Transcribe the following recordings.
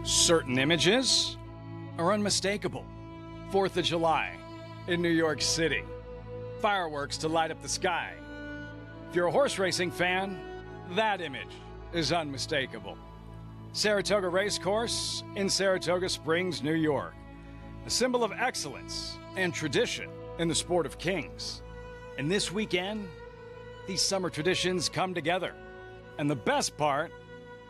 Certain images are unmistakable. 4th of July in New York City. Fireworks to light up the sky. If you're a horse racing fan, that image is unmistakable. Saratoga Racecourse in Saratoga Springs, New York. A symbol of excellence and tradition in the sport of kings. And this weekend, these summer traditions come together. And the best part,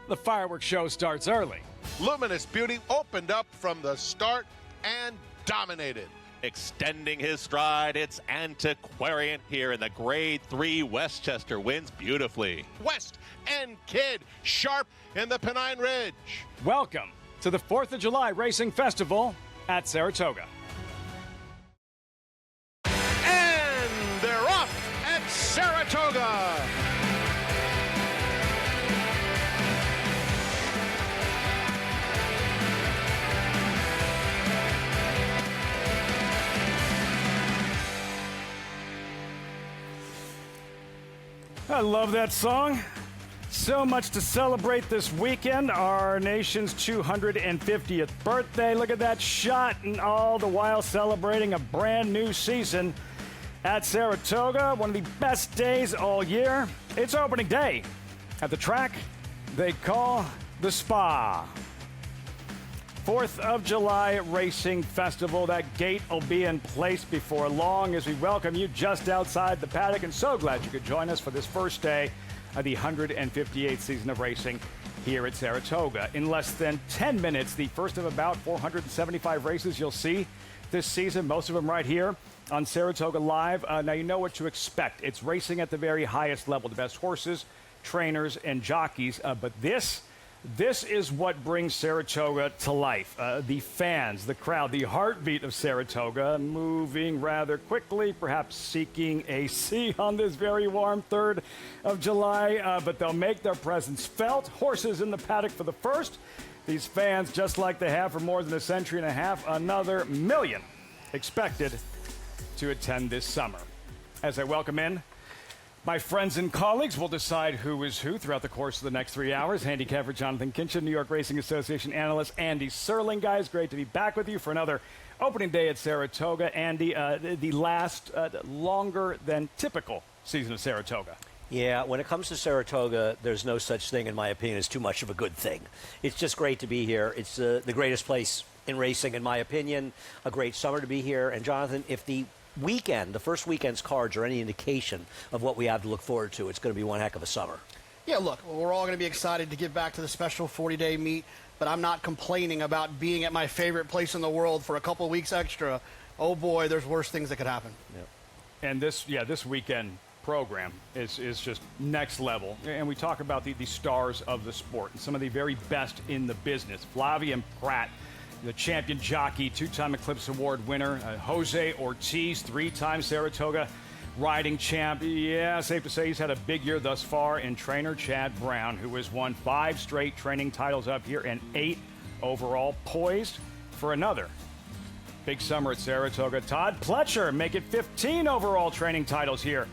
the fireworks show starts early. Luminous Beauty opened up from the start and dominated. Extending his stride, it's Antiquarian here in the Grade 3 Westchester. Wins beautifully. West End Kid, sharp in the Pennine Ridge. Welcome to the 4th of July Racing Festival at Saratoga. And they're off at Saratoga. I love that song. So much to celebrate this weekend. Our nation's 250th birthday. Look at that shot, and all the while celebrating a brand new season at Saratoga. One of the best days all year. It's opening day at the track they call the Spa. 4th of July Racing Festival. That gate will be in place before long as we welcome you just outside the paddock. And so glad you could join us for this first day of the 158th season of racing here at Saratoga. In less than 10 minutes, the first of about 475 races you'll see this season, most of them right here on Saratoga Live. Now you know what to expect. It's racing at the very highest level, the best horses, trainers, and jockeys. But this is what brings Saratoga to life. The fans, the crowd, the heartbeat of Saratoga moving rather quickly, perhaps seeking a seat on this very warm 3rd of July, but they'll make their presence felt. Horses in the paddock for the first. These fans, just like they have for more than a century and a half, another million expected to attend this summer. As I welcome in my friends and colleagues, will decide who is who throughout the course of the next 3 hours. Handicapper Jonathan Kinchin, New York Racing Association analyst Andy Serling. Guys, great to be back with you for another opening day at Saratoga. Andy, the last longer than typical season of Saratoga. Yeah, when it comes to Saratoga, there's no such thing, in my opinion, as too much of a good thing. It's just great to be here. It's the greatest place in racing, in my opinion. A great summer to be here. And, Jonathan, if the first weekend's cards are any indication of what we have to look forward to, it's going to be one heck of a summer. Yeah, look, we're all going to be excited to get back to the special 40-day meet, but I'm not complaining about being at my favorite place in the world for a couple of weeks extra. Oh, boy, there's worse things that could happen. Yep. And this weekend program is just next level. And we talk about the stars of the sport and some of the very best in the business. Flavien Prat, the champion jockey, 2-time Eclipse Award winner. Jose Ortiz, 3-time Saratoga riding champ. Yeah, safe to say he's had a big year thus far. And trainer Chad Brown, who has won 5 straight training titles up here and 8 overall, poised for another big summer at Saratoga. Todd Pletcher, make it 15 overall training titles here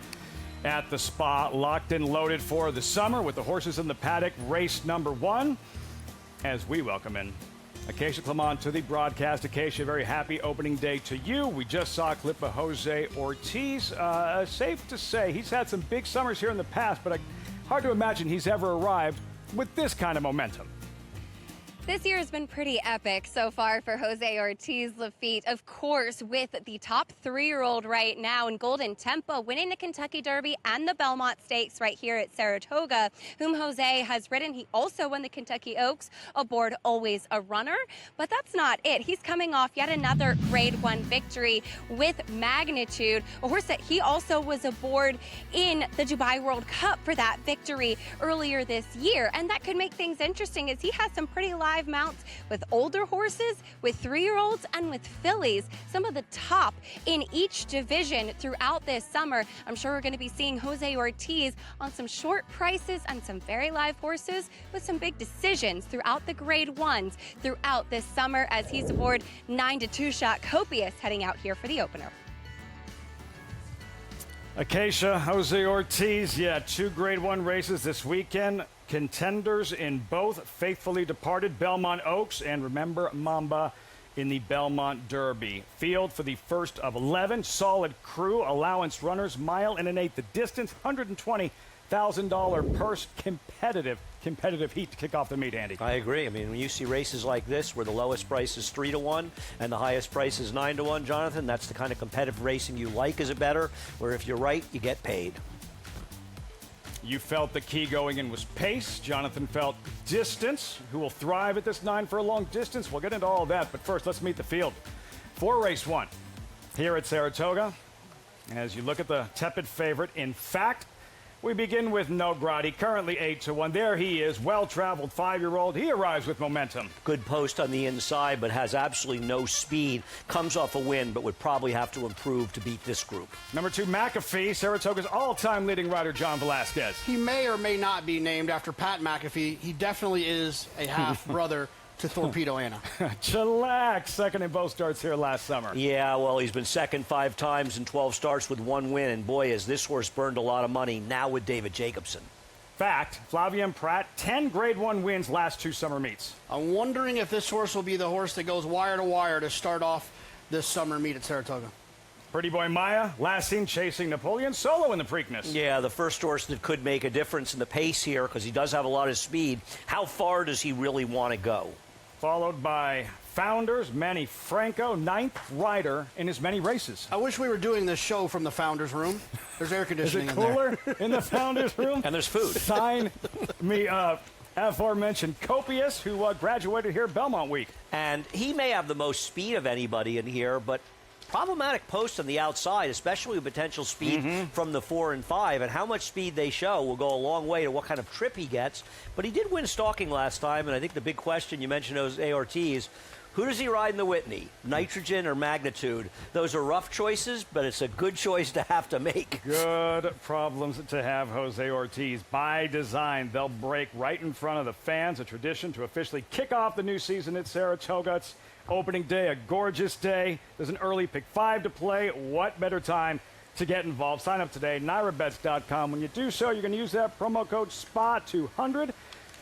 at the Spa. Locked and loaded for the summer with the horses in the paddock. Race number 1 as we welcome in Acacia Clement to the broadcast. Acacia, very happy opening day to you. We just saw a clip of Jose Ortiz. Safe to say he's had some big summers here in the past, but hard to imagine he's ever arrived with this kind of momentum. This year has been pretty epic so far for Jose Ortiz Lafitte, of course, with the top 3-year-old right now in Golden Tempo, winning the Kentucky Derby and the Belmont Stakes right here at Saratoga, whom Jose has ridden. He also won the Kentucky Oaks aboard Always a Runner, but that's not it. He's coming off yet another Grade 1 victory with Magnitude, a horse that he also was aboard in the Dubai World Cup for that victory earlier this year, and that could make things interesting as he has some pretty live mounts with older horses, with 3-year-olds, and with fillies, some of the top in each division throughout this summer. I'm sure we're going to be seeing Jose Ortiz on some short prices and some very live horses with some big decisions throughout the Grade 1s throughout this summer as he's aboard 9-2 shot Copious heading out here for the opener. Acacia, Jose Ortiz, 2 Grade 1 races this weekend. contenders in both faithfully departed Belmont Oaks and Remember Mamba in the Belmont Derby. Field for the first of 11. Solid crew. Allowance runners. Mile and an eighth the distance. $120,000 purse. Competitive heat to kick off the meet, Andy. I agree. I mean, when you see races like this where the lowest price is 3-1 and the highest price is 9-1, Jonathan, that's the kind of competitive racing you like as a bettor, where if you're right, you get paid. You felt the key going in was pace. Jonathan felt distance. Who will thrive at this 9 for a long distance? We'll get into all of that, but first, let's meet the field. For race 1 here at Saratoga. As you look at the tepid favorite, in fact, we begin with No Grati, currently 8-1. There he is, well-traveled 5-year-old. He arrives with momentum. Good post on the inside, but has absolutely no speed. Comes off a win, but would probably have to improve to beat this group. Number 2, McAfee, Saratoga's all-time leading rider, John Velasquez. He may or may not be named after Pat McAfee. He definitely is a half-brother to Torpedo Anna. Chillax, second in both starts here last summer. Yeah, well, he's been second 5 times in 12 starts with 1 win, and boy, has this horse burned a lot of money now with David Jacobson. Fact, Flavien Prat, 10 Grade 1 wins last 2 summer meets. I'm wondering if this horse will be the horse that goes wire to wire to start off this summer meet at Saratoga. Pretty Boy Maya, last seen chasing Napoleon Solo in the Preakness. Yeah, the first horse that could make a difference in the pace here because he does have a lot of speed. How far does he really want to go? Followed by Founders, Manny Franco, 9th rider in as many races. I wish we were doing this show from the Founders room. There's air Is conditioning it in there. cooler in the Founders room? And there's food. Sign me up. Aforementioned Copius, who graduated here Belmont Week. And he may have the most speed of anybody in here, but problematic post on the outside, especially with potential speed from the 4 and 5, and how much speed they show will go a long way to what kind of trip he gets. But he did win stalking last time, and I think the big question, you mentioned those ARTs, who does he ride in the Whitney? Nitrogen or Magnitude? Those are rough choices, but it's a good choice to have to make. Good problems to have, Jose Ortiz. By design, they'll break right in front of the fans, a tradition to officially kick off the new season at Saratoga. It's opening day, a gorgeous day. There's an early pick 5 to play. What better time to get involved? Sign up today, NYRABets.com. When you do so, you're going to use that promo code SPA200.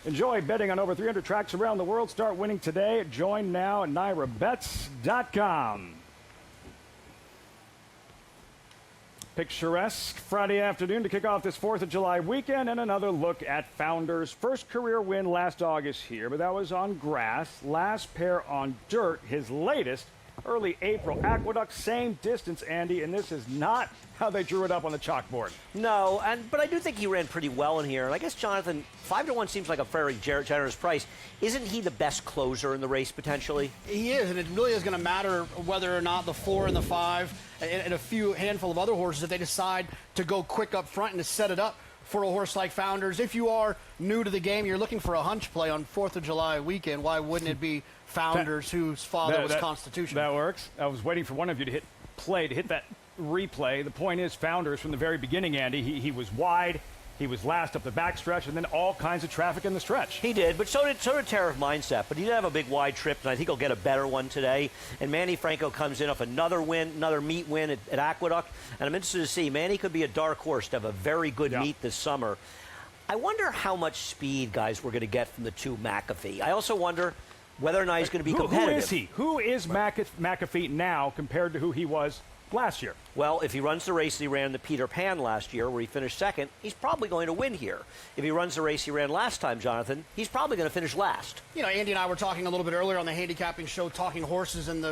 Enjoy betting on over 300 tracks around the world. Start winning today. Join now at NYRABets.com. Picturesque Friday afternoon to kick off this 4th of July weekend, and another look at Founders' first career win last August here, but that was on grass. Last pair on dirt, his latest early April. Aqueduct, same distance, Andy, and this is not how they drew it up on the chalkboard. No, but I do think he ran pretty well in here. And I guess, Jonathan, 5-1 seems like a very generous price. Isn't he the best closer in the race, potentially? He is, and it really is going to matter whether or not the 4 and the 5 and a few handful of other horses, if they decide to go quick up front and to set it up for a horse like Founders. If you are new to the game, you're looking for a hunch play on 4th of July weekend, why wouldn't it be Founders, whose father was Constitution? That works. I was waiting for one of you to hit play, to hit that replay. The point is, Founders from the very beginning, Andy, he was wide, he was last up the backstretch, and then all kinds of traffic in the stretch. He did, but so did Tariff Mindset. But he did have a big wide trip, and I think he'll get a better one today. And Manny Franco comes in off another win, another meet win at Aqueduct. And I'm interested to see, Manny could be a dark horse to have a very good meet this summer. I wonder how much speed, guys, we're going to get from the 2 McAfee. I also wonder whether or not he's going to be competitive. Who is he? Who is McAfee now compared to who he was last year? Well, if he runs the race he ran the Peter Pan last year, where he finished second, he's probably going to win here. If he runs the race he ran last time, Jonathan, he's probably going to finish last. You know, Andy and I were talking a little bit earlier on the handicapping show, talking horses, and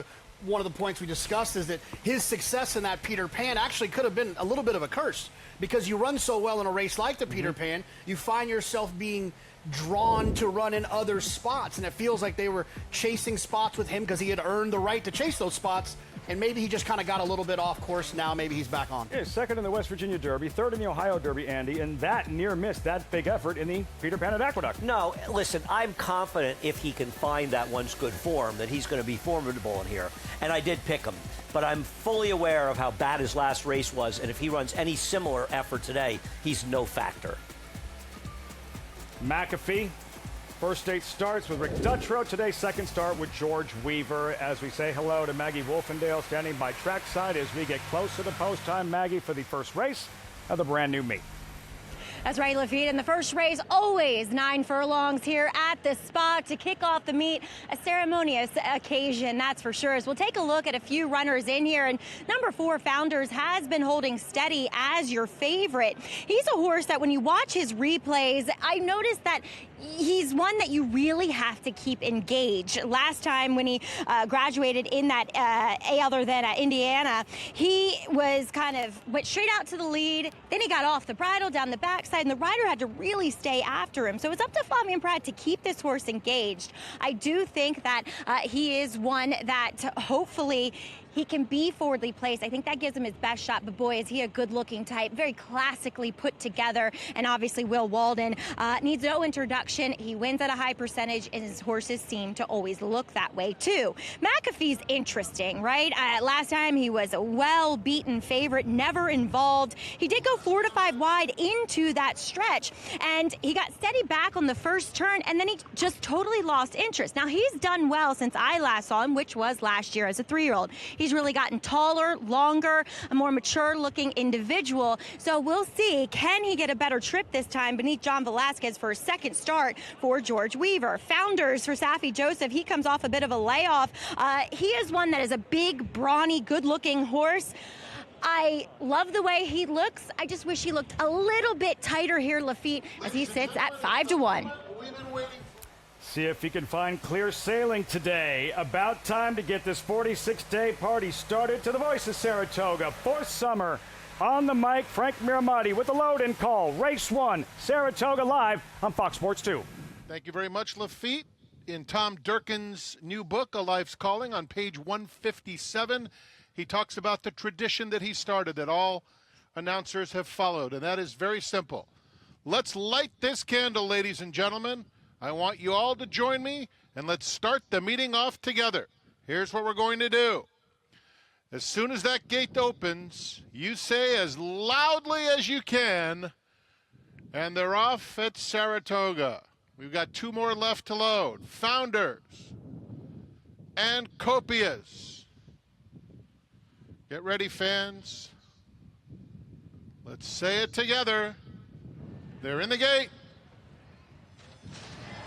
one of the points we discussed is that his success in that Peter Pan actually could have been a little bit of a curse, because you run so well in a race like the Peter Pan, you find yourself being drawn to run in other spots, and it feels like they were chasing spots with him because he had earned the right to chase those spots, and maybe he just kind of got a little bit off course. Now maybe he's back on. Yeah, second in the West Virginia Derby, third in the Ohio Derby, Andy, and that near missed that big effort in the Peter Pan at Aqueduct. No, listen, I'm confident if he can find that once good form that he's going to be formidable in here, and I did pick him. But I'm fully aware of how bad his last race was, and if he runs any similar effort today, he's no factor. McAfee, first 8 starts with Rick Dutrow. Today, second start with George Weaver. As we say hello to Maggie Wolfendale, standing by trackside as we get close to the post time. Maggie, for the first race of the brand new meet. That's right, Lafitte. In the first race, always 9 furlongs here at the spot to kick off the meet. A ceremonious occasion, that's for sure. As we'll take a look at a few runners in here. And number 4, Founders, has been holding steady as your favorite. He's a horse that when you watch his replays, I noticed that he's one that you really have to keep engaged. Last time when he graduated in that other than Indiana, he was went straight out to the lead. Then he got off the bridle down the backside, and the rider had to really stay after him. So it's up to Fabian Pratt to keep this horse engaged. I do think that he is one that hopefully he can be forwardly placed. I think that gives him his best shot, but boy, is he a good-looking type, very classically put together. And obviously, Will Walden needs no introduction. He wins at a high percentage, and his horses seem to always look that way, too. McAfee's interesting, right? Last time, he was a well-beaten favorite, never involved. He did go 4 to 5 wide into that stretch, and he got steady back on the first turn, and then he just totally lost interest. Now, he's done well since I last saw him, which was last year as a 3-year-old. He's really gotten taller, longer, a more mature-looking individual. So we'll see, can he get a better trip this time beneath John Velasquez for a second start for George Weaver? Founders for Safi Joseph, he comes off a bit of a layoff. He is one that is a big, brawny, good-looking horse. I love the way he looks. I just wish he looked a little bit tighter here, Lafitte, as he sits at 5 to 1. See if he can find clear sailing today. About time to get this 46-day party started. To the voice of Saratoga, 4th summer. On the mic, Frank Miramati with the load-in call. Race 1, Saratoga live on Fox Sports 2. Thank you very much, Lafitte. In Tom Durkin's new book, A Life's Calling, on page 157, he talks about the tradition that he started that all announcers have followed, and that is very simple. Let's light this candle, ladies and gentlemen. I want you all to join me, and let's start the meeting off together. Here's what we're going to do. As soon as that gate opens, you say as loudly as you can, and they're off at Saratoga. We've got 2 more left to load. Founders and Copious. Get ready, fans. Let's say it together. They're in the gate.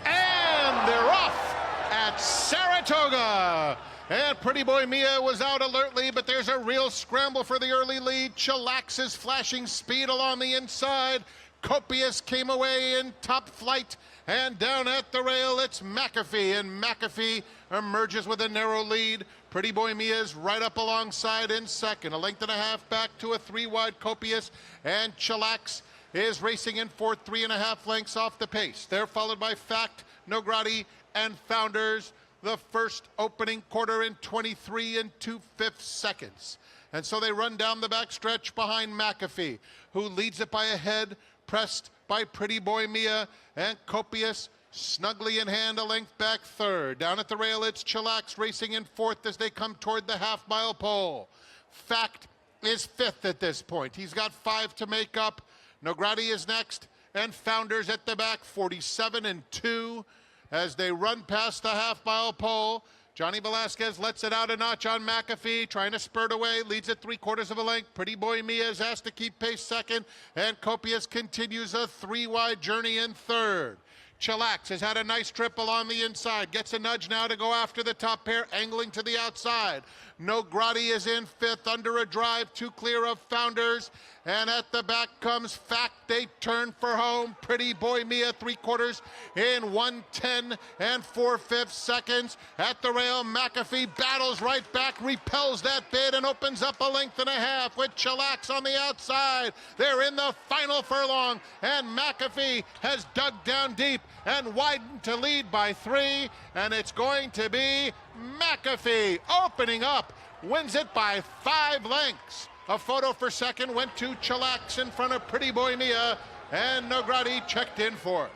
And they're off at Saratoga. And Pretty Boy Mia was out alertly, but there's a real scramble for the early lead. Chillax is flashing speed along the inside. Copious came away in top flight. And down at the rail, it's McAfee. And McAfee emerges with a narrow lead. Pretty Boy Mia is right up alongside in second. A length and a half back to a 3-wide Copious. And Chillax is racing in 4th, 3.5 lengths off the pace. They're followed by Fact, Nograti, and Founders. The first opening quarter in 23 2/5 seconds. And so they run down the back stretch behind McAfee, who leads it by a head, pressed by Pretty Boy Mia, and Copious snugly in hand, a length back third. Down at the rail, it's Chillax racing in 4th as they come toward the half-mile pole. Fact is 5th at this point. He's got 5 to make up. Nograti is next, and Founders at the back, 47 2 as they run past the half-mile pole. Johnny Velasquez lets it out a notch on McAfee, trying to spurt away, leads it 3/4 of a length. Pretty Boy Mia is asked to keep pace second, and Copious continues a 3-wide journey in third. Chillax has had a nice trip along the inside, gets a nudge now to go after the top pair, angling to the outside. Nograti is in 5th, under a drive, 2 clear of Founders. And at the back comes Fact. They turn for home. Pretty Boy Mia, 3/4 in 1:10 4/5 seconds. At the rail, McAfee battles right back, repels that bid, and opens up a length and a half with Chillax on the outside. They're in the final furlong, and McAfee has dug down deep and widened to lead by 3. And it's going to be McAfee opening up, wins it by 5 lengths. A photo for second went to Chillax in front of Pretty Boy Mia, and Nograti checked in 4th.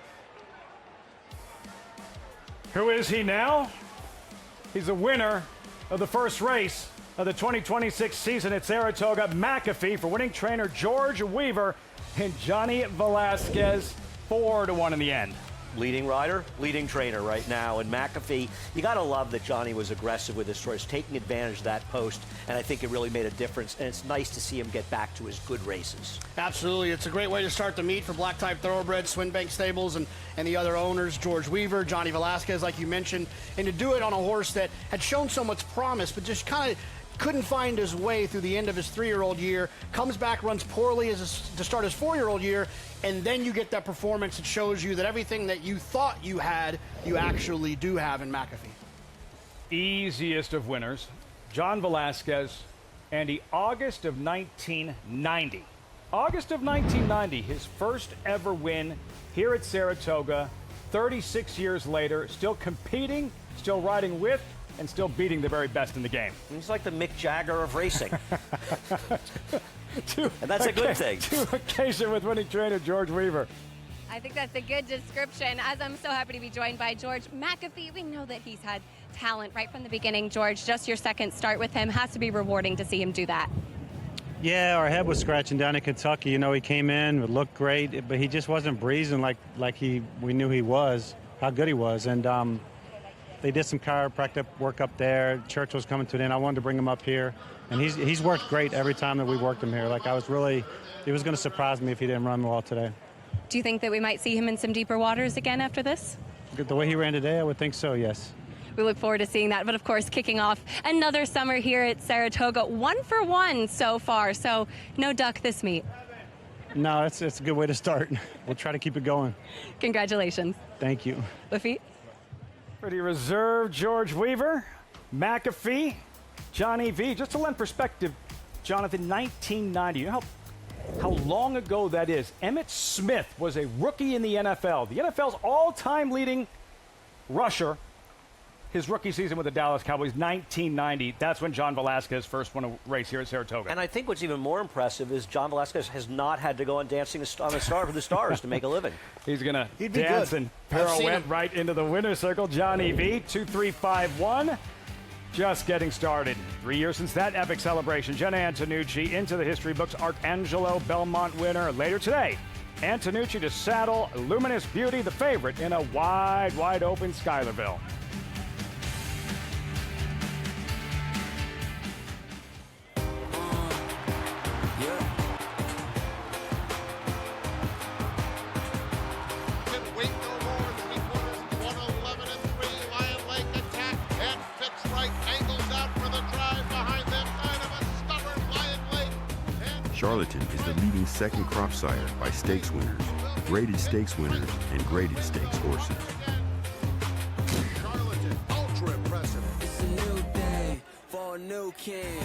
Who is he now? He's a winner of the first race of the 2026 season at Saratoga. McAfee for winning trainer George Weaver and Johnny Velasquez, 4 to 1 in the end. leading rider, leading trainer right now. And McAfee, you got to love that Johnny was aggressive with his choice, taking advantage of that post, and I think it really made a difference. And it's nice to see him get back to his good races. Absolutely. It's a great way to start the meet for Black Type Thoroughbred, Swinbank Stables, and the other owners, George Weaver, Johnny Velasquez, like you mentioned, and to do it on a horse that had shown so much promise, but just kind of couldn't find his way through the end of his 3-year-old year, comes back, runs poorly to start his 4-year-old year, and then you get that performance that shows you that everything that you thought you had, you actually do have in McAfee. Easiest of winners, John Velasquez, Andy, August of 1990. August of 1990, his first ever win here at Saratoga. 36 years later, still competing, still riding with, and still beating the very best in the game. He's like the Mick Jagger of racing. And that's a good thing. To occasion with winning trainer George Weaver. I think that's a good description, as I'm so happy to be joined by George McAfee. We know that he's had talent right from the beginning. George, just your second start with him has to be rewarding to see him do that. Yeah, our head was scratching down in Kentucky. You know, he came in, it looked great, but he just wasn't breezing like we knew he was, how good he was. And they did some chiropractic work up there. Church was coming to an end. I wanted to bring him up here, and he's worked great every time that we worked him here. Like, it was going to surprise me if he didn't run well today. Do you think that we might see him in some deeper waters again after this? The way he ran today, I would think so, yes. We look forward to seeing that. But of course, kicking off another summer here at Saratoga, 1 for 1 so far. So no duck this meet. No, it's a good way to start. We'll try to keep it going. Congratulations. Thank you. Lafitte? Pretty reserved George Weaver, McAfee, Johnny V. Just to lend perspective, Jonathan, 1990. You know how long ago that is? Emmitt Smith was a rookie in the NFL. The NFL's all-time leading rusher. His rookie season with the Dallas Cowboys, 1990. That's when John Velasquez first won a race here at Saratoga. And I think what's even more impressive is John Velasquez has not had to go on Dancing on the Star for the Stars to make a living. He's going to be dance good. and pirouette right into the winner's circle. Johnny V, 2-3-5-1. Just getting started. 3 years since that epic celebration. Jenna Antonucci into the history books. Arcangelo Belmont winner. Later today, Antonucci to saddle Luminous Beauty, the favorite, in a wide open Schuylerville. Charlatan is the leading second crop sire by stakes winners, graded stakes winners, and graded stakes horses. Charlatan, ultra impressive. It's a new day for a new king.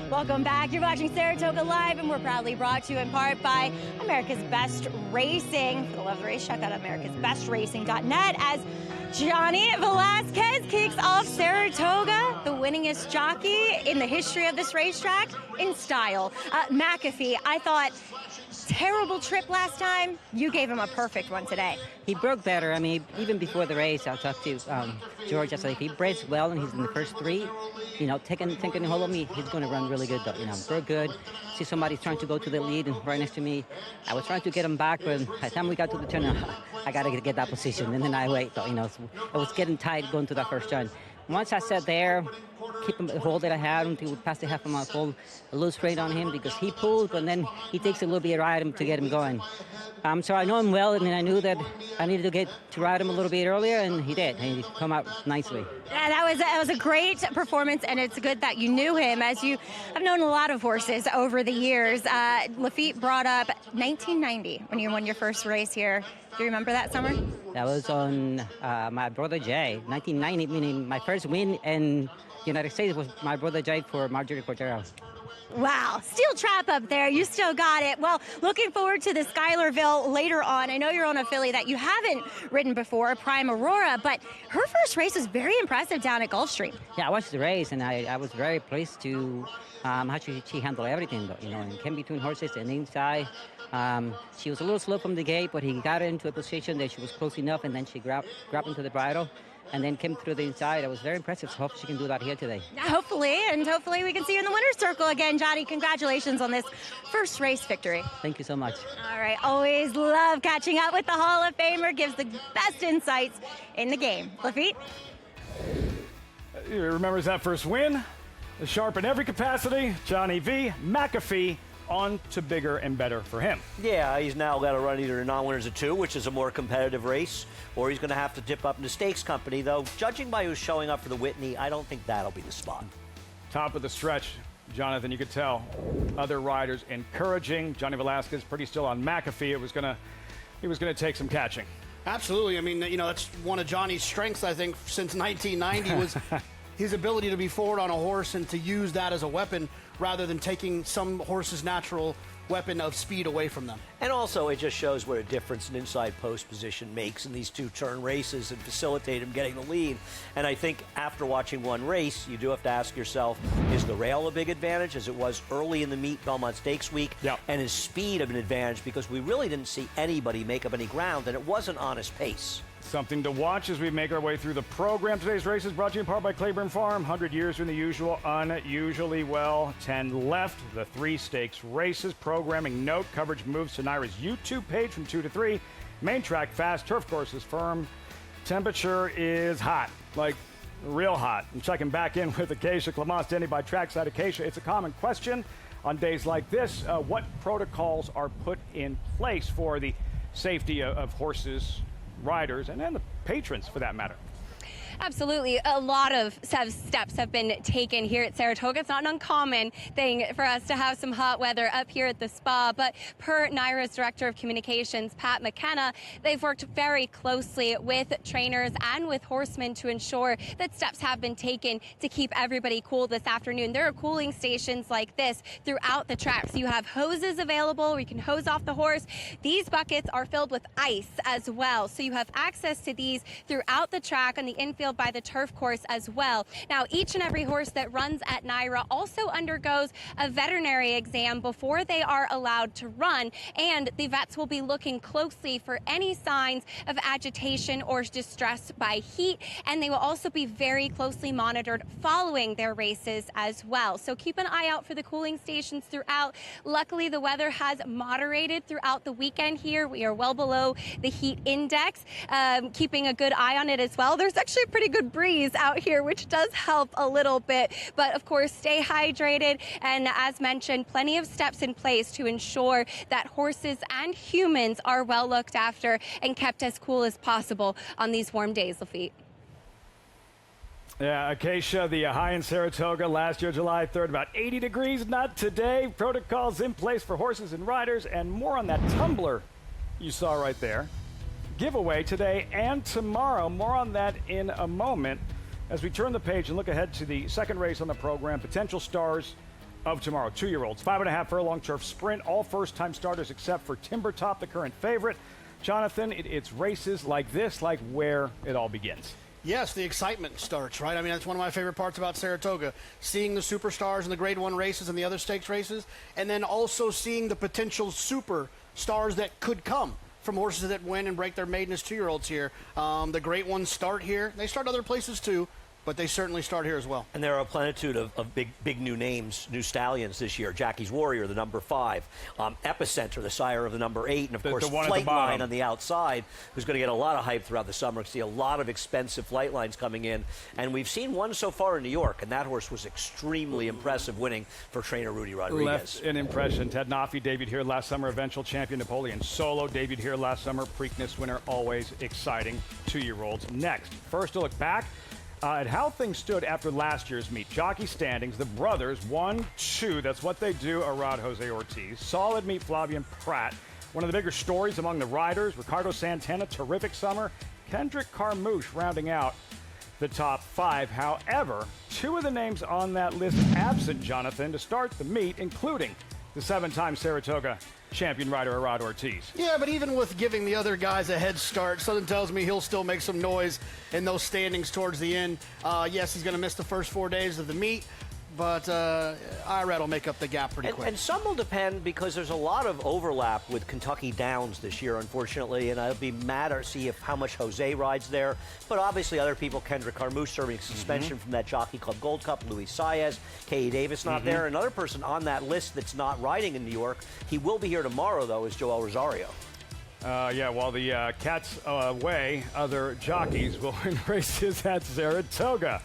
Welcome back. You're watching Saratoga Live, and we're proudly brought to you in part by America's Best Racing. For the love of the race, check out America'sBestRacing.net as Johnny Velasquez kicks off Saratoga, the winningest jockey in the history of this racetrack, in style. McAfee, I thought, terrible trip last time. You gave him a perfect one today. He broke better. I mean, even before the race, I talked to George. I said, if he breaks well and he's in the first three, you know, taking hold of me, he's going to run really good, though. You know, broke good. See somebody trying to go to the lead and right next to me. I was trying to get him back, but by the time we got to the turn, I got to get that position. And then I wait, though, you know. So it was getting tight going to that first turn. Once I sat there, keep him the hold that I had until we passed the half a mile, hold a little straight on him because he pulls, but then he takes a little bit of ride him to get him going. So I know him well, and I knew that I needed to ride him a little bit earlier, and he did. And he come out nicely. Yeah, that was a great performance, and it's good that you knew him, as you have known a lot of horses over the years. Lafitte brought up 1990 when you won your first race here. Do you remember that summer? That was on my brother Jay, 1990, meaning my first win in the United States was my brother Jay for Marjorie Cordero. Wow, steel trap up there. You still got it. Well, looking forward to the Schuylerville later on. I know you're on a filly that you haven't ridden before, Prime Aurora, but her first race was very impressive down at Gulfstream. Yeah, I watched the race, and I was very pleased to how she handled everything, though, you know, and came between horses and inside. She was a little slow from the gate, but he got her into a position that she was close enough, and then she grabbed into the bridle and then came through the inside. It was very impressive. So hope she can do that here today. Hopefully we can see you in the winner's circle again, Johnny. Congratulations on this first race victory. Thank you so much. All right, always love catching up with the Hall of Famer. Gives the best insights in the game. Lafitte? He remembers that first win. Sharp in every capacity. Johnny V. McAfee. On to bigger and better for him. Yeah, he's now got to run either non-winners of 2, which is a more competitive race, or he's going to have to dip up into stakes company, though judging by who's showing up for the Whitney, I don't think that'll be the spot. Top of the stretch, Jonathan, you could tell other riders encouraging. Johnny Velasquez pretty still on McAfee. He was going to take some catching. Absolutely. I mean, you know, that's one of Johnny's strengths, I think, since 1990 was his ability to be forward on a horse and to use that as a weapon rather than taking some horses' natural weapon of speed away from them. And also, it just shows what a difference an inside post position makes in these two-turn races and facilitate him getting the lead. And I think after watching one race, you do have to ask yourself, is the rail a big advantage, as it was early in the meet Belmont Stakes week? Yep. And is speed of an advantage, because we really didn't see anybody make up any ground, and it was an honest pace. Something to watch as we make our way through the program. Today's race is brought to you in part by Claiborne Farm. 100 years in the usual, unusually well. 10 left. The 3 stakes races. Programming note: coverage moves to NYRA's YouTube page from 2 to 3. Main track fast. Turf course is firm. Temperature is hot, like real hot. I'm checking back in with Acacia Clements, standing by trackside. Acacia, it's a common question on days like this. What protocols are put in place for the safety of horses, riders, and then the patrons, for that matter? Absolutely. A lot of steps have been taken here at Saratoga. It's not an uncommon thing for us to have some hot weather up here at the spa, but per NYRA's Director of Communications, Pat McKenna, they've worked very closely with trainers and with horsemen to ensure that steps have been taken to keep everybody cool this afternoon. There are cooling stations like this throughout the track. So you have hoses available where you can hose off the horse. These buckets are filled with ice as well. So you have access to these throughout the track on the infield by the turf course as well. Now, each and every horse that runs at NYRA also undergoes a veterinary exam before they are allowed to run, and the vets will be looking closely for any signs of agitation or distress by heat, and they will also be very closely monitored following their races as well. So keep an eye out for the cooling stations throughout. Luckily, the weather has moderated throughout the weekend here. We are well below the heat index, keeping a good eye on it as well. There's actually a pretty good breeze out here, which does help a little bit. But of course, stay hydrated. And as mentioned, plenty of steps in place to ensure that horses and humans are well looked after and kept as cool as possible on these warm days, Lafitte. Yeah, Acacia, the high in Saratoga last year, July 3rd, about 80 degrees. Not today. Protocols in place for horses and riders, and more on that tumbler you saw right there. Giveaway today and tomorrow. More on that in a moment. as we turn the page and look ahead to the second race on the program, potential stars of tomorrow, 2-year-olds, 5.5 furlong turf sprint, all first-time starters except for Timber Top, the current favorite. Jonathan, it's races like this, like where it all begins. Yes, the excitement starts, right? I mean, that's one of my favorite parts about Saratoga, seeing the superstars in the Grade 1 races and the other stakes races, and then also seeing the potential superstars that could come from horses that win and break their maiden as 2-year-olds here. The great ones start here. They start other places too, but they certainly start here as well. And there are a plenitude of big new names, new stallions this year. Jackie's Warrior, the number 5. Epicenter, the sire of the number 8. And, of course, Flightline on the outside, who's going to get a lot of hype throughout the summer. See a lot of expensive flight lines coming in. And we've seen one so far in New York, and that horse was extremely impressive, winning for trainer Rudy Rodriguez. Left an impression. Ted Nafi debuted here last summer, eventual champion. Napoleon Solo debuted here last summer, Preakness winner, always exciting. 2-year-olds. Next, first to look back at how things stood after last year's meet. Jockey standings, the brothers, 1-2. That's what they do. Arad Jose Ortiz. Solid meet, Flavian Pratt. One of the bigger stories among the riders. Ricardo Santana, terrific summer. Kendrick Carmouche rounding out the top 5. However, 2 of the names on that list absent, Jonathan, to start the meet, including the 7-time Saratoga champion rider Arad Ortiz. Yeah, but even with giving the other guys a head start, something tells me he'll still make some noise in those standings towards the end. Yes, he's going to miss the first 4 days of the meet, but Irad will make up the gap pretty quick. And some will depend because there's a lot of overlap with Kentucky Downs this year, unfortunately, and I'll be mad to see how much Jose rides there. But obviously other people, Kendrick Carmouche serving suspension from that Jockey Club Gold Cup, Luis Saez, K.E. Davis not there. Another person on that list that's not riding in New York, he will be here tomorrow, though, is Joel Rosario. Yeah, while the cat's away, other jockeys will win races at Saratoga.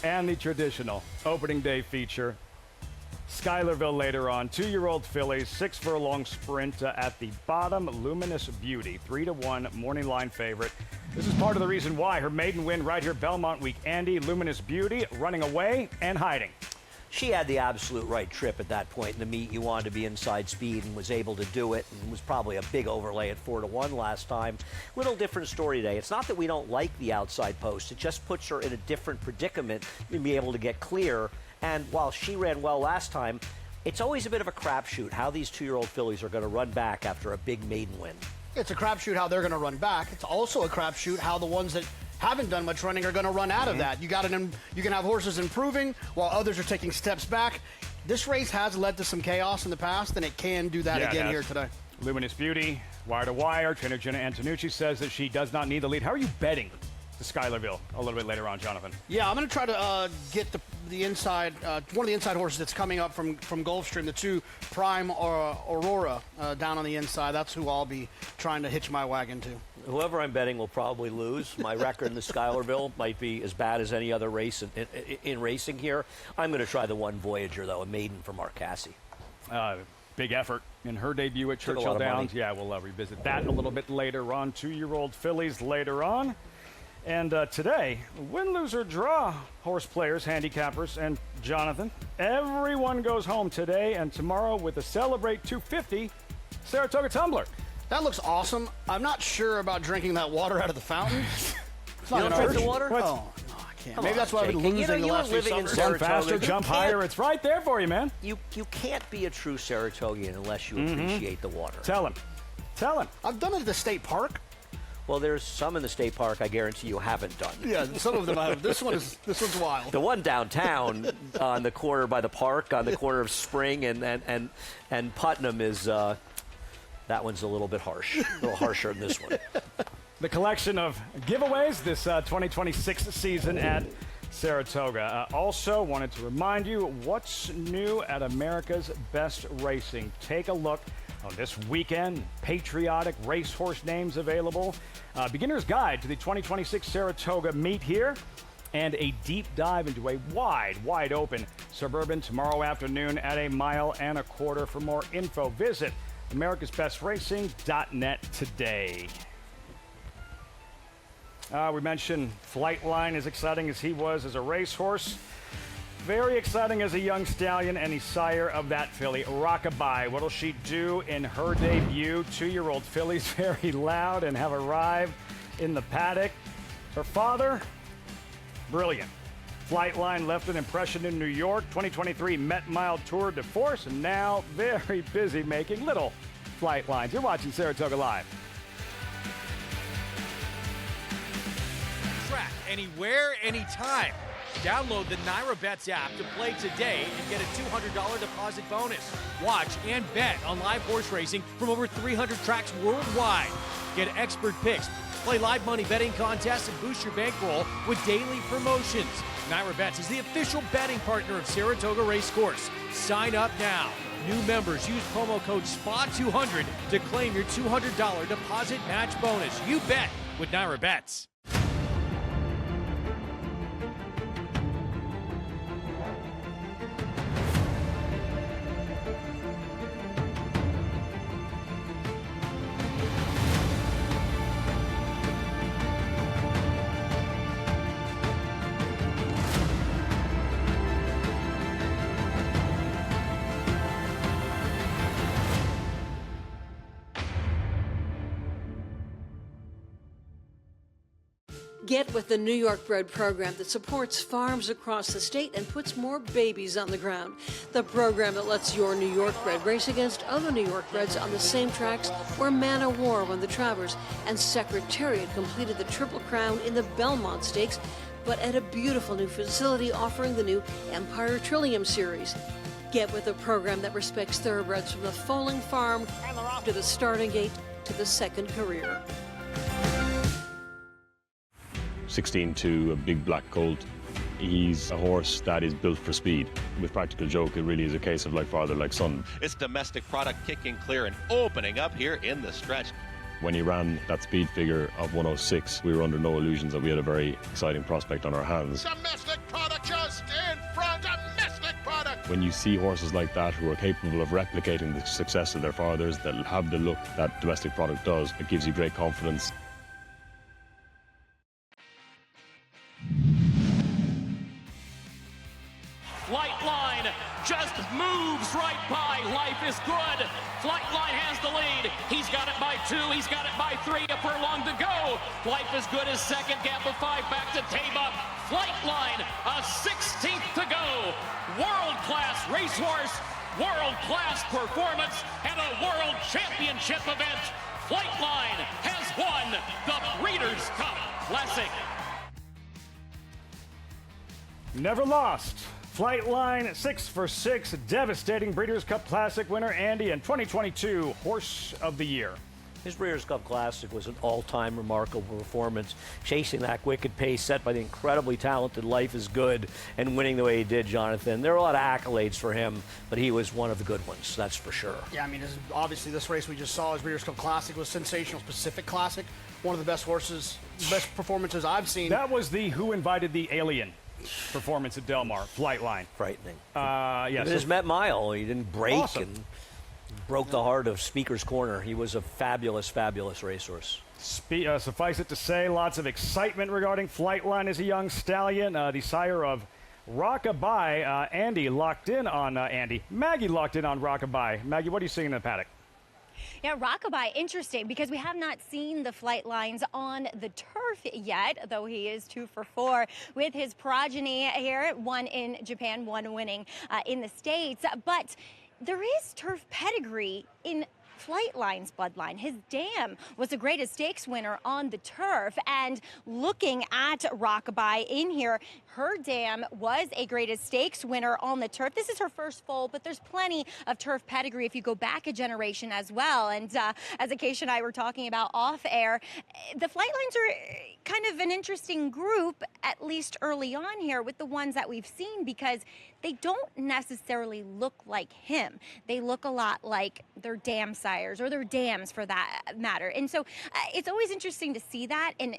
And the traditional opening day feature, Schuylerville later on. 2-year-old fillies, 6 furlong sprint at the bottom. Luminous Beauty, 3-1 morning line favorite. This is part of the reason why her maiden win right here, Belmont Week. Andy, Luminous Beauty, running away and hiding. She had the absolute right trip at that point in the meet. You wanted to be inside speed and was able to do it, and was probably a big overlay at 4-1 last time. Little different story today. It's not that we don't like the outside post. It just puts her in a different predicament to be able to get clear. And while she ran well last time, it's always a bit of a crapshoot how these 2-year-old fillies are going to run back after a big maiden win. It's a crapshoot how they're going to run back. It's also a crapshoot how the ones that haven't done much running are going to run out of that. You can have horses improving while others are taking steps back. This race has led to some chaos in the past, and it can do that again here today. Luminous Beauty, wire to wire. Trainer Jenna Antonucci says that she does not need the lead. How are you betting the Schuylerville a little bit later on, Jonathan? Yeah, I'm going to try to get the inside, one of the inside horses that's coming up from Gulfstream, the 2 Prime Aurora down on the inside. That's who I'll be trying to hitch my wagon to. Whoever I'm betting will probably lose. My record in the Schuylerville might be as bad as any other race in racing here. I'm going to try the 1 Voyager, though, a maiden for Mark Casse. Big effort in her debut at Churchill Downs. Yeah, we'll revisit that a little bit later on. 2-year-old fillies later on. And today, win, lose, or draw, horse players, handicappers, and Jonathan, everyone goes home today and tomorrow with a Celebrate 250 Saratoga tumbler. That looks awesome. I'm not sure about drinking that water out of the fountain. You don't drink the water? Oh, no, I can't. Maybe that's why I've been losing the last few summers. Run faster, jump higher. It's right there for you, man. You can't be a true Saratogian unless you appreciate the water. Tell him. Tell him. I've done it at the state park. Well, there's some in the state park I guarantee you haven't done. Yeah, some of them I have. This one's wild. The one downtown on the corner by the park, on the corner of Spring and Putnam is that one's a little bit harsh, a little harsher than this one. The collection of giveaways this 2026 season at Saratoga. Also wanted to remind you what's new at America's Best Racing. Take a look on this weekend. Patriotic racehorse names available. Beginner's Guide to the 2026 Saratoga meet here. And a deep dive into a wide open Suburban tomorrow afternoon at 1.25 miles. For more info, visit americasbestracing.net today. We mentioned Flightline, as exciting as he was as a racehorse. Very exciting as a young stallion, and he's sire of that filly, Rockabye. What'll she do in her debut? 2-year-old fillies very loud and have arrived in the paddock. Her father, Brilliant. Flightline left an impression in New York, 2023 Met Mile Tour de Force, and now very busy making little flight lines. You're watching Saratoga Live. Track anywhere, anytime. Download the NYRA Bets app to play today and get a $200 deposit bonus. Watch and bet on live horse racing from over 300 tracks worldwide. Get expert picks, play live money betting contests, and boost your bankroll with daily promotions. NYRA Bets is the official betting partner of Saratoga Racecourse. Sign up now. New members use promo code SPA200 to claim your $200 deposit match bonus. You bet with NYRA Bets. Get with the New York Bred program that supports farms across the state and puts more babies on the ground. The program that lets your New York Bred race against other New York Breds on the same tracks where Manor War won the Travers and Secretariat completed the Triple Crown in the Belmont Stakes, but at a beautiful new facility offering the new Empire Trillium Series. Get with a program that respects thoroughbreds from the foaling farm to the starting gate to the second career. 16-2, a big black colt. He's a horse that is built for speed. With Practical Joke, it really is a case of like father, like son. It's domestic product kicking clear and opening up here in the stretch. When he ran that speed figure of 106, we were under no illusions that we had a very exciting prospect on our hands. Domestic product just in front. Domestic product. When you see horses like that who are capable of replicating the success of their fathers, that have the look that domestic product does, it gives you great confidence. Flightline just moves right by. Life is good. Flightline has the lead. He's got it by 2. He's got it by 3. A furlong to go. Life is good is second. Gap of 5 back to Taba. Flightline, a 16th to go. World-class racehorse, world-class performance, and a world championship event. Flightline has won the Breeders' Cup Classic. Never lost. Flightline 6 for 6, devastating Breeders' Cup Classic winner Andy and 2022 Horse of the Year. His Breeders' Cup Classic was an all-time remarkable performance, chasing that wicked pace set by the incredibly talented Life is Good and winning the way he did, Jonathan. There are a lot of accolades for him, but he was one of the good ones, that's for sure. Yeah, I mean, obviously this race we just saw, his Breeders' Cup Classic, was sensational. Pacific Classic, one of the best horses, best performances I've seen. That was the Who Invited the Alien performance at Del Mar, Flightline. Frightening. Yes. His Met Mile, he didn't break Awesome. and broke the heart of Speaker's Corner. He was a fabulous, fabulous racehorse. Suffice it to say, lots of excitement regarding Flightline as a young stallion. The sire of Rockabye, Andy locked in on Maggie locked in on Rockabye. Maggie, what are you seeing in the paddock? Yeah, Rockabye, interesting because we have not seen the flight lines on the turf yet, though he is 2 for 4 with his progeny here, 1 in Japan, 1 winning in the States. But there is turf pedigree in Flightline's bloodline. His dam was the greatest stakes winner on the turf, and looking at Rockabye in here, her dam was a greatest stakes winner on the turf. This is her first foal, but there's plenty of turf pedigree if you go back a generation as well. And as Acacia and I were talking about off air, the Flightlines are kind of an interesting group, at least early on here, with the ones that we've seen, because they don't necessarily look like him. They look a lot like their dam sires, or their dams for that matter. And so it's always interesting to see that, and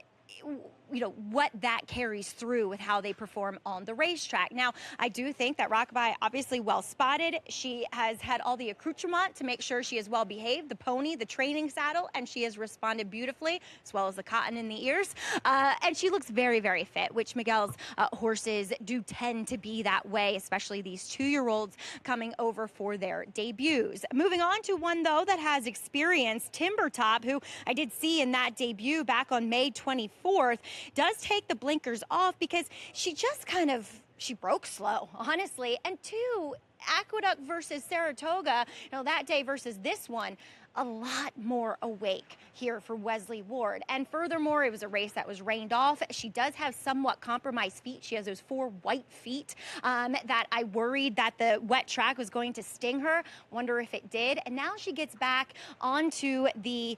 you know, what that carries through with how they perform on the racetrack. Now, I do think that Rockabye, obviously well spotted. She has had all the accoutrement to make sure she is well behaved, the pony, the training saddle, and she has responded beautifully, as well as the cotton in the ears. And she looks very, very fit, which Miguel's horses do tend to be that way, especially these 2-year-olds coming over for their debuts. Moving on to one, though, that has experience, Timber Top, who I did see in that debut back on May 24th. does take the blinkers off because she just she broke slow, honestly. And two, Aqueduct versus Saratoga, that day versus this one, a lot more awake here for Wesley Ward. And furthermore, it was a race that was rained off. She does have somewhat compromised feet. She has those 4 white feet that I worried that the wet track was going to sting her. Wonder if it did. And now she gets back onto the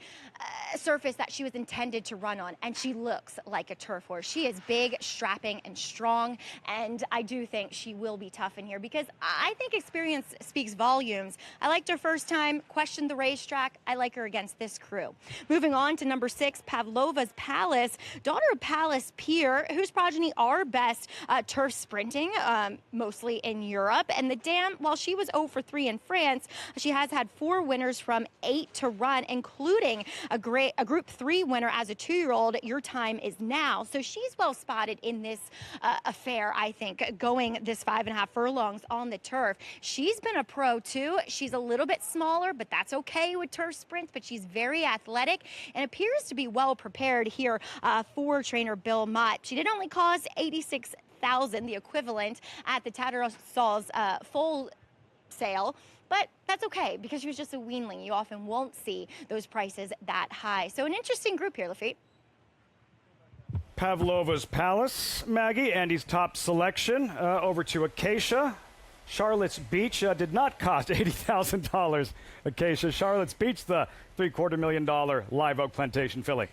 surface that she was intended to run on. And she looks like a turf horse. She is big, strapping, and strong. And I do think she will be tough in here because I think experience speaks volumes. I liked her first time, questioned the racetrack. I like her against this crew. Moving on to number 6, Pavlova's Palace, daughter of Palace Pier, whose progeny are best turf sprinting, mostly in Europe. And the dam, while she was 0 for 3 in France, she has had 4 winners from 8 to run, including a Group 3 winner as a 2-year-old. Your Time Is Now. So she's well spotted in this affair, I think, going this 5.5 furlongs on the turf. She's been a pro too. She's a little bit smaller, but that's okay with turf sprints, but she's very athletic and appears to be well prepared here for trainer Bill Mott. She did only cost $86,000, the equivalent at the Tattersalls full sale. But that's okay because she was just a weanling. You often won't see those prices that high. So an interesting group here, Lafitte. Pavlova's Palace, Maggie, Andy's top selection. Over to Acacia. Charlotte's Beach did not cost $80,000. Acacia, Charlotte's Beach, the $750,000 live oak plantation filly.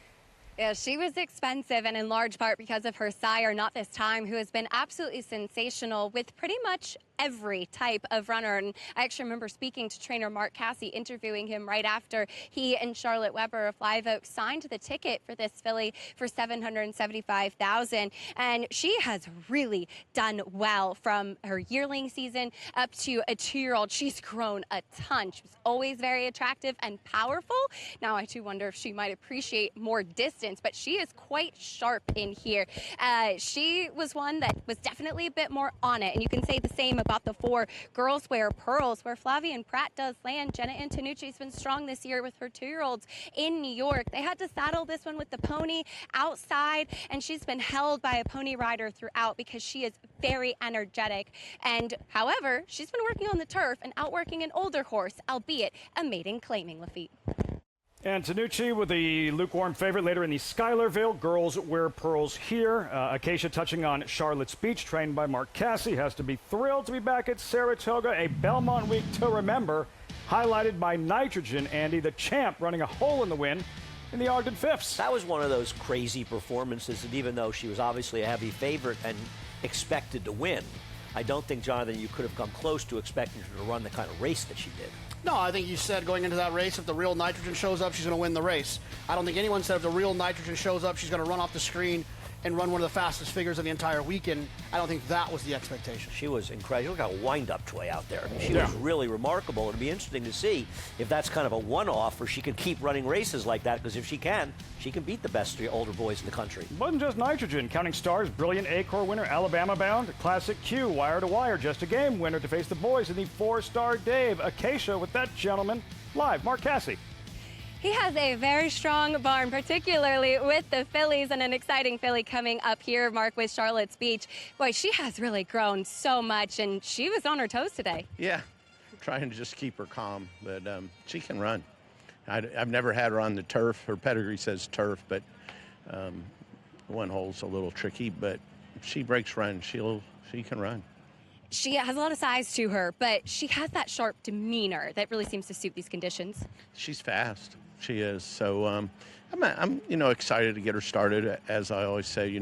Yeah, she was expensive, and in large part because of her sire, Not This Time, who has been absolutely sensational with pretty much every type of runner. And I actually remember speaking to trainer Mark Cassie, interviewing him right after he and Charlotte Weber of Live Oak signed the ticket for this filly for $775,000. And she has really done well from her yearling season up to a 2-year-old. She's grown a ton. She was always very attractive and powerful. Now I do wonder if she might appreciate more distance, but she is quite sharp in here. She was one that was definitely a bit more on it, and you can say the same about the 4 Girls Wear Pearls, where Flavian Pratt does land. Jenna Antonucci's been strong this year with her 2-year-olds in New York. They had to saddle this one with the pony outside, and she's been held by a pony rider throughout because she is very energetic. And however, she's been working on the turf and outworking an older horse, albeit a maiden claiming, Lafitte. Antonucci with the lukewarm favorite later in the Schuylerville. Girls Wear Pearls here. Acacia touching on Charlotte's Beach, trained by Mark Cassie, has to be thrilled to be back at Saratoga. A Belmont week to remember, highlighted by Nitrogen, Andy, the champ, running a hole in the win in the Ogden Fifths. That was one of those crazy performances that even though she was obviously a heavy favorite and expected to win, I don't think, Jonathan, you could have come close to expecting her to run the kind of race that she did. No, I think you said going into that race, if the real Nitrogen shows up, she's going to win the race. I don't think anyone said if the real Nitrogen shows up, she's going to run off the screen and run one of the fastest figures of the entire weekend. I don't think that was the expectation. She was incredible. Look how wind-up Tway out there. I mean, she was really remarkable. It'll be interesting to see if that's kind of a one-off or she can keep running races like that, because if she can beat the best 3 older boys in the country. It wasn't just Nitrogen. Counting Stars, brilliant Acor winner, Alabama bound. Classic Q, wire to wire, just a game winner to face the boys in the 4-star Dave. Acacia with that gentleman live. Mark Cassie. He has a very strong barn, particularly with the fillies, and an exciting filly coming up here, Mark, with Charlotte's Beach. Boy, she has really grown so much, and she was on her toes today. Yeah, trying to just keep her calm, but she can run. I've never had her on the turf. Her pedigree says turf, but one hole's a little tricky, but she breaks run. She can run. She has a lot of size to her, but she has that sharp demeanor that really seems to suit these conditions. She's fast. She is. So I'm excited to get her started. As I always say,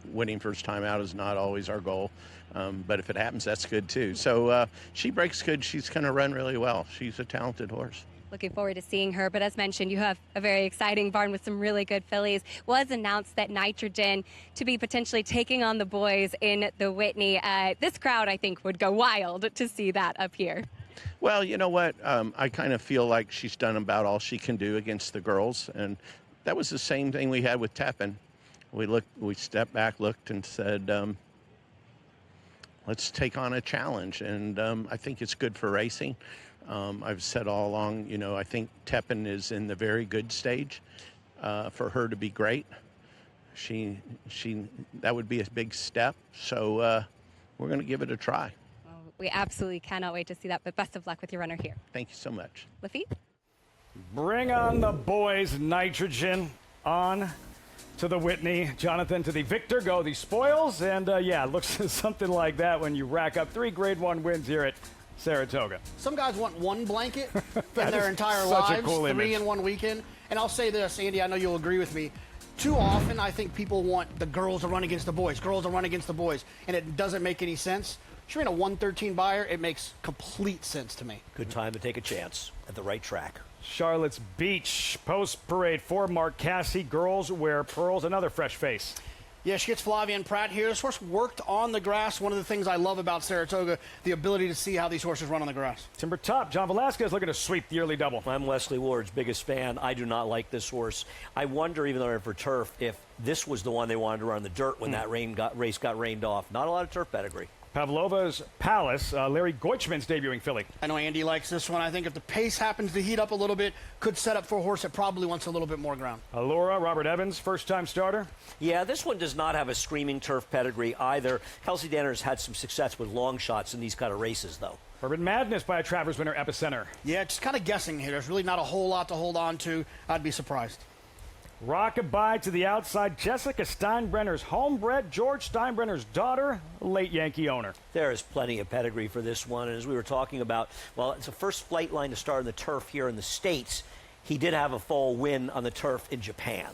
winning first time out is not always our goal. But if it happens, that's good too. So she breaks good. She's going to run really well. She's a talented horse. Looking forward to seeing her. But as mentioned, you have a very exciting barn with some really good fillies. Was announced that Nitrogen to be potentially taking on the boys in the Whitney. This crowd, I think, would go wild to see that up here. Well, you know what? I kind of feel like she's done about all she can do against the girls. And that was the same thing we had with Tepin. We stepped back, looked, and said, let's take on a challenge. And I think it's good for racing. I've said all along, I think Tepin is in the very good stage for her to be great. that would be a big step. So we're going to give it a try. We absolutely cannot wait to see that, but best of luck with your runner here. Thank you so much. Lafitte? Bring on the boys, nitrogen. On to the Whitney. Jonathan, to the Victor go the spoils. And yeah, it looks something like that when you rack up 3 Grade 1 wins here at Saratoga. Some guys want one blanket in their entire such a lives, cool 3 image. in one weekend. And I'll say this, Andy, I know you'll agree with me. Too often, I think people want the girls to run against the boys, girls to run against the boys, and it doesn't make any sense. If you're in a 113 buyer, it makes complete sense to me. Good time to take a chance at the right track. Charlotte's Beach post-parade for Mark Cassie. Girls wear pearls. Another fresh face. Yeah, she gets Flavian Pratt here. This horse worked on the grass. One of the things I love about Saratoga, the ability to see how these horses run on the grass. Timber Top, John Velasquez looking to sweep the early double. I'm Wesley Ward's biggest fan. I do not like this horse. I wonder, even though they're in for turf, if this was the one they wanted to run in the dirt when that race got rained off. Not a lot of turf pedigree. Pavlova's Palace, Larry Goichman's debuting filly. I know Andy likes this one. I think if the pace happens to heat up a little bit, could set up for a horse that probably wants a little bit more ground. Allura, Robert Evans, first-time starter. Yeah, this one does not have a screaming turf pedigree either. Kelsey Danner's had some success with long shots in these kind of races, though. Urban Madness by a Travers winner, Epicenter. Yeah, just kind of guessing here. There's really not a whole lot to hold on to. I'd be surprised. Rockabye to the outside. Jessica Steinbrenner's homebred, George Steinbrenner's daughter, late Yankee owner. There is plenty of pedigree for this one. And as we were talking about, well, it's the first flight line to start on the turf here in the States. He did have a fall win on the turf in Japan.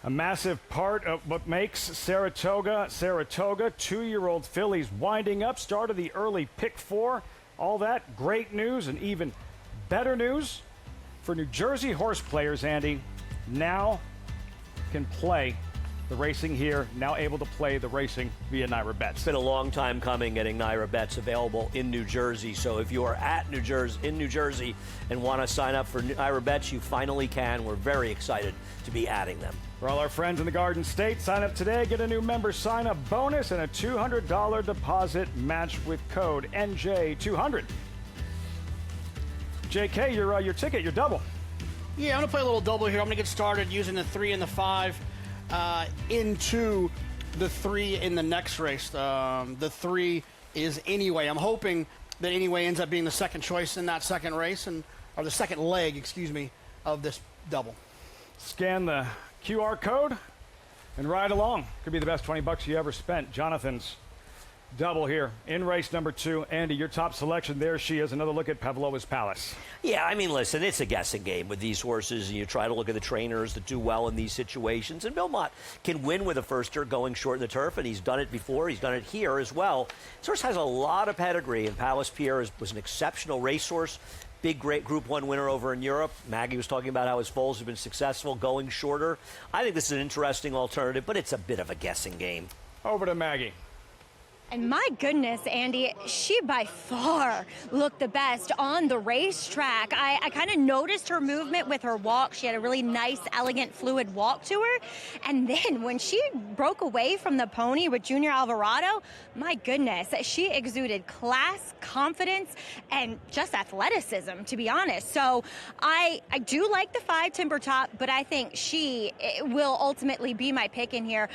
A massive part of what makes Saratoga. 2-year-old fillies winding up. Start of the early pick 4. All that great news, and even better news for New Jersey horse players, Andy. Now can play the racing here, now able to play the racing via NYRA Bets. It's been a long time coming getting NYRA Bets available in New Jersey. So if you are in New Jersey and want to sign up for NYRA Bets, you finally can. We're very excited to be adding them. For all our friends in the Garden State, sign up today, get a new member sign-up bonus and a $200 deposit match with code NJ200. JK, your ticket, your double. Yeah, I'm going to play a little double here. I'm going to get started using the 3 and the 5 into the 3 in the next race. The 3 is Anyway. I'm hoping that Anyway ends up being the second choice in that second race, or the second leg, excuse me, of this double. Scan the QR code and ride along. Could be the best $20 you ever spent. Jonathan's double here in race number 2. Andy, your top selection. There she is. Another look at Pavlova's Palace. Yeah, I mean, listen, it's a guessing game with these horses, and you try to look at the trainers that do well in these situations. And Belmont can win with a firster going short in the turf, and he's done it before. He's done it here as well. This horse has a lot of pedigree, and Palace Pierre was an exceptional racehorse. Big, great Group 1 winner over in Europe. Maggie was talking about how his foals have been successful going shorter. I think this is an interesting alternative, but it's a bit of a guessing game. Over to Maggie. And my goodness, Andy, she by far looked the best on the racetrack. I kind of noticed her movement with her walk. She had a really nice, elegant, fluid walk to her. And then when she broke away from the pony with Junior Alvarado, my goodness, she exuded class, confidence, and just athleticism, to be honest. So I do like the 5 Timber Top, but I think she will ultimately be my pick in here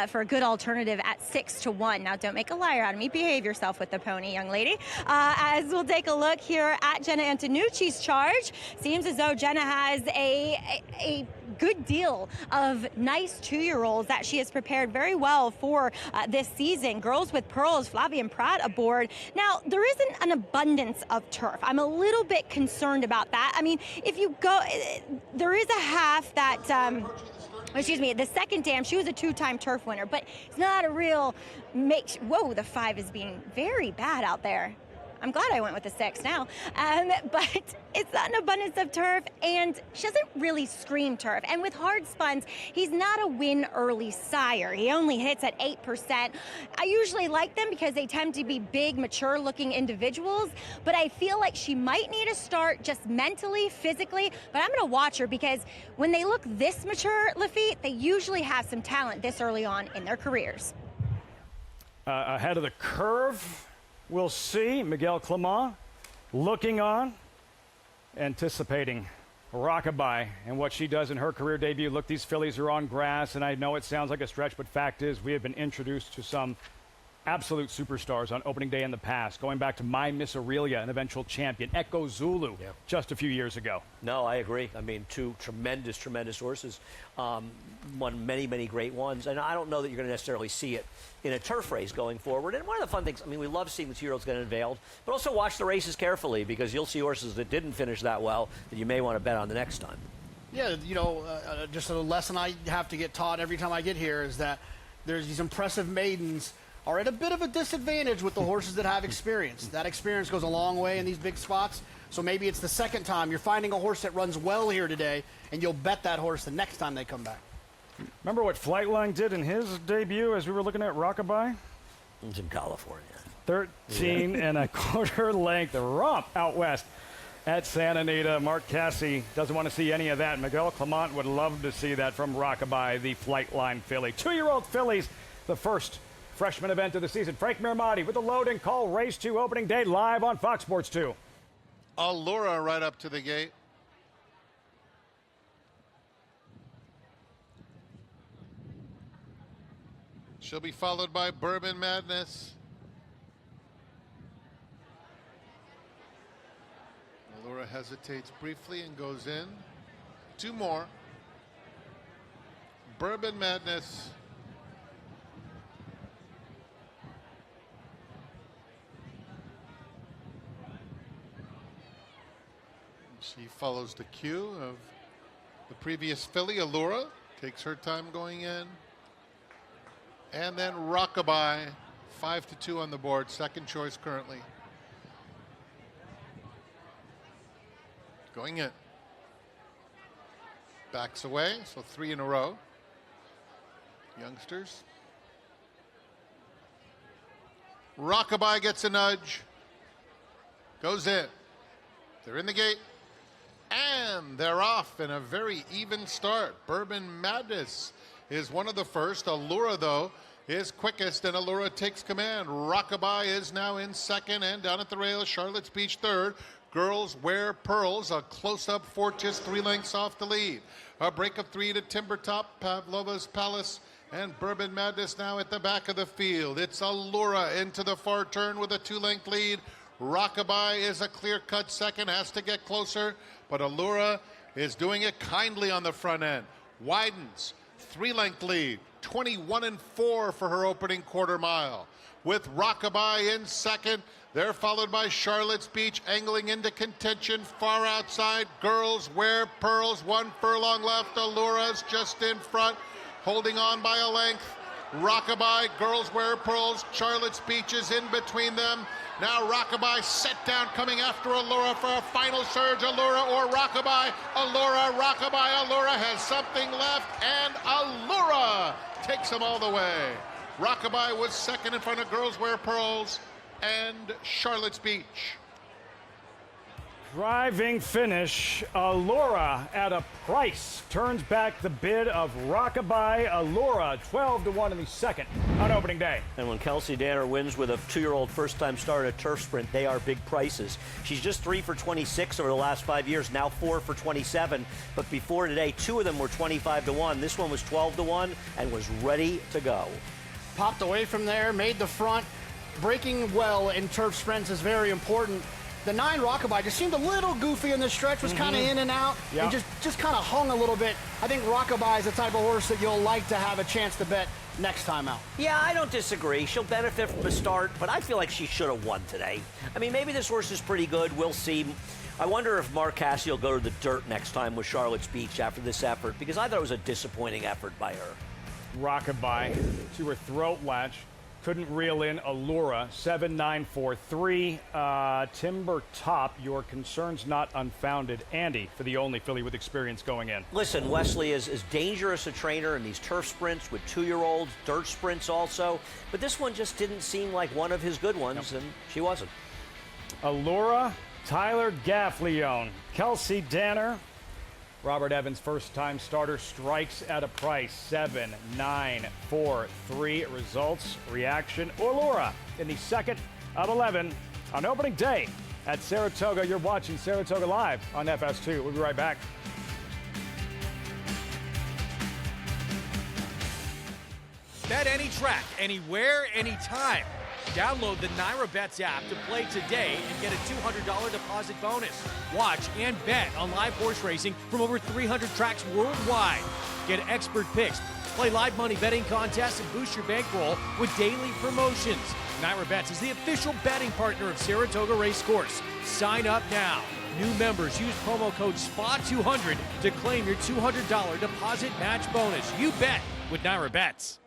for a good alternative at 6-1. Now, don't make a liar out of me. Behave yourself with the pony, young lady. As we'll take a look here at Jenna Antonucci's charge. Seems as though Jenna has a good deal of nice 2-year-olds that she has prepared very well for this season. Girls with Pearls, Flavian Pratt aboard. Now, there isn't an abundance of turf. I'm a little bit concerned about that. I mean, if you go, there is a half that, excuse me, the second dam, she was a 2-time turf winner, but it's not a real whoa, the 5 is being very bad out there. I'm glad I went with the 6 now. But it's not an abundance of turf, and she doesn't really scream turf. And with hard spuns, he's not a win early sire. He only hits at 8%. I usually like them because they tend to be big, mature-looking individuals, but I feel like she might need a start just mentally, physically, but I'm going to watch her because when they look this mature, Lafitte, they usually have some talent this early on in their careers. Ahead of the curve, we'll see Miguel Clement looking on, anticipating Rockabye and what she does in her career debut. Look, these fillies are on grass, and I know it sounds like a stretch, but fact is we have been introduced to some absolute superstars on opening day in the past, going back to My Miss Aurelia, an eventual champion, Echo Zulu, just a few years ago. No, I agree. I mean, two tremendous horses, won many great ones, and I don't know that you're going to necessarily see it in a turf race going forward. And one of the fun things, I mean, we love seeing the 2-year-olds get unveiled, but also watch the races carefully, because you'll see horses that didn't finish that well that you may want to bet on the next time. Yeah, you know, just a lesson I have to get taught every time I get here is that there's these impressive maidens are at a bit of a disadvantage with the horses that have experience. That experience goes a long way in these big spots. So maybe it's the second time you're finding a horse that runs well here today, and you'll bet that horse the next time they come back. Remember what Flightline did in his debut as we were looking at Rockabye? It's in California. 13 and a quarter length romp out west at Santa Anita. Mark Casse doesn't want to see any of that. Miguel Clement would love to see that from Rockabye, the Flightline filly. 2-year-old fillies, the first freshman event of the season. Frank Miramati with the load and call. Race 2 opening day live on Fox Sports 2. Allura right up to the gate. She'll be followed by Bourbon Madness. Allura hesitates briefly and goes in. 2 more. Bourbon Madness. She follows the cue of the previous filly, Allura. Takes her time going in. And then Rockabye, 5-2 on the board. Second choice currently. Going in. Backs away, so 3 in a row. Youngsters. Rockabye gets a nudge. Goes in. They're in the gate. And they're off in a very even start. Bourbon Madness is one of the first. Allura, though, is quickest, and Allura takes command. Rockabye is now in second, and down at the rails, Charlotte's Beach third. Girls Wear Pearls, a close-up Fortress 3 lengths off the lead. A break of 3 to Timber Top, Pavlova's Palace, and Bourbon Madness now at the back of the field. It's Allura into the far turn with a 2-length lead. Rockabye is a clear-cut second, has to get closer, but Allura is doing it kindly on the front end. Widens, 3-length lead, 21-4 for her opening quarter mile. With Rockabye in second, they're followed by Charlotte's Beach, angling into contention far outside. Girls Wear Pearls, 1 furlong left. Allura's just in front, holding on by a length. Rockabye, Girls Wear Pearls, Charlotte's Beach is in between them. Now Rockabye set down, coming after Allura for a final surge. Allura or Rockabye? Allura, Rockabye, Allura has something left, and Allura takes them all the way. Rockabye was second in front of Girls Wear Pearls and Charlotte's Beach. Driving finish. Allura at a price turns back the bid of Rockabye. Allura 12-1 in the second on opening day. And when Kelsey Danner wins with a 2-year-old first-time star in a turf sprint, they are big prices. She's just 3 for 26 over the last 5 years, now 4 for 27. But before today, 2 of them were 25-1. This one was 12-1 and was ready to go. Popped away from there, made the front. Breaking well in turf sprints is very important. The 9 Rockabye just seemed a little goofy in the stretch, was kind of in and out, and just kind of hung a little bit. I think Rockabye is the type of horse that you'll like to have a chance to bet next time out. Yeah, I don't disagree. She'll benefit from the start, but I feel like she should have won today. I mean, maybe this horse is pretty good. We'll see. I wonder if Mark Casse will go to the dirt next time with Charlotte's Beach after this effort, because I thought it was a disappointing effort by her. Rockabye to her throat latch. Couldn't reel in Allura. 7-9-4-3. Timber Top, your concerns not unfounded. Andy for the only filly with experience going in. Listen, Wesley is dangerous a trainer in these turf sprints with 2-year-olds, dirt sprints also. But this one just didn't seem like one of his good ones, and she wasn't. Allura, Tyler Gaffleone, Kelsey Danner. Robert Evans, first-time starter, strikes at a price. 7-9-4-3. Results, reaction, Allura in the second of 11 on opening day at Saratoga. You're watching Saratoga Live on FS2. We'll be right back. Bet any track, anywhere, anytime. Download the NYRA Bets app to play today and get a $200 deposit bonus. Watch and bet on live horse racing from over 300 tracks worldwide. Get expert picks, play live money betting contests, and boost your bankroll with daily promotions. NYRA Bets is the official betting partner of Saratoga Racecourse. Sign up now. New members use promo code SPA200 to claim your $200 deposit match bonus. You bet with NYRA Bets.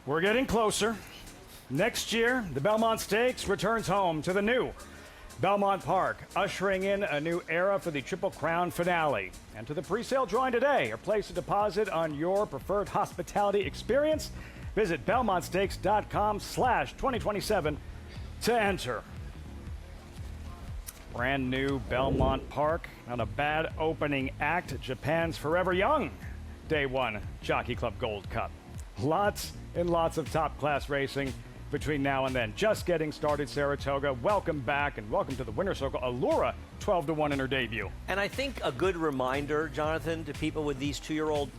We're getting closer. Next year, the Belmont Stakes returns home to the new Belmont Park, ushering in a new era for the Triple Crown finale. And to the pre-sale drawing today, or place a deposit on your preferred hospitality experience. Visit belmontstakes.com/2027 to enter. Brand new Belmont Park, not a bad opening act. Japan's Forever Young, Day 1 Jockey Club Gold Cup. Lots and lots of top-class racing between now and then. Just getting started, Saratoga. Welcome back, and welcome to the winner's circle. Allura, 12-1 in her debut. And I think a good reminder, Jonathan, to people with these two-year-old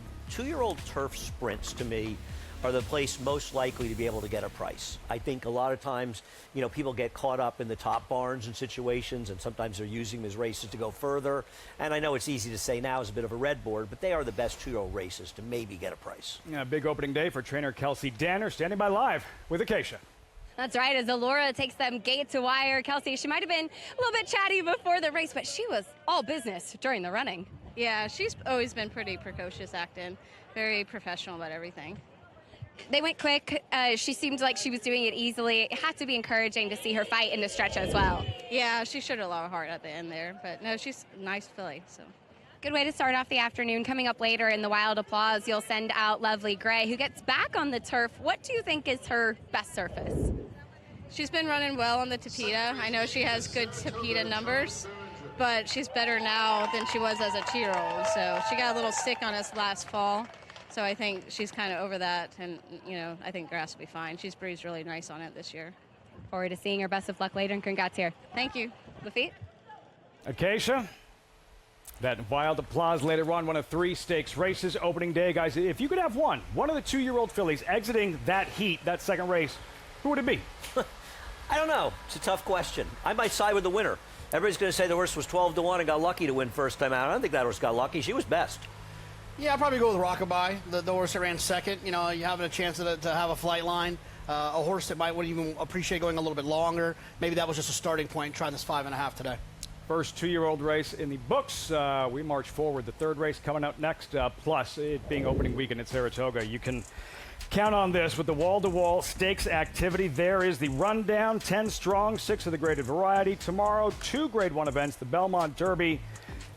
turf sprints, to me, are the place most likely to be able to get a price. I think a lot of times, people get caught up in the top barns and situations, and sometimes they're using these races to go further. And I know it's easy to say now is a bit of a red board, but they are the best two-year-old races to maybe get a price. Yeah, big opening day for trainer Kelsey Danner, standing by live with Acacia. That's right, as Allura takes them gate to wire. Kelsey, she might have been a little bit chatty before the race, but she was all business during the running. Yeah, she's always been pretty precocious acting, very professional about everything. They went quick. She seemed like she was doing it easily. It had to be encouraging to see her fight in the stretch as well. Yeah, she showed a lot of heart at the end there, but no, she's a nice filly. So, good way to start off the afternoon. Coming up later in the Wild Applause, you'll send out Lovely Gray, who gets back on the turf. What do you think is her best surface? She's been running well on the Tapeta. I know she has good Tapeta numbers, but she's better now than she was as a 2-year-old. So she got a little sick on us last fall. So I think she's kind of over that, and, I think grass will be fine. She's breezed really nice on it this year. Forward to seeing her. Best of luck later, and congrats here. Thank you. Lafitte? Acacia, that Wild Applause later on, one of 3 stakes races opening day. Guys, if you could have one of the 2-year-old fillies exiting that heat, that second race, who would it be? I don't know. It's a tough question. I might side with the winner. Everybody's going to say the horse was 12-1 and got lucky to win first time out. I don't think that horse got lucky. She was best. Yeah, I'll probably go with Rockabye, the horse that ran second. You know, you having a chance to have a flight line. A horse that would even appreciate going a little bit longer. Maybe that was just a starting point. Try this 5.5 today. First 2-year-old race in the books. We march forward. The third race coming out next, plus it being opening weekend at Saratoga. You can count on this with the wall-to-wall stakes activity. There is the rundown, 10 strong, 6 of the graded variety. Tomorrow, 2 Grade 1 events, the Belmont Derby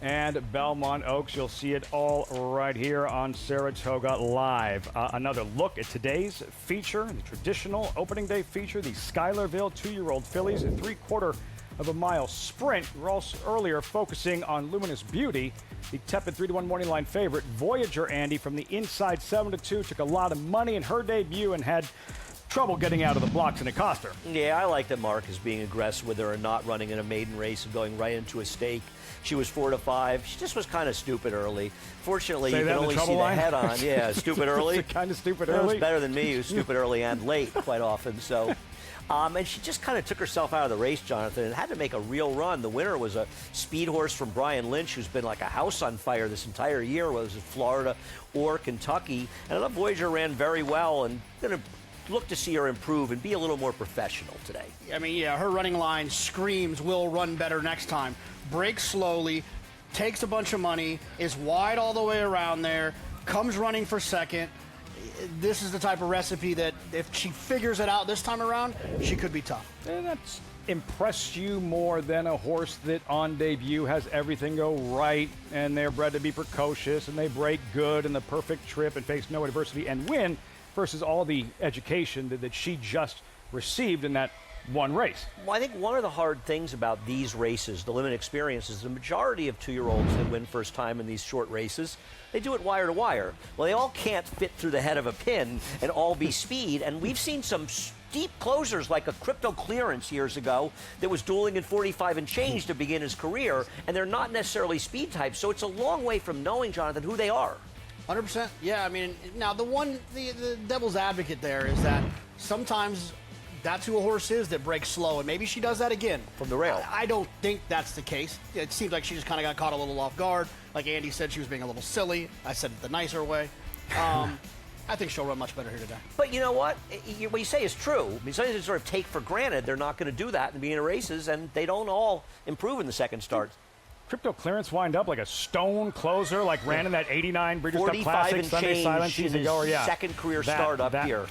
and Belmont Oaks. You'll see it all right here on Saratoga Live. Another look at today's feature, the traditional opening day feature, the Schuylerville 2-year-old fillies, a 3/4 of a mile sprint. We're also earlier focusing on Luminous Beauty, the tepid 3-1 morning line favorite. Voyager, Andy, from the inside 7-2, took a lot of money in her debut and had trouble getting out of the blocks, and it cost her. Yeah, I like that Mark is being aggressive with her and not running in a maiden race and going right into a stake. She was 4-5. She just was kind of stupid early. Fortunately, you can only see the head on. Yeah, stupid early. Kind of stupid early. early. Better than me, who's stupid early and late quite often. So, and she just kind of took herself out of the race, Jonathan, and had to make a real run. The winner was a speed horse from Brian Lynch, who's been like a house on fire this entire year, whether it was in Florida or Kentucky. And I thought Voyager ran very well, and going to look to see her improve and be a little more professional today. I mean, yeah, her running line screams, "We'll run better next time." Breaks slowly, takes a bunch of money, is wide all the way around there, comes running for second. This is the type of recipe that if she figures it out this time around, she could be tough. And that's impressed you more than a horse that on debut has everything go right, and they're bred to be precocious, and they break good and the perfect trip and face no adversity and win, versus all the education that she just received in that one race. Well, I think one of the hard things about these races, the limited experience, is the majority of 2-year-olds that win first time in these short races, they do it wire to wire. Well, they all can't fit through the head of a pin and all be speed, and we've seen some steep closers like a Crypto Clearance years ago that was dueling in 45 and change to begin his career, and they're not necessarily speed types, so it's a long way from knowing, Jonathan, who they are. 100%. Yeah, I mean, now the devil's advocate there is that sometimes that's who a horse is that breaks slow, and maybe she does that again. From the rail. I don't think that's the case. It seems like she just kind of got caught a little off guard. Like Andy said, she was being a little silly. I said it the nicer way. I think she'll run much better here today. But you know what? What you say is true. I mean, sometimes you sort of take for granted they're not going to do that in the beginning of races, and they don't all improve in the second start. Crypto Clearance wind up like a stone closer, like ran in that 89 Breeders' Cup Classic Sunday Silent season ago. Yeah, second career start up here.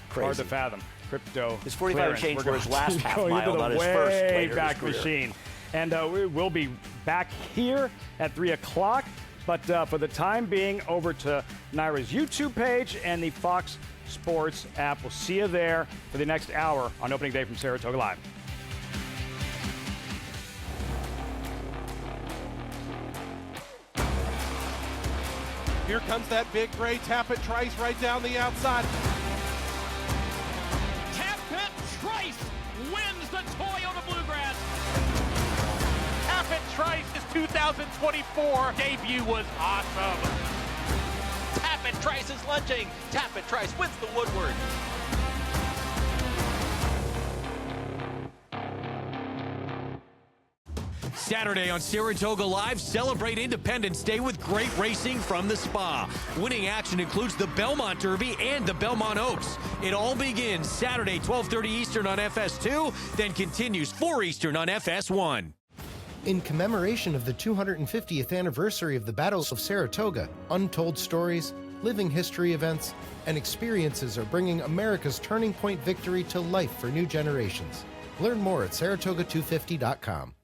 Crazy. Hard to fathom. Crypto his 45 and change for his last half going mile, into not the his first way later back in his machine. And we'll be back here at 3 o'clock. But for the time being, over to NYRA's YouTube page and the Fox Sports app. We'll see you there for the next hour on opening day from Saratoga Live. Here comes that big gray Tappet Trice right down the outside. Tappet Trice wins the Toyota Bluegrass. Tappet Trice's 2024 debut was awesome. Tappet Trice is lunging. Tappet Trice wins the Woodward. Saturday on Saratoga Live, celebrate Independence Day with great racing from the Spa. Winning action includes the Belmont Derby and the Belmont Oaks. It all begins Saturday, 12:30 Eastern on FS2, then continues 4 Eastern on FS1. In commemoration of the 250th anniversary of the Battle of Saratoga, untold stories, living history events, and experiences are bringing America's turning point victory to life for new generations. Learn more at Saratoga250.com.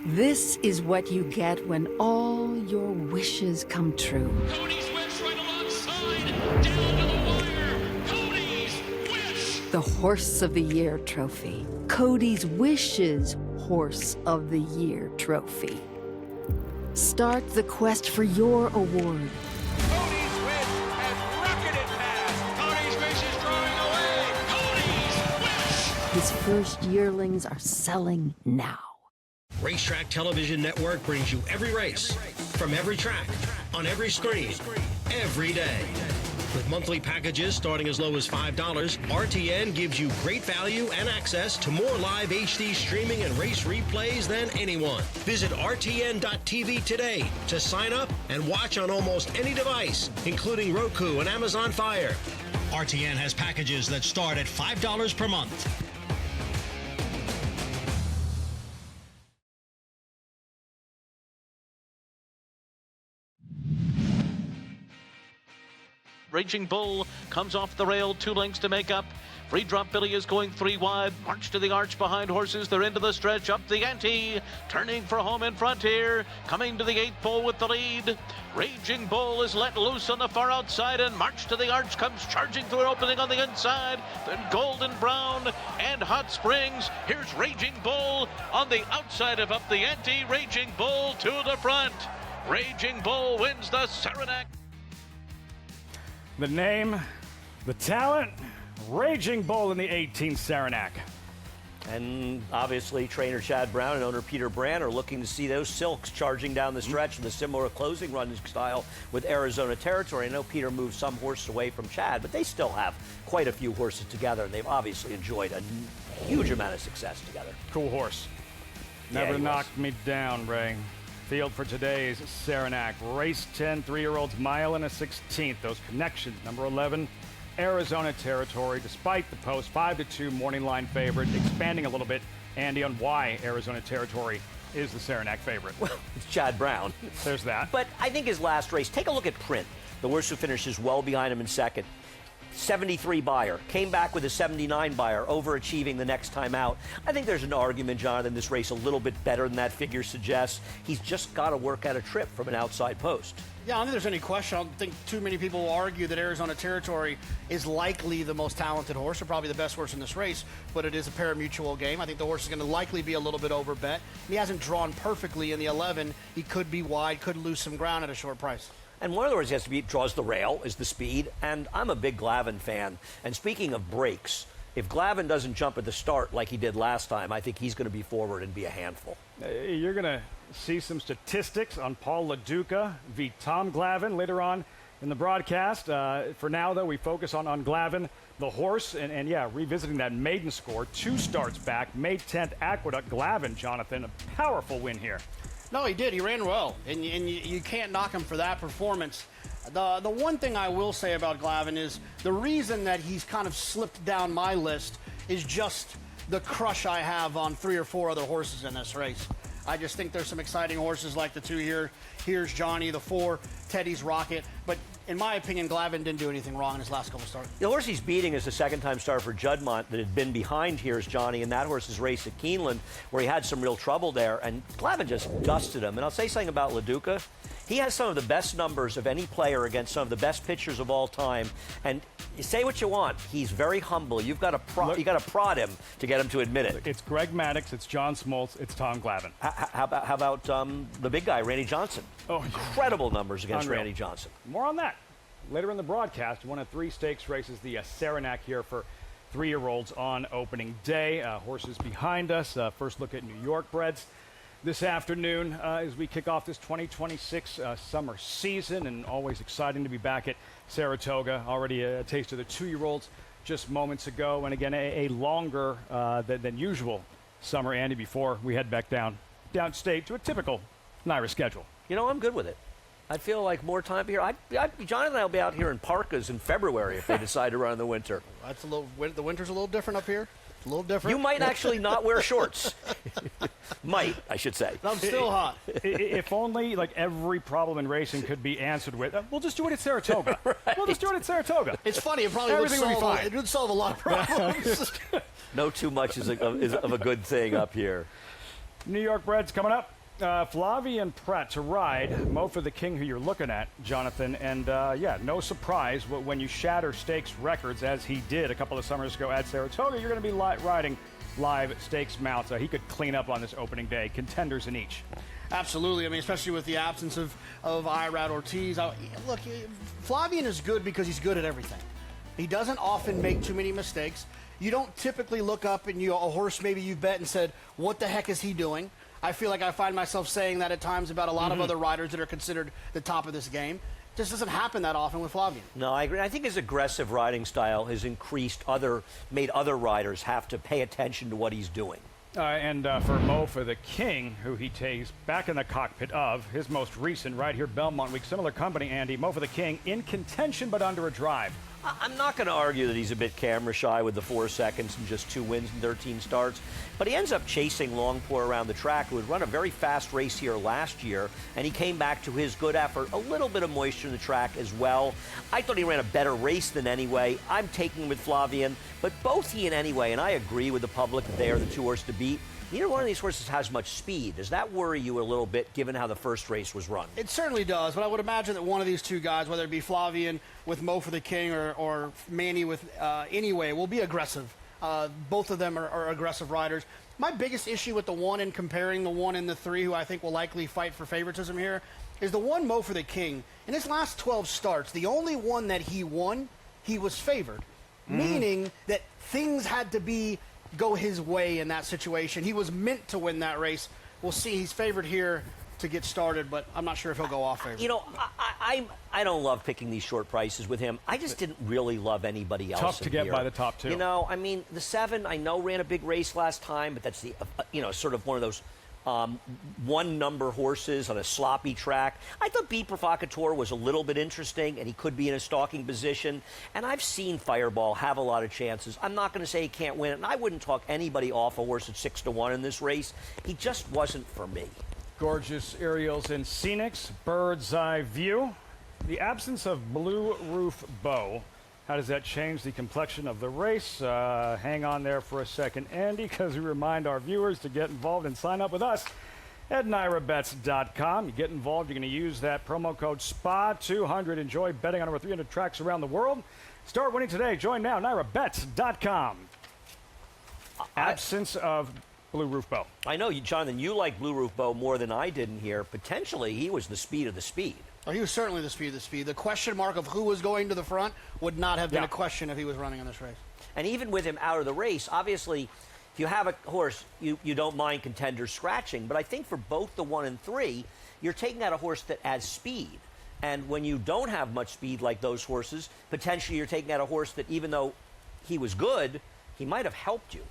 This is what you get when all your wishes come true. Cody's Wish right alongside, down to the wire. Cody's Wish. The Horse of the Year Trophy. Cody's Wishes Horse of the Year Trophy. Start the quest for your award. Cody's Wish has rocketed past. Cody's Wish is drawing away. Cody's Wish. His first yearlings are selling now. Racetrack Television Network brings you every race, from every track, on every screen, every day. With monthly packages starting as low as $5, RTN gives you great value and access to more live HD streaming and race replays than anyone. Visit RTN.tv today to sign up and watch on almost any device, including Roku and Amazon Fire. RTN has packages that start at $5 per month. Raging Bull comes off the rail, 2 lengths to make up. Free Drop Billy is going 3 wide. March to the arch behind horses. They're into the stretch, up the ante. Turning for home in front here. Coming to the 8th pole with the lead. Raging Bull is let loose on the far outside, and March to the arch comes charging through an opening on the inside. Then Golden Brown and Hot Springs. Here's Raging Bull on the outside of up the ante. Raging Bull to the front. Raging Bull wins the Saranac. The name, the talent, Raging Bull in the 18th Saranac. And obviously, trainer Chad Brown and owner Peter Brand are looking to see those silks charging down the stretch with a similar closing running style with Arizona Territory. I know Peter moved some horses away from Chad, but they still have quite a few horses together, and they've obviously enjoyed a huge amount of success together. Cool horse. Never knocked me down, Ray. Field for today's Saranac. Race 10, 3-year-olds, mile and a 16th. Those connections, number 11, Arizona Territory. Despite the post, 5-2 morning line favorite. Expanding a little bit, Andy, on why Arizona Territory is the Saranac favorite. Well, it's Chad Brown. There's that. But I think his last race, take a look at Print, the horse who finishes well behind him in second. 73 buyer, came back with a 79 buyer, overachieving the next time out. I think there's an argument, Jonathan, this race a little bit better than that figure suggests. He's just got to work out a trip from an outside post. Yeah, I don't think there's any question. I don't think too many people will argue that Arizona Territory is likely the most talented horse, or probably the best horse in this race, but it is a pari-mutuel game. I think the horse is going to likely be a little bit over bet. He hasn't drawn perfectly in the 11. He could be wide, could lose some ground at a short price. And one of the words he has to beat, draws the rail, is the speed. And I'm a big Glavin fan. And speaking of breaks, if Glavin doesn't jump at the start like he did last time, I think he's going to be forward and be a handful. You're going to see some statistics on Paul LaDuca v. Tom Glavin later on in the broadcast. For now, though, we focus on Glavin, the horse, and yeah, revisiting that maiden score. 2 starts back, May 10th, Aqueduct. Glavin, Jonathan, a powerful win here. No, he did. He ran well, and you can't knock him for that performance. The one thing I will say about Glavin is the reason that he's kind of slipped down my list is just the crush I have on 3 or 4 other horses in this race. I just think there's some exciting horses like the 2 here. Here's Johnny, the 4, Teddy's Rocket. But in my opinion, Glavin didn't do anything wrong in his last couple starts. The horse he's beating is the second-time start for Juddmonte that had been behind Here's Johnny in that horse's race at Keeneland, where he had some real trouble there, and Glavin just dusted him. And I'll say something about LaDuca. He has some of the best numbers of any player against some of the best pitchers of all time. And you say what you want, he's very humble. You've got to prod him to get him to admit it. It's Greg Maddux, it's John Smoltz, it's Tom Glavin. How about the big guy, Randy Johnson? Oh, incredible numbers against Unreal. Randy Johnson. More on that later in the broadcast. One of 3 stakes races, the Saranac here for 3-year-olds on opening day. Horses behind us. First look at New York breds this afternoon as we kick off this 2026 summer season, and always exciting to be back at Saratoga. Already a taste of the 2-year-olds just moments ago, and again a longer than usual summer, Andy, before we head back downstate to a typical NYRA schedule. You know, I'm good with it. I feel like more time here. Jonathan and I will be out here in parkas in February if they decide to run in the winter. That's the winter's a little different up here. It's a little different. You might actually not wear shorts. Might, I should say. I'm still hot. If only like every problem in racing could be answered with, we'll just do it at Saratoga. Right. We'll just do it at Saratoga. It's funny. It probably would solve a lot of problems. No too much is of a good thing up here. New York breds coming up. Flavien Prat to ride. Mofa the King, who you're looking at, Jonathan. And, yeah, no surprise when you shatter stakes records, as he did a couple of summers ago at Saratoga, you're going to be riding live stakes mounts. He could clean up on this opening day. Contenders in each. Absolutely. I mean, especially with the absence of Irad Ortiz. Look, Flavien is good because he's good at everything. He doesn't often make too many mistakes. You don't typically look up and a horse maybe you've bet and said, what the heck is he doing? I feel like I find myself saying that at times about a lot of other riders that are considered the top of this game. just doesn't happen that often with Flavien. No, I agree. I think his aggressive riding style has made other riders have to pay attention to what he's doing. And for Mo for the King, who he takes back in the cockpit of his most recent ride here, Belmont Week. Similar company, Andy. Mo for the King in contention, but under a drive. I'm not going to argue that he's a bit camera shy with the 4 seconds and just 2 wins and 13 starts, but he ends up chasing Longpour around the track, who had run a very fast race here last year, and he came back to his good effort. A little bit of moisture in the track as well. I thought he ran a better race than Anyway. I'm taking with Flavien, but both he and Anyway, and I agree with the public that they are the 2 horses to beat. Neither one of these horses has much speed. Does that worry you a little bit, given how the first race was run? It certainly does, but I would imagine that one of these 2 guys, whether it be Flavien with Mo for the King or Manny with Anyway, will be aggressive. Both of them are aggressive riders. My biggest issue with the 1 and comparing the 1 and the 3, who I think will likely fight for favoritism here, is the 1 Mo for the King. In his last 12 starts, the only one that he won, he was favored, meaning that things had to go his way in that situation. He was meant to win that race. We'll see. He's favored here to get started, but I'm not sure if he'll go off favorite. You know, I don't love picking these short prices with him. I just didn't really love anybody else. Tough to get here. By the top 2. You know, I mean, the 7 I know ran a big race last time, but that's the sort of one of those 1-number horses on a sloppy track. I thought Beat Provocateur was a little bit interesting, and he could be in a stalking position. And I've seen Fireball have a lot of chances. I'm not going to say he can't win it, and I wouldn't talk anybody off a horse at 6-1 in this race. He just wasn't for me. Gorgeous aerials and scenics, bird's eye view. The absence of Blue Roof Bow. How does that change the complexion of the race? Hang on there for a second, Andy, because we remind our viewers to get involved and sign up with us at NYRABets.com. You get involved, you're going to use that promo code SPA200. Enjoy betting on over 300 tracks around the world. Start winning today. Join now, NYRABets.com. Absence of Blue Roof Bow. I know, Jonathan, you like Blue Roof Bow more than I did in here. Potentially, he was the speed of the speed. Oh, he was certainly the speed of the speed. The question mark of who was going to the front would not have been a question if he was running in this race. And even with him out of the race, obviously, if you have a horse, you don't mind contenders scratching. But I think for both the 1 and 3, you're taking out a horse that has speed. And when you don't have much speed like those horses, potentially you're taking out a horse that even though he was good, he might have helped you.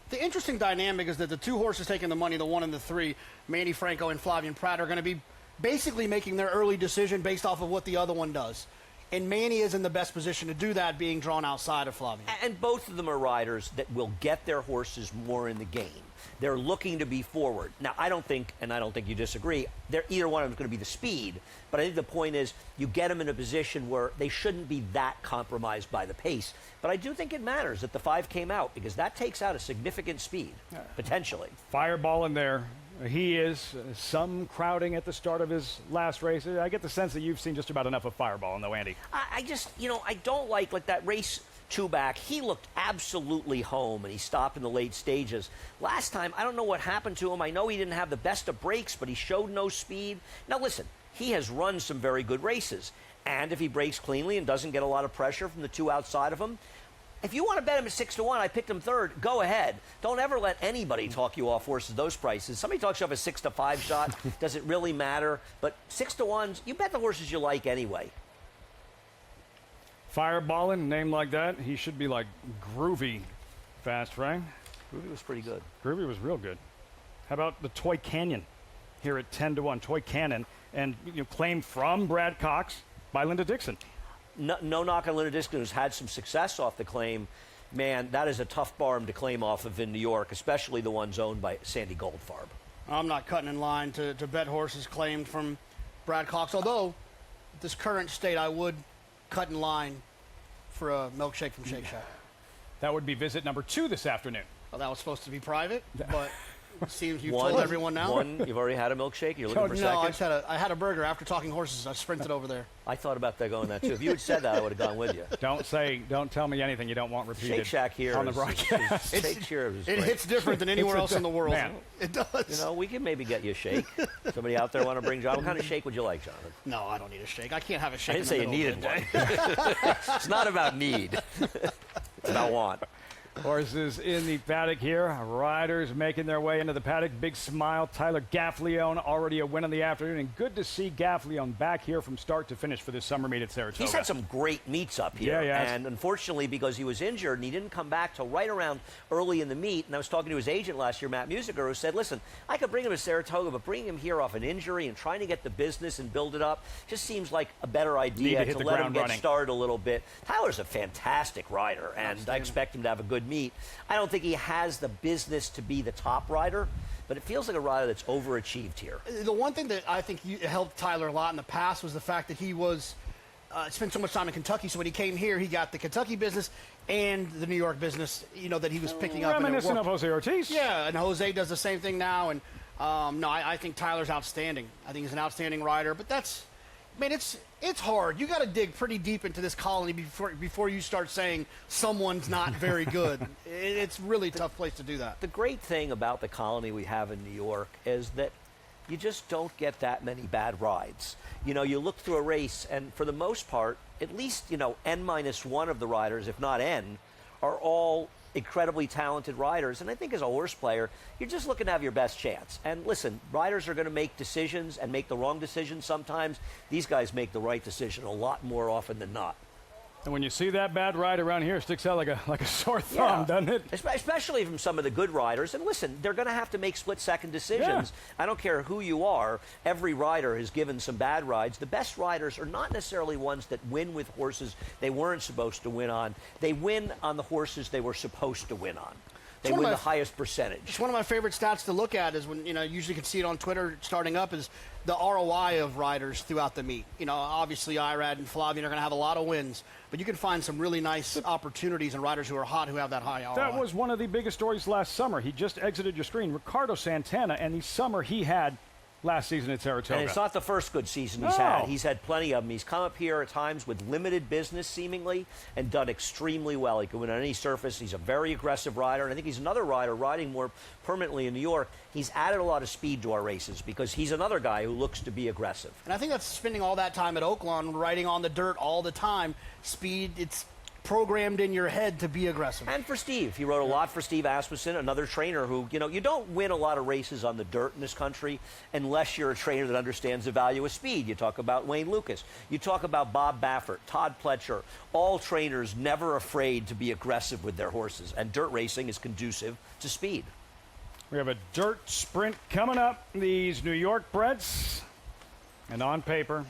The interesting dynamic is that the 2 horses taking the money, the 1 and the 3, Manny Franco and Flavien Prat, are going to be basically making their early decision based off of what the other one does. And Manny is in the best position to do that, being drawn outside of Flavien. And both of them are riders that will get their horses more in the game. They're looking to be forward. Now, I don't think you disagree, either one of them is going to be the speed. But I think the point is you get them in a position where they shouldn't be that compromised by the pace. But I do think it matters that the 5 came out, because that takes out a significant speed, potentially. Fireball in there. He is. Some crowding at the start of his last race. I get the sense that you've seen just about enough of Fireball, though, Andy. I just, I don't like that race 2 back. He looked absolutely home, and he stopped in the late stages. Last time, I don't know what happened to him. I know he didn't have the best of breaks, but he showed no speed. Now, listen, he has run some very good races. And if he breaks cleanly and doesn't get a lot of pressure from the 2 outside of him, if you want to bet him at 6-1, I picked him 3rd, go ahead. Don't ever let anybody talk you off horses those prices. Somebody talks you off a 6-5 shot. Does it really matter? But 6-1s, you bet the horses you like anyway. Fireballing, name like that, he should be like Groovy fast, right? Groovy was pretty good. Groovy was real good. How about the Toy Canyon here at 10-1? Toy Canyon, and claimed from Brad Cox by Linda Dixon. No knock on Linda Dixon, who's had some success off the claim. Man, that is a tough barn to claim off of in New York, especially the ones owned by Sandy Goldfarb. I'm not cutting in line to bet horses claimed from Brad Cox, although at this current state I would cut in line for a milkshake from Shake Shack. That would be visit number 2 this afternoon. Well, that was supposed to be private, but it seems you've One, told everyone now. You've already had a milkshake? You're looking for No, second? I had a burger after talking horses. I sprinted over there. I thought about that going that too. If you had said that, I would have gone with you. Don't tell me anything you don't want repeated. Shake Shack here on the broadcast. Shake Shack is it great. hits different than anywhere else in the world. Man. It does. We can maybe get you a shake. Somebody out there want to bring John? What kind of shake would you like, Jonathan? No, I don't need a shake. I can't have a shake. I didn't say you needed one. It's not about need. It's about want. Horses in the paddock here. Riders making their way into the paddock. Big smile. Tyler Gaffalione already a win in the afternoon. And good to see Gaffalione back here from start to finish for this summer meet at Saratoga. He's had some great meets up here. Yeah. And unfortunately, because he was injured and he didn't come back till right around early in the meet. And I was talking to his agent last year, Matt Musiker, who said, listen, I could bring him to Saratoga, but bringing him here off an injury and trying to get the business and build it up just seems like a better idea to let him get started a little bit. Tyler's a fantastic rider, and I expect him to have a good meet. I don't think he has the business to be the top rider, but it feels like a rider that's overachieved here. The one thing that I think helped Tyler a lot in the past was the fact that he was spent so much time in Kentucky. So when he came here, he got the Kentucky business and the New York business, that he was picking up. Reminiscent of Jose Ortiz. Yeah, and Jose does the same thing now. And no, I think Tyler's outstanding. I think he's an outstanding rider. But it's hard. You got to dig pretty deep into this colony before you start saying someone's not very good. It's really a tough place to do that. The great thing about the colony we have in New York is that you just don't get that many bad rides. You look through a race, and for the most part, at least, N-1 of the riders, if not N, are all incredibly talented riders. And I think as a horse player, you're just looking to have your best chance. And listen, riders are going to make decisions and make the wrong decisions sometimes. These guys make the right decision a lot more often than not. And when you see that bad ride around here, it sticks out like a sore thumb, doesn't it? Especially from some of the good riders. And listen, they're going to have to make split-second decisions. I don't care who you are. Every rider has given some bad rides. The best riders are not necessarily ones that win with horses they weren't supposed to win on. They win on the horses they were supposed to win on. They win the highest percentage. It's one of my favorite stats to look at is when, you usually can see it on Twitter starting up, is the ROI of riders throughout the meet. Obviously IRAD and Flavian are going to have a lot of wins, but you can find some really nice opportunities in riders who are hot who have that high ROI. That was one of the biggest stories last summer. He just exited your screen. Ricardo Santana, and the summer he had last season at Saratoga. And it's not the first good season he's had. He's had plenty of them. He's come up here at times with limited business, seemingly, and done extremely well. He can win on any surface. He's a very aggressive rider, and I think he's another rider riding more permanently in New York. He's added a lot of speed to our races because he's another guy who looks to be aggressive. And I think that's spending all that time at Oaklawn, riding on the dirt all the time. Speed, it's programmed in your head to be aggressive. And for Steve. He rode a lot for Steve Asmussen, another trainer who, you don't win a lot of races on the dirt in this country unless you're a trainer that understands the value of speed. You talk about Wayne Lucas. You talk about Bob Baffert, Todd Pletcher. All trainers never afraid to be aggressive with their horses. And dirt racing is conducive to speed. We have a dirt sprint coming up. These New York breds. And on paper,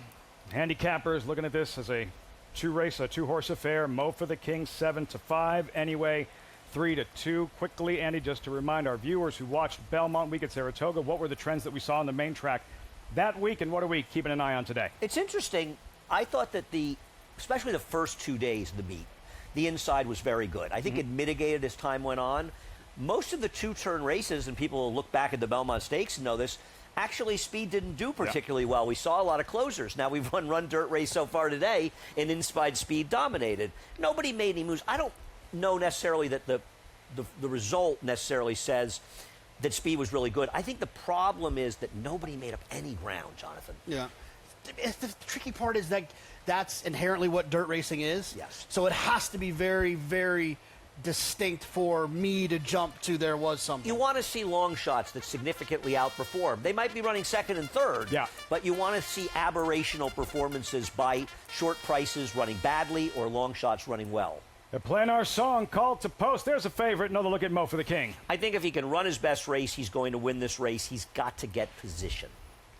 handicappers looking at this as a two-horse affair. Mo for the King, 7-5. Anyway, 3-2. Quickly, Andy, just to remind our viewers who watched Belmont Week at Saratoga, what were the trends that we saw on the main track that week, and what are we keeping an eye on today? It's interesting. I thought that especially the first 2 days of the meet, the inside was very good. I think it mitigated as time went on. Most of the two-turn races, and people will look back at the Belmont Stakes and know this, actually, speed didn't do particularly well. We saw a lot of closers. Now, we've run dirt race so far today, and inside speed dominated. Nobody made any moves. I don't know necessarily that the result necessarily says that speed was really good. I think the problem is that nobody made up any ground, Jonathan. Yeah. The tricky part is that that's inherently what dirt racing is. Yes. So it has to be very, very distinct for me to jump to there was something. You want to see long shots that significantly outperform. They might be running second and third, but you want to see aberrational performances by short prices running badly or long shots running well. They're playing our song, Called to Post. There's a favorite. Another look at Mo for the King. I think if he can run his best race, he's going to win this race. He's got to get position.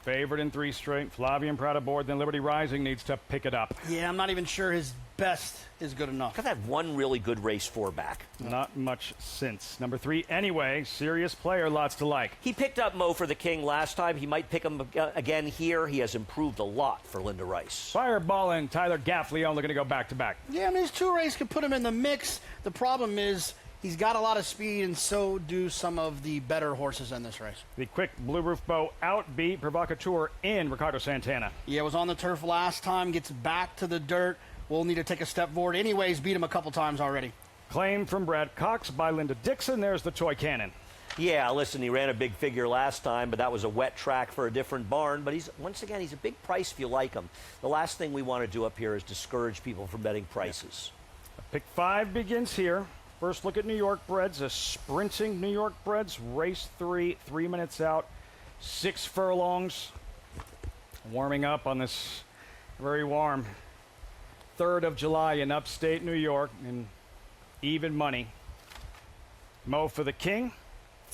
Favorite in 3 straight. Flavian proud aboard. Then Liberty Rising needs to pick it up. Yeah, I'm not even sure his best is good enough. Could have one really good race 4 back. Not much since. Number 3, anyway. Serious player, lots to like. He picked up Mo for the King last time. He might pick him again here. He has improved a lot for Linda Rice. Fireball and Tyler Gaffalione looking to go back-to-back. Yeah, I mean, his 2 race could put him in the mix. The problem is he's got a lot of speed, and so do some of the better horses in this race. The quick Blue Roof Bow outbeat Provocateur in Ricardo Santana. Yeah, was on the turf last time, gets back to the dirt. We'll need to take a step forward. Anyways, beat him a couple times already. Claim from Brad Cox by Linda Dixon. There's the Toy Cannon. Yeah, listen, he ran a big figure last time, but that was a wet track for a different barn. But he's a big price if you like him. The last thing we want to do up here is discourage people from betting prices. Pick 5 begins here. First look at New York breds, a sprinting New York breds, race 3, 3 minutes out, 6 furlongs, warming up on this very warm 3rd of July in upstate New York in even money. Mo for the King.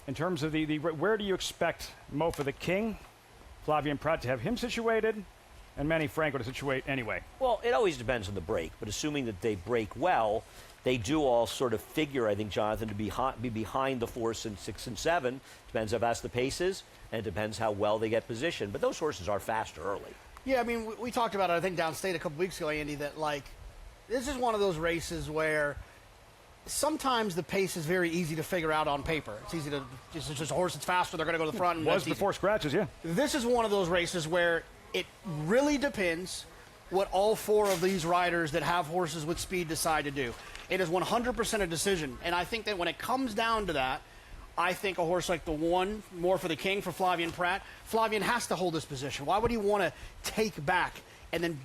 In terms of where do you expect Mo for the King, Flavien Prat, to have him situated, and Manny Franco to situate anyway? Well, it always depends on the break, but assuming that they break well, they do all sort of figure, I think, Jonathan, to be behind the 4s and 6 and 7. Depends how fast the pace is, and it depends how well they get positioned. But those horses are fast early. Yeah, I mean, we talked about it, I think, downstate a couple weeks ago, Andy, that, like, this is one of those races where sometimes the pace is very easy to figure out on paper. It's easy to, it's just a horse that's faster, they're going to go to the front. And was before scratches, yeah. This is one of those races where it really depends what all 4 of these riders that have horses with speed decide to do. It is 100% a decision, and I think that when it comes down to that, I think a horse like the 1, More for the King for Flavien Prat, Flavien has to hold this position. Why would he want to take back and then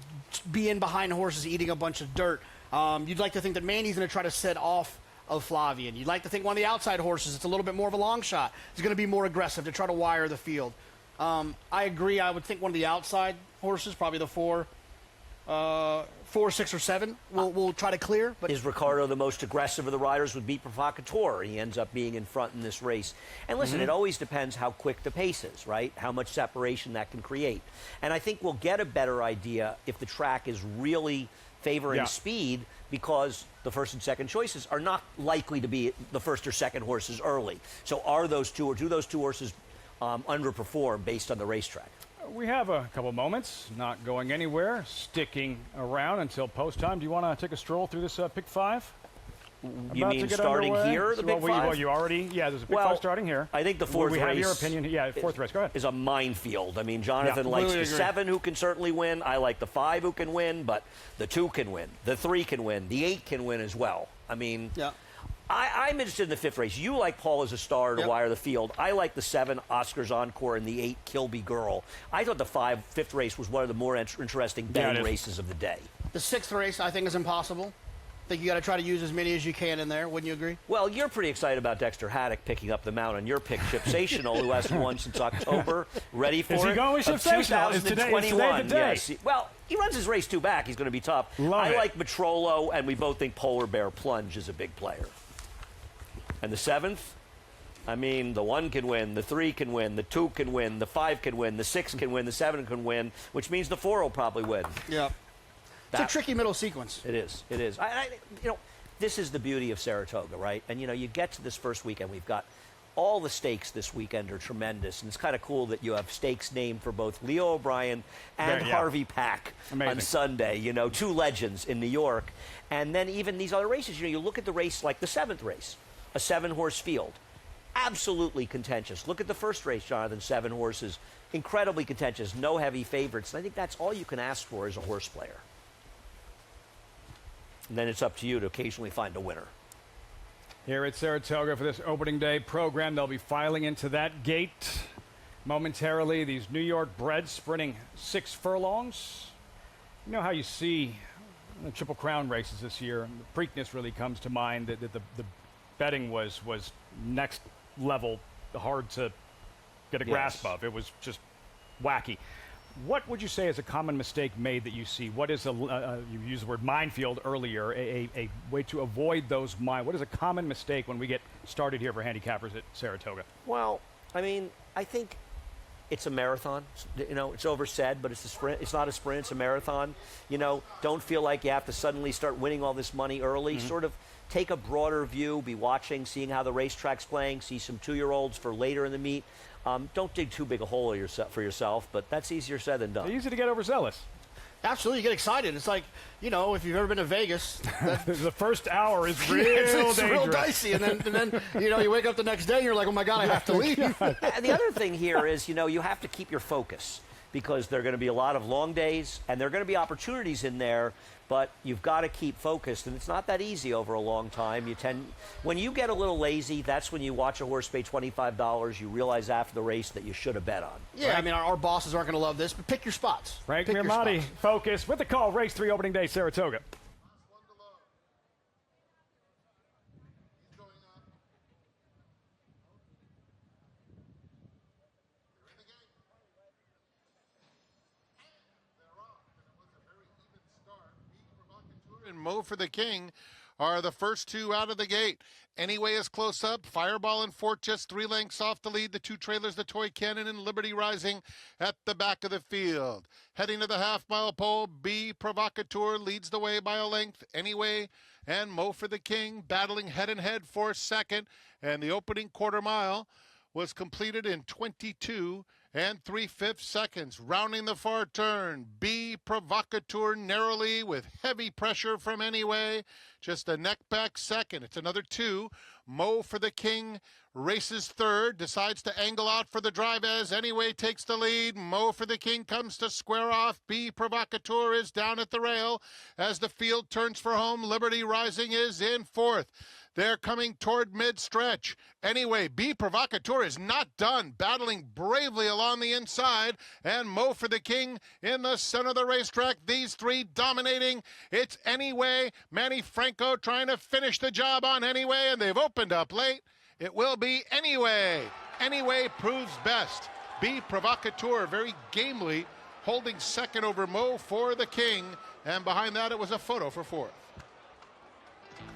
be in behind horses eating a bunch of dirt? You'd like to think that Manny's going to try to set off of Flavien. You'd like to think one of the outside horses, it's a little bit more of a long shot, is going to be more aggressive to try to wire the field. I agree. I would think one of the outside horses, probably the 4, 6, or 7, we'll try to clear. But is Ricardo the most aggressive of the riders? Would beat Provocateur. He ends up being in front in this race. And listen, it always depends how quick the pace is, right? How much separation that can create. And I think we'll get a better idea if the track is really favoring speed, because the 1st and 2nd choices are not likely to be the 1st or 2nd horses early. So are those 2, or do those 2 horses underperform based on the racetrack? We have a couple moments, not going anywhere, sticking around until post time. Do you want to take a stroll through this pick 5? You mean starting here, the Big 5? Well, you already, there's a Big 5 starting here. I think the 4th race. We have your opinion. Yeah, 4th race. Go ahead. Is a minefield. I mean, Jonathan likes the 7, who can certainly win. I like the 5, who can win, but the 2 can win. The 3 can win. The 8 can win as well. I mean, I'm interested in the 5th race. You like Paul as a star to wire the field. I like the 7, Oscar's Encore, and the 8, Kilby Girl. I thought the 5th race was one of the more interesting betting races of the day. The 6th race, I think, is impossible. I think you got to try to use as many as you can in there. Wouldn't you agree? Well, you're pretty excited about Dexter Haddock picking up the mount on your pick, Shipsational, who hasn't won since October. Ready for it? Is he going with Shipsational? 2021. Yes. Well, he runs his race 2 back. He's going to be tough. I like Matrolo, and we both think Polar Bear Plunge is a big player. And the 7th, I mean, the 1 can win, the 3 can win, the 2 can win, the 5 can win, the 6 can win, the 7 can win, which means the 4 will probably win. Yeah. It's a tricky middle sequence. It is. It is. This is the beauty of Saratoga, right? And, you get to this first weekend. We've got all the stakes this weekend are tremendous. And it's kind of cool that you have stakes named for both Leo O'Brien and Harvey Pack on Sunday. 2 legends in New York. And then even these other races, you look at the race like the 7th race, a 7-horse field. Absolutely contentious. Look at the first race, Jonathan, 7 horses. Incredibly contentious. No heavy favorites. And I think that's all you can ask for as a horse player. And then it's up to you to occasionally find a winner. Here at Saratoga for this opening day program, they'll be filing into that gate momentarily. These New York breds sprinting 6 furlongs. You know how you see the Triple Crown races this year, the Preakness really comes to mind. That the betting was next level, hard to get a grasp of. It was just wacky. What would you say is a common mistake made that you see? What is you used the word minefield earlier, a way to avoid those what is a common mistake when we get started here for handicappers at Saratoga? Well, I mean, I think it's a marathon. It's oversaid, but it's a sprint. It's not a sprint, it's a marathon. Don't feel like you have to suddenly start winning all this money early. Sort of take a broader view, be watching, seeing how the racetrack's playing, see some 2-year-olds for later in the meet. Don't dig too big a hole for yourself, but that's easier said than done. It's easy to get overzealous. Absolutely, you get excited. It's like, if you've ever been to Vegas. The first hour is real it's real dicey, and then you wake up the next day and you're like, oh my God, I have to leave. And the other thing here is, you have to keep your focus, because there are going to be a lot of long days, and there are going to be opportunities in there, but you've got to keep focused, and it's not that easy over a long time. When you get a little lazy, that's when you watch a horse pay $25, you realize after the race that you should have bet on. Yeah, I mean, our bosses aren't going to love this, but pick your spots. Frank Mirmati, focus with the call, race 3, opening day, Saratoga. Mo for the King are the first two out of the gate. Anyway is close up. Fireball and Fort just 3 lengths off the lead. The two trailers, the Toy Cannon and Liberty Rising at the back of the field. Heading to the half-mile pole, B Provocateur leads the way by a length. Anyway and Mo for the King battling head-and-head for second. And the opening quarter mile was completed in 22 and 3/5 seconds. Rounding the far turn, B Provocateur narrowly with heavy pressure from Anyway. Just a neck back second. It's another 2. Mo for the King races third, decides to angle out for the drive as Anyway takes the lead. Mo for the King comes to square off. B Provocateur is down at the rail as the field turns for home. Liberty Rising is in fourth. They're coming toward mid-stretch. Anyway, B Provocateur is not done, battling bravely along the inside, and Mo for the King in the center of the racetrack. These three dominating. It's Anyway. Manny Franco trying to finish the job on Anyway, and they've opened up late. It will be Anyway. Anyway proves best. B Provocateur very gamely holding second over Mo for the King, and behind that it was a photo for fourth.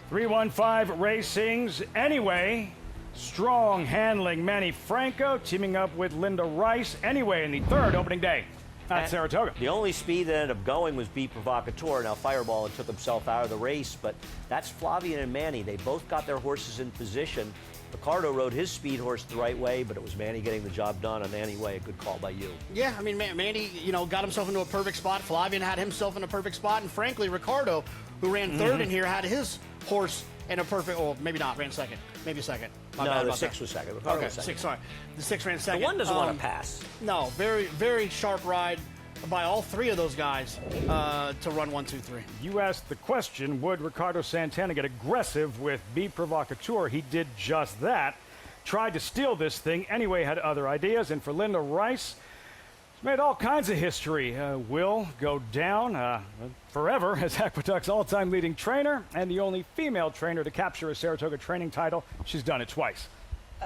315 Racing's Anyway. Strong handling Manny Franco teaming up with Linda Rice. Anyway in the third opening day at Saratoga. The only speed that ended up going was B Provocateur. Now Fireball took himself out of the race, but that's Flavian and Manny. They both got their horses in position. Ricardo rode his speed horse the right way, but it was Manny getting the job done on Anyway. A good call by you. Yeah, I mean, Manny, got himself into a perfect spot. Flavian had himself in a perfect spot, and frankly, Ricardo, who ran third in here, had his horse in a perfect, or maybe not, ran second. Maybe second. No, the 6 was second. Ricardo Okay, was second. 6, sorry. The 6 ran second. The 1 doesn't want to pass. No, very, very sharp ride by all three of those guys to run 1, 2, 3. You asked the question, would Ricardo Santana get aggressive with B Provocateur? He did just that. Tried to steal this thing. Anyway, had other ideas. And for Linda Rice, made all kinds of history. Will go down forever as Aqueduct's all-time leading trainer and the only female trainer to capture a Saratoga training title. She's done it twice.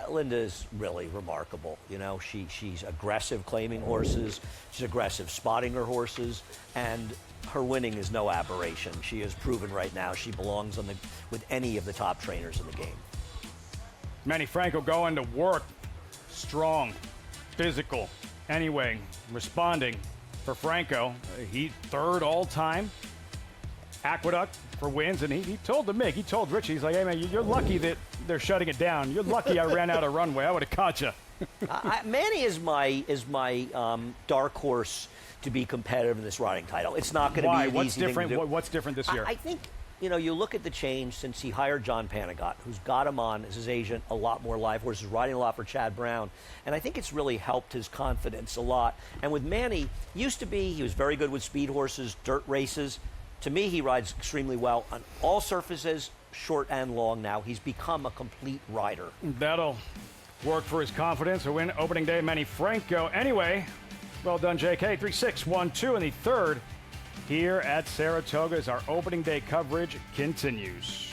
Linda is really remarkable. She's aggressive claiming horses. She's aggressive spotting her horses. And her winning is no aberration. She has proven right now she belongs with any of the top trainers in the game. Manny Franco going to work. Strong, physical. Anyway, responding for Franco. He third all time. Aqueduct for wins, and he told the Mick, he told Richie, he's like, hey man, you're lucky that they're shutting it down. You're lucky I ran out of runway. I would have caught you. Manny is my dark horse to be competitive in this riding title. It's not going to be an easy thing to do. What's different this year? I think, you look at the change since he hired John Panagot, who's got him on as his agent, a lot more live horses, riding a lot for Chad Brown. And I think it's really helped his confidence a lot. And with Manny, he was very good with speed horses, dirt races. To me, he rides extremely well on all surfaces, short and long now. He's become a complete rider. That'll work for his confidence. A win opening day, Manny Franco. Anyway, well done, JK. 3-6, 1-2 in the third here at Saratoga as our opening day coverage continues.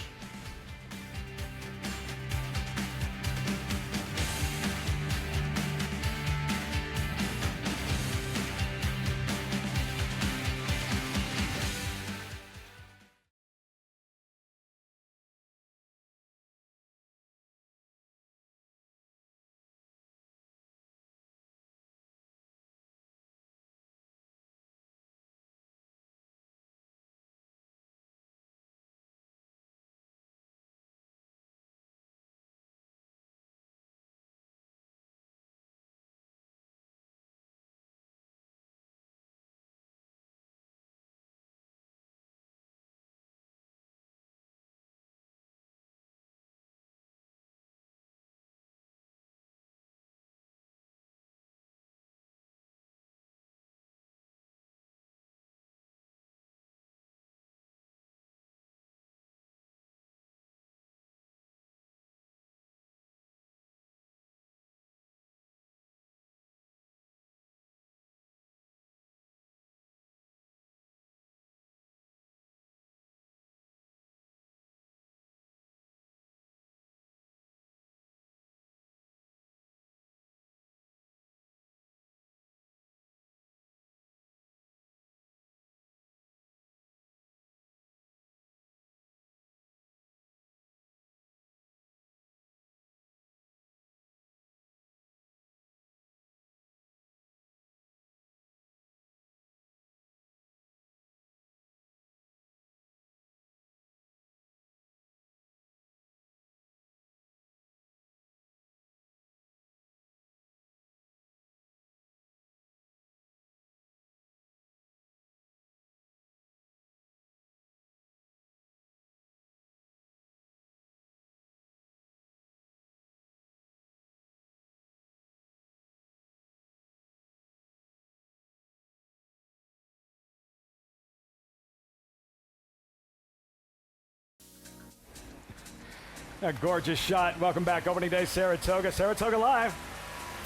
A gorgeous shot. Welcome back. Opening day, Saratoga. Saratoga Live.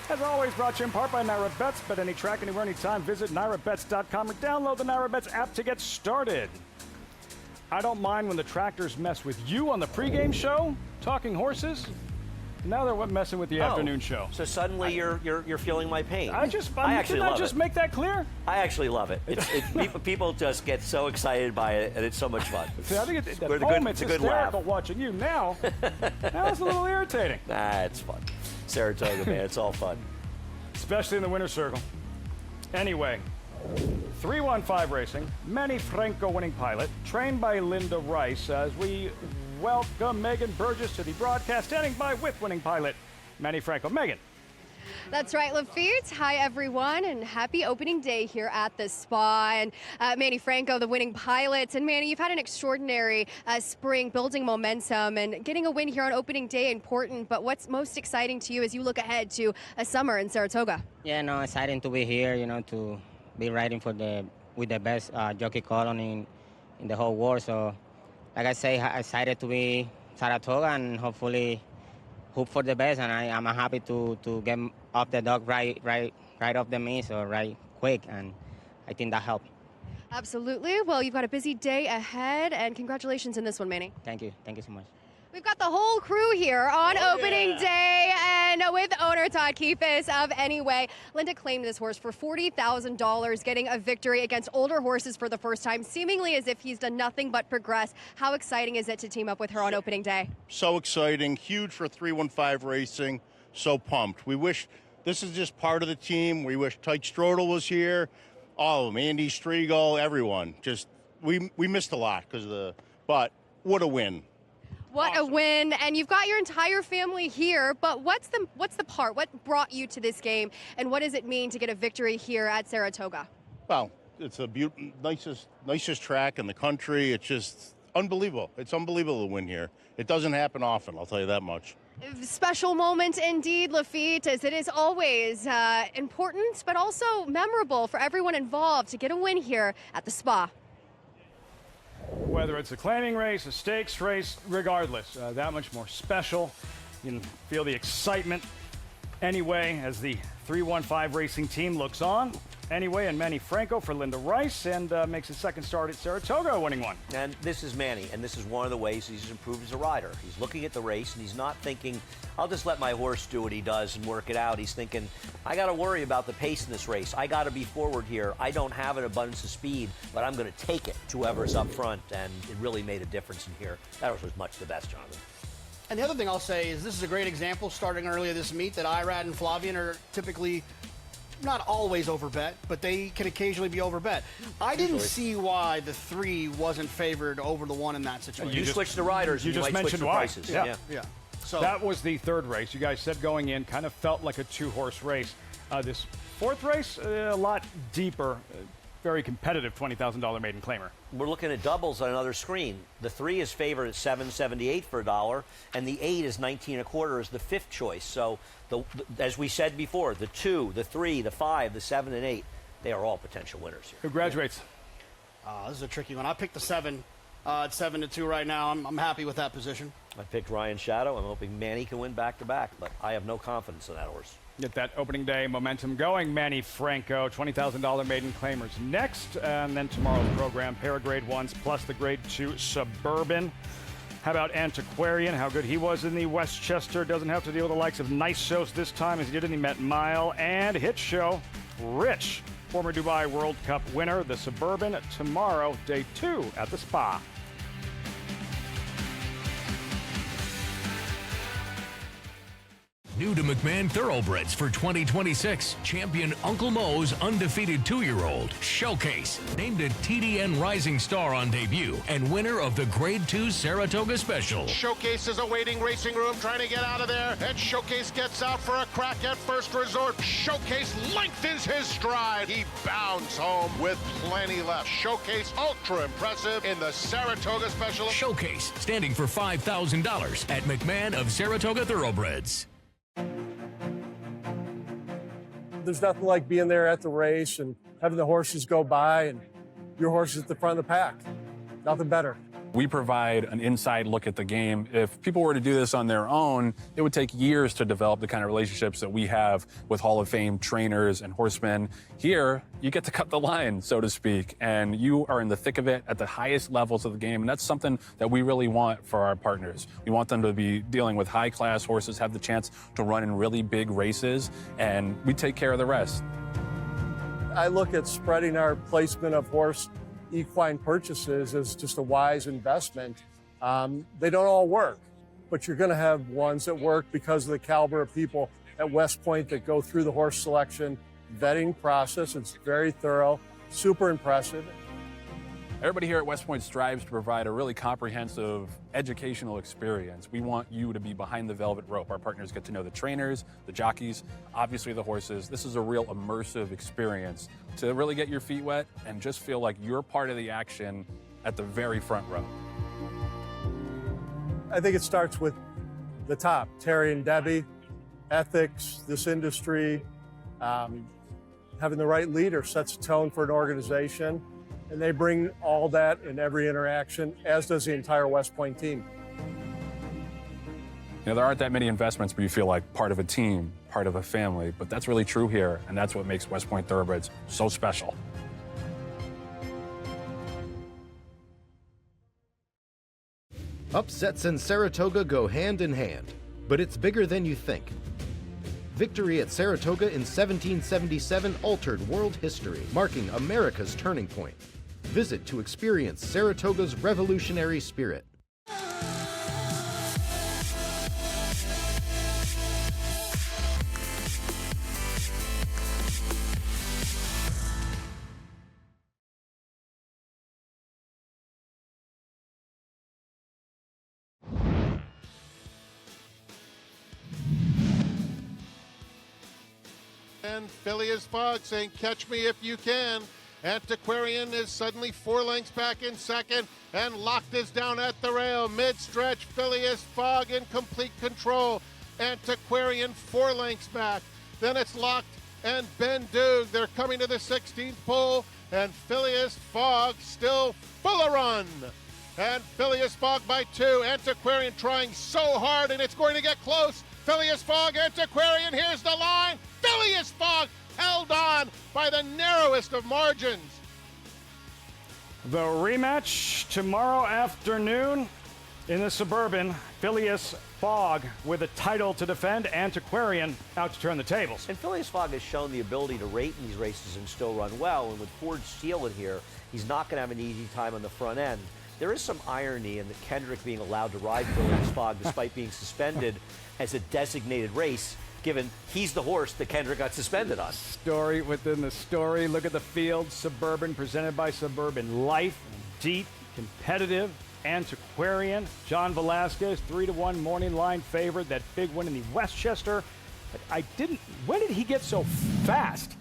As always, brought to you in part by NYRA Bets. Bet any track, anywhere, anytime. Visit NYRABets.com or download the NYRA Bets app to get started. I don't mind when the tractors mess with you on the pregame show, talking horses. Now they're messing with the afternoon show. So suddenly you're feeling my pain. I actually love it. Make that clear? I actually love it. People just get so excited by it, and it's so much fun. See, I think it's a good laugh. Watching you now. Now it's a little irritating. Nah, it's fun. Saratoga, man, it's all fun. Especially in the winner's circle. Anyway, 315 Racing, Manny Franco winning pilot, trained by Linda Rice, as we welcome Megan Burgess to the broadcast, standing by with winning pilot Manny Franco. Megan. That's right, Lafitte. Hi, everyone, and happy opening day here at the Spa. And Manny Franco, the winning pilot. And Manny, you've had an extraordinary spring, building momentum, and getting a win here on opening day important. But what's most exciting to you as you look ahead to a summer in Saratoga? Yeah, no, exciting to be here. To be riding with the best jockey colony in the whole world. So, like I say, excited to be Saratoga and hopefully hope for the best. And I'm happy to get off the dog right off the miss or right quick, and I think that helped. Absolutely. Well, you've got a busy day ahead, and congratulations in this one, Manny. Thank you so much. We've got the whole crew here on opening day, and with owner Todd Keefus of Anyway. Linda claimed this horse for $40,000, getting a victory against older horses for the first time, seemingly as if he's done nothing but progress. How exciting is it to team up with her on opening day? So exciting, huge for 315 Racing, so pumped. We wish, this is just part of the team. We wish Tyke Strodel was here, all of them, Andy Striegel, everyone. Just, we missed a lot but what a win. What a win, and you've got your entire family here, but what's the part? What brought you to this game, and what does it mean to get a victory here at Saratoga? Well, it's the nicest track in the country. It's just unbelievable. It's unbelievable to win here. It doesn't happen often, I'll tell you that much. Special moment indeed, Lafitte, as it is always important, but also memorable for everyone involved to get a win here at the Spa. Whether it's a claiming race, a stakes race, regardless, that much more special. You can feel the excitement anyway as the 315 Racing team looks on. Anyway, and Manny Franco for Linda Rice, and makes his second start at Saratoga, winning one. And this is Manny, and this is one of the ways he's improved as a rider. He's looking at the race, and he's not thinking, I'll just let my horse do what he does and work it out. He's thinking, I got to worry about the pace in this race. I got to be forward here. I don't have an abundance of speed, but I'm going to take it to whoever's up front, and it really made a difference in here. That was much the best, Jonathan. And the other thing I'll say is this is a great example, starting earlier this meet, that Irad and Flavian are typically not always overbet, but they can occasionally be overbet. I didn't see why the 3 wasn't favored over the 1 in that situation. You switch the riders, you just mentioned why. Prices. Yeah. So that was the third race. You guys said going in, kind of felt like a 2-horse race. This fourth race, a lot deeper, very competitive $20,000 maiden claimer. We're looking at doubles on another screen. The 3 is favored at $7.78 for $1, and the 8 is $19.25 as the 5th choice. So, as we said before, the 2, the 3, the 5, the 7, and 8, they are all potential winners here. Who graduates? This is a tricky one. I picked the 7. It's 7-2 right now. I'm happy with that position. I picked Ryan Shadow. I'm hoping Manny can win back-to-back, but I have no confidence in that horse. Get that opening day momentum going. Manny Franco, $20,000 maiden claimers next. And then tomorrow's program, pair of grade 1s plus the grade 2 Suburban. How about Antiquarian? How good he was in the Westchester. Doesn't have to deal with the likes of Nice Shows this time as he did in the Met Mile. And Hit Show, Rich, former Dubai World Cup winner. The Suburban tomorrow, day 2 at the Spa. New to McMahon Thoroughbreds for 2026, champion Uncle Mo's undefeated 2-year-old, Showcase, named a TDN Rising Star on debut, and winner of the Grade 2 Saratoga Special. Showcase is awaiting racing room, trying to get out of there, and Showcase gets out for a crack at first resort. Showcase lengthens his stride. He bounds home with plenty left. Showcase ultra impressive in the Saratoga Special. Showcase, standing for $5,000 at McMahon of Saratoga Thoroughbreds. There's nothing like being there at the race and having the horses go by and your horse is at the front of the pack. Nothing better. We provide an inside look at the game. If people were to do this on their own, it would take years to develop the kind of relationships that we have with Hall of Fame trainers and horsemen. Here, you get to cut the line, so to speak, and you are in the thick of it at the highest levels of the game, and that's something that we really want for our partners. We want them to be dealing with high-class horses, have the chance to run in really big races, and we take care of the rest. I look at spreading our placement of horse equine purchases as just a wise investment. They don't all work, but you're going to have ones that work because of the caliber of people at West Point that go through the horse selection vetting process. It's very thorough, super impressive. Everybody here at West Point strives to provide a really comprehensive educational experience. We want you to be behind the velvet rope. Our partners get to know the trainers, the jockeys, obviously the horses. This is a real immersive experience to really get your feet wet and just feel like you're part of the action at the very front row. I think it starts with the top, Terry and Debbie, ethics, this industry, having the right leader sets a tone for an organization. And they bring all that in every interaction, as does the entire West Point team. You know, there aren't that many investments where you feel like part of a team, part of a family, but that's really true here, and that's what makes West Point Thoroughbreds so special. Upsets in Saratoga go hand in hand, but it's bigger than you think. Victory at Saratoga in 1777 altered world history, marking America's turning point. Visit to experience Saratoga's revolutionary spirit. And Phileas Fogg saying, "Catch me if you can." Antiquarian is suddenly 4 lengths back in second, and Locked is down at the rail. Mid-stretch, Phileas Fogg in complete control. Antiquarian 4 lengths back. Then it's Locked and Ben Doog. They're coming to the 16th pole, and Phileas Fogg still full of run. And Phileas Fogg by 2. Antiquarian trying so hard, and it's going to get close. Phileas Fogg, Antiquarian, here's the line. Phileas Fogg held on by the narrowest of margins. The rematch tomorrow afternoon in the Suburban. Phileas Fogg with a title to defend. Antiquarian out to turn the tables. And Phileas Fogg has shown the ability to rate in these races and still run well. And with Ford Steele in here, he's not going to have an easy time on the front end. There is some irony in the Kendrick being allowed to ride Phileas Fogg despite being suspended as a designated race, given he's the horse that Kendrick got suspended on. Story within the story. Look at the field. Suburban presented by Suburban Life. Deep, competitive. Antiquarian. John Velasquez, 3-1 morning line favorite. That big win in the Westchester. But when did he get so fast?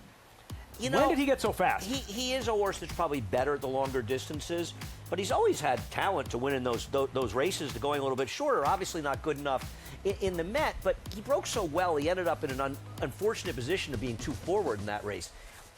You know, when did he get so fast? He is a horse that's probably better at the longer distances, but he's always had talent to win in those races. To going a little bit shorter, obviously not good enough in the Met, but he broke so well, he ended up in an unfortunate position of being too forward in that race.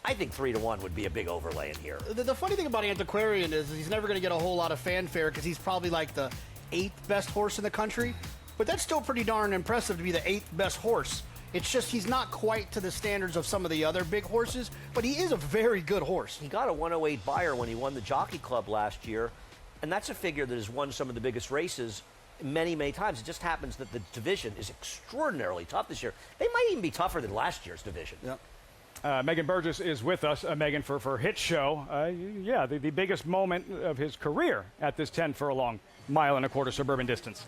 I think 3-1 would be a big overlay in here. The funny thing about Antiquarian is he's never going to get a whole lot of fanfare because he's probably like the 8th best horse in the country, but that's still pretty darn impressive to be the 8th best horse. It's just he's not quite to the standards of some of the other big horses, but he is a very good horse. He got a 108 buyer when he won the Jockey Club last year, and that's a figure that has won some of the biggest races many, many times. It just happens that the division is extraordinarily tough this year. They might even be tougher than last year's division. Yeah. Megan Burgess is with us. Megan, for Hit Show. The biggest moment of his career at this 10 furlong, mile and a quarter suburban distance.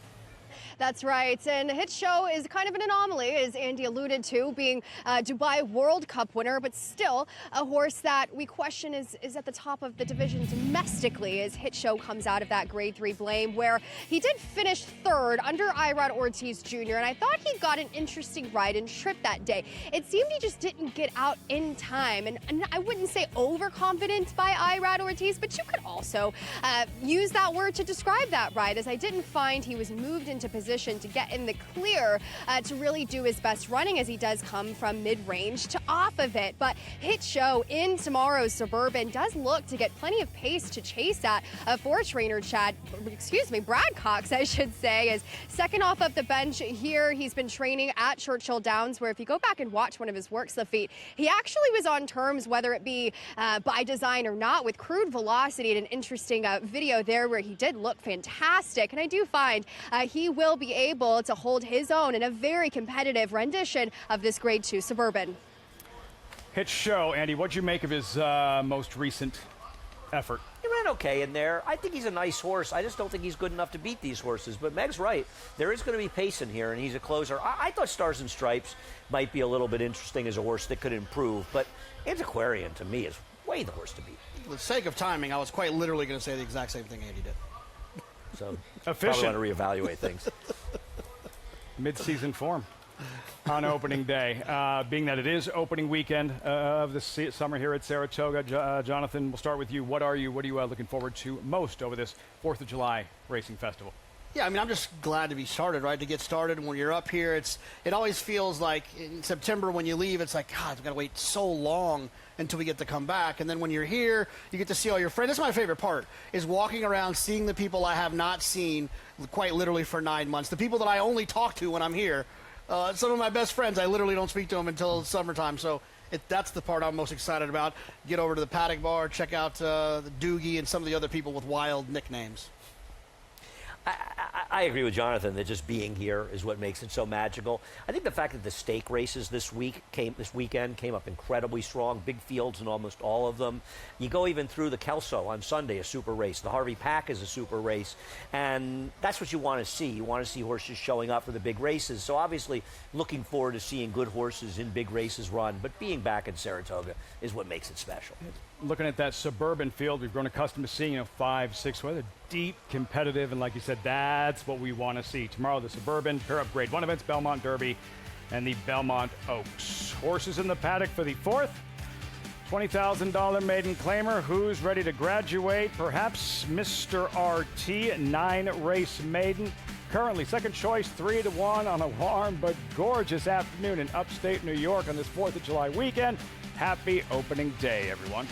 That's right. And Hit Show is kind of an anomaly, as Andy alluded to, being a Dubai World Cup winner, but still a horse that we question is at the top of the division domestically as Hit Show comes out of that Grade 3 blame, where he did finish 3rd under Irad Ortiz Jr., and I thought he got an interesting ride and trip that day. It seemed he just didn't get out in time, and I wouldn't say overconfident by Irad Ortiz, but you could also use that word to describe that ride, as I didn't find he was moved into position position to get in the clear to really do his best running, as he does come from mid-range to off of it. But Hit Show in tomorrow's Suburban does look to get plenty of pace to chase at for trainer Brad Cox, I should say, is second off of the bench here. He's been training at Churchill Downs, where if you go back and watch one of his works, Lafitte, he actually was on terms, whether it be by design or not, with crude velocity, and an interesting video there where he did look fantastic. And I do find he will be able to hold his own in a very competitive rendition of this Grade 2 Suburban. Hit Show, Andy, what'd you make of his most recent effort? He ran okay in there. I think he's a nice horse. I just don't think he's good enough to beat these horses. But Meg's right. There is going to be pace in here, and he's a closer. I thought Stars and Stripes might be a little bit interesting as a horse that could improve. But Antiquarian, to me, is way the horse to beat. For the sake of timing, I was quite literally going to say the exact same thing Andy did. So, efficient. Probably want to reevaluate things. Mid-season form on opening day. Being that it is opening weekend of the summer here at Saratoga, Jonathan, we'll start with you. What are you looking forward to most over this 4th of July racing festival? Yeah, I mean, I'm just glad to be started, right? To get started. And when you're up here, it always feels like in September when you leave, it's like, God, we've got to wait so long until we get to come back. And then when you're here, you get to see all your friends. That's my favorite part, is walking around, seeing the people I have not seen quite literally for 9 months, the people that I only talk to when I'm here. Some of my best friends, I literally don't speak to them until summertime. So that's the part I'm most excited about. Get over to the paddock bar, check out the Doogie and some of the other people with wild nicknames. I agree with Jonathan that just being here is what makes it so magical. I think the fact that the stake races this weekend came up incredibly strong, big fields in almost all of them. You go even through the Kelso on Sunday, a super race. The Harvey Pack is a super race, and that's what you want to see. You want to see horses showing up for the big races. So obviously, looking forward to seeing good horses in big races run. But being back in Saratoga is what makes it special. Looking at that Suburban field, we've grown accustomed to seeing 5, 6, whether deep, competitive, and like you said, that's what we want to see. Tomorrow, the Suburban, pair up Grade 1 events, Belmont Derby, and the Belmont Oaks. Horses in the paddock for the 4th. $20,000 maiden claimer. Who's ready to graduate? Perhaps Mr. RT, 9-race maiden. Currently second choice, 3-1 on a warm but gorgeous afternoon in upstate New York on this 4th of July weekend. Happy opening day, everyone.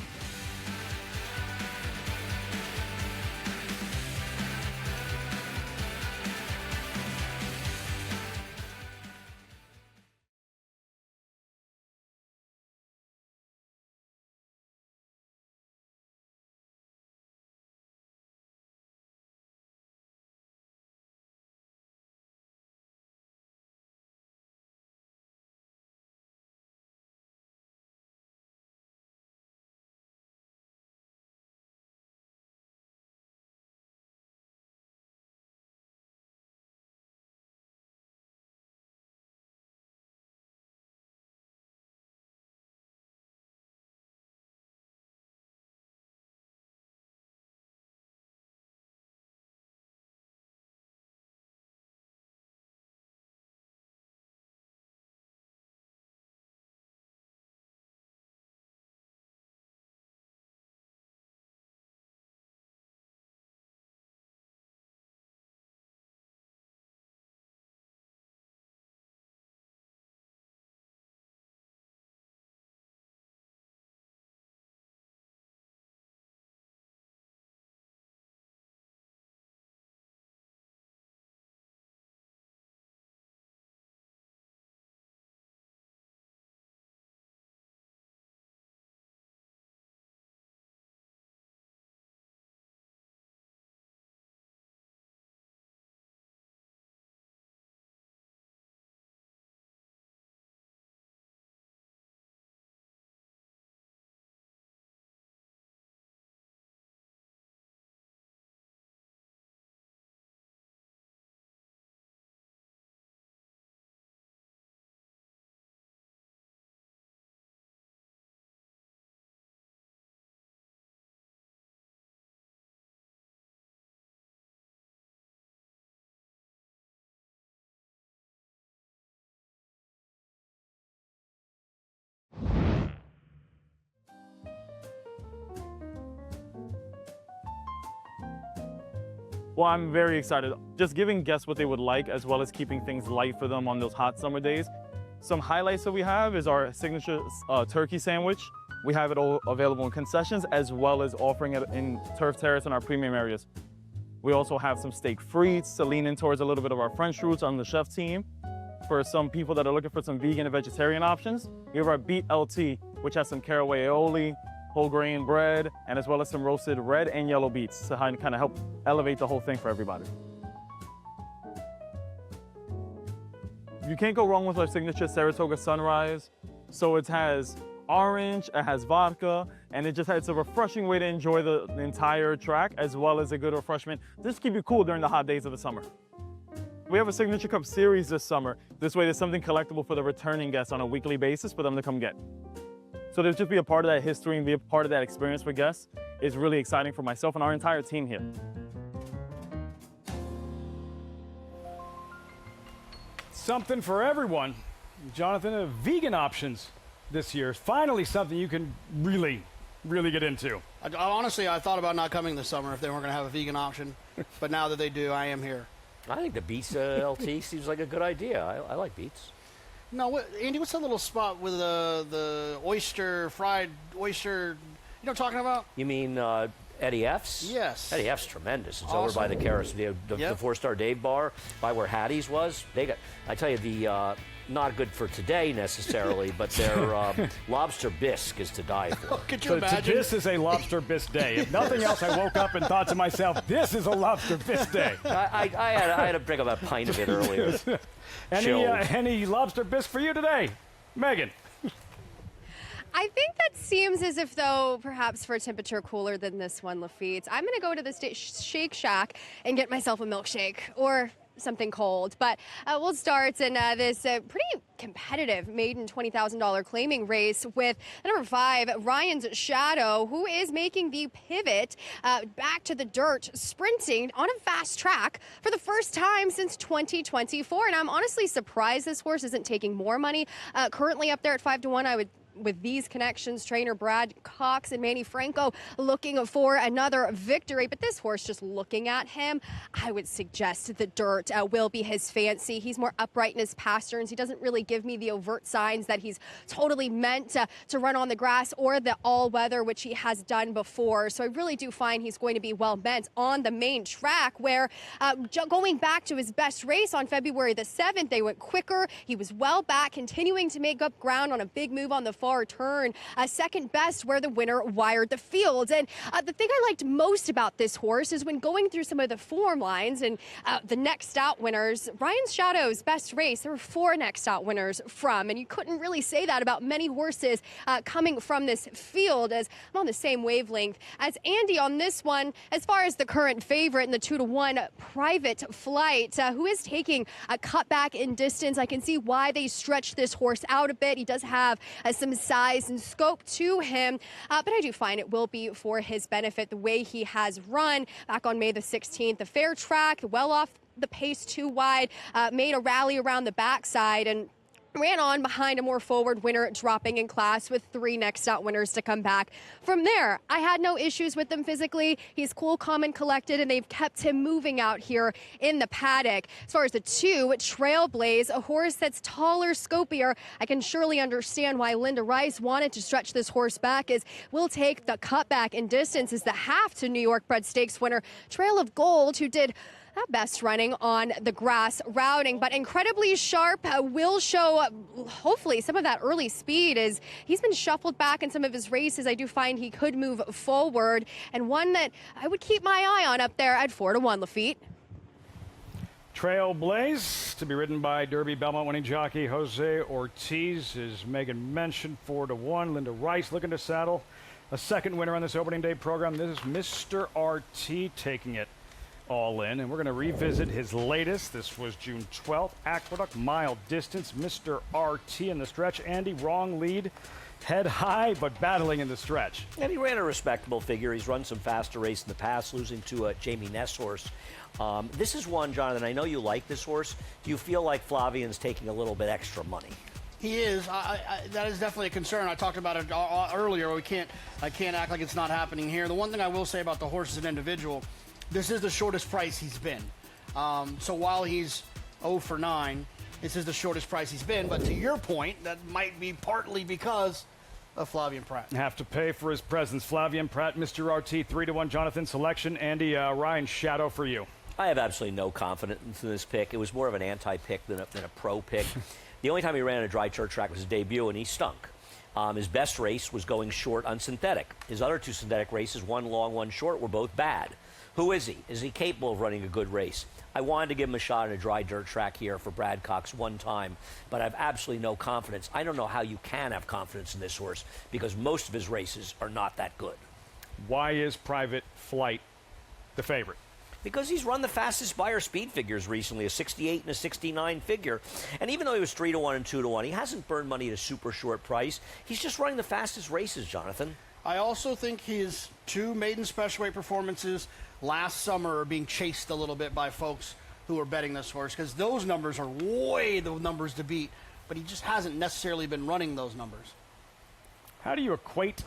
Well, I'm very excited. Just giving guests what they would like, as well as keeping things light for them on those hot summer days. Some highlights that we have is our signature turkey sandwich. We have it all available in concessions, as well as offering it in Turf Terrace and our premium areas. We also have some steak frites to lean in towards a little bit of our French roots on the chef team. For some people that are looking for some vegan and vegetarian options, we have our Beet LT, which has some caraway aioli, whole grain bread, and as well as some roasted red and yellow beets to kind of help elevate the whole thing for everybody. You can't go wrong with our signature Saratoga Sunrise. So it has orange, it has vodka, and it's a refreshing way to enjoy the entire track, as well as a good refreshment just to keep you cool during the hot days of the summer. We have a Signature Cup series this summer. This way there's something collectible for the returning guests on a weekly basis for them to come get. So to just be a part of that history and be a part of that experience for guests is really exciting for myself and our entire team here. Something for everyone. Jonathan, vegan options this year. Finally something you can really get into. Honestly, I thought about not coming this summer if they weren't going to have a vegan option. But now that they do, I am here. I think the Beets LT seems like a good idea. I like Beets. No, Andy, what's that little spot with the fried oyster, you know what I'm talking about? You mean Eddie F's? Yes. Eddie F's tremendous. It's awesome. over by the Karis, the Four-Star Dave bar, by where Hattie's was. I tell you, the not good for today necessarily, but their lobster bisque is to die for. Could you imagine? This is a lobster bisque day. If nothing else, I woke up and thought to myself, this is a lobster bisque day. I had to bring up a pint of it earlier. Any lobster bisque for you today, Megan? I think that seems as if, though, perhaps for a temperature cooler than this one, Lafitte. I'm going to go to the Shake Shack and get myself a milkshake or something cold. But we'll start in this pretty competitive maiden $20,000 claiming race with number 5, Ryan's Shadow, who is making the pivot back to the dirt, sprinting on a fast track for the first time since 2024. And I'm honestly surprised this horse isn't taking more money. Currently up there at 5-1, with these connections, trainer Brad Cox and Manny Franco looking for another victory. But this horse, just looking at him, I would suggest the dirt will be his fancy. He's more upright in his pasterns. He doesn't really give me the overt signs that he's totally meant to run on the grass or the all-weather, which he has done before. So I really do find he's going to be well bent on the main track, where going back to his best race on February the 7th, they went quicker. He was well back, continuing to make up ground on a big move on the far turn, second best where the winner wired the field. And the thing I liked most about this horse is when going through some of the form lines and the next out winners, Ryan's Shadow's best race, there were 4 next out winners from, and you couldn't really say that about many horses coming from this field, as I'm on the same wavelength as Andy on this one. As far as the current favorite in the 2-1 Private Flight, who is taking a cutback in distance, I can see why they stretched this horse out a bit. He does have some size and scope to him, but I do find it will be for his benefit the way he has run back on May the 16th. The fair track, well off the pace too wide, made a rally around the backside and ran on behind a more forward winner, dropping in class with 3 next out winners to come back. From there, I had no issues with him physically. He's cool, calm, and collected, and they've kept him moving out here in the paddock. As far as the 2, Trailblaze, a horse that's taller, scopier, I can surely understand why Linda Rice wanted to stretch this horse back, as we'll take the cutback in distance as the half to New York bred stakes winner Trail of Gold, who did best running on the grass routing, but incredibly sharp, will show hopefully some of that early speed as he's been shuffled back in some of his races. I do find he could move forward, and one that I would keep my eye on up there at 4-1, Lafitte. Trailblaze, to be ridden by Derby Belmont winning jockey Jose Ortiz, as Megan mentioned, 4-1. Linda Rice looking to saddle a second winner on this opening day program. This is Mr. RT taking it all in, and we're going to revisit his latest. This was June 12th, Aqueduct mile distance. Mr. RT in the stretch. Andy, wrong lead, head high, but battling in the stretch. And he ran a respectable figure. He's run some faster race in the past, losing to Jamie Ness horse. This is one, Jonathan, I know you like this horse. Do you feel like Flavian's taking a little bit extra money? He is. That is definitely a concern. I talked about it earlier. I can't act like it's not happening here. The one thing I will say about the horse as an individual, this is the shortest price he's been. So while he's 0 for 9, this is the shortest price he's been. But to your point, that might be partly because of Flavien Prat. Have to pay for his presence. Flavien Prat, Mr. RT, 3-1 Jonathan selection. Andy, Ryan, shadow for you. I have absolutely no confidence in this pick. It was more of an anti-pick than a pro pick. The only time he ran a dry dirt track was his debut, and he stunk. His best race was going short on synthetic. His other two synthetic races, one long, one short, were both bad. Who is he? Is he capable of running a good race? I wanted to give him a shot at a dry dirt track here for Brad Cox one time, but I have absolutely no confidence. I don't know how you can have confidence in this horse because most of his races are not that good. Why is Private Flight the favorite? Because he's run the fastest Beyer speed figures recently, a 68 and a 69 figure. And even though he was 3-1 and 2-1, he hasn't burned money at a super short price. He's just running the fastest races, Jonathan. I also think his 2 maiden special weight performances last summer are being chased a little bit by folks who are betting this horse because those numbers are way the numbers to beat, but he just hasn't necessarily been running those numbers. How do you equate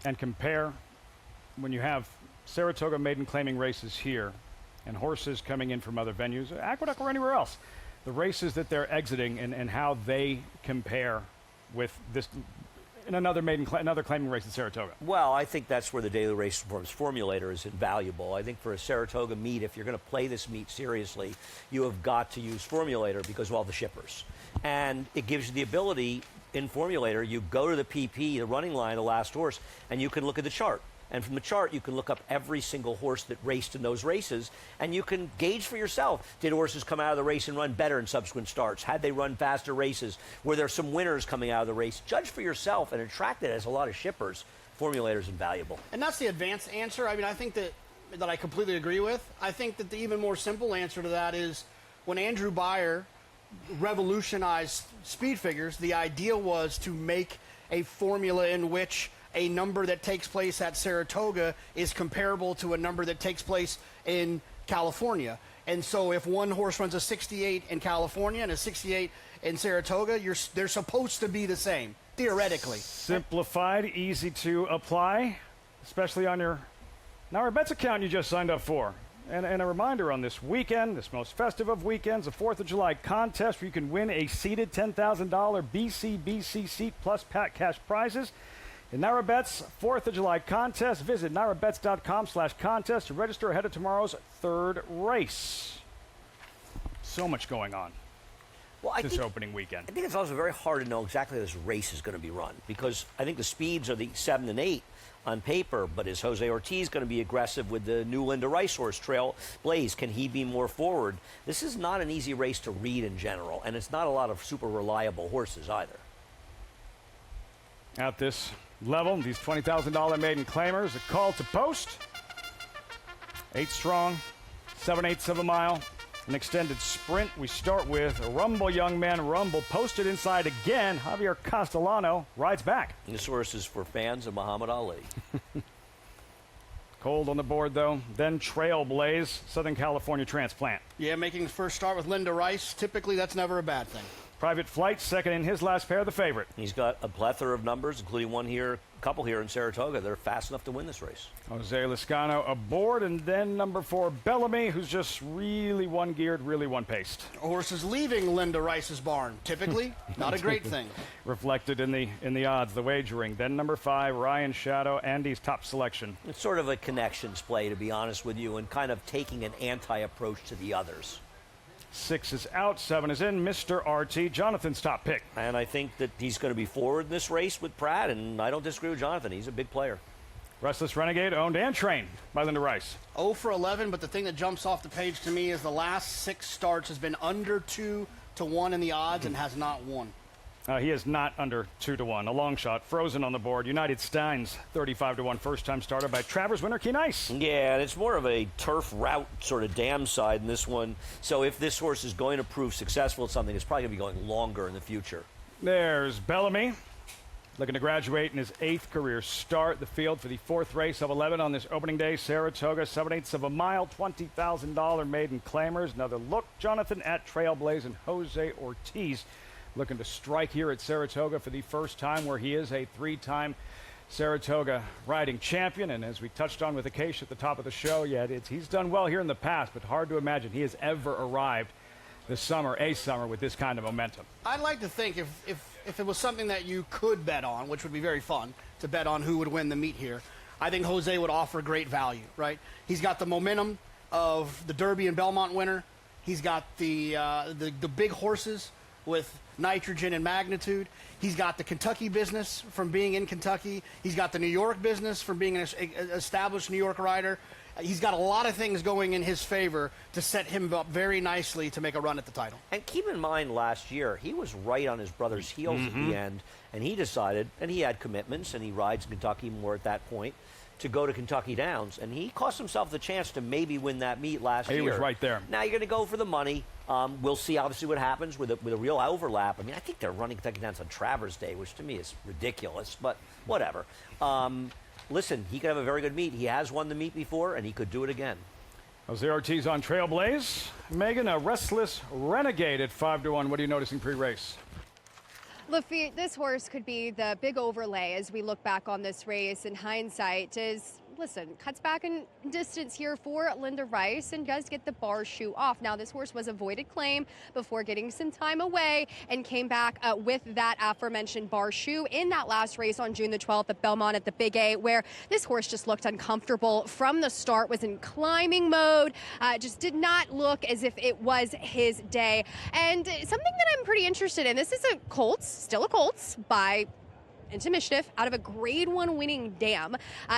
and compare when you have Saratoga maiden claiming races here and horses coming in from other venues, Aqueduct or anywhere else, the races that they're exiting and how they compare with this in another claiming race in Saratoga? Well, I think that's where the daily race performance formulator is invaluable. I think for a Saratoga meet, if you're going to play this meet seriously, you have got to use formulator because of all the shippers. And it gives you the ability in formulator, you go to the PP, the running line, the last horse, and you can look at the chart. And from the chart, you can look up every single horse that raced in those races, and you can gauge for yourself, did horses come out of the race and run better in subsequent starts? Had they run faster races? Were there some winners coming out of the race? Judge for yourself, and attract it as a lot of shippers. Formulator is invaluable. And that's the advanced answer. I mean, I think that I completely agree with. I think that the even more simple answer to that is when Andrew Beyer revolutionized speed figures, the idea was to make a formula in which a number that takes place at Saratoga is comparable to a number that takes place in California. And so if one horse runs a 68 in California and a 68 in Saratoga, they're supposed to be the same, theoretically. Simplified, easy to apply, especially on your NYRA Bets account you just signed up for. And a reminder on this weekend, this most festive of weekends, the 4th of July contest where you can win a seated $10,000 BCBC seat plus pack cash prizes. In NYRA Bets 4th of July contest, visit nyrabets.com/contest to register ahead of tomorrow's 3rd race. So much going on this opening weekend. I think it's also very hard to know exactly how this race is going to be run because I think the speeds are the 7 and 8 on paper, but is Jose Ortiz going to be aggressive with the new Linda Rice horse, Trail Blaze? Can he be more forward? This is not an easy race to read in general, and it's not a lot of super reliable horses either. At this level, these $20,000 maiden claimers, a call to post. 8 strong, 7/8 of a mile, an extended sprint. We start with a Rumble, Young Man Rumble, posted inside again. Javier Castellano rides back. This horse is for fans of Muhammad Ali. Cold on the board, though. Then Trailblaze, Southern California transplant. Yeah, making his first start with Linda Rice. Typically, that's never a bad thing. Private Flight, second in his last pair, the favorite. He's got a plethora of numbers, including a couple here in Saratoga. They're fast enough to win this race. Jose Lascano aboard, and then number 4, Bellamy, who's just really one-geared, really one-paced. A horse is leaving Linda Rice's barn. Typically, not a great thing. Reflected in the odds, the wagering. Then number 5, Ryan Shadow, Andy's top selection. It's sort of a connections play, to be honest with you, and kind of taking an anti-approach to the others. 6 is out, 7 is in. Mr. RT, Jonathan's top pick. And I think that he's going to be forward in this race with Pratt, and I don't disagree with Jonathan. He's a big player. Restless Renegade, owned and trained by Linda Rice. 0 for 11, but the thing that jumps off the page to me is the last 6 starts has been under 2-1 in the odds and has not won. He is not under 2-1. A long shot, frozen on the board. United Steins, 35-1, first-time starter by Travers winner Key Nice. Yeah, and it's more of a turf route sort of dam side in this one. So if this horse is going to prove successful at something, it's probably going to be going longer in the future. There's Bellamy, looking to graduate in his 8th career start. The field for the 4th race of 11 on this opening day. Saratoga, 7/8 of a mile, $20,000 maiden claimers. Another look, Jonathan, at Trailblaze and Jose Ortiz. Looking to strike here at Saratoga for the first time, where he is a 3-time Saratoga riding champion. And as we touched on with Acacia at the top of the show, he's done well here in the past, but hard to imagine he has ever arrived this summer, with this kind of momentum. I'd like to think if it was something that you could bet on, which would be very fun to bet on who would win the meet here, I think Jose would offer great value, right? He's got the momentum of the Derby and Belmont winner. He's got the big horses with nitrogen and magnitude. He's got the Kentucky business from being in Kentucky. He's got the New York business from being an established New York rider. He's got a lot of things going in his favor to set him up very nicely to make a run at the title. And keep in mind, last year, he was right on his brother's heels at the end, and he decided, and he had commitments, and he rides Kentucky more at that point, to go to Kentucky Downs, and he cost himself the chance to maybe win that meet last year. He was right there. Now you're going to go for the money. We'll see, obviously, what happens with a real overlap. I mean, I think they're running Kentucky Downs on Travers Day, which to me is ridiculous, but whatever. Listen, he could have a very good meet. He has won the meet before, and he could do it again. Jose Ortiz on Trailblaze. Megan, a Restless Renegade at 5-1. What are you noticing pre-race? Lafitte, this horse could be the big overlay as we look back on this race. In hindsight, cuts back in distance here for Linda Rice and does get the bar shoe off. Now, this horse was avoided claim before getting some time away and came back with that aforementioned bar shoe in that last race on June the 12th at Belmont at the Big A, where this horse just looked uncomfortable from the start, was in climbing mode, just did not look as if it was his day. And something that I'm pretty interested in, this is still a Colts by into mischief out of a grade 1 winning dam.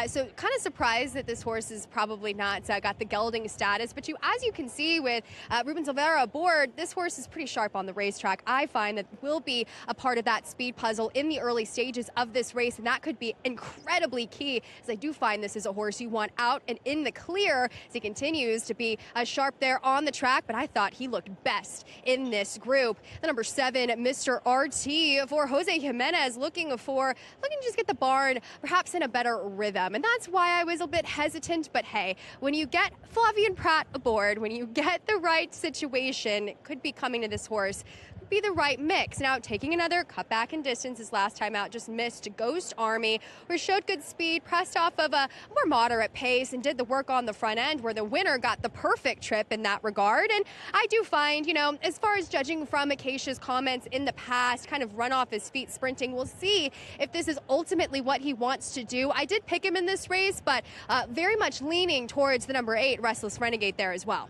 So kind of surprised that this horse is probably not got the gelding status. But as you can see with Ruben Silveira aboard, this horse is pretty sharp on the racetrack. I find that will be a part of that speed puzzle in the early stages of this race. And that could be incredibly key, as I do find this is a horse you want out and in the clear as he continues to be sharp there on the track. But I thought he looked best in this group. The number 7, Mr. RT for Jose Jimenez, looking to just get the barn perhaps in a better rhythm. And that's why I was a bit hesitant. But hey, when you get Flavien Prat aboard, when you get the right situation, it could be coming to this horse, be the right mix. Now, taking another cut back in distance his last time out, just missed Ghost Army, where showed good speed, pressed off of a more moderate pace, and did the work on the front end, where the winner got the perfect trip in that regard. And I do find, as far as judging from Acacia's comments in the past, kind of run off his feet sprinting, we'll see if this is ultimately what he wants to do. I did pick him in this race, but very much leaning towards the number 8, Restless Renegade, there as well.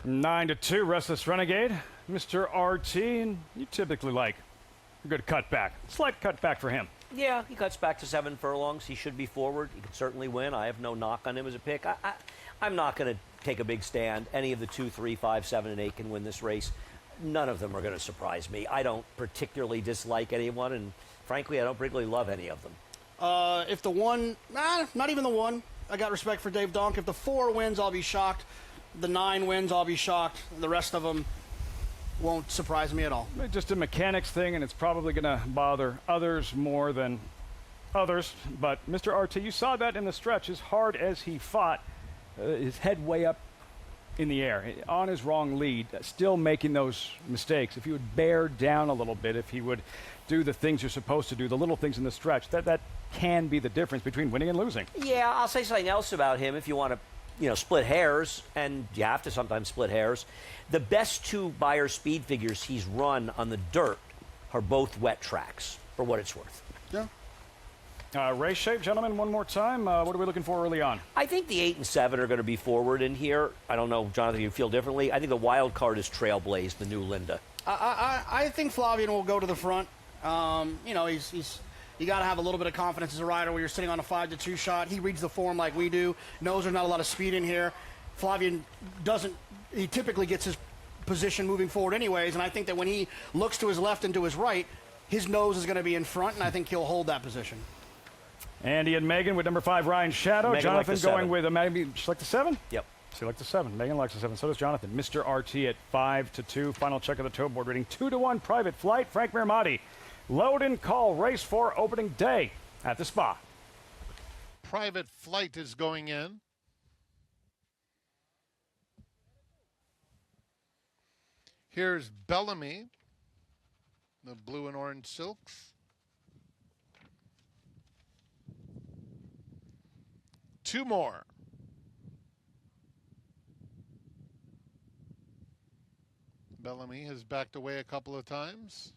9-2, Restless Renegade. Mr. RT, and you typically like a good cutback. Slight cutback for him. Yeah, he cuts back to 7 furlongs. He should be forward. He could certainly win. I have no knock on him as a pick. I'm not going to take a big stand. Any of the 2, 3, 5, 7, and 8 can win this race. None of them are going to surprise me. I don't particularly dislike anyone, and frankly, I don't particularly love any of them. If the 1, not even the 1. I got respect for Dave Donk. If the 4 wins, I'll be shocked. The 9 wins, I'll be shocked. The rest of them won't surprise me at all. Just a mechanics thing, and it's probably going to bother others more than others. But Mr. RT, you saw that in the stretch. As hard as he fought, his head way up in the air, on his wrong lead, still making those mistakes. If he would bear down a little bit, if he would do the things you're supposed to do, the little things in the stretch, that can be the difference between winning and losing. Yeah, I'll say something else about him if you want to split hairs, and you have to sometimes split hairs. The best 2 Beyer speed figures he's run on the dirt are both wet tracks, for what it's worth. Yeah. Race shape, gentlemen, one more time. What are we looking for early on? I think the 8 and 7 are going to be forward in here. I don't know, Jonathan, you feel differently. I think the wild card is Trailblaze, the new Linda. I think Flavien will go to the front. You got to have a little bit of confidence as a rider when you're sitting on a 5-2 shot. He reads the form like we do, knows there's not a lot of speed in here. Flavien he typically gets his position moving forward anyways, and I think that when he looks to his left and to his right, his nose is going to be in front, and I think he'll hold that position. Andy and Megan with number 5, Ryan Shadow. Megan Jonathan like going with maybe she like the 7? Yep. She liked the 7. Megan likes the 7. So does Jonathan. Mr. RT at 5-2. Final check of the toe board reading 2-1. Private Flight. Frank Mirmati. Load and call race 4 opening day at the Spa. Private Flight is going in. Here's Bellamy, the blue and orange silks. 2 more. Bellamy has backed away a couple of times.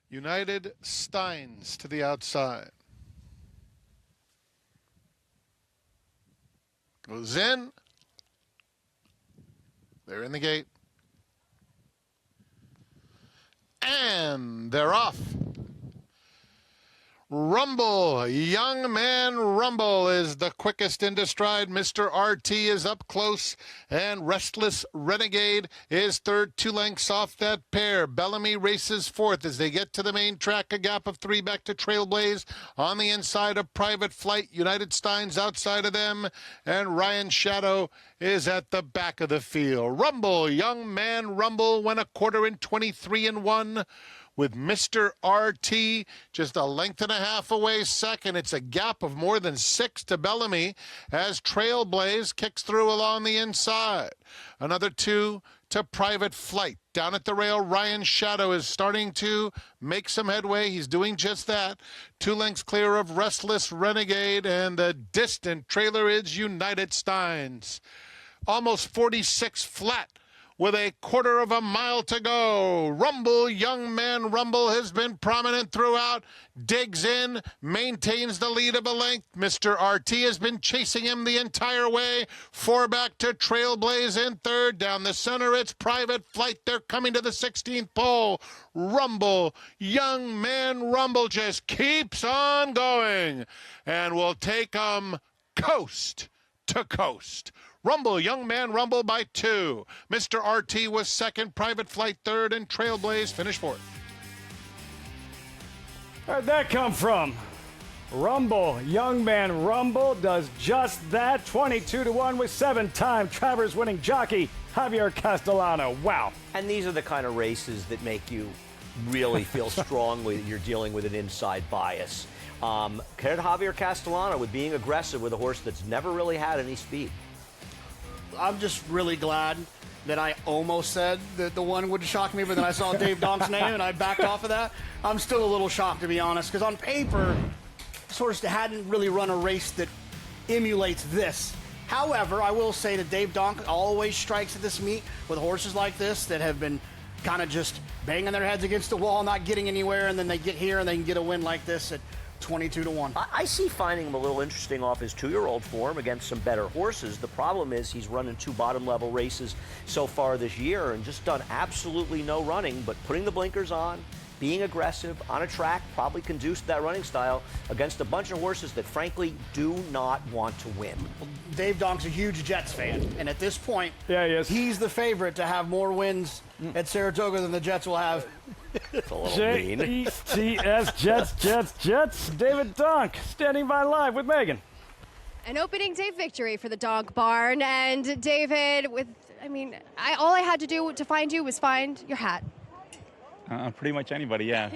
United Steins to the outside. Goes in. They're in the gate. And they're off. Rumble, Young Man Rumble is the quickest into stride. Mr. RT is up close, and Restless Renegade is third, 2 lengths off that pair. Bellamy races fourth as they get to the main track, a gap of 3 back to Trailblaze. On the inside of Private Flight, United Steins outside of them, and Ryan Shadow is at the back of the field. Rumble, Young Man Rumble went a quarter in 23-1. With Mr. RT just a length and a half away second. It's a gap of more than 6 to Bellamy as Trailblaze kicks through along the inside. Another 2 to Private Flight. Down at the rail, Ryan Shadow is starting to make some headway. He's doing just that. 2 lengths clear of Restless Renegade, and the distant trailer is United Steins. Almost 46 flat. With a quarter of a mile to go. Rumble, Young Man Rumble has been prominent throughout. Digs in, maintains the lead of a length. Mr. RT has been chasing him the entire way. 4 back to Trailblaze in third. Down the center, it's Private Flight. They're coming to the 16th pole. Rumble, Young Man Rumble just keeps on going. And will take them coast to coast. Rumble, Young Man Rumble by 2. Mr. RT was second, Private Flight third, and Trailblaze finished fourth. Where'd that come from? Rumble, Young Man Rumble does just that. 22-1 with 7-time Travers winning jockey Javier Castellano. Wow. And these are the kind of races that make you really feel strongly that you're dealing with an inside bias. Credit Javier Castellano with being aggressive with a horse that's never really had any speed. I'm just really glad that I almost said that the one would shock me, but then I saw Dave Donk's name and I backed off of that. I'm still a little shocked, to be honest, because on paper, this horse hadn't really run a race that emulates this. However, I will say that Dave Donk always strikes at this meet with horses like this that have been kind of just banging their heads against the wall, not getting anywhere, and then they get here and they can get a win like this at 22-1. I see finding him a little interesting off his 2-year-old form against some better horses. The problem is he's running 2 bottom-level races so far this year and just done absolutely no running, but putting the blinkers on, being aggressive on a track probably conduced to that running style against a bunch of horses that frankly do not want to win. Dave Donk's a huge Jets fan, and at this point, yeah, he is. He's the favorite to have more wins at Saratoga than the Jets will have. It's a little mean. J-E-T-S, Jets. David Donk standing by live with Megan. An opening day victory for the Donk Barn. And David, all I had to do to find you was find your hat. Pretty much anybody, yeah.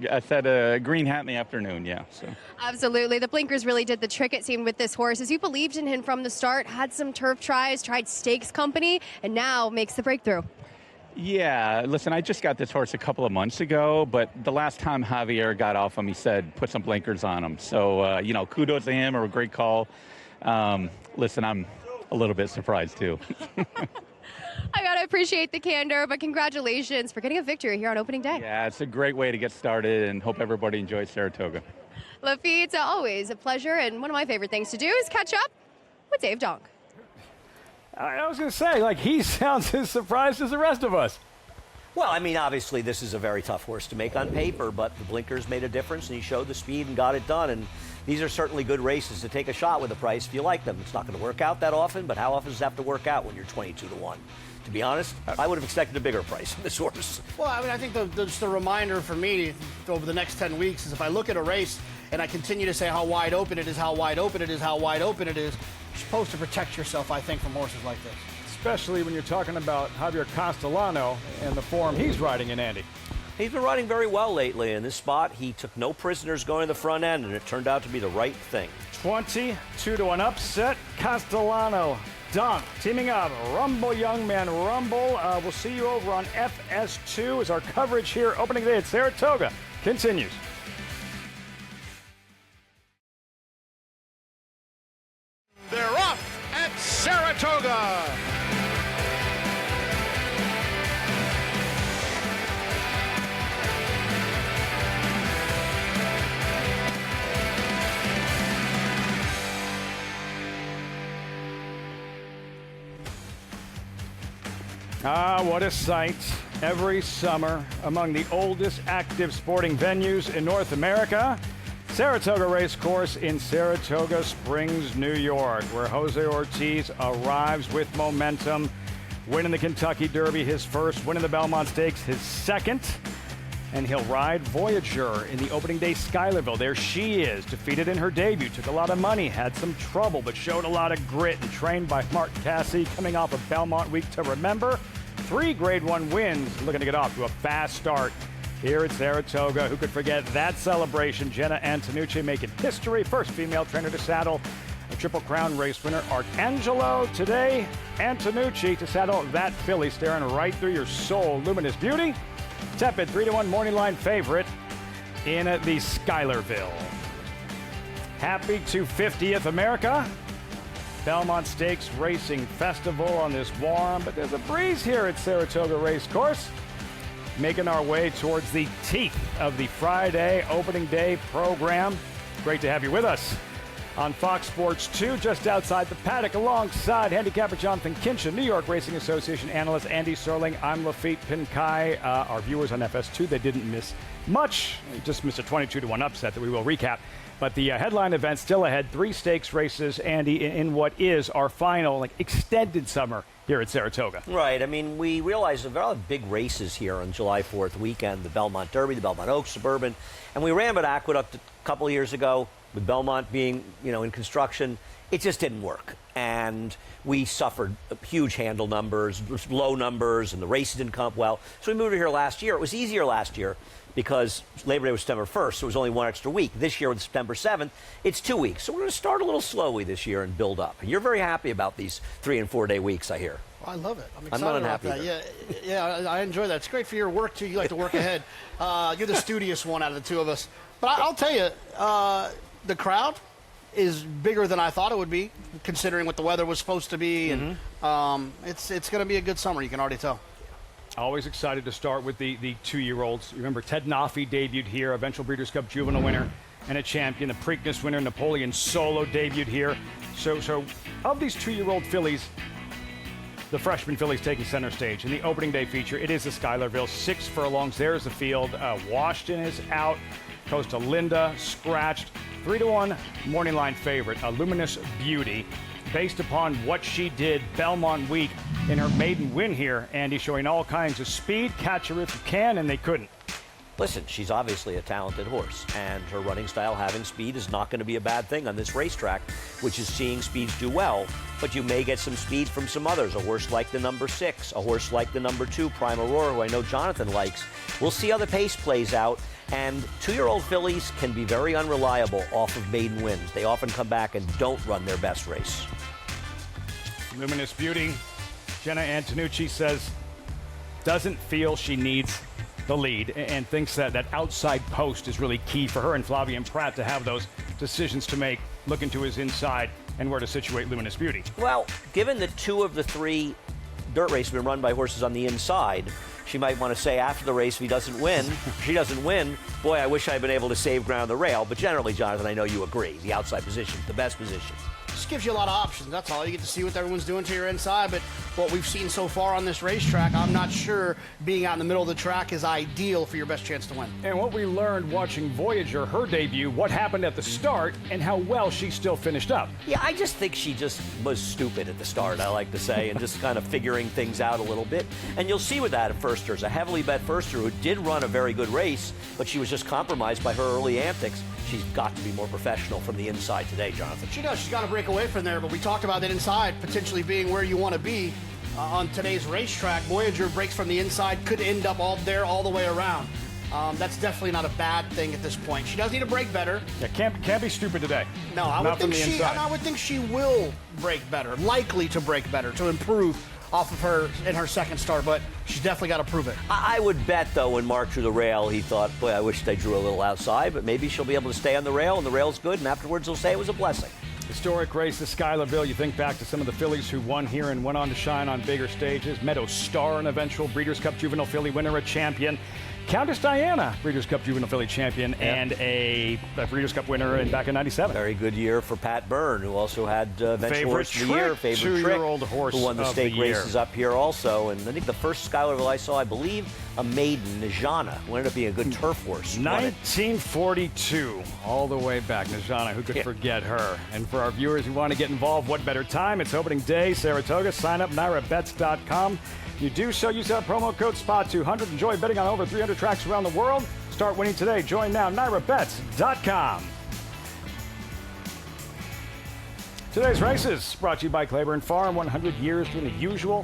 I said a green hat in the afternoon, yeah. So. Absolutely. The blinkers really did the trick, it seemed, with this horse. As you believed in him from the start, had some turf tries, tried stakes company, and now makes the breakthrough. Yeah, listen, I just got this horse a couple of months ago, but the last time Javier got off him, he said, put some blinkers on him. So, kudos to him, or a great call. Listen, I'm a little bit surprised, too. I got to appreciate the candor, but congratulations for getting a victory here on opening day. Yeah, it's a great way to get started, and hope everybody enjoys Saratoga. Lafitte, always a pleasure, and one of my favorite things to do is catch up with Dave Donk. I was going to say, he sounds as surprised as the rest of us. Well, obviously this is a very tough horse to make on paper, but the blinkers made a difference, and he showed the speed and got it done. And these are certainly good races to take a shot with the price if you like them. It's not going to work out that often, but how often does it have to work out when you're 22-1? To be honest, I would have expected a bigger price from this horse. Well, I think just the reminder for me over the next 10 weeks is if I look at a race and I continue to say how wide open it is, how wide open it is, how wide open it is, you're supposed to protect yourself, I think, from horses like this. Especially when you're talking about Javier Castellano and the form he's riding in, Andy. He's been riding very well lately. In this spot, he took no prisoners going to the front end, and it turned out to be the right thing. 22-1 upset. Castellano, Donk teaming up. Rumble, Young Man Rumble. We'll see you over on FS2 as our coverage here opening day at Saratoga continues. Saratoga. Ah, what a sight every summer among the oldest active sporting venues in North America. Saratoga Race Course in Saratoga Springs, New York, where Jose Ortiz arrives with momentum, winning the Kentucky Derby, his first, winning the Belmont Stakes, his second. And he'll ride Voyager in the opening day Schuylerville. There she is, defeated in her debut, took a lot of money, had some trouble, but showed a lot of grit and trained by Mark Casse, coming off of Belmont Week to remember. 3 Grade 1 wins, looking to get off to a fast start here at Saratoga. Who could forget that celebration? Jenna Antonucci making history, first female trainer to saddle a Triple Crown race winner, Arcangelo. Today, Antonucci to saddle that filly, staring right through your soul. Luminous Beauty, tepid 3-1 morning line favorite in the Schuylerville. Happy 250th America Belmont Stakes Racing Festival on this warm, but there's a breeze here at Saratoga Race Course. Making our way towards the teeth of the Friday opening day program. Great to have you with us on Fox Sports 2, just outside the paddock, alongside handicapper Jonathan Kinchin, New York Racing Association analyst Andy Serling. I'm Lafitte Pinkai. Our viewers on FS2, they didn't miss much. They just missed a 22-1 upset that we will recap. But the headline event still ahead. 3 stakes races, Andy, in what is our final extended summer here at Saratoga. Right. I mean, we realize there are a lot of big races here on July 4th weekend. The Belmont Derby, the Belmont Oaks Suburban. And we ran at Aqueduct a couple of years ago with Belmont being, in construction. It just didn't work. And we suffered huge handle numbers, low numbers, and the races didn't come up well. So we moved here last year. It was easier last year because Labor Day was September 1st, so it was only 1 extra week. This year, with September 7th, it's 2 weeks. So we're going to start a little slowly this year and build up. And you're very happy about these 3- and 4-day weeks, I hear. I love it. I'm excited not about unhappy that. Yeah, I enjoy that. It's great for your work, too. You like to work ahead. You're the studious one out of the two of us. But I'll tell you, the crowd is bigger than I thought it would be, considering what the weather was supposed to be. And it's going to be a good summer, you can already tell. Always excited to start with the 2-year-olds. Remember, Ted Nafi debuted here, eventual Breeders' Cup Juvenile winner and a champion. The Preakness winner, Napoleon Solo, debuted here. So of these 2-year-old fillies, the freshman fillies taking center stage. In the opening day feature, it is the Schuylerville. 6 furlongs. There's the field. Washington is out. Costa Linda scratched. 3-1 morning line favorite, a Luminous Beauty, based upon what she did Belmont Week in her maiden win here. Andy, showing all kinds of speed. Catch her if you can, and they couldn't. Listen, she's obviously a talented horse, and her running style, having speed, is not going to be a bad thing on this racetrack, which is seeing speeds do well. But you may get some speed from some others, a horse like the number 6, a horse like the number 2, Prime Aurora, who I know Jonathan likes. We'll see how the pace plays out. And 2-year-old fillies can be very unreliable off of maiden wins. They often come back and don't run their best race. Luminous Beauty, Jenna Antonucci says, doesn't feel she needs the lead and thinks that outside post is really key for her and Flavien Prat to have those decisions to make, looking to his inside and where to situate Luminous Beauty. Well, given that 2 of the 3 dirt races have been run by horses on the inside, she might want to say after the race, if he doesn't win, she doesn't win, boy, I wish I'd been able to save ground on the rail. But generally, Jonathan, I know you agree. The outside position, the best position. Just gives you a lot of options. That's all. You get to see what everyone's doing to your inside. But what we've seen so far on this racetrack, I'm not sure being out in the middle of the track is ideal for your best chance to win. And what we learned watching Voyager, her debut, what happened at the start and how well she still finished up. Yeah, I just think she just was stupid at the start, I like to say, and just kind of figuring things out a little bit. And you'll see with that at Firsters, a heavily bet Firster who did run a very good race, but she was just compromised by her early antics. She's got to be more professional from the inside today, Jonathan. She does. She's got to break away from there, but we talked about that inside potentially being where you want to be on today's racetrack. Voyager breaks from the inside, could end up all the way around. That's definitely not a bad thing at this point. She does need to break better. Yeah, can't be stupid today. No, I would think she will break better, likely to break better, to improve off of her in her second start, but she's definitely got to prove it. I would bet, though, when Mark drew the rail, he thought, boy, I wish they drew a little outside, but maybe she'll be able to stay on the rail, and the rail's good, and afterwards he'll say it was a blessing. Historic race at Schuylerville. You think back to some of the fillies who won here and went on to shine on bigger stages. Meadow Star, an eventual Breeders' Cup Juvenile Filly winner, a champion. Countess Diana, Breeders' Cup Juvenile Filly champion, and a Breeders' Cup winner back in '97. Very good year for Pat Byrne, who also had eventual horse of the year, favorite two-year-old horse who won the of stake the year. races up here also. And I think the first Schuylerville I saw, I believe, a maiden, Najana, who ended up being a good turf horse. 1942, all the way back. Najana, who could forget her? And for our viewers who want to get involved, what better time? It's opening day, Saratoga. Sign up, NYRABets.com. You do so, use our promo code SPOT200. Enjoy betting on over 300 tracks around the world. Start winning today. Join now, NYRABets.com. Today's races brought to you by Claiborne Farm. 100 years doing the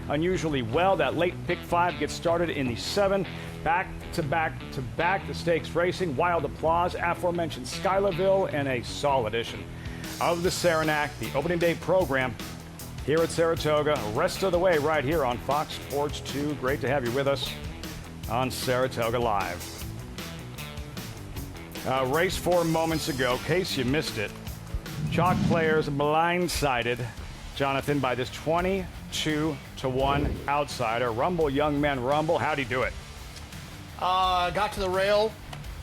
unusually well. That late pick 5 gets started in the 7. Back to back to back, the stakes racing. Wild applause, aforementioned Schuylerville, and a solid edition of the Saranac, the opening day program here at Saratoga. Rest of the way right here on Fox Sports 2. Great to have you with us on Saratoga Live. Race 4 moments ago, in case you missed it, chalk players blindsided Jonathan by this 22-1 outsider. Rumble, young man, rumble. How'd he do it? Got to the rail,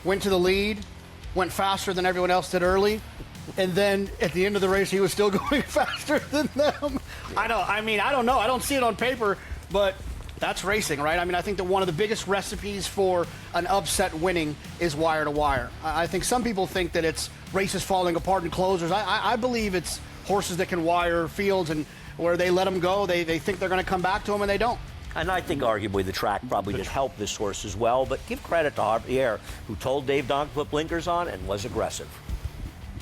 went to the lead, went faster than everyone else did early. And then at the end of the race, he was still going faster than them. I don't know. I don't see it on paper, but that's racing, right? I mean, I think that one of the biggest recipes for an upset winning is wire to wire. I think some people think that it's races falling apart in closers. I believe it's horses that can wire fields, and where they let them go, they think they're going to come back to them, and they don't. And I think arguably the track probably did help this horse as well, but give credit to Javier, who told Dave Donk to put blinkers on and was aggressive.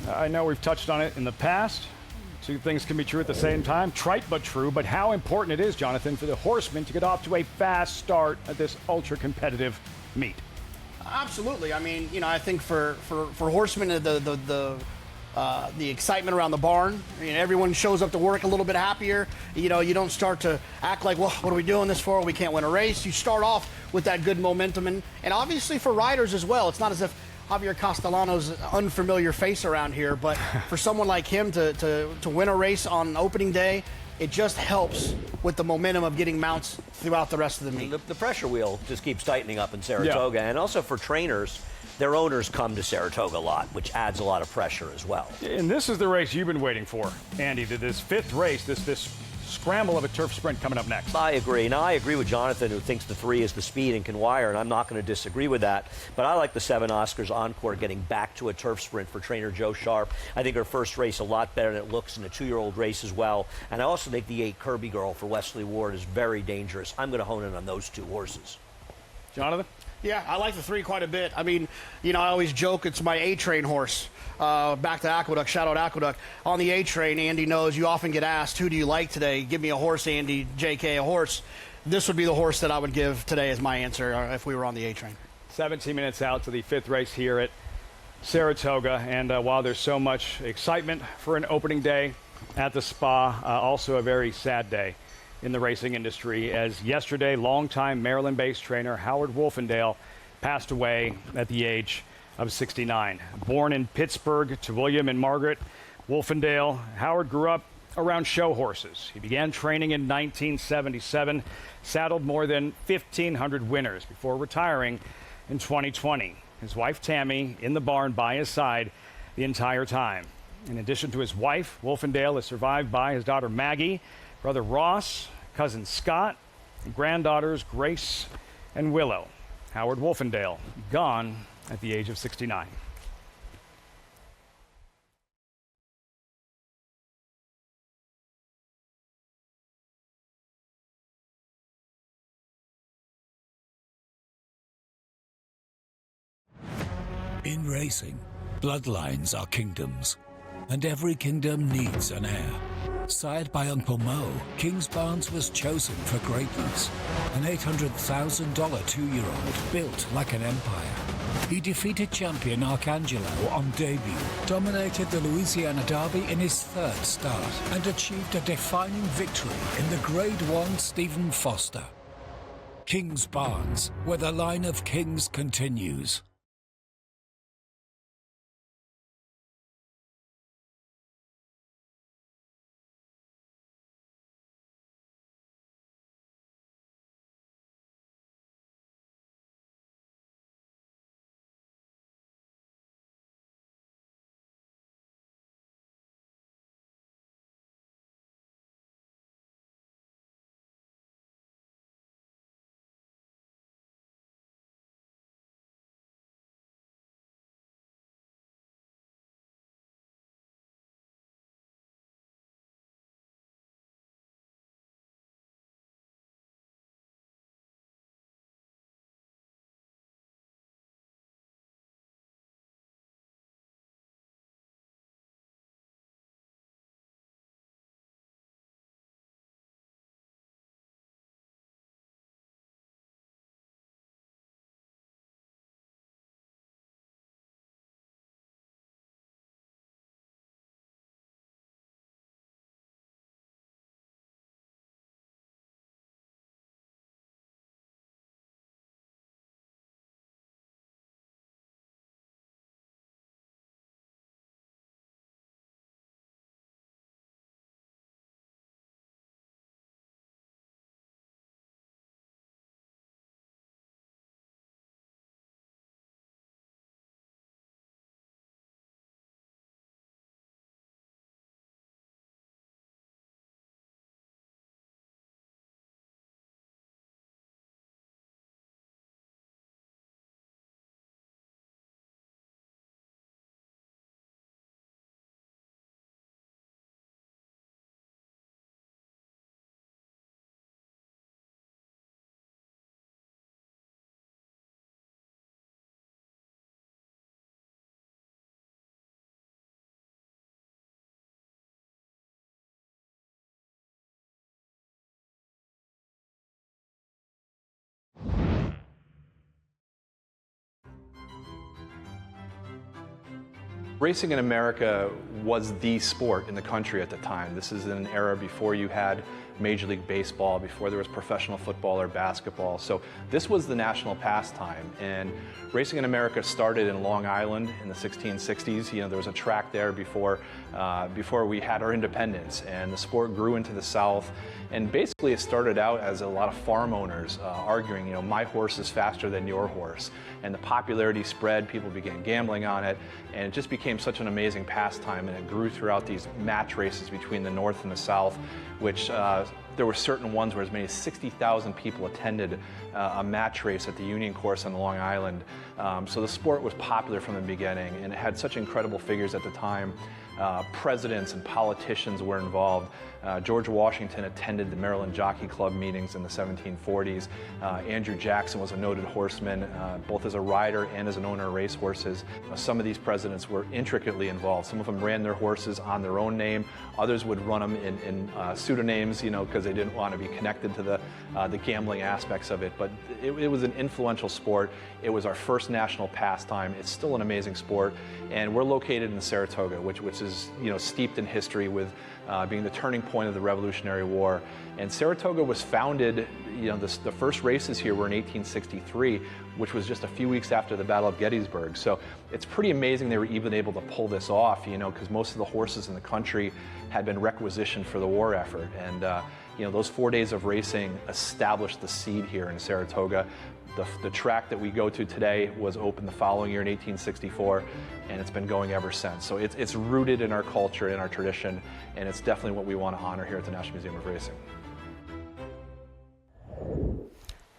I know we've touched on it in the past. Two things can be true at the same time. Trite but true. But how important it is, Jonathan, for the horsemen to get off to a fast start at this ultra-competitive meet. Absolutely. I mean, I think for horsemen, the excitement around the barn, everyone shows up to work a little bit happier. You don't start to act like, well, what are we doing this for? We can't win a race. You start off with that good momentum. And obviously for riders as well, it's not as if Javier Castellano's an unfamiliar face around here, but for someone like him to win a race on opening day, it just helps with the momentum of getting mounts throughout the rest of the meet. The pressure wheel just keeps tightening up in Saratoga, and also for trainers, their owners come to Saratoga a lot, which adds a lot of pressure as well. And this is the race you've been waiting for, Andy, this 5th race, this scramble of a turf sprint coming up next. I agree. Now, I agree with Jonathan, who thinks the 3 is the speed and can wire, and I'm not going to disagree with that. But I like the 7 Oscars Encore getting back to a turf sprint for trainer Joe Sharp. I think her first race a lot better than it looks in a 2-year-old race as well. And I also think the 8 Kirby Girl for Wesley Ward is very dangerous. I'm going to hone in on those 2 horses. Jonathan? Yeah, I like the 3 quite a bit. I mean, I always joke it's my A-train horse. Back to Aqueduct, shout out Aqueduct. On the A-train, Andy knows you often get asked, who do you like today? Give me a horse, Andy, JK, a horse. This would be the horse that I would give today as my answer if we were on the A-train. 17 minutes out to the 5th race here at Saratoga. And while there's so much excitement for an opening day at the Spa, also a very sad day in the racing industry, as yesterday, longtime Maryland-based trainer Howard Wolfendale passed away at the age of 69. Born in Pittsburgh to William and Margaret Wolfendale, Howard grew up around show horses. He began training in 1977, saddled more than 1,500 winners before retiring in 2020. His wife Tammy in the barn by his side the entire time. In addition to his wife, Wolfendale is survived by his daughter Maggie, brother Ross, cousin Scott, and granddaughters Grace and Willow. Howard Wolfendale, gone at the age of 69. In racing, bloodlines are kingdoms, and every kingdom needs an heir. Sired by Uncle Mo, Kingsbarns was chosen for greatness. An $800,000 2-year-old built like an empire. He defeated champion Arcangelo on debut, dominated the Louisiana Derby in his 3rd start, and achieved a defining victory in the Grade 1 Stephen Foster. Kingsbarns, where the line of kings continues. Racing in America was the sport in the country at the time. This is an era before you had Major League Baseball, before there was professional football or basketball. So this was the national pastime. And racing in America started in Long Island in the 1660s. You know, there was a track there before we had our independence, and the sport grew into the South. And basically it started out as a lot of farm owners arguing, you know, my horse is faster than your horse. And the popularity spread, people began gambling on it, and it just became such an amazing pastime, and it grew throughout these match races between the North and the South, which there were certain ones where as many as 60,000 people attended a match race at the Union Course on Long Island. So the sport was popular from the beginning, and it had such incredible figures at the time. Presidents and politicians were involved. George Washington attended the Maryland Jockey Club meetings in the 1740s. Andrew Jackson was a noted horseman, both as a rider and as an owner of racehorses. Some of these presidents were intricately involved. Some of them ran their horses on their own name. Others would run them in pseudonyms, you know, because they didn't want to be connected to the gambling aspects of it. But it was an influential sport. It was our first national pastime. It's still an amazing sport, and we're located in Saratoga, which is, you know, steeped in history with being the turning point of the Revolutionary War. And Saratoga was founded, you know, the first races here were in 1863, which was just a few weeks after the Battle of Gettysburg. So it's pretty amazing they were even able to pull this off, you know, because most of the horses in the country had been requisitioned for the war effort. And, you know, those 4 days of racing established the seed here in Saratoga. The track that we go to today was opened the following year in 1864, and it's been going ever since. So it's rooted in our culture, in our tradition, and it's definitely what we want to honor here at the National Museum of Racing.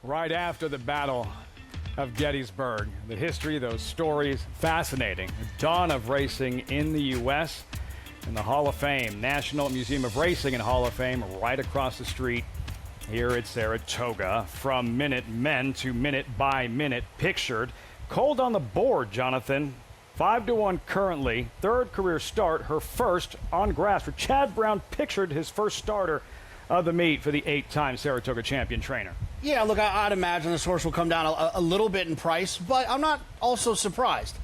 Right after the Battle of Gettysburg, the history, those stories, fascinating. The dawn of racing in the U.S. and the Hall of Fame, National Museum of Racing and Hall of Fame, right across the street here at Saratoga. From minute men to minute by minute pictured. Cold on the board, Jonathan. 5-1 currently. Third career start, her first on grass. For Chad Brown pictured his first starter of the meet for the 8-time Saratoga champion trainer. Yeah, look, I'd imagine this horse will come down a little bit in price, but I'm not also surprised.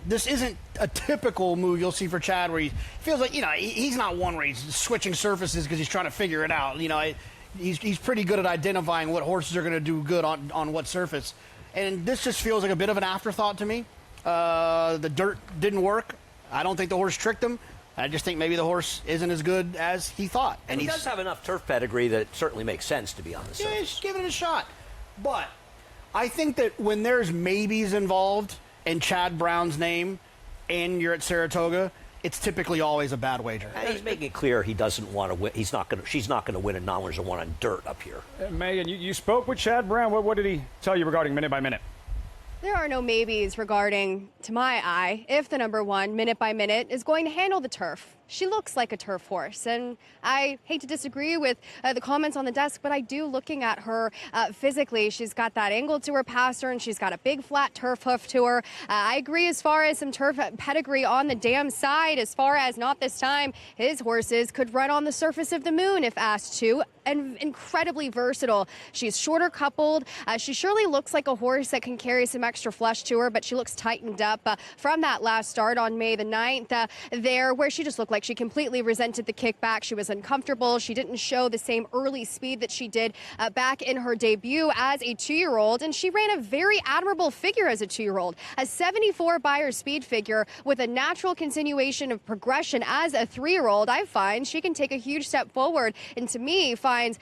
This isn't a typical move you'll see for Chad, where he feels like, you know, he's not one where he's switching surfaces because he's trying to figure it out. You know, he's pretty good at identifying what horses are going to do good on what surface. And this just feels like a bit of an afterthought to me. The dirt didn't work. I don't think the horse tricked him. I just think maybe the horse isn't as good as he thought. And he does have enough turf pedigree that it certainly makes sense to be on the surface. Yeah, just give it a shot. But I think that when there's maybes involved in Chad Brown's name and you're at Saratoga, it's typically always a bad wager. And he's making it clear he doesn't want to win. She's not going to win a non-winners one on dirt up here. Megan, you spoke with Chad Brown. What did he tell you regarding minute by minute? There are no maybes regarding, to my eye, if the number one, minute by minute, is going to handle the turf. She looks like a turf horse, and I hate to disagree with the comments on the desk, but I do, looking at her physically, she's got that angle to her passer, and she's got a big flat turf hoof to her. I agree as far as some turf pedigree on the dam side, as far as not this time, his horses could run on the surface of the moon if asked to, and incredibly versatile. She's shorter coupled. She surely looks like a horse that can carry some extra flesh to her, but she looks tightened up from that last start on May the 9th there, where she just looked like she completely resented the kickback. She was uncomfortable. She didn't show the same early speed that she did back in her debut as a 2-year-old, and she ran a very admirable figure as a 2-year-old. A 74 Beyer speed figure with a natural continuation of progression as a 3-year-old. I find she can take a huge step forward, and to me finds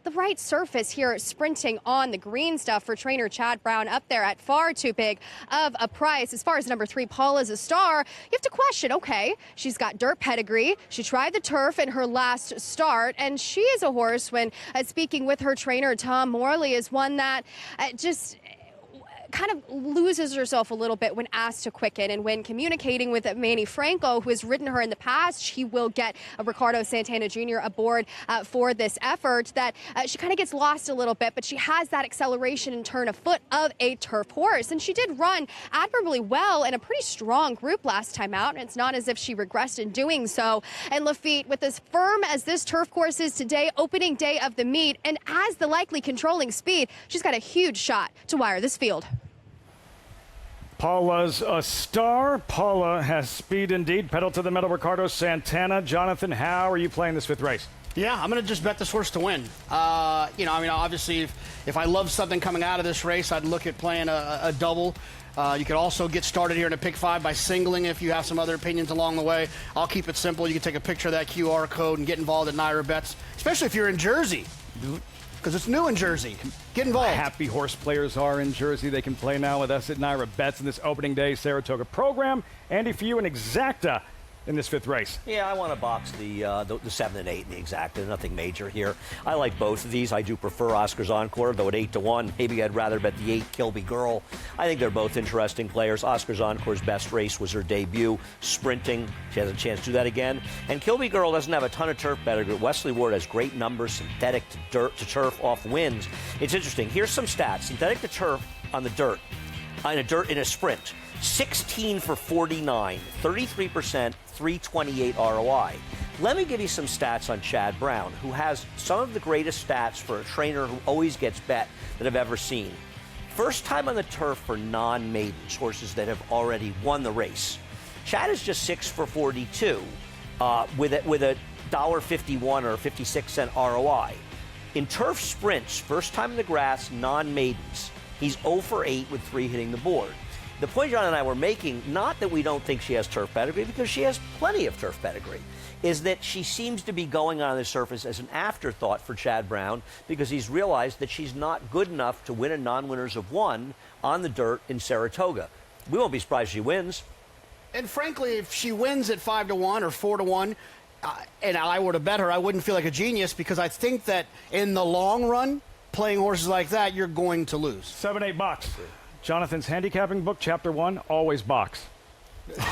the right surface here sprinting on the green stuff for trainer Chad Brown up there at far too big of a price. As far as number 3, Paula's a Star, you have to question, okay, she's got dirt pedigree. She tried the turf in her last start, and she is a horse, when speaking with her trainer Tom Morley, is one that just kind of loses herself a little bit when asked to quicken, and when communicating with Manny Franco, who has ridden her in the past. She will get Ricardo Santana Jr. aboard for this effort, that she kind of gets lost a little bit, but she has that acceleration and turn of foot of a turf horse, and she did run admirably well in a pretty strong group last time out, and it's not as if she regressed in doing so. And Lafitte, with as firm as this turf course is today, opening day of the meet, and as the likely controlling speed, she's got a huge shot to wire this field. Paula's a star. Paula has speed indeed. Pedal to the metal, Ricardo Santana. Jonathan, how are you playing this fifth race? Yeah, I'm going to just bet this horse to win. Obviously, if I love something coming out of this race, I'd look at playing a double. You could also get started here in a pick 5 by singling if you have some other opinions along the way. I'll keep it simple. You can take a picture of that QR code and get involved at NYRA Bets, especially if you're in Jersey, because it's new in Jersey. Get involved. Happy horse players are in Jersey. They can play now with us at NYRA Bets in this opening day Saratoga program. Andy, for you, an exacta in this fifth race. Yeah, I want to box the 7 and 8 in the exacta. Nothing major here. I like both of these. I do prefer Oscar's Encore, though at 8-1, maybe I'd rather bet the 8 Kilby Girl. I think they're both interesting players. Oscar's Encore's best race was her debut, sprinting. She has a chance to do that again. And Kilby Girl doesn't have a ton of turf pedigree. Wesley Ward has great numbers, synthetic to turf off wins. It's interesting. Here's some stats. Synthetic to turf on the dirt, in a sprint. 16 for 49, 33%, 328 ROI. Let me give you some stats on Chad Brown, who has some of the greatest stats for a trainer who always gets bet that I've ever seen. First time on the turf for non-maidens, horses that have already won the race. Chad is just 6 for 42 with a $1.51 or 56-cent ROI. In turf sprints, first time in the grass, non-maidens, he's 0 for 8 with 3 hitting the board. The point John and I were making, not that we don't think she has turf pedigree, because she has plenty of turf pedigree, is that she seems to be going on the surface as an afterthought for Chad Brown because he's realized that she's not good enough to win a non-winners of 1 on the dirt in Saratoga. We won't be surprised if she wins. And frankly, if she wins at 5-1 or 4-1, and I were to bet her, I wouldn't feel like a genius, because I think that in the long run, playing horses like that, you're going to lose. 7-8 box. Jonathan's handicapping book, chapter 1, always box.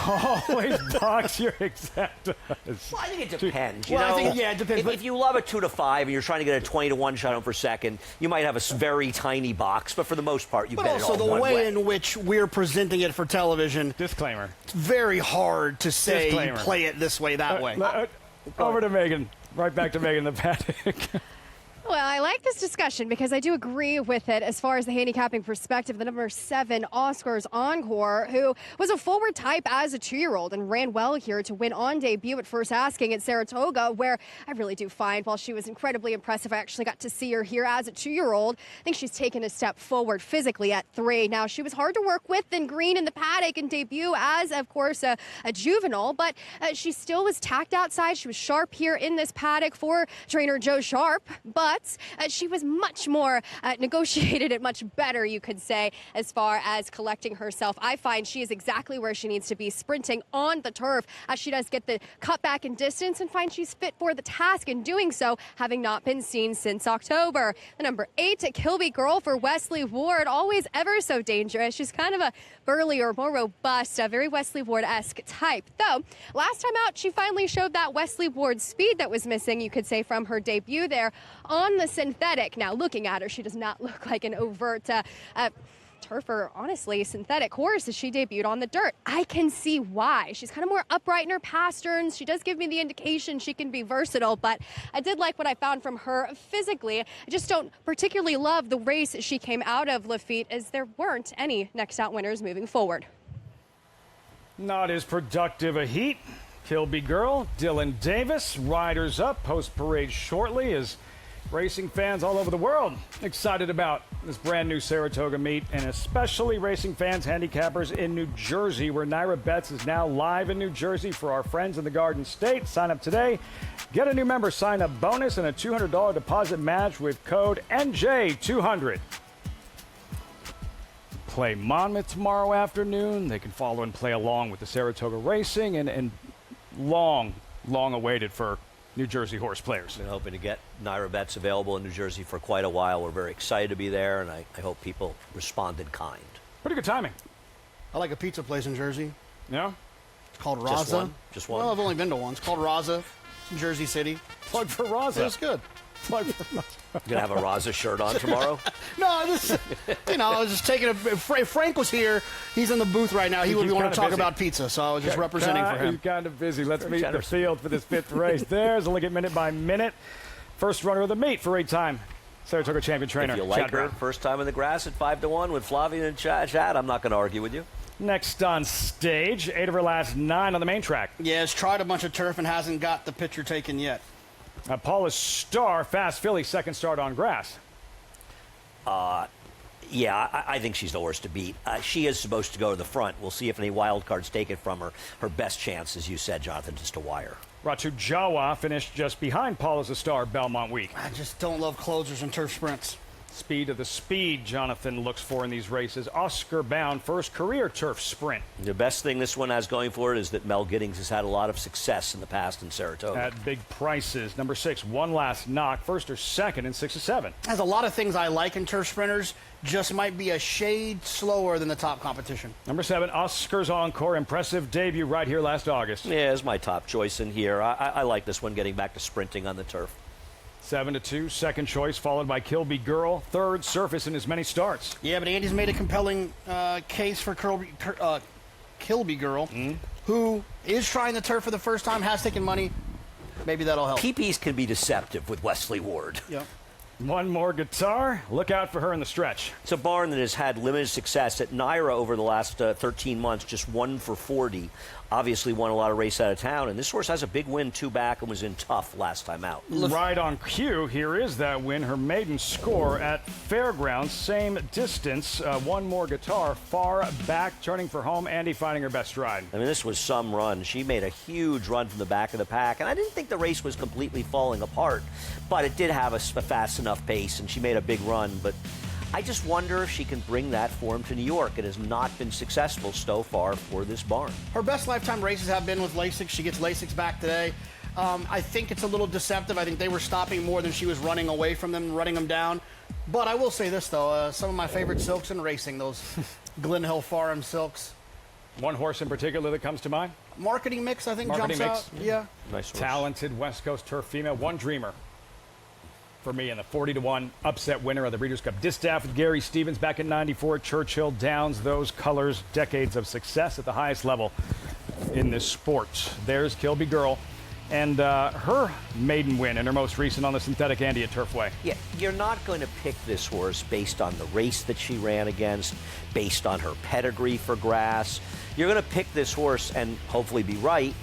Always box your exactas. Well, I think it depends. I think, it depends. If you love a 2-5 and you're trying to get a 20-1 shot on per second, you might have a very tiny box, but for the most part, you bet it all also, the one way in which we're presenting it for television. Disclaimer. It's very hard to say you play it this way, that way. Over to Megan. Right back to Megan the paddock. Well, I like this discussion because I do agree with it as far as the handicapping perspective. The number 7, Oscar's Encore, who was a forward type as a 2-year-old and ran well here to win on debut at first asking at Saratoga, where I really do find while she was incredibly impressive, I actually got to see her here as a 2-year-old. I think she's taken a step forward physically at 3. Now, she was hard to work with in green in the paddock and debut as, of course, a juvenile, but she still was tacked outside. She was sharp here in this paddock for trainer Joe Sharp, but she was much more negotiated and much better, you could say, as far as collecting herself. I find she is exactly where she needs to be, sprinting on the turf as she does get the cutback in distance, and find she's fit for the task in doing so, having not been seen since October. The number 8, Kilby Girl for Wesley Ward, always ever so dangerous. She's kind of a burlier, more robust, a very Wesley Ward-esque type. Though, last time out, she finally showed that Wesley Ward speed that was missing, you could say, from her debut there on the synthetic. Now, looking at her, she does not look like an overt turf or, honestly, synthetic horse as she debuted on the dirt. I can see why. She's kind of more upright in her pasterns. She does give me the indication she can be versatile, but I did like what I found from her physically. I just don't particularly love the race she came out of, Lafitte, as there weren't any next out winners moving forward. Not as productive a heat. Kilby Girl, Dylan Davis, riders up, post-parade shortly as racing fans all over the world excited about this brand new Saratoga meet, and especially racing fans, handicappers in New Jersey, where NYRA Bets is now live in New Jersey for our friends in the Garden State. Sign up today. Get a new member sign-up bonus and a $200 deposit match with code NJ200. Play Monmouth tomorrow afternoon. They can follow and play along with the Saratoga racing and long awaited for New Jersey horse players. Been hoping to get NYRA Bets available in New Jersey for quite a while. We're very excited to be there, and I hope people responded kind. Pretty good timing. I like a pizza place in Jersey. Yeah? It's called Raza. Just one? Just one? Well, I've only been to one. It's called Raza. It's in Jersey City. Plug for Raza. It's good. Plug for Raza. You gonna have a Raza shirt on tomorrow? No, I was just taking if Frank was here, he's in the booth right now. He would want to talk about pizza, so I was just representing for him. He's kind of busy. Let's meet the field for this 5th race. There's a look at minute by minute. First runner of the meet for 8-time Saratoga champion trainer. If you like Chad her, Brown. first time in the grass at 5-1 with Flavia and Chad, I'm not going to argue with you. Next on stage, 8 of her last 9 on the main track. Yeah, has tried a bunch of turf and hasn't got the picture taken yet. Paula Starr, fast filly, second start on grass. Yeah, I think she's the horse to beat. She is supposed to go to the front. We'll see if any wild cards take it from her. Her best chance, as you said, Jonathan, is to wire. Ratu Jawa finished just behind Paula's a Star Belmont Week. I just don't love closers and turf sprints. Speed of the speed Jonathan looks for in these races. Oscar Bound, first career turf sprint. The best thing this one has going for it is that Mel Giddings has had a lot of success in the past in Saratoga. At big prices. Number 6, One Last Knock, first or second in 6 of 7. Has a lot of things I like in turf sprinters, just might be a shade slower than the top competition. Number 7, Oscar's Encore, impressive debut right here last August. Yeah, it's my top choice in here. I like this one getting back to sprinting on the turf. 7-2, second choice, followed by Kilby Girl, third surface in as many starts. Yeah, but Andy's made a compelling case for Kilby Girl, who is trying the turf for the first time, has taken money. Maybe that'll help. PPs can be deceptive with Wesley Ward. Yep. One More Guitar. Look out for her in the stretch. It's a barn that has had limited success at NYRA over the last 13 months, just 1 for 40. Obviously won a lot of race out of town, and this horse has a big win 2 back and was in tough last time out. Right on cue, here is that win, her maiden score at Fairgrounds, same distance, One More Guitar, far back, turning for home. Andy finding her best stride. I mean, this was some run. She made a huge run from the back of the pack, and I didn't think the race was completely falling apart, but it did have a fast enough pace, and she made a big run, but I just wonder if she can bring that form to New York. It has not been successful so far for this barn. Her best lifetime races have been with Lasix. She gets Lasix back today. I think it's a little deceptive. I think they were stopping more than she was running away from them, running them down. But I will say this, though. Some of my favorite silks in racing, those Glen Hill Farm silks. One horse in particular that comes to mind? Marketing Mix, I think, Marketing jumps Mix. out. Yeah. Nice horse. Talented West Coast turf female. One Dreamer for me in the 40-1 upset winner of the Breeders' Cup Distaff with Gary Stevens back in '94. Churchill Downs, those colors, decades of success at the highest level in this sport. There's Kilby Girl and her maiden win and her most recent on the synthetic Andy at Turfway. Yeah, you're not going to pick this horse based on the race that she ran against, based on her pedigree for grass. You're going to pick this horse and hopefully be right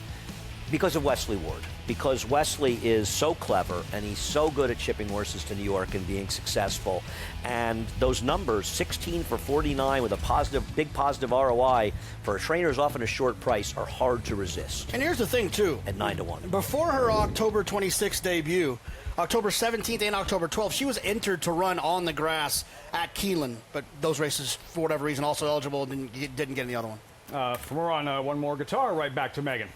because of Wesley Ward. Because Wesley is so clever and he's so good at shipping horses to New York and being successful. And those numbers, 16 for 49 with a big positive ROI for a trainer's often a short price, are hard to resist. And here's the thing, too. At 9-1. Before her October 26th debut, October 17th and October 12th, she was entered to run on the grass at Keeneland. But those races, for whatever reason, also eligible, didn't get in the other one. From her on One More Guitar, right back to Megan.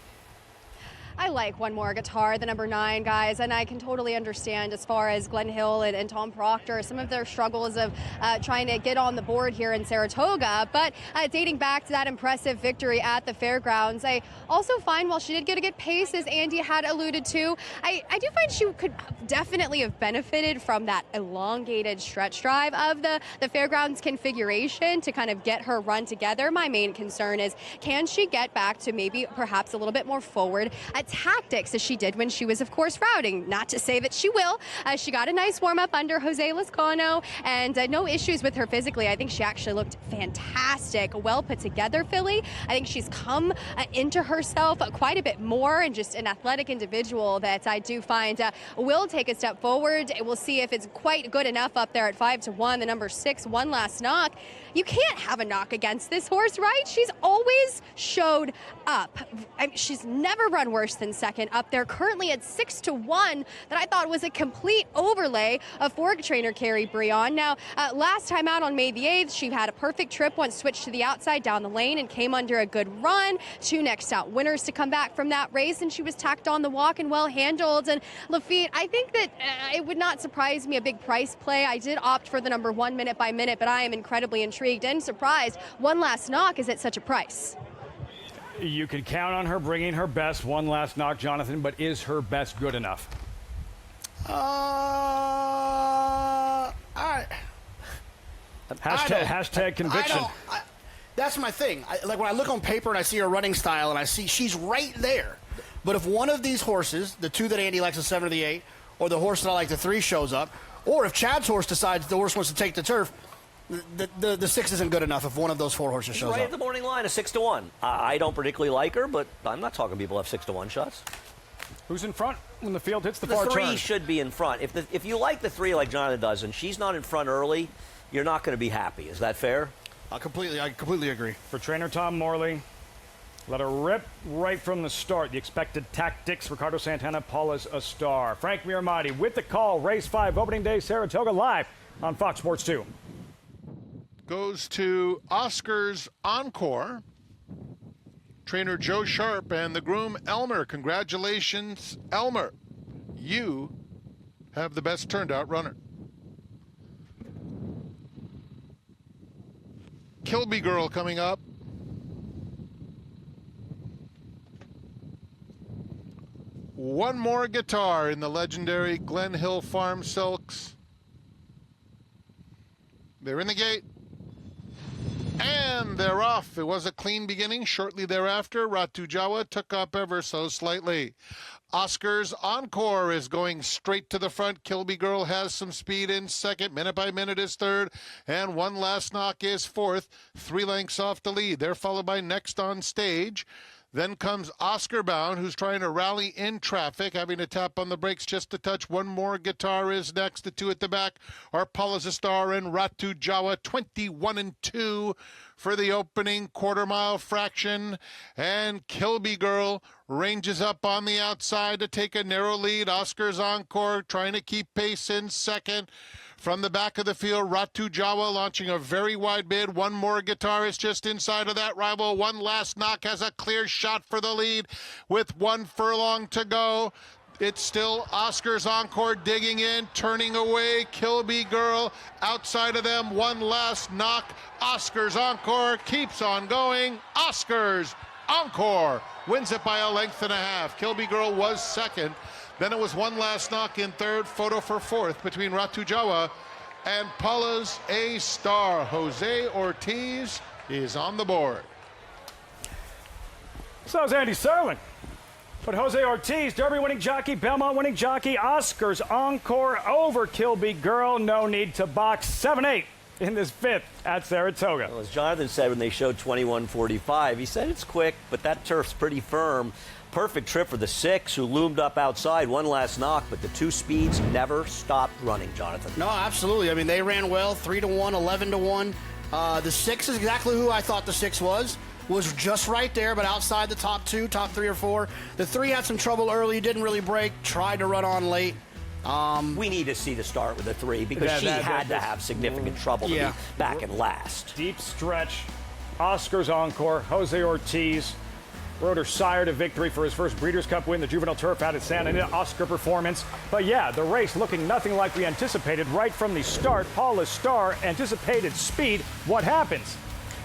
I like One More Guitar, the number 9, guys, and I can totally understand as far as Glenn Hill and Tom Proctor, some of their struggles of trying to get on the board here in Saratoga, but dating back to that impressive victory at the Fairgrounds, I also find while she did get a good pace, as Andy had alluded to, I do find she could definitely have benefited from that elongated stretch drive of the Fairgrounds configuration to kind of get her run together. My main concern is, can she get back to maybe perhaps a little bit more forward tactics as she did when she was, of course, routing? Not to say that she will. She got a nice warm-up under Jose Lascano, and no issues with her physically. I think she actually looked fantastic. A well put together filly. I think she's come into herself quite a bit more, and just an athletic individual that I do find will take a step forward. We'll see if it's quite good enough up there at 5-1. The number 6, One Last Knock. You can't have a knock against this horse, right? She's always showed up. I mean, she's never run worse than second up there, currently at 6-1, that I thought was a complete overlay of fork trainer Carrie Breon. Now, last time out on May the 8th, she had a perfect trip, once switched to the outside down the lane and came under a good run. 2 next out winners to come back from that race, and she was tacked on the walk and well handled. And Lafitte, I think that it would not surprise me a big price play. I did opt for the number 1 minute by minute, but I am incredibly intrigued and surprised One Last Knock is at such a price. You could count on her bringing her best. One Last Knock, Jonathan, but is her best good enough? Hashtag conviction. That's my thing. Like when I look on paper and I see her running style and I see she's right there. But if one of these horses, the 2 that Andy likes, the 7 or the 8, or the horse that I like, the 3, shows up, or if Chad's horse decides the horse wants to take the turf, The 6 isn't good enough if one of those 4 horses She's shows right up. at the morning line, a 6-1. I don't particularly like her, but I'm not talking people have 6-1 shots. Who's in front when the field hits the The far 3 turn? should be in front. If you like the 3 like Jonathan does, and she's not in front early, you're not going to be happy. Is that fair? I completely agree. For trainer Tom Morley, let her rip right from the start. The expected tactics, Ricardo Santana, Paula's a star. Frank Miramati with the call. Race 5, opening day, Saratoga, live on Fox Sports 2. Goes to Oscar's Encore. Trainer Joe Sharp and the groom Elmer. Congratulations, Elmer. You have the best turned out runner. Kilby Girl coming up. One more guitar in the legendary Glen Hill Farm Silks. They're in the gate. And they're off. It was a clean beginning. Shortly thereafter, Ratu Jawa took up ever so slightly. Oscar's Encore is going straight to the front. Kilby Girl has some speed in second. Minute by Minute is third. And One Last Knock is fourth. 3 lengths off the lead. They're followed by Next on Stage. Then comes Oscar Bound, who's trying to rally in traffic, having to tap on the brakes just a touch. One more guitar is next. The 2 at the back are Paula's a Star and Ratu Jawa, 21-2 for the opening quarter-mile fraction. And Kilby Girl ranges up on the outside to take a narrow lead. Oscar's Encore trying to keep pace in second. From the back of the field, Ratu Jawa launching a very wide bid. One more guitar is just inside of that rival. One Last Knock has a clear shot for the lead with 1 furlong to go. It's still Oscar's Encore digging in, turning away. Kilby Girl outside of them. One Last Knock. Oscar's Encore keeps on going. Oscar's Encore wins it by a length and a half. Kilby Girl was second. Then it was One Last Knock in third, photo for fourth between Ratu Jawa and Paula's a Star. Jose Ortiz is on the board. So is Andy Serling. But Jose Ortiz, Derby winning jockey, Belmont winning jockey, Oscar's Encore over Kilby Girl. No need to box. 7-8 in this 5th at Saratoga. Well, as Jonathan said when they showed 21:45, he said it's quick, but that turf's pretty firm. Perfect trip for the 6, who loomed up outside. One Last Knock, but the 2 speeds never stopped running, Jonathan. No, absolutely. I mean, they ran well, 3-1, 11-1. The 6 is exactly who I thought the 6 was just right there, but outside the top 2, top 3 or 4. The 3 had some trouble early, didn't really break, tried to run on late. We need to see the start with the 3 because she had to have significant trouble to be back in last. Deep stretch. Oscar's Encore, Jose Ortiz rode her sire to victory for his first Breeders' Cup win, the Juvenile Turf out at Santa Anita. Oscar performance. But yeah, the race looking nothing like we anticipated right from the start. Paula's Star anticipated speed. What happens?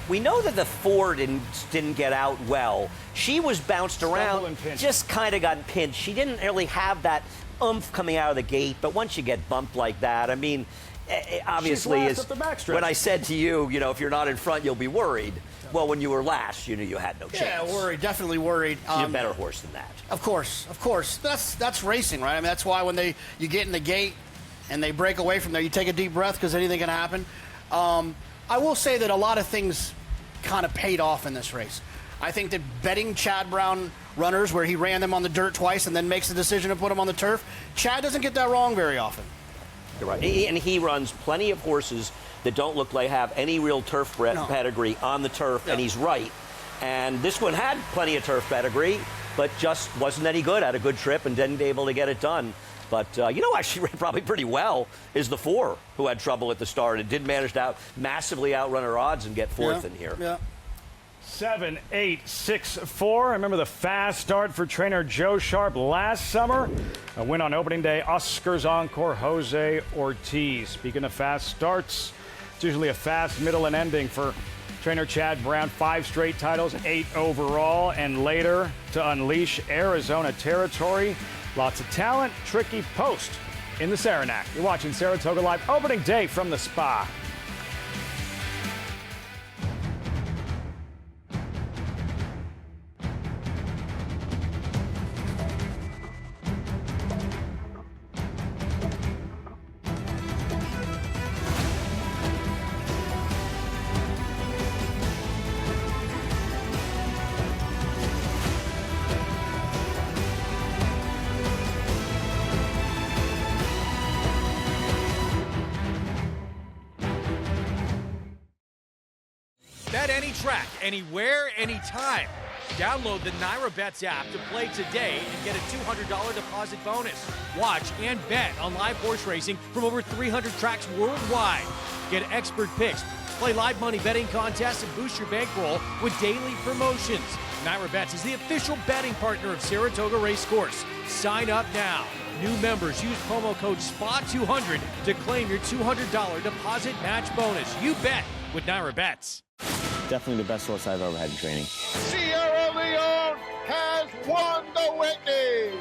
We know that the 4 didn't get out well. She was bounced around, just kind of got pinched. She didn't really have that oomph coming out of the gate, but once you get bumped like that, I mean, obviously, is when I said to you, if you're not in front, you'll be worried. Well, when you were last, you knew you had no chance. Yeah, worried, definitely worried. She's a better horse than that. Of course. That's racing, right? I mean, that's why when you get in the gate and they break away from there, you take a deep breath because anything can happen. I will say that a lot of things kind of paid off in this race. I think that betting Chad Brown runners, where he ran them on the dirt twice and then makes the decision to put them on the turf, Chad doesn't get that wrong very often. You're right. And he runs plenty of horses that don't look like have any real turf pedigree on the turf, and he's right. And this one had plenty of turf pedigree, but just wasn't any good. Had a good trip and didn't be able to get it done. But, actually ran probably pretty well is the 4 who had trouble at the start and did manage to massively outrun her odds and get 4th in here. Yeah. 7, 8, 6, 4. I remember the fast start for trainer Joe Sharp last summer. A win on opening day, Oscar's Encore, Jose Ortiz. Speaking of fast starts, it's usually a fast middle and ending for trainer Chad Brown. 5 straight titles, 8 overall, and later to unleash Arizona territory. Lots of talent, tricky post in the Saranac. You're watching Saratoga Live, opening day from the Spa. anywhere, anytime. Download the NYRA Bets app to play today and get a $200 deposit bonus. Watch and bet on live horse racing from over 300 tracks worldwide. Get expert picks, play live money betting contests, and boost your bankroll with daily promotions. NYRA Bets is the official betting partner of Saratoga Racecourse. Sign up now. New members use promo code SPA200 to claim your $200 deposit match bonus. You bet with NYRA Bets. Definitely the best horse I've ever had in training. Sierra Leone has won the Whitney.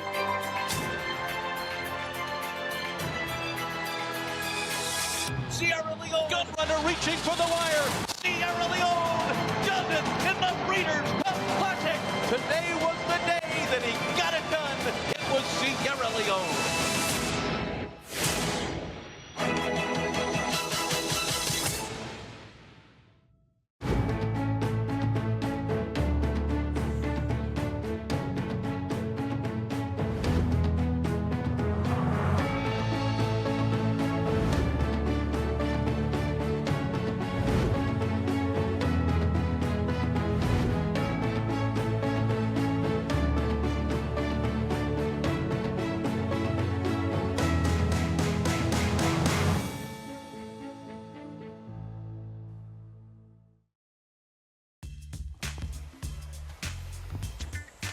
Sierra Leone, gun runner reaching for the wire. Sierra Leone does it in the Breeders' Cup Classic. Today was the day that he got it done. It was Sierra Leone.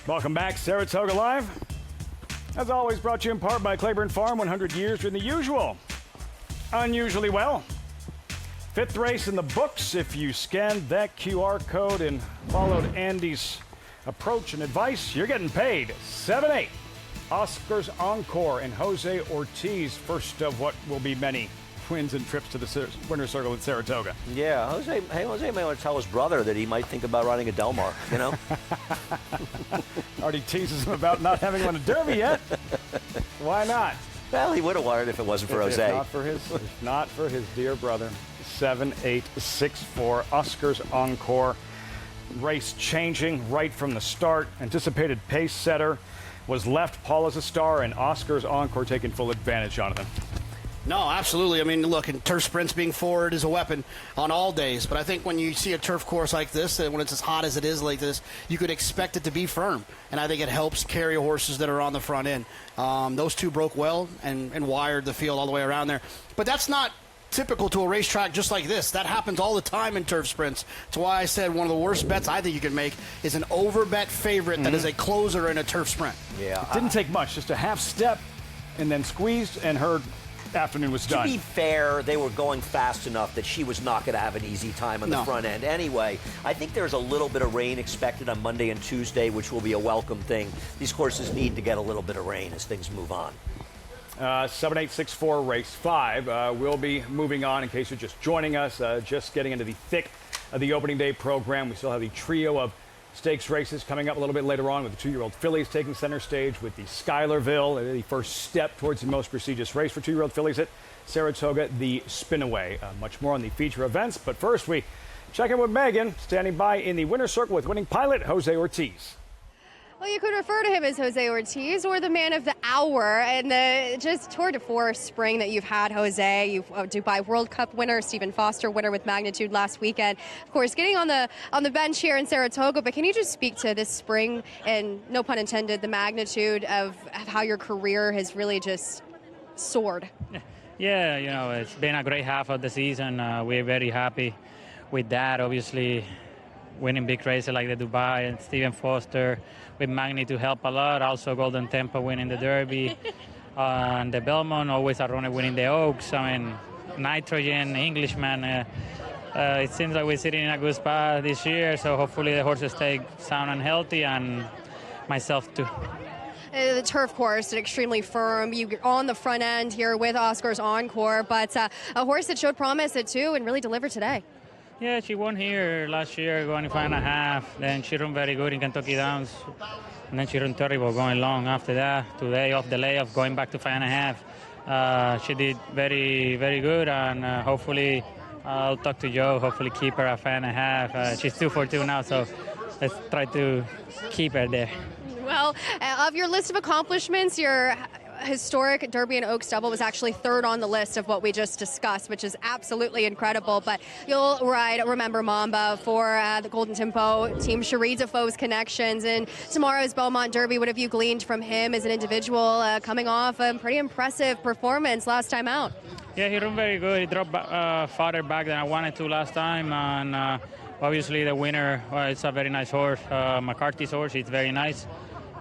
Welcome back, Saratoga Live. As always, brought to you in part by Claiborne Farm, 100 years doing the usual. Unusually well. Fifth race in the books. If you scanned that QR code and followed Andy's approach and advice, you're getting paid. 7-8. Oscar's Encore and Jose Ortiz, first of what will be many wins and trips to the winner's circle at Saratoga. Yeah, Jose may want to tell his brother that he might think about riding a Del Mar, you know? Already teases him about not having won a Derby yet. Why not? Well, he would have won it if it wasn't for Jose. Not for his dear brother. 7-8-6-4. Oscar's Encore. Race changing right from the start. Anticipated pace setter was left Paul as a star, and Oscar's Encore taking full advantage, Jonathan. No, absolutely. I mean, look, and turf sprints being forward is a weapon on all days. But I think when you see a turf course like this, when it's as hot as it is like this, you could expect it to be firm. And I think it helps carry horses that are on the front end. Those two broke well and wired the field all the way around there. But that's not typical to a racetrack just like this. That happens all the time in turf sprints. That's why I said one of the worst bets I think you can make is an overbet favorite that is a closer in a turf sprint. Yeah, it didn't take much, just a half step and then squeezed, and her afternoon was done. To be fair, they were going fast enough that she was not going to have an easy time on the front end. Anyway, I think there's a little bit of rain expected on Monday and Tuesday, which will be a welcome thing. These horses need to get a little bit of rain as things move on. 7-8-6-4, race 5. We'll be moving on in case you're just joining us, just getting into the thick of the opening day program. We still have the trio of stakes races coming up a little bit later on, with the 2-year-old fillies taking center stage with the Schuylerville, the first step towards the most prestigious race for 2-year-old fillies at Saratoga, the Spinaway. Much more on the feature events, but first we check in with Megan, standing by in the winner's circle with winning pilot Jose Ortiz. Well, you could refer to him as Jose Ortiz or the man of the hour and the just tour de force spring that you've had, Jose. You've Dubai World Cup winner, Stephen Foster winner with Magnitude last weekend. Of course, getting on the bench here in Saratoga, but can you just speak to this spring and, no pun intended, the magnitude of how your career has really just soared? Yeah, you know, it's been a great half of the season. We're very happy with that. Obviously, winning big races like the Dubai and Stephen Foster with Magnitude help a lot. Also, Golden Tempo winning the Derby. And the Belmont, always a runner winning the Oaks. I mean, Nitrogen, Englishman. It seems like we're sitting in a good spot this year, so hopefully the horses stay sound and healthy, and myself too. The turf course, extremely firm. You're on the front end here with Oscar's Encore, but a horse that showed promise at 2 and really delivered today. Yeah, she won here last year, going 5.5. Then she ran very good in Kentucky Downs. And then she ran terrible going long after that. Today, off the layoff, going back to 5.5. She did very, very good. And hopefully, I'll talk to Joe, hopefully keep her at 5.5. She's 2-for-2 now, so let's try to keep her there. Well, of your list of accomplishments, you're historic Derby and Oaks double was actually third on the list of what we just discussed, which is absolutely incredible. But you'll remember Mamba for the Golden Tempo team. Cherie Defoe's connections in tomorrow's Belmont Derby. What have you gleaned from him as an individual coming off a pretty impressive performance last time out? Yeah, he ran very good. He dropped farther back than I wanted to last time. And obviously the winner, it's a very nice horse. McCarthy's horse, it's very nice.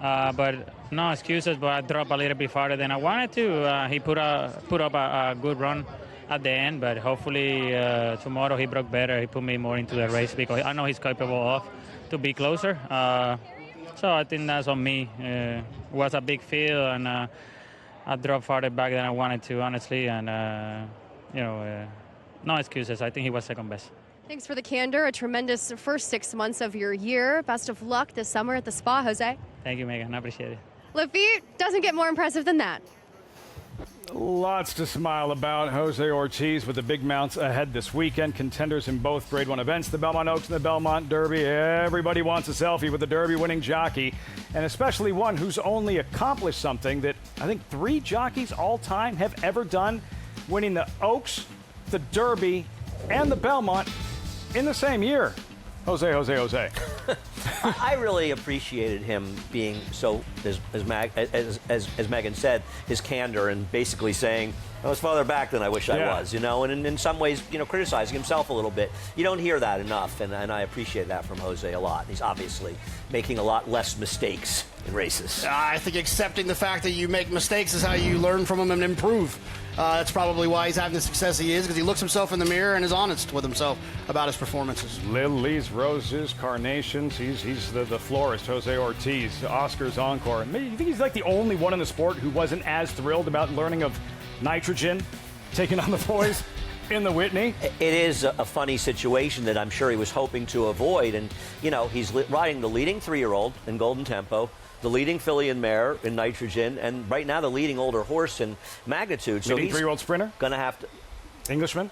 But no excuses, but I dropped a little bit farther than I wanted to. He put up a good run at the end, but hopefully tomorrow he broke better. He put me more into the race because I know he's capable of to be closer. So I think that's on me. It was a big field, and I dropped farther back than I wanted to, honestly. And, no excuses. I think he was second best. Thanks for the candor. A tremendous first 6 months of your year. Best of luck this summer at the Spa, Jose. Thank you, Megan. I appreciate it. Lafitte doesn't get more impressive than that. Lots to smile about. Jose Ortiz with the big mounts ahead this weekend. Contenders in both Grade 1 events, the Belmont Oaks and the Belmont Derby. Everybody wants a selfie with the Derby-winning jockey, and especially one who's only accomplished something that I think 3 jockeys all time have ever done, winning the Oaks, the Derby, and the Belmont in the same year. Jose. I really appreciated him being so, as Megan said, his candor and basically saying, I was farther back than I wish I was, and in some ways, criticizing himself a little bit. You don't hear that enough, and I appreciate that from Jose a lot. He's obviously making a lot less mistakes in races. I think accepting the fact that you make mistakes is how you learn from them and improve. That's probably why he's having the success he is, because he looks himself in the mirror and is honest with himself about his performances. Lilies, roses, carnations. He's the florist, Jose Ortiz. Oscar's encore. You think he's like the only one in the sport who wasn't as thrilled about learning of nitrogen taking on the boys in the Whitney? It is a funny situation that I'm sure he was hoping to avoid. And, he's riding the leading 3-year-old in Golden Tempo, the leading filly and mare in nitrogen, and right now the leading older horse in magnitude. So leading 3-year-old sprinter? Going to have to. Englishman?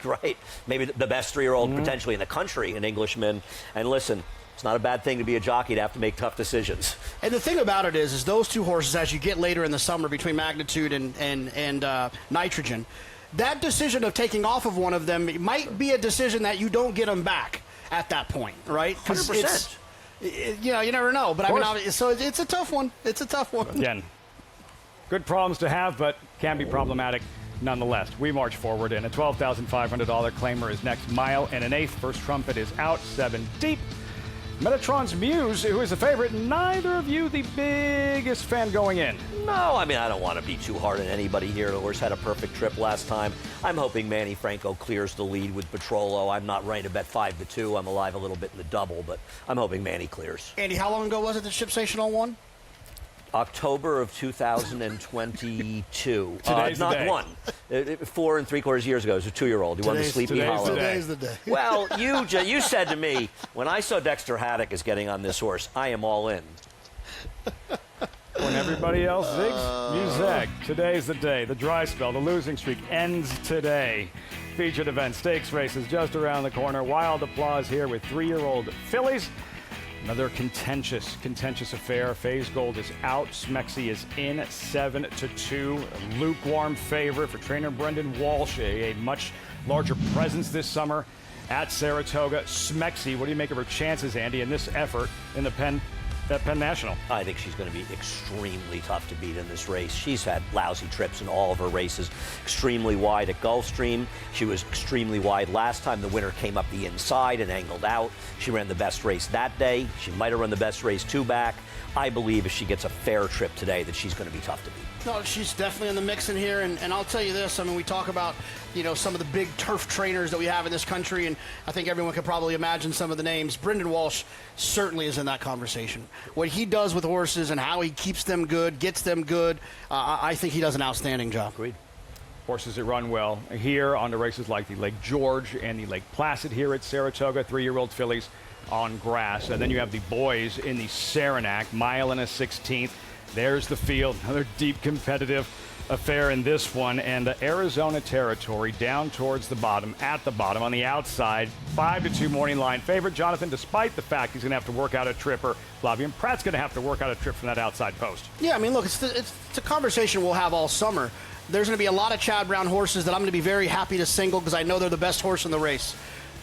Right. Maybe the best 3-year-old potentially in the country, an Englishman. And listen, it's not a bad thing to be a jockey to have to make tough decisions. And the thing about it is those two horses, as you get later in the summer between magnitude and nitrogen, that decision of taking off of one of them might be a decision that you don't get them back at that point, right? 100%. You never know. But I mean, so it's a tough one. It's a tough one. Again, good problems to have, but can be problematic nonetheless. We march forward, and a $12,500 claimer is next. Mile and an eighth. First trumpet is out, 7 deep. Metatron's Muse, who is the favorite. Neither of you the biggest fan going in. No, I mean, I don't want to be too hard on anybody here. The horse had a perfect trip last time. I'm hoping Manny Franco clears the lead with Petrolo. I'm not ready to bet 5-2. I'm alive a little bit in the double, but I'm hoping Manny clears. Andy, how long ago was it that Ship Station 01? October of 2022. Today's not the day. 1. 4 3/4 years ago. It was a 2-year-old. He won the Sleepy Hollow. Today's the day. Well, you said to me, when I saw Dexter Haddock is getting on this horse, I am all in. When everybody else zigs, you zag. Today's the day. The dry spell, the losing streak ends today. Featured event, stakes races just around the corner. Wild applause here with 3-year-old fillies. Another contentious affair. Faze Gold is out. Smexy is in 7-2. Lukewarm favorite for trainer Brendan Walsh. A much larger presence this summer at Saratoga. Smexy, what do you make of her chances, Andy, in this effort in the Penn National? I think she's going to be extremely tough to beat in this race. She's had lousy trips in all of her races. Extremely wide at Gulfstream. She was extremely wide last time. The winner came up the inside and angled out. She ran the best race that day. She might have run the best race 2 back. I believe if she gets a fair trip today that she's going to be tough to beat. No, she's definitely in the mix in here, and I'll tell you this. I mean, we talk about, some of the big turf trainers that we have in this country, and I think everyone could probably imagine some of the names. Brendan Walsh certainly is in that conversation. What he does with horses and how he keeps them good, gets them good, I think he does an outstanding job. Agreed. Horses that run well here on the races like the Lake George and the Lake Placid here at Saratoga. 3-year-old fillies on grass. And then you have the boys in the Saranac, mile and a 16th. There's the field, another deep competitive affair in this one, and the Arizona territory down towards the bottom, at the bottom, on the outside, 5-2 morning line favorite. Jonathan, despite the fact he's going to have to work out a trip, or Flavien Prat's going to have to work out a trip from that outside post. Yeah, I mean, look, it's a conversation we'll have all summer. There's going to be a lot of Chad Brown horses that I'm going to be very happy to single because I know they're the best horse in the race.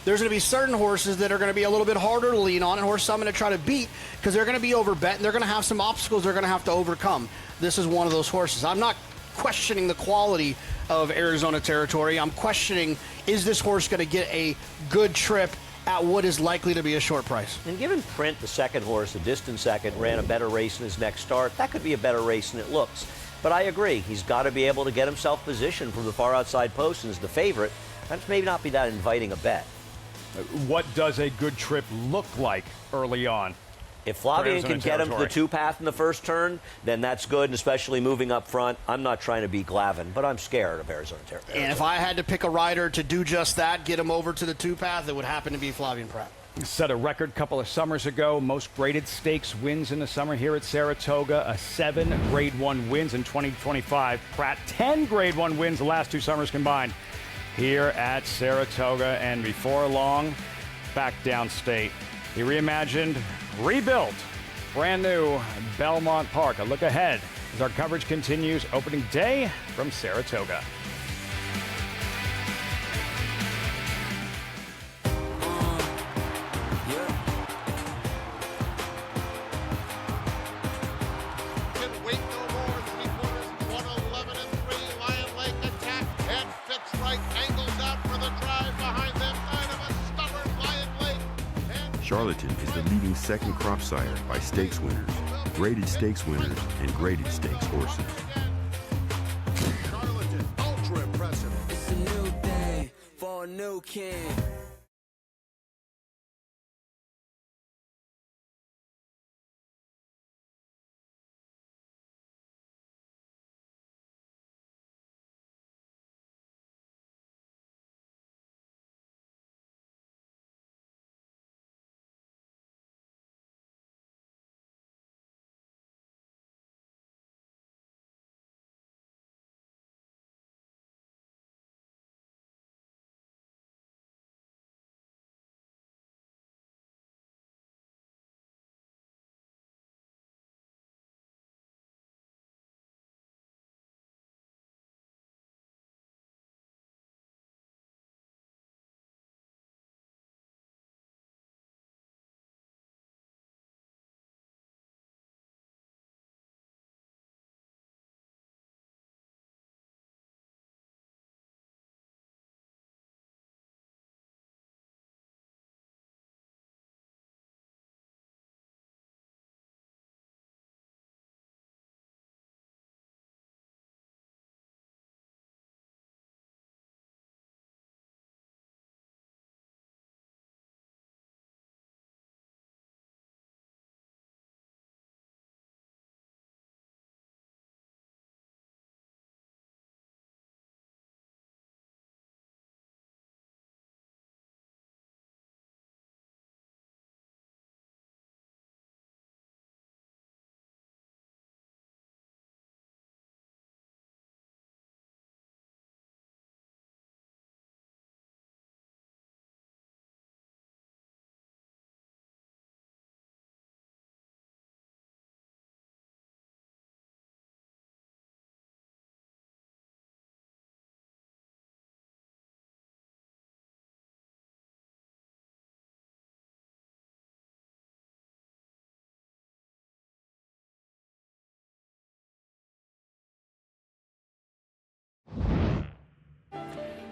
There's going to be certain horses that are going to be a little bit harder to lean on, and horses I'm going to try to beat because they're going to be overbet, and they're going to have some obstacles they're going to have to overcome. This is one of those horses. I'm not questioning the quality of Arizona territory. I'm questioning, is this horse going to get a good trip at what is likely to be a short price? And given Print, the second horse, a distant second, ran a better race in his next start, that could be a better race than it looks. But I agree, he's got to be able to get himself positioned from the far outside post, and as the favorite, that's maybe not be that inviting a bet. What does a good trip look like early on? If Flavien can get him to the two-path in the first turn, then that's good, and especially moving up front. I'm not trying to beat Glavin, but I'm scared of Arizona territory. And if I had to pick a rider to do just that, get him over to the two-path, it would happen to be Flavien Prat. Set a record a couple of summers ago, most graded stakes wins in the summer here at Saratoga, 7 Grade 1 wins in 2025. Prat, 10 Grade 1 wins the last 2 summers combined here at Saratoga, and before long, back downstate. He reimagined, rebuilt, brand new Belmont Park. A look ahead as our coverage continues, opening day from Saratoga. Charlatan is the leading second crop sire by stakes winners, graded stakes winners, and graded stakes horses. Charlatan, ultra impressive. It's a new day for a new king.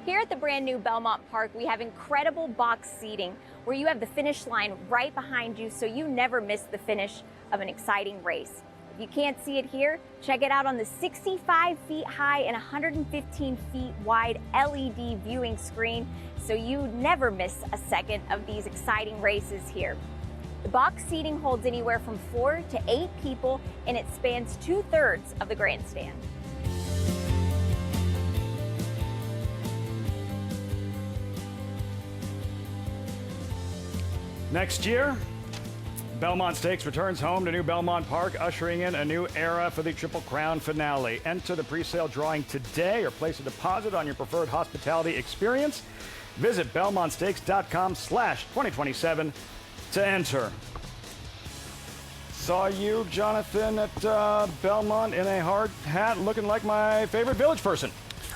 Here at the brand new Belmont Park, we have incredible box seating where you have the finish line right behind you, so you never miss the finish of an exciting race. If you can't see it here, check it out on the 65 feet high and 115 feet wide LED viewing screen, so you never miss a second of these exciting races here. The box seating holds anywhere from 4 to 8 people, and it spans 2/3 of the grandstand. Next year, Belmont Stakes returns home to New Belmont Park, ushering in a new era for the Triple Crown finale. Enter the pre-sale drawing today or place a deposit on your preferred hospitality experience. Visit belmontstakes.com/2027 to enter. Saw you, Jonathan, at Belmont in a hard hat looking like my favorite village person.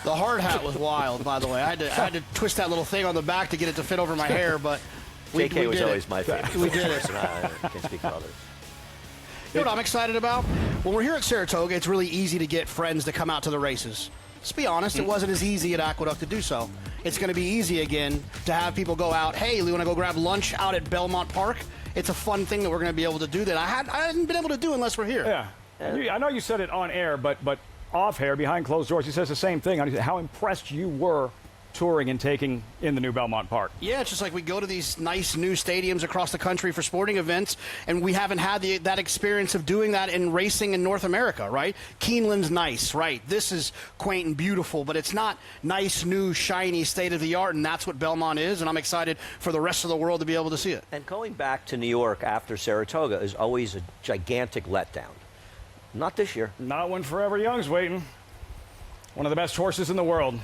The hard hat was wild, by the way. I had to twist that little thing on the back to get it to fit over my hair, but JK was always my favorite. We did it. I can't speak for others. You know what I'm excited about? When we're here at Saratoga, it's really easy to get friends to come out to the races. Let's be honest, it wasn't as easy at Aqueduct to do so. It's going to be easy again to have people go out, hey, we want to go grab lunch out at Belmont Park. It's a fun thing that we're going to be able to do that I hadn't been able to do unless we're here. Yeah. I know you said it on air, but off air, behind closed doors, he says the same thing. How impressed you were touring and taking in the new Belmont Park. Yeah, it's just like we go to these nice new stadiums across the country for sporting events, and we haven't had that experience of doing that in racing in North America, right? Keeneland's nice, right? This is quaint and beautiful, but it's not nice, new, shiny, state-of-the-art, and that's what Belmont is, and I'm excited for the rest of the world to be able to see it. And going back to New York after Saratoga is always a gigantic letdown. Not this year. Not when Forever Young's waiting. One of the best horses in the world.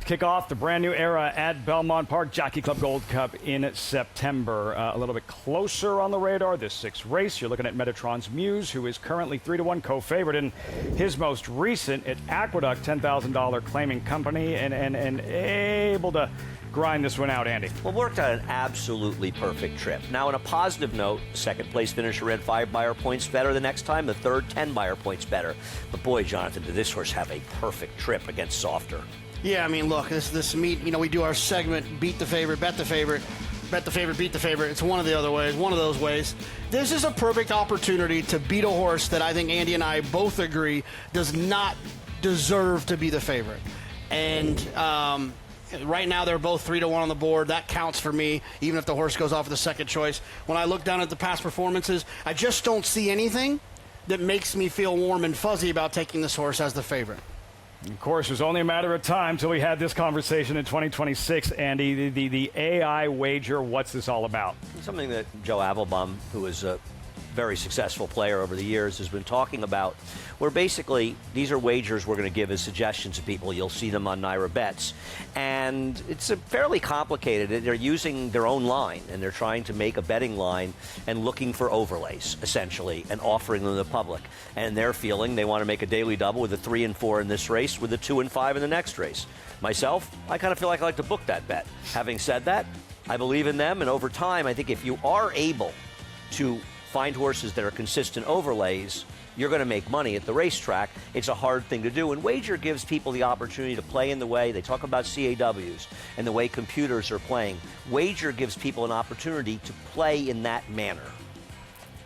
Kick off the brand new era at Belmont Park Jockey Club Gold Cup in September. A little bit closer on the radar, this sixth race. You're looking at Metatron's Muse, who is currently 3-1 co-favorite in his most recent at Aqueduct, $10,000 claiming company, and able to grind this one out, Andy. Well, worked out an absolutely perfect trip. Now, on a positive note, second place finisher ran 5 Beyer points better the next time, the third 10 Beyer points better. But boy, Jonathan, did this horse have a perfect trip against softer. Yeah, I mean, look, this meet, we do our segment, beat the favorite, bet the favorite, bet the favorite, beat the favorite. It's one of the other ways, one of those ways. This is a perfect opportunity to beat a horse that I think Andy and I both agree does not deserve to be the favorite. And right now they're both 3-1 on the board. That counts for me, even if the horse goes off with the second choice. When I look down at the past performances, I just don't see anything that makes me feel warm and fuzzy about taking this horse as the favorite. Of course, it was only a matter of time till we had this conversation in 2026, Andy. The AI wager, what's this all about? Something that Joe Applebaum, who is a very successful player over the years, has been talking about, where basically these are wagers we're going to give as suggestions to people. You'll see them on NYRA Bets. And it's fairly complicated. They're using their own line, and they're trying to make a betting line and looking for overlays, essentially, and offering them to the public. And they're feeling they want to make a daily double with a 3 and 4 in this race, with a 2 and 5 in the next race. Myself, I kind of feel like I like to book that bet. Having said that, I believe in them, and over time, I think if you are able to find horses that are consistent overlays, you're going to make money at the racetrack. It's a hard thing to do, and wager gives people the opportunity to play in the way they talk about CAWs and the way computers are playing. Wager gives people an opportunity to play in that manner.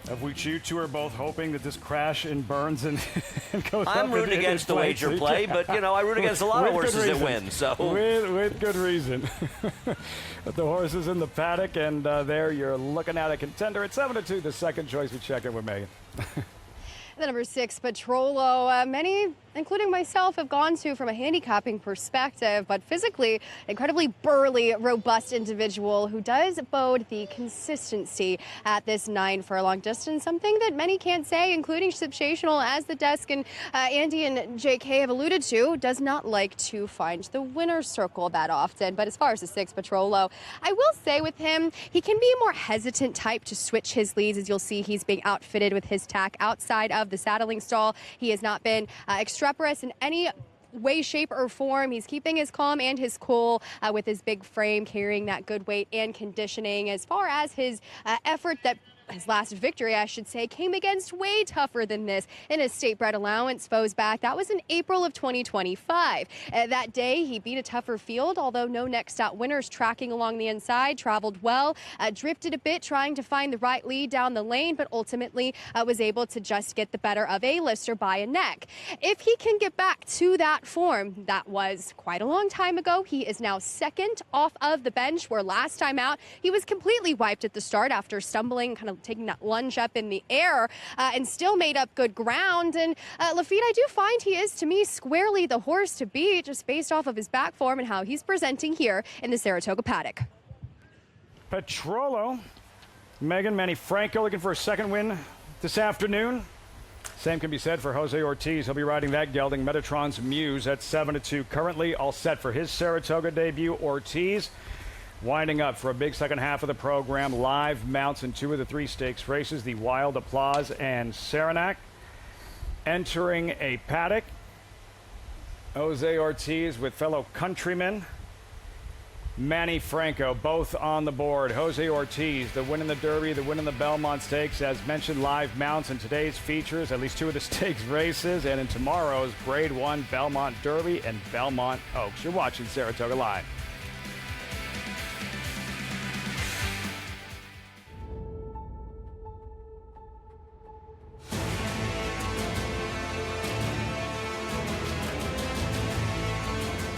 Of which you two are both hoping that this crash and burns and goes up. I'm rooting against the wager play, but I root against a lot of horses that win. So with good reason. But the horses in the paddock, and there you're looking at a contender at 7-2. The second choice. We check in with Megan. The number 6, Petrolo. Many, including myself, have gone to from a handicapping perspective, but physically incredibly burly, robust individual who does bode the consistency at this 9 furlong distance, something that many can't say, including Sensational, as the desk and Andy and JK have alluded to, does not like to find the winner's circle that often. But as far as the 6, Petrolo, I will say with him, he can be a more hesitant type to switch his leads. As you'll see, he's being outfitted with his tack outside of the saddling stall. He has not been extraporous in any way, shape, or form. He's keeping his calm and his cool with his big frame, carrying that good weight and conditioning. As far as his effort, that his last victory, I should say, came against way tougher than this in his state-bred allowance foes back. That was in April of 2025. That day, he beat a tougher field, although no next out winners tracking along the inside, traveled well, drifted a bit, trying to find the right lead down the lane, but ultimately was able to just get the better of A-lister by a neck. If he can get back to that form, that was quite a long time ago. He is now second off of the bench, where last time out, he was completely wiped at the start after stumbling, kind of taking that lunge up in the air, and still made up good ground. And Lafitte, I do find he is, to me, squarely the horse to beat, just based off of his back form and how he's presenting here in the Saratoga paddock. Petrolo Megan, Manny Franco looking for a second win this afternoon. Same can be said for Jose Ortiz. He'll be riding that gelding, Metatron's Muse, at 7-2. Currently all set for his Saratoga debut. Ortiz winding up for a big second half of the program. Live mounts in 2 of the 3 stakes races, the Wild Applause and Saranac. Entering a paddock, Jose Ortiz with fellow countryman Manny Franco, both on the board. Jose Ortiz, the win in the Derby, the win in the Belmont Stakes. As mentioned, live mounts in today's features, at least 2 of the stakes races, and in tomorrow's Grade 1 Belmont Derby and Belmont Oaks. You're watching Saratoga Live.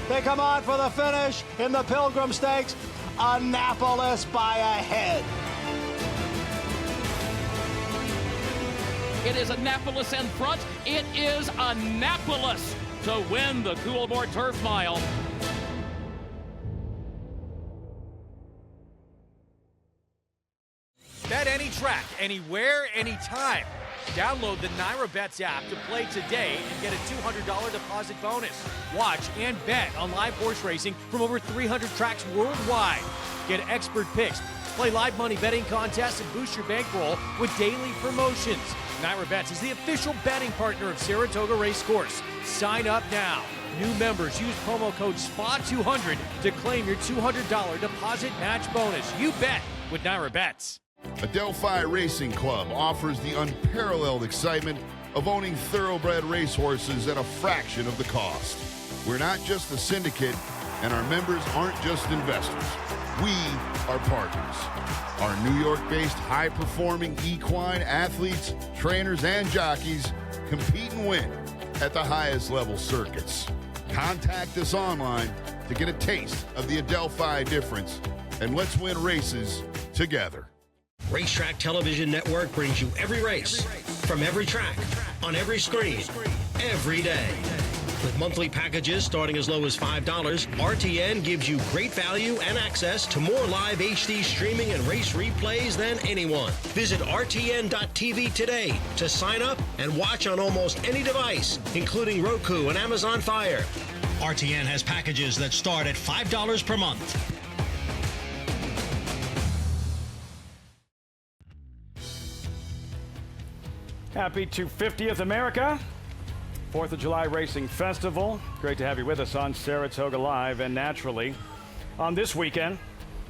They come on for the finish in the Pilgrim Stakes. Annapolis by a head. It is Annapolis in front. It is Annapolis to win the Coolmore Turf Mile. Bet any track, anywhere, anytime. Download the NYRA Bets app to play today and get a $200 deposit bonus. Watch and bet on live horse racing from over 300 tracks worldwide. Get expert picks, play live money betting contests, and boost your bankroll with daily promotions. NYRA Bets is the official betting partner of Saratoga Racecourse. Sign up now. New members use promo code SPA200 to claim your $200 deposit match bonus. You bet with NYRA Bets. Adelphi Racing Club offers the unparalleled excitement of owning thoroughbred racehorses at a fraction of the cost. We're not just a syndicate, and our members aren't just investors. We are partners. Our New York-based high-performing equine athletes, trainers, and jockeys compete and win at the highest level circuits. Contact us online to get a taste of the Adelphi difference, and let's win races together. Racetrack Television Network brings you every race, from every track, on every screen, every day. With monthly packages starting as low as $5, RTN gives you great value and access to more live HD streaming and race replays than anyone. Visit RTN.tv today to sign up and watch on almost any device, including Roku and Amazon Fire. RTN has packages that start at $5 per month. Happy 250th America, 4th of July Racing Festival. Great to have you with us on Saratoga Live. And naturally, on this weekend,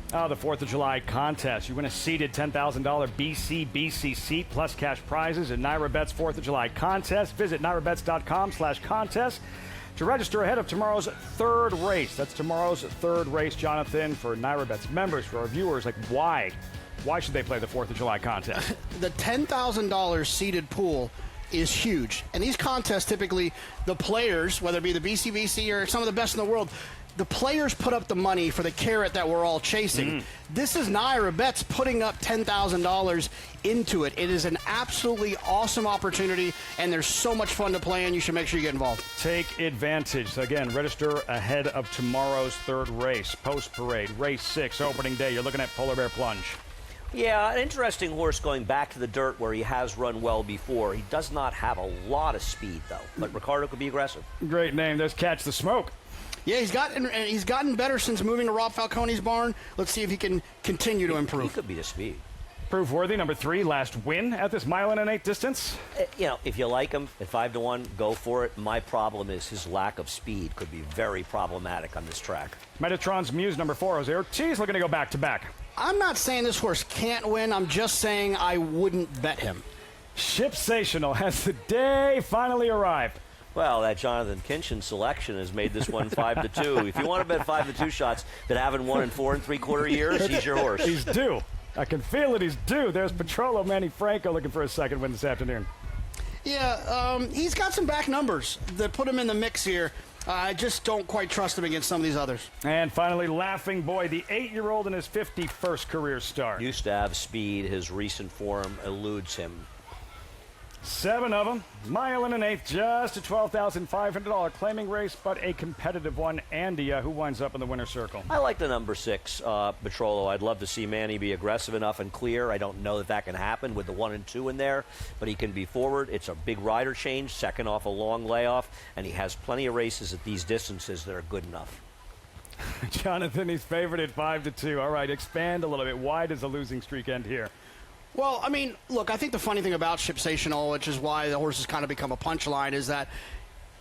the 4th of July contest. You win a seated $10,000 BC seat plus cash prizes in NYRA Bets 4th of July contest. Visit nyrabets.com/contest to register ahead of tomorrow's 3rd race. That's tomorrow's 3rd race, Jonathan, for NYRA Bets members, for our viewers. Like, why? Why should they play the 4th of July contest? The $10,000 seeded pool is huge. And these contests, typically, the players, whether it be the BCBC or some of the best in the world, the players put up the money for the carrot that we're all chasing. This is NYRA Bets putting up $10,000 into it. It is an absolutely awesome opportunity, and there's so much fun to play in. You should make sure you get involved. Take advantage. So again, register ahead of tomorrow's 3rd race, post parade, race 6, opening day. You're looking at Polar Bear Plunge. Yeah, an interesting horse going back to the dirt where he has run well before. He does not have a lot of speed, though, but Ricardo could be aggressive. Great name. There's Catch the Smoke. Yeah, he's gotten better since moving to Rob Falcone's barn. Let's see if he can continue to improve. He could be the speed. Proof worthy, number 3, last win at this 1.8-mile distance. You know, if you like him at 5-1, go for it. My problem is his lack of speed could be very problematic on this track. Metatron's Muse, number 4, Jose Ortiz, looking to go back-to-back. I'm not saying this horse can't win. I'm just saying I wouldn't bet him. Shipsational has the day finally arrived. Well, that Jonathan Kinchin selection has made this one 5-2. If you want to bet 5-2 shots that haven't won in 4 3/4 years, he's your horse. He's due. I can feel it. He's due. There's Petrolo Manny Franco looking for a second win this afternoon. Yeah, he's got some back numbers that put him in the mix here. I just don't quite trust him against some of these others. And finally, Laughing Boy, the 8-year-old in his 51st career start. Used to have speed. His recent form eludes him. 7 of them. Mile and an eighth, just a $12,500 claiming race, but a competitive one. Andy, who winds up in the winner's circle? I like the number 6, Petrolo. I'd love to see Manny be aggressive enough and clear. I don't know that can happen with the 1 and 2 in there, but he can be forward. It's a big rider change, second off a long layoff, and he has plenty of races at these distances that are good enough. Jonathan, he's favored at 5-2. All right, expand a little bit. Why does the losing streak end here? Well, I mean, look, I think the funny thing about Shipsational, which is why the horse has kind of become a punchline, is that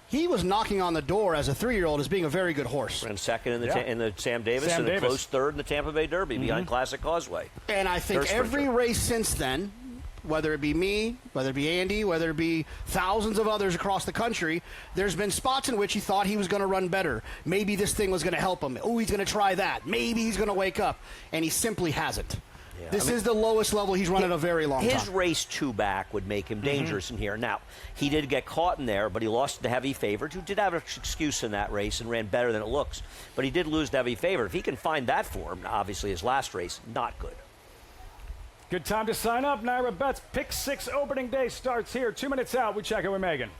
he was knocking on the door as a 3-year-old as being a very good horse. Ran second in the Sam Davis and a close third in the Tampa Bay Derby behind Classic Causeway. And I think every race since then, whether it be me, whether it be Andy, whether it be thousands of others across the country, there's been spots in which he thought he was going to run better. Maybe this thing was going to help him. Oh, he's going to try that. Maybe he's going to wake up. And he simply hasn't. Yeah, this is the lowest level he's run in a very long time. His race 2 back would make him dangerous in here. Now, he did get caught in there, but he lost to Heavy Favorite, who did have an excuse in that race and ran better than it looks. But he did lose to Heavy Favorite. If he can find that form, obviously his last race, not good. Good time to sign up. NYRA Bets Pick 6 opening day starts here. 2 minutes out. We check in with Megan.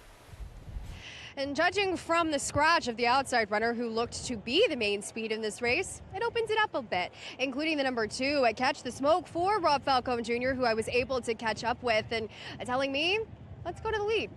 And judging from the scratch of the outside runner who looked to be the main speed in this race, it opens it up a bit, including the number 2 at Catch the Smoke for Rob Falcone Jr., who I was able to catch up with, and telling me, let's go to the lead.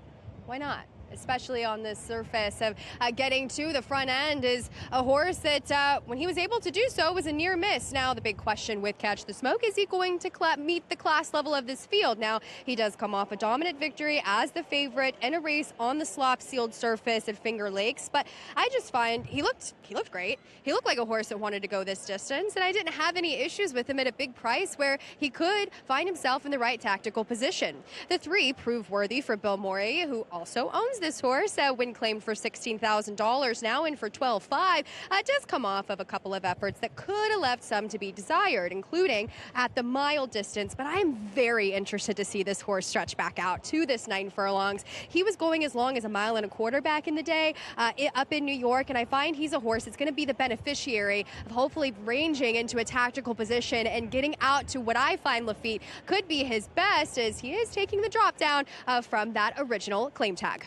Why not? Especially on this surface of getting to the front end is a horse that when he was able to do so was a near miss. Now the big question with Catch the Smoke, is he going to meet the class level of this field? Now he does come off a dominant victory as the favorite in a race on the slop sealed surface at Finger Lakes, but I just find he looked great. He looked like a horse that wanted to go this distance, and I didn't have any issues with him at a big price where he could find himself in the right tactical position. The 3 proved worthy for Bill Morey, who also owns this horse, when claimed for $16,000, now in for $12,500, does come off of a couple of efforts that could have left some to be desired, including at the mile distance. But I am very interested to see this horse stretch back out to this 9 furlongs. He was going as long as 1.25 miles back in the day up in New York, and I find he's a horse that's going to be the beneficiary of hopefully ranging into a tactical position and getting out to what I find Lafitte could be his best, as he is taking the drop down from that original claim tag.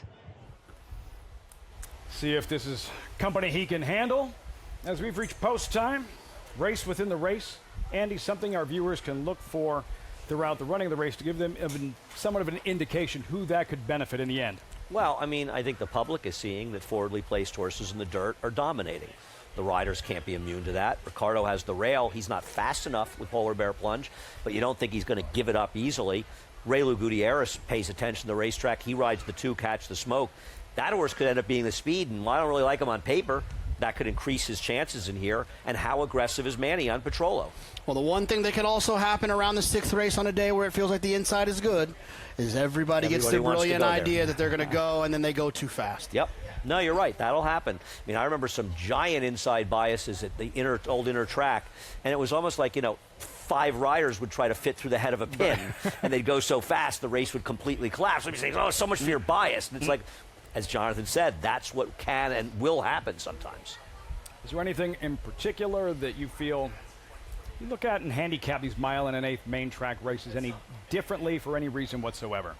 See if this is company he can handle. As we've reached post time, race within the race. Andy, something our viewers can look for throughout the running of the race to give them somewhat of an indication who that could benefit in the end. Well, I mean, I think the public is seeing that forwardly placed horses in the dirt are dominating. The riders can't be immune to that. Ricardo has the rail. He's not fast enough with Polar Bear Plunge, but you don't think he's going to give it up easily. Raylu Gutierrez pays attention to the racetrack. He rides the 2, Catch the Smoke. That horse could end up being the speed, and I don't really like him on paper. That could increase his chances in here. And how aggressive is Manny on Petrolo? Well, the one thing that could also happen around the 6th race on a day where it feels like the inside is good is everybody gets the brilliant idea that they're going to go, and then they go too fast. Yep. No, you're right. That'll happen. I mean, I remember some giant inside biases at the old inner track, and it was almost like, 5 riders would try to fit through the head of a pin, and they'd go so fast the race would completely collapse. They'd be saying, oh, so much for your bias. And it's like, as Jonathan said, that's what can and will happen sometimes. Is there anything in particular that you feel you look at and handicap these 1 1/8 main track races any differently for any reason whatsoever?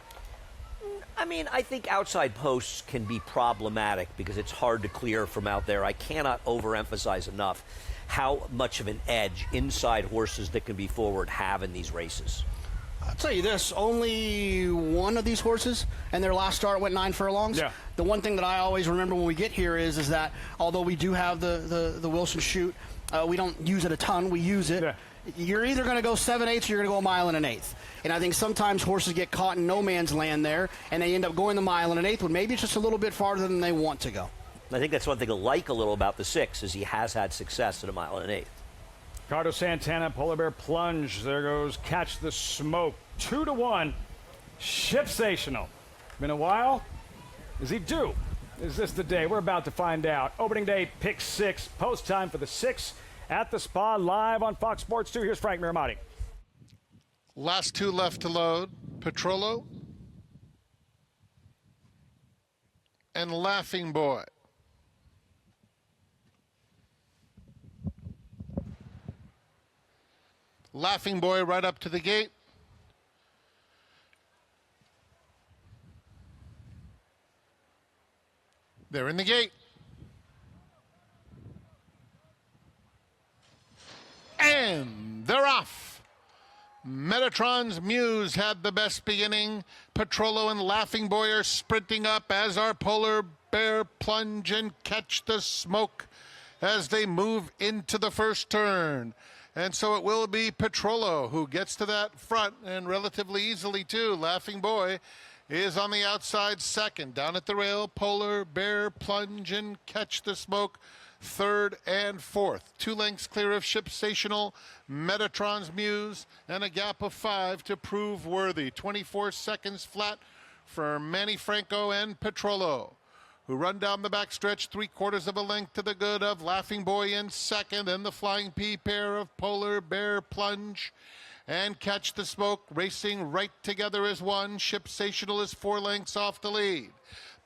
I mean, I think outside posts can be problematic because it's hard to clear from out there. I cannot overemphasize enough how much of an edge inside horses that can be forward have in these races. I'll tell you this, only one of these horses and their last start went 9 furlongs. Yeah. The one thing that I always remember when we get here is that although we do have the Wilson chute, we don't use it a ton, we use it. Yeah. You're either going to go 7/8 or you're going to go 1 1/8. And I think sometimes horses get caught in no man's land there, and they end up going the 1 1/8 when maybe it's just a little bit farther than they want to go. I think that's one thing I like a little about the 6 is he has had success at 1 1/8. Ricardo Santana, Polar Bear Plunge. There goes Catch the Smoke. 2-1. Shipsational. Been a while. Is he due? Is this the day? We're about to find out. Opening day, pick 6. Post time for the 6 at the Spa, live on Fox Sports 2. Here's Frank Miramati. Last 2 left to load. Petrolo and Laughing Boy. Laughing Boy right up to the gate. They're in the gate. And they're off. Metatron's Muse had the best beginning. Petrolo and Laughing Boy are sprinting up, as our Polar Bear Plunge and Catch the Smoke as they move into the first turn. And so it will be Petrolo who gets to that front, and relatively easily too. Laughing Boy is on the outside second. Down at the rail, Polar Bear Plunge and Catch the Smoke third and fourth. 2 lengths clear of Shipsational, Metatron's Muse, and a gap of 5 to Prove Worthy. 24 seconds flat for Manny Franco and Petrolo, who run down the backstretch 3/4 of a length to the good of Laughing Boy in second, and the Flying P pair of Polar Bear Plunge and Catch the Smoke racing right together as one. Shipsational is 4 lengths off the lead.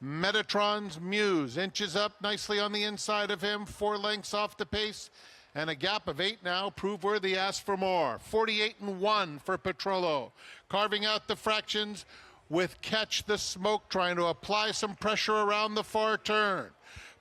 Metatron's Muse inches up nicely on the inside of him, 4 lengths off the pace, and a gap of 8 now. Prove Worthy asks for more. 48-1 for Petrolo, carving out the fractions with Catch the Smoke, trying to apply some pressure around the far turn.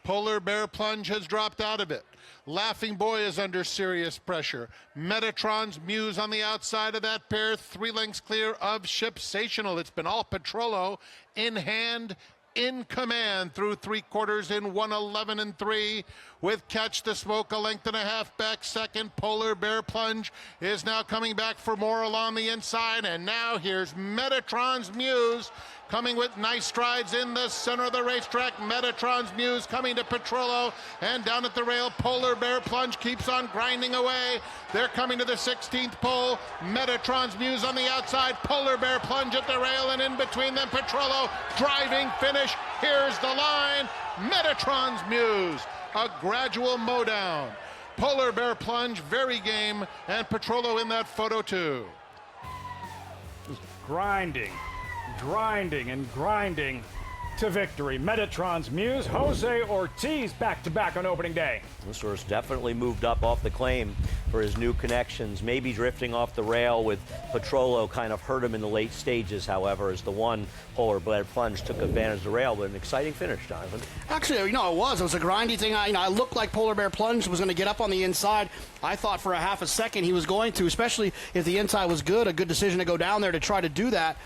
Polar Bear Plunge has dropped out of it. Laughing Boy is under serious pressure. Metatron's Muse on the outside of that pair, 3 lengths clear of Shipsational. It's been all Petrolo in hand, in command through 3/4 in 1:11 and 3, with Catch the Smoke a length and a half back second. Polar Bear Plunge is now coming back for more along the inside, and now here's Metatron's Muse coming with nice strides in the center of the racetrack. Metatron's Muse coming to Petrolo, and down at the rail, Polar Bear Plunge keeps on grinding away. They're coming to the 16th pole. Metatron's Muse on the outside, Polar Bear Plunge at the rail, and in between them, Petrolo driving finish. Here's the line. Metatron's Muse, a gradual mow down. Polar Bear Plunge, very game, and Petrolo in that photo too. Just grinding and grinding to victory. Metatron's Muse, Jose Ortiz back-to-back on opening day. This horse definitely moved up off the claim for his new connections, maybe drifting off the rail with Petrolo kind of hurt him in the late stages, however, as the one Polar Bear Plunge took advantage of the rail, but an exciting finish, Jonathan. Actually, it was a grindy thing. I looked like Polar Bear Plunge was going to get up on the inside. I thought for a half a second he was going to, especially if the inside was good, a good decision to go down there to try to do that.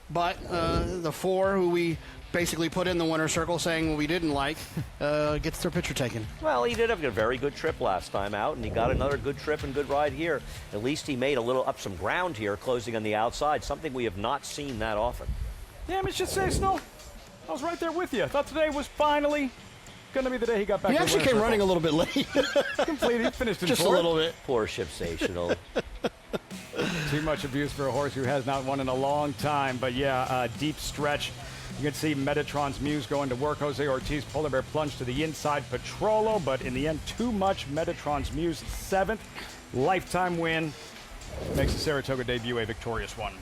But the 4 who we basically put in the winner's circle saying what we didn't like gets their picture taken. Well, he did have a very good trip last time out, and he got another good trip and good ride here. At least he made a little up some ground here, closing on the outside, something we have not seen that often. Yeah, Mr. Snow, I was right there with you. I thought today was finally going to be the day he got back. He actually came running a little bit late. Completed, finished in just fourth. a little bit. Poor Shipsational. Too much abuse for a horse who has not won in a long time. But yeah, deep stretch. You can see Metatron's Muse going to work. Jose Ortiz, Polar Bear Plunge to the inside. Petrolo, but in the end, too much. Metatron's Muse, 7th lifetime win. Makes the Saratoga debut a victorious one.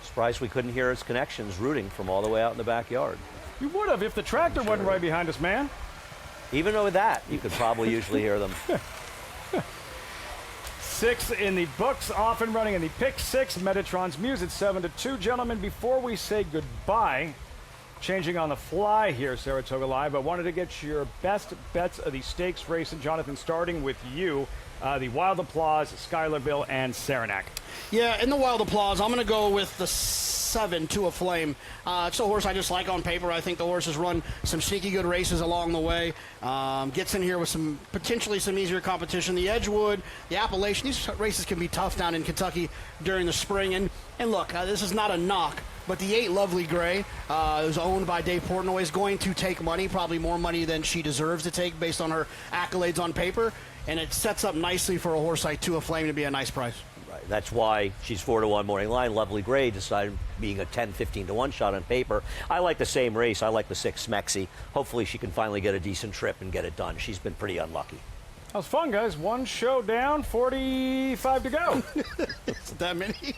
Surprised we couldn't hear his connections rooting from all the way out in the backyard. You would have if the tractor wasn't right behind us, man. Even with that, you could probably usually hear them. 6 in the books, off and running in the pick 6. Metatron's Muse at 7-2. Gentlemen, before we say goodbye, changing on the fly here, Saratoga Live, I wanted to get your best bets of the stakes race. And Jonathan, starting with you, the Wild Applause, Schuylerville, and Saranac. Yeah, in the Wild Applause, I'm going to go with the 7 to a Flame. It's a horse I just like on paper. I think the horse has run some sneaky good races along the way. Gets in here with potentially some easier competition. The Edgewood, the Appalachian, these races can be tough down in Kentucky during the spring. And look, this is not a knock, but the 8 Lovely Gray is owned by Dave Portnoy, is going to take money, probably more money than she deserves to take based on her accolades on paper. And it sets up nicely for a horse like To a Flame to be a nice price. Right. That's why she's 4-1 morning line. Lovely Gray decided being a 10-15-1 shot on paper. I like the same race. I like the 6 Smexy. Hopefully she can finally get a decent trip and get it done. She's been pretty unlucky. That was fun, guys. 1 show down, 45 to go. Isn't that many?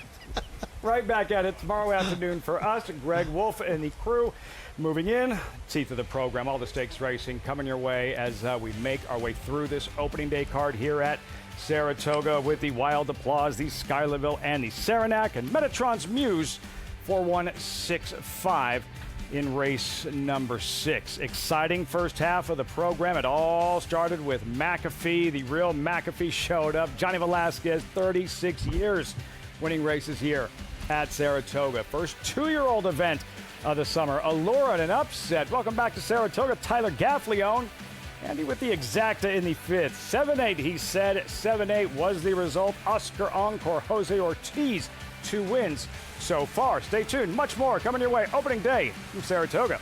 Right back at it tomorrow afternoon for us. Greg Wolf and the crew moving in. Teeth of the program, all the stakes racing coming your way as we make our way through this opening day card here at Saratoga with the Wild Applause, the Schuylerville, and the Saranac, and Metatron's Muse 4165 in race number 6. Exciting first half of the program. It all started with McAfee. The real McAfee showed up. Johnny Velasquez, 36 years winning races here at Saratoga. First 2-year-old event of the summer. Allura in an upset. Welcome back to Saratoga. Tyler Gaffleone. Andy with the exacta in the 5th. 7-8, he said. 7-8 was the result. Oscar Encore, Jose Ortiz, 2 wins so far. Stay tuned. Much more coming your way. Opening day from Saratoga.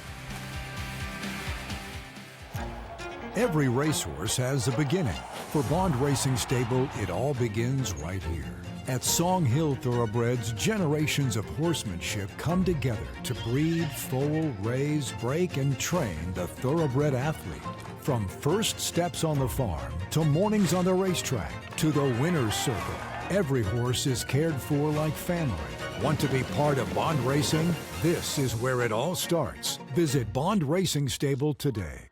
Every racehorse has a beginning. For Bond Racing Stable, it all begins right here. At Song Hill Thoroughbreds, generations of horsemanship come together to breed, foal, raise, break, and train the thoroughbred athlete. From first steps on the farm to mornings on the racetrack to the winner's circle, every horse is cared for like family. Want to be part of Bond Racing? This is where it all starts. Visit Bond Racing Stable today.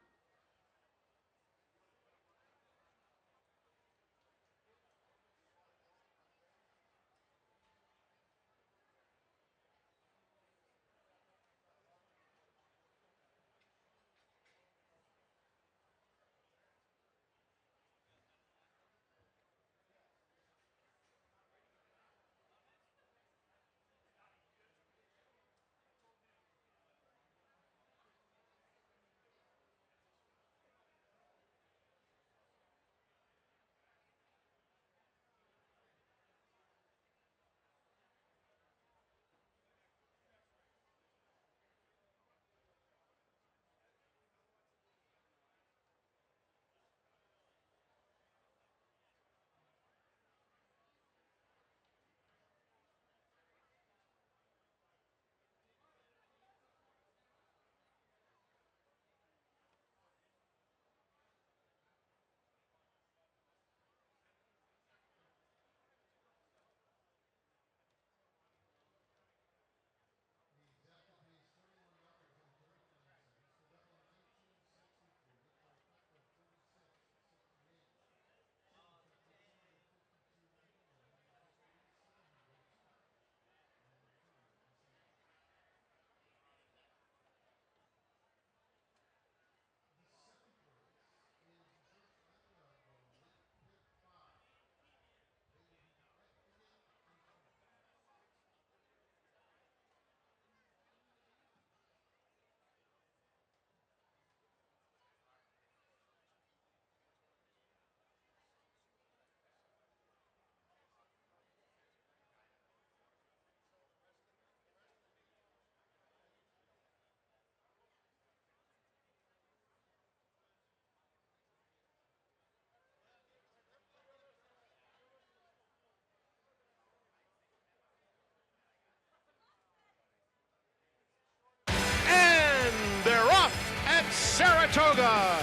They're off at Saratoga.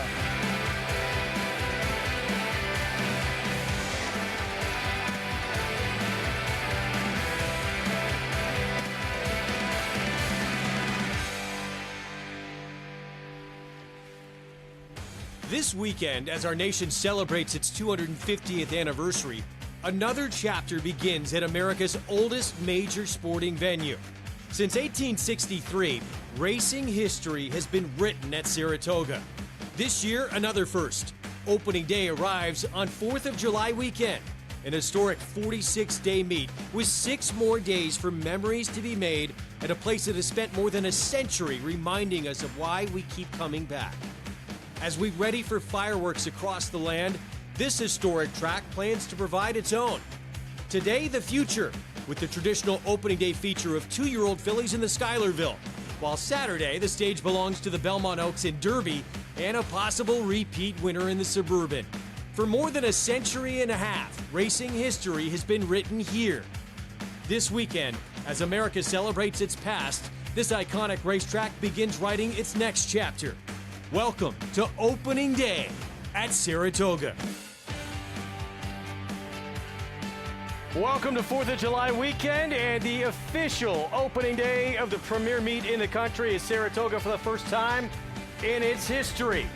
This weekend, as our nation celebrates its 250th anniversary, another chapter begins at America's oldest major sporting venue. Since 1863, racing history has been written at Saratoga. This year, another first. Opening day arrives on 4th of July weekend, an historic 46-day meet with 6 more days for memories to be made at a place that has spent more than a century reminding us of why we keep coming back. As we ready for fireworks across the land, this historic track plans to provide its own. Today, the future, with the traditional opening day feature of 2-year-old fillies in the Schuylerville, while Saturday, the stage belongs to the Belmont Oaks in Derby and a possible repeat winner in the Suburban. For more than a century and a half, racing history has been written here. This weekend, as America celebrates its past, this iconic racetrack begins writing its next chapter. Welcome to Opening Day at Saratoga. Welcome to 4th of July weekend and the official opening day of the premier meet in the country as Saratoga, for the first time in its history,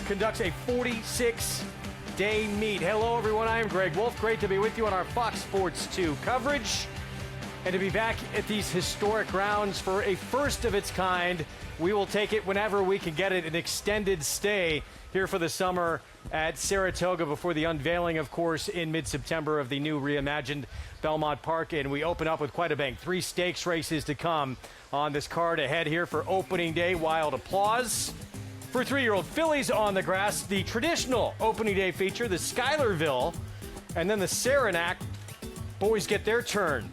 conducts a 46-day meet. Hello, everyone. I am Greg Wolf. Great to be with you on our Fox Sports 2 coverage. And to be back at these historic grounds for a first of its kind, we will take it whenever we can get it, an extended stay here for the summer at Saratoga before the unveiling, of course, in mid-September of the new reimagined Belmont Park. And we open up with quite a bang. 3 stakes races to come on this card ahead here for opening day. Wild applause for 3-year-old fillies on the grass. The traditional opening day feature, the Schuylerville, and then the Saranac. Boys get their turn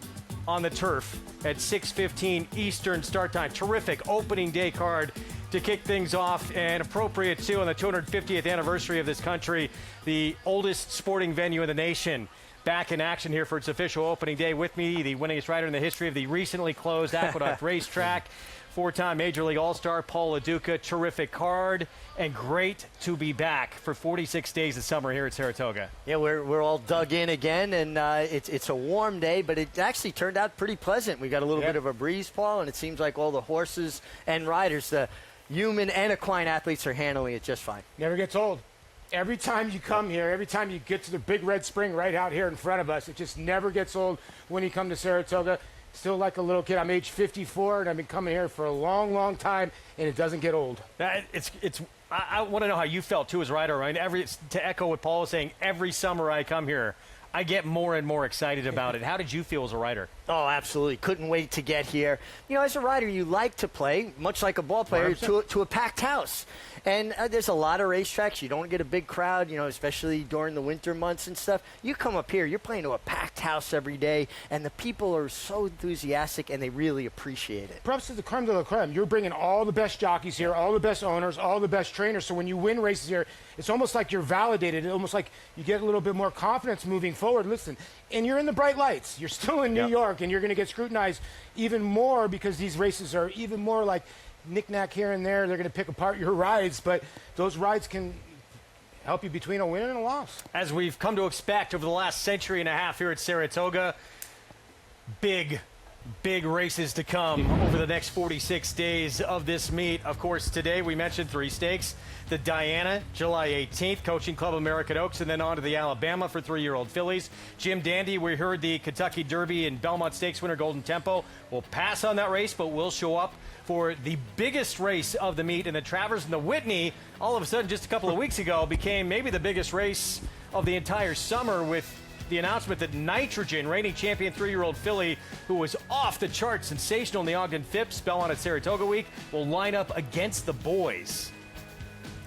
on the turf at 6:15 Eastern start time. Terrific opening day card to kick things off, and appropriate too on the 250th anniversary of this country, the oldest sporting venue in the nation. Back in action here for its official opening day. With me, the winningest rider in the history of the recently closed Aqueduct Racetrack, 4-time Major League All-Star Paul LaDuca. Terrific card, and great to be back for 46 days of summer here at Saratoga. Yeah, we're all dug in again, and it's a warm day, but it actually turned out pretty pleasant. We got a little bit of a breeze, Paul, and it seems like all the horses and riders, the human and equine athletes, are handling it just fine. Never gets old. Every time you come here, every time you get to the big red spring right out here in front of us, it just never gets old when you come to Saratoga. Still like a little kid. I'm age 54, and I've been coming here for a long, long time, and it doesn't get old. I want to know how you felt, too, as a rider, right? To echo what Paul was saying, every summer I come here, I get more and more excited about it. How did you feel as a rider? Oh, absolutely. Couldn't wait to get here. You know, as a rider, you like to play, much like a ball player, to a packed house. And there's a lot of racetracks. You don't get a big crowd, you know, especially during the winter months and stuff. You come up here, you're playing to a packed house every day, and the people are so enthusiastic, and they really appreciate it. Props to the creme de la creme. You're bringing all the best jockeys here, all the best owners, all the best trainers. So when you win races here, it's almost like you're validated. It's almost like you get a little bit more confidence moving forward. Listen, and you're in the bright lights. You're still in New York, and you're going to get scrutinized even more because these races are even more like knick-knack here and there. They're going to pick apart your rides, but those rides can help you between a win and a loss. As we've come to expect over the last century and a half here at Saratoga, big races to come over the next 46 days of this meet. Of course, today we mentioned 3 stakes. The Diana, July 18th, Coaching Club American Oaks, and then on to the Alabama for 3-year-old fillies. Jim Dandy, we heard the Kentucky Derby and Belmont Stakes winner Golden Tempo will pass on that race, but will show up for the biggest race of the meet. And the Travers and the Whitney, all of a sudden, just a couple of weeks ago, became maybe the biggest race of the entire summer, with the announcement that Nitrogen, reigning champion 3-year-old filly, who was off the chart, sensational in the Ogden Phipps, Belmont at Saratoga week, will line up against the boys.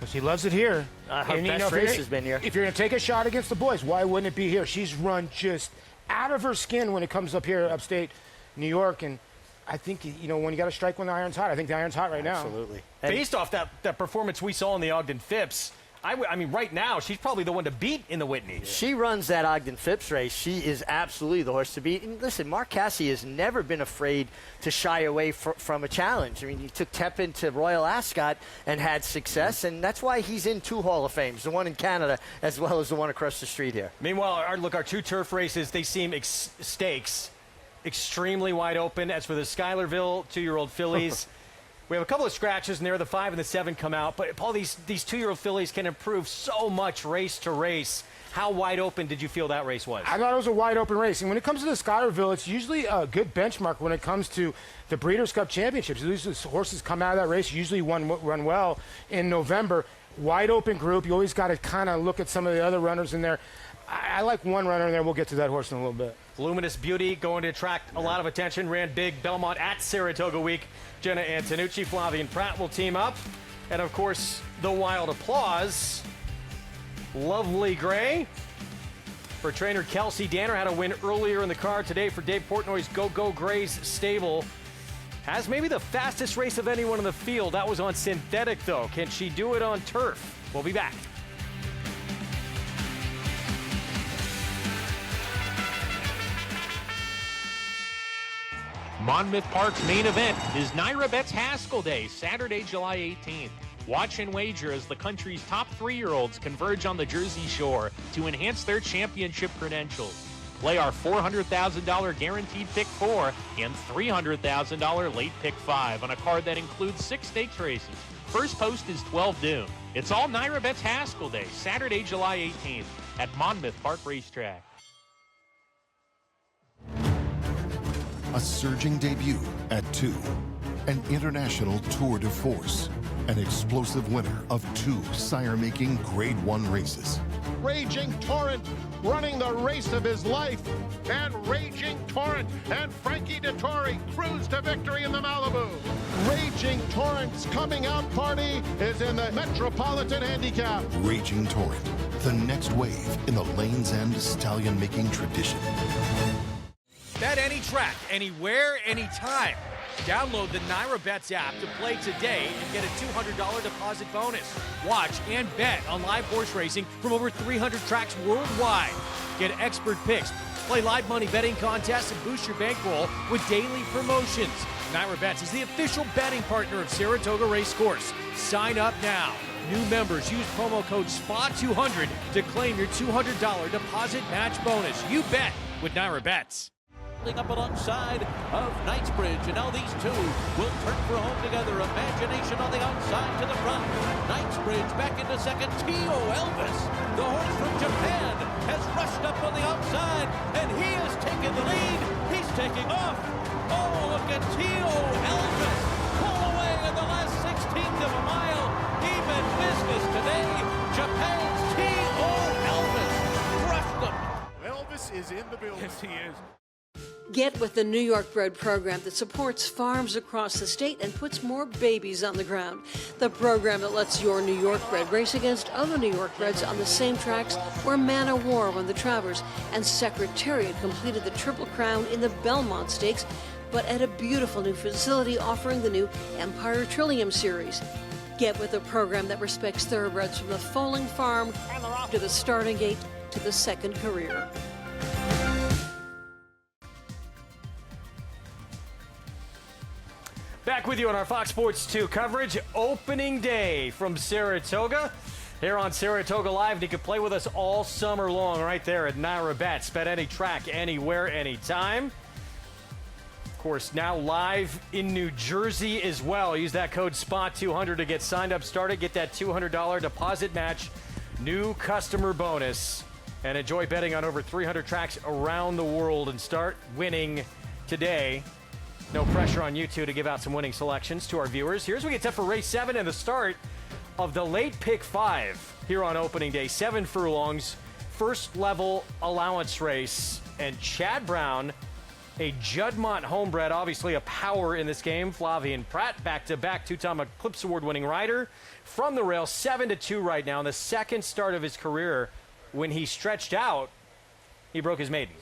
Well, she loves it here. Her best race has been here. If you're going to take a shot against the boys, why wouldn't it be here? She's run just out of her skin when it comes up here, upstate New York, and I think, you know, when you got to strike when the iron's hot, I think the iron's hot right now. Absolutely. Based off that performance we saw in the Ogden Phipps, I mean, right now, she's probably the one to beat in the Whitney. She runs that Ogden Phipps race. She is absolutely the horse to beat. And listen, Mark Casse has never been afraid to shy away from a challenge. I mean, he took Tepin to Royal Ascot and had success, and that's why he's in 2 Hall of Fames, the one in Canada as well as the one across the street here. Meanwhile, our 2 turf races, they seem stakes extremely wide open. As for the Schuylerville 2-year-old fillies, we have a couple of scratches in there. The 5 and the 7 come out. But, Paul, these 2-year-old fillies can improve so much race to race. How wide open did you feel that race was? I thought it was a wide open race. And when it comes to the Schuylerville, it's usually a good benchmark when it comes to the Breeders' Cup Championships. These horses come out of that race, usually run well in November. Wide open group. You always got to kind of look at some of the other runners in there. I like one runner in there. We'll get to that horse in a little bit. Luminous Beauty going to attract a lot of attention. Ran big Belmont at Saratoga week. Jenna Antonucci, Flavian Pratt will team up. And, of course, the Wild Applause. Lovely Gray. For trainer Kelsey Danner, had a win earlier in the card today for Dave Portnoy's Go Gray's stable. Has maybe the fastest race of anyone in the field. That was on synthetic, though. Can she do it on turf? We'll be back. Monmouth Park's main event is NYRA Bets Haskell Day, Saturday, July 18th. Watch and wager as the country's top 3-year-olds converge on the Jersey Shore to enhance their championship credentials. Play our $400,000 guaranteed pick 4 and $300,000 late pick 5 on a card that includes 6 stakes races. First post is 12 noon. It's all NYRA Bets Haskell Day, Saturday, July 18th at Monmouth Park Racetrack. a surging debut at 2, an international tour de force, an explosive winner of 2 sire-making Grade 1 races. Raging Torrent running the race of his life. And Raging Torrent and Frankie Dettori cruise to victory in the Malibu. Raging Torrent's coming out party is in the Metropolitan Handicap. Raging Torrent, the next wave in the Lane's End stallion-making tradition. Bet any track, anywhere, anytime. Download the NYRA Bets app to play today and get a $200 deposit bonus. Watch and bet on live horse racing from over 300 tracks worldwide. Get expert picks, play live money betting contests, and boost your bankroll with daily promotions. NYRA Bets is the official betting partner of Saratoga Racecourse. Sign up now. New members use promo code SPA200 to claim your $200 deposit match bonus. You bet with NYRA Bets. Up alongside of Knightsbridge, and now these two will turn for home together. Imagination on the outside to the front. Knightsbridge back into second. Tio Elvis, the horse from Japan, has rushed up on the outside, and he has taken the lead. He's taking off. Oh, look at Tio Elvis pull away in the last 16th of a mile. Even business today. Japan's Tio Elvis crushed them. Elvis is in the building. Yes, he is. Get with the New York Bred program that supports farms across the state and puts more babies on the ground. The program that lets your New York Bred race against other New York Breds on the same tracks where Manor War won the Travers and Secretariat completed the Triple Crown in the Belmont Stakes, but at a beautiful new facility offering the new Empire Trillium Series. Get with a program that respects thoroughbreds from the foaling farm to the starting gate to the second career. Back with you on our Fox Sports 2 coverage. Opening day from Saratoga. Here on Saratoga Live, and you can play with us all summer long right there at NYRA Bets. Bet any track, anywhere, anytime. Of course, now live in New Jersey as well. Use that code SPA200 to get signed up, started, get that $200 deposit match, new customer bonus, and enjoy betting on over 300 tracks around the world and start winning today. No pressure on you two to give out some winning selections to our viewers. Here's what we get set for race 7 and the start of the late pick 5 here on opening day. 7 furlongs, first level allowance race. And Chad Brown, a Juddmonte homebred, obviously a power in this game. Flavien Prat, back-to-back two-time Eclipse Award-winning rider. From the rail, 7-2 right now. In the second start of his career, when he stretched out, he broke his maiden.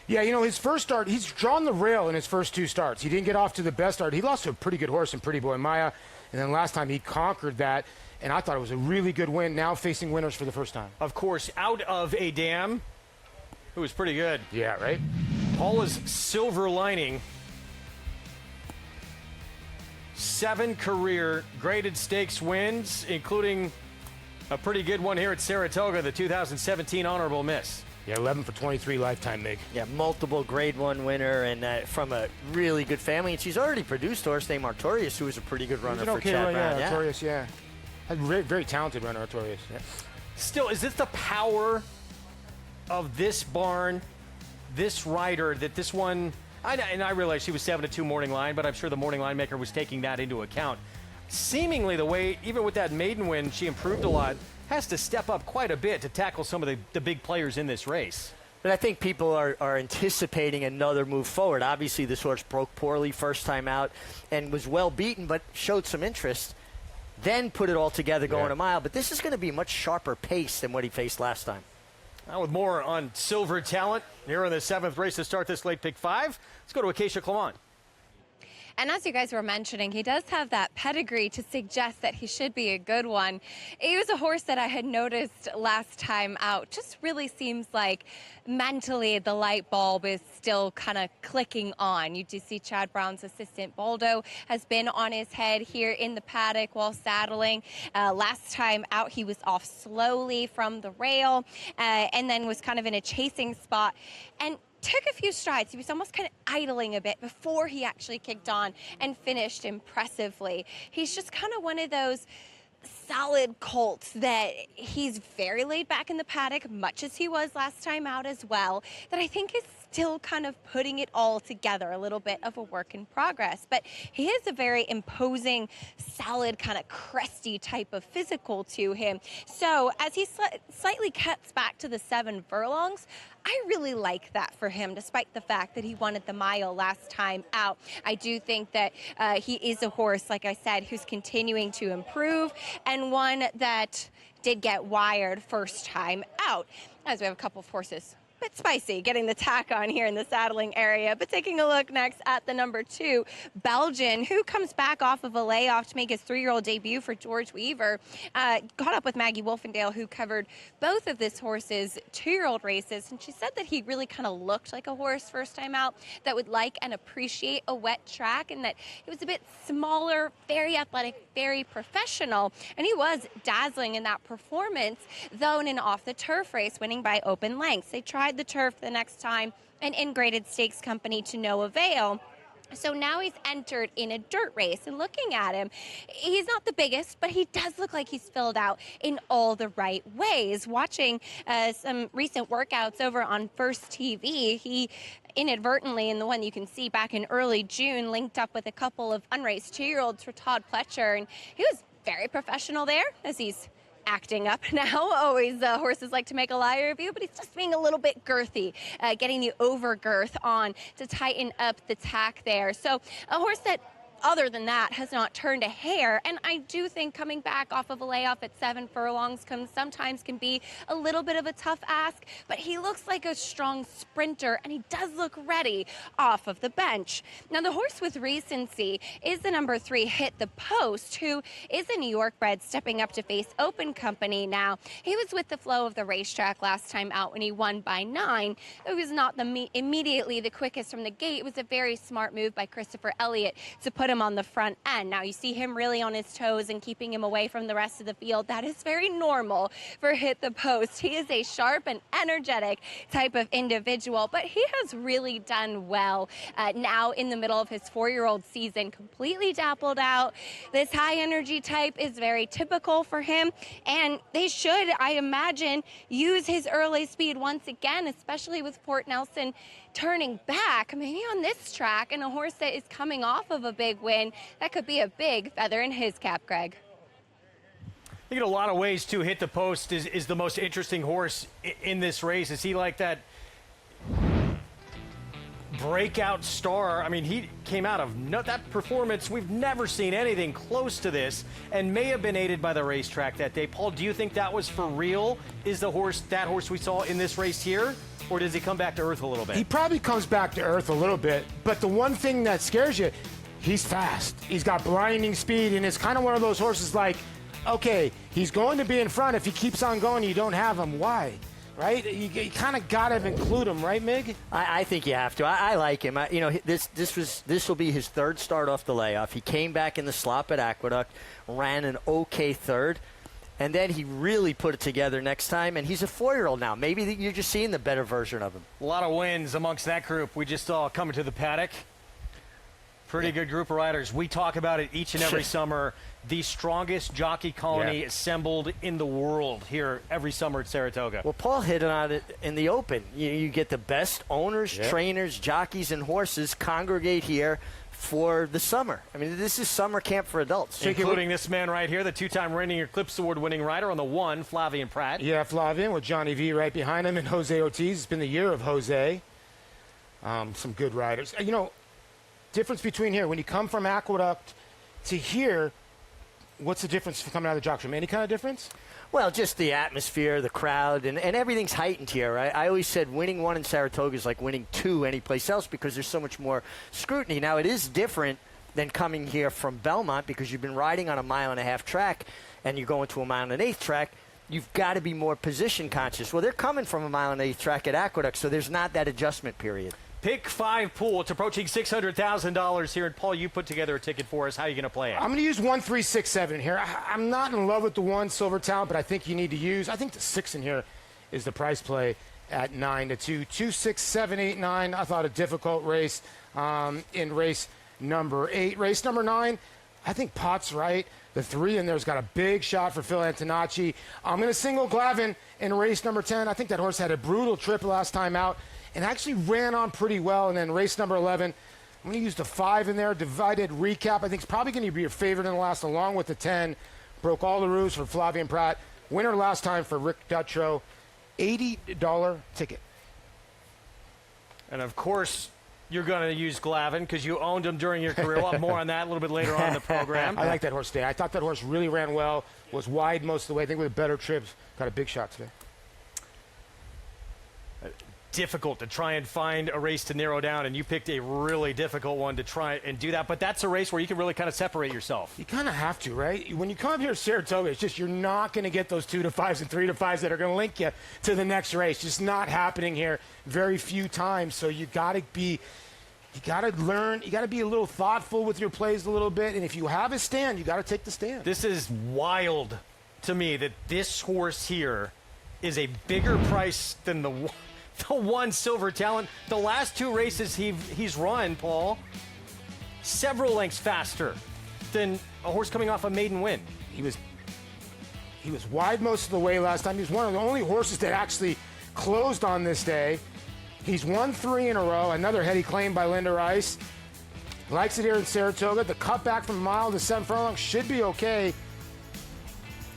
Yeah, you know, his first start, he's drawn the rail in his first 2 starts. He didn't get off to the best start. He lost to a pretty good horse in Pretty Boy Maya, and then last time he conquered that, and I thought it was a really good win, now facing winners for the first time. Of course, out of a dam, who was pretty good. Yeah, right? Paula's Silver Lining. 7 career graded stakes wins, including a pretty good one here at Saratoga, the 2017 Honorable Miss. Yeah, 11 for 23 lifetime, Mig. Yeah, multiple Grade 1 winner and from a really good family. And she's already produced a horse named Artorias, who was a pretty good runner for Chad Brown. Yeah, Artorias, yeah. A very, very talented runner, Artorias. Yeah. Still, is this the power of this barn, this rider, that this one, and I realize she was 7-2 morning line, but I'm sure the morning line maker was taking that into account. Seemingly the way, even with that maiden win, she improved a lot. Has to step up quite a bit to tackle some of the big players in this race. But I think people are anticipating another move forward. Obviously, this horse broke poorly first time out and was well beaten, but showed some interest. Then put it all together going a mile. But this is going to be a much sharper pace than what he faced last time. Now with more on Silver Talent here in the 7th race to start this late pick 5. Let's go to Acacia Clement. And as you guys were mentioning, he does have that pedigree to suggest that he should be a good one. He was a horse that I had noticed last time out. Just really seems like mentally the light bulb is still kind of clicking on. You do see Chad Brown's assistant Baldo has been on his head here in the paddock while saddling. Last time out, he was off slowly from the rail and then was kind of in a chasing spot. And took a few strides. He was almost kind of idling a bit before he actually kicked on and finished impressively. He's just kind of one of those solid colts that he's very laid back in the paddock, much as he was last time out as well, that I think is still kind of putting it all together, a little bit of a work in progress. But he is a very imposing, solid, kind of crusty type of physical to him. So as he slightly cuts back to the 7 furlongs, I really like that for him, despite the fact that he won at the mile last time out. I do think that he is a horse, like I said, who's continuing to improve, and one that did get wired first time out. As we have a couple of horses bit spicy getting the tack on here in the saddling area. But taking a look next at the number 2, Belgian, who comes back off of a layoff to make his 3-year-old debut for George Weaver. Caught up with Maggie Wolfendale, who covered both of this horse's 2-year-old races, and she said that he really kind of looked like a horse first time out that would like and appreciate a wet track, and that he was a bit smaller, very athletic, very professional, and he was dazzling in that performance, though in an off-the-turf race, winning by open lengths. They tried the turf the next time, an in-graded stakes company to no avail. So now he's entered in a dirt race, and looking at him, he's not the biggest, but he does look like he's filled out in all the right ways. Watching some recent workouts over on First TV, he inadvertently, in the one you can see back in early June, linked up with a couple of unraced 2-year-olds for Todd Pletcher, and he was very professional there, as he's acting up now. Always horses like to make a liar of you, but he's just being a little bit girthy, getting the over girth on to tighten up the tack there. So a horse that, other than that, has not turned a hair, and I do think coming back off of a layoff at 7 furlongs sometimes can be a little bit of a tough ask, but he looks like a strong sprinter, and he does look ready off of the bench. Now, the horse with recency is the number 3, Hit the Post, who is a New York bred stepping up to face Open Company now. He was with the flow of the racetrack last time out when he won by 9. It was not immediately the quickest from the gate. It was a very smart move by Christopher Elliott to put him on the front end. Now you see him really on his toes and keeping him away from the rest of the field. That is very normal for Hit the Post. He is a sharp and energetic type of individual, but he has really done well now in the middle of his 4-year-old season, completely dappled out. This high energy type is very typical for him, and they should, I imagine, use his early speed once again, especially with Port Nelson turning back, maybe on this track, and a horse that is coming off of a big win. That could be a big feather in his cap, Greg. I think in a lot of ways, too, Hit the Post is the most interesting horse in this race. Is he like that breakout star? I mean, he came out of that performance. We've never seen anything close to this, and may have been aided by the racetrack that day. Paul, do you think that was for real? Is the horse that horse we saw in this race here? Or does he come back to earth a little bit? He probably comes back to earth a little bit, but the one thing that scares you, he's fast. He's got blinding speed, and it's kind of one of those horses like, okay, he's going to be in front. If he keeps on going, you don't have him. Why? Right? You kind of got to include him, right, Mig? I think you have to. I like him. This will be his 3rd start off the layoff. He came back in the slop at Aqueduct, ran an okay 3rd. And then he really put it together next time, and he's a 4-year-old now. Maybe you're just seeing the better version of him. A lot of wins amongst that group we just saw coming to the paddock. Pretty good group of riders. We talk about it each and every summer. The strongest jockey colony assembled in the world here every summer at Saratoga. Well, Paul hit on it in the Open. You get the best owners, trainers, jockeys, and horses congregate here for the summer. I mean, this is summer camp for adults. Including this man right here, the 2-time reigning Eclipse Award-winning rider on the 1, Flavian Pratt. Yeah, Flavian with Johnny V right behind him and Jose Ortiz. It's been the year of Jose. Some good riders. You know, difference between here, when you come from Aqueduct to here, what's the difference for coming out of the jock room? Any kind of difference? Well, just the atmosphere, the crowd, and everything's heightened here, right? I always said winning 1 in Saratoga is like winning 2 anyplace else because there's so much more scrutiny. Now, it is different than coming here from Belmont because you've been riding on a 1.5-mile track and you're going to a 1.125-mile track. You've got to be more position conscious. Well, they're coming from a 1.125-mile track at Aqueduct, so there's not that adjustment period. Pick 5 pool. It's approaching $600,000 here. And, Paul, you put together a ticket for us. How are you going to play it? I'm going to use 1, 3, 6, 7 here. I'm not in love with the 1 Silver Talent, but I think you need to use. I think the 6 in here is the price play at 9-2. 2, 6, 7, 8, 9. I thought a difficult race in race number 8. Race number 9, I think Pot's right. The 3 in there's got a big shot for Phil Antonacci. I'm going to single Glavin in race number 10. I think that horse had a brutal trip last time out. and actually ran on pretty well. And then race number 11, I'm going to use the 5 in there. Divided recap, I think, is probably going to be your favorite in the last, along with the 10. Broke all the rules for Flavien Prat. Winner last time for Rick Dutrow. $80 ticket. And, of course, you're going to use Glavin because you owned him during your career. We'll have more on that a little bit later on in the program. I like that horse today. I thought that horse really ran well, was wide most of the way. I think with a better trip, got a big shot today. Difficult to try and find a race to narrow down, and you picked a really difficult one to try and do that. But that's a race where you can really kind of separate yourself. You kind of have to, right? When you come up here to Saratoga, it's just you're not going to get those 2-5s and 3-5s that are going to link you to the next race. Just not happening here very few times. So you got to learn. You got to be a little thoughtful with your plays a little bit. And if you have a stand, you got to take the stand. This is wild to me that this horse here is a bigger price than the one Silver Talent. The last 2 races he's run, Paul, several lengths faster than a horse coming off a maiden win. He was wide most of the way last time. He was one of the only horses that actually closed on this day. He's won 3 in a row. Another heady claim by Linda Rice. Likes it here in Saratoga. The cutback from a mile to 7 furlongs should be okay.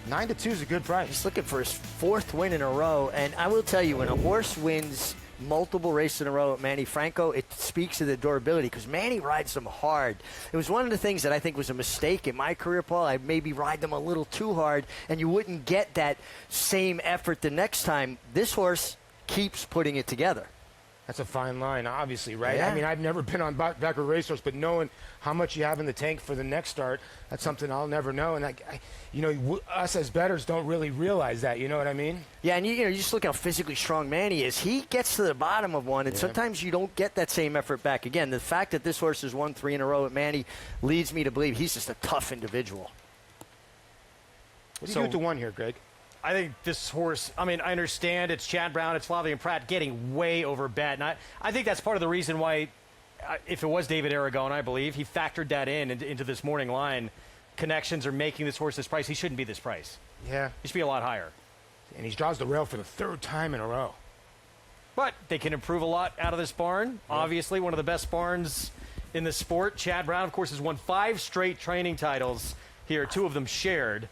9-2 is a good price. He's looking for his 4th win in a row. And I will tell you, when a horse wins multiple races in a row at Manny Franco, it speaks to the durability because Manny rides them hard. It was one of the things that I think was a mistake in my career, Paul. I maybe ride them a little too hard, and you wouldn't get that same effort the next time. This horse keeps putting it together. That's a fine line, obviously, right? Yeah. I mean, I've never been on back of a racehorse, but knowing how much you have in the tank for the next start, that's something I'll never know. And, us as bettors don't really realize that, you know what I mean? Yeah, and you just look how physically strong Manny is. He gets to the bottom of one, and sometimes you don't get that same effort back again. The fact that this horse has won 3 in a row at Manny leads me to believe he's just a tough individual. What do you do with the 1 here, Greg? I think this horse, I understand it's Chad Brown, it's Flavien Prat getting way over bet. And I think that's part of the reason why, if it was David Aragon, I believe, he factored that into this morning line. Connections are making this horse this price. He shouldn't be this price. Yeah. He should be a lot higher. And he draws the rail for the 3rd time in a row. But they can improve a lot out of this barn. Yeah. Obviously, one of the best barns in the sport. Chad Brown, of course, has won 5 straight training titles here, 2 of them shared.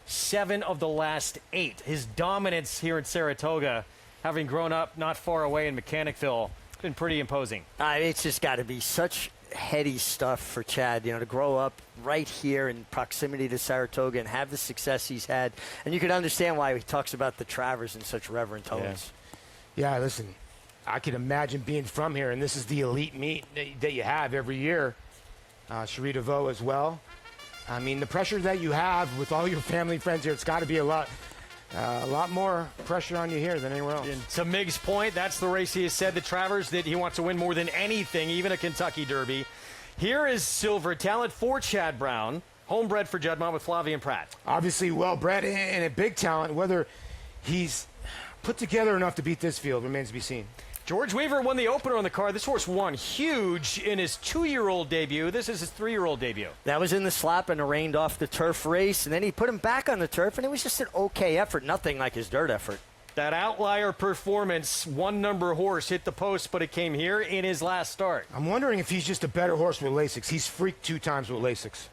7 of the last 8. His dominance here in Saratoga, having grown up not far away in Mechanicville, has been pretty imposing. It's just got to be such heady stuff for Chad, to grow up right here in proximity to Saratoga and have the success he's had. And you can understand why he talks about the Travers in such reverent tones. Yeah, listen, I can imagine being from here, and this is the elite meet that you have every year. Cherie DeVoe as well. I mean, the pressure that you have with all your family and friends here, it's got to be a lot more pressure on you here than anywhere else. And to Mig's point, that's the race he has said to Travers that he wants to win more than anything, even a Kentucky Derby. Here is Silver Talent for Chad Brown, homebred for Juddmonte with Flavien Prat. Obviously well-bred and a big talent. Whether he's put together enough to beat this field remains to be seen. George Weaver won the opener on the card. This horse won huge in his 2-year-old debut. This is his 3-year-old debut. That was in the slap and a rained off the turf race, and then he put him back on the turf, and it was just an okay effort, nothing like his dirt effort. That outlier performance, 1-number horse hit the post, but it came here in his last start. I'm wondering if he's just a better horse with Lasix. He's freaked 2 times with Lasix.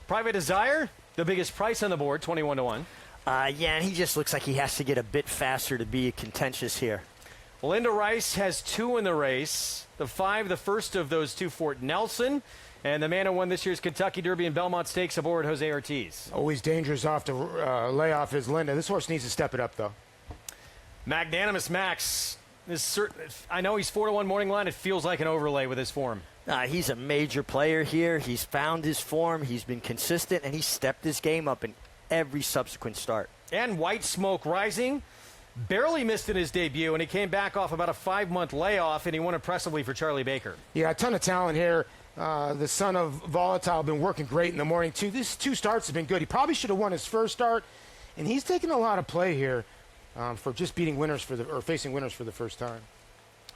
Private Desire, the biggest price on the board, 21-1. Yeah, and he just looks like he has to get a bit faster to be contentious here. Linda Rice has 2 in the race. The 5, the first of those 2, Fort Nelson. And the man who won this year's Kentucky Derby and Belmont Stakes aboard Jose Ortiz. Always dangerous off to lay off his Linda. This horse needs to step it up, though. Magnanimous Max. I know he's 4-1 morning line. It feels like an overlay with his form. He's a major player here. He's found his form. He's been consistent, and he's stepped his game up in every subsequent start. And White Smoke Rising. Barely missed in his debut, and he came back off about a 5-month layoff, and he won impressively for Charlie Baker. Yeah, a ton of talent here. The son of Volatile been working great in the morning, too. These 2 starts have been good. He probably should have won his first start, and he's taking a lot of play here for just beating winners facing winners for the first time.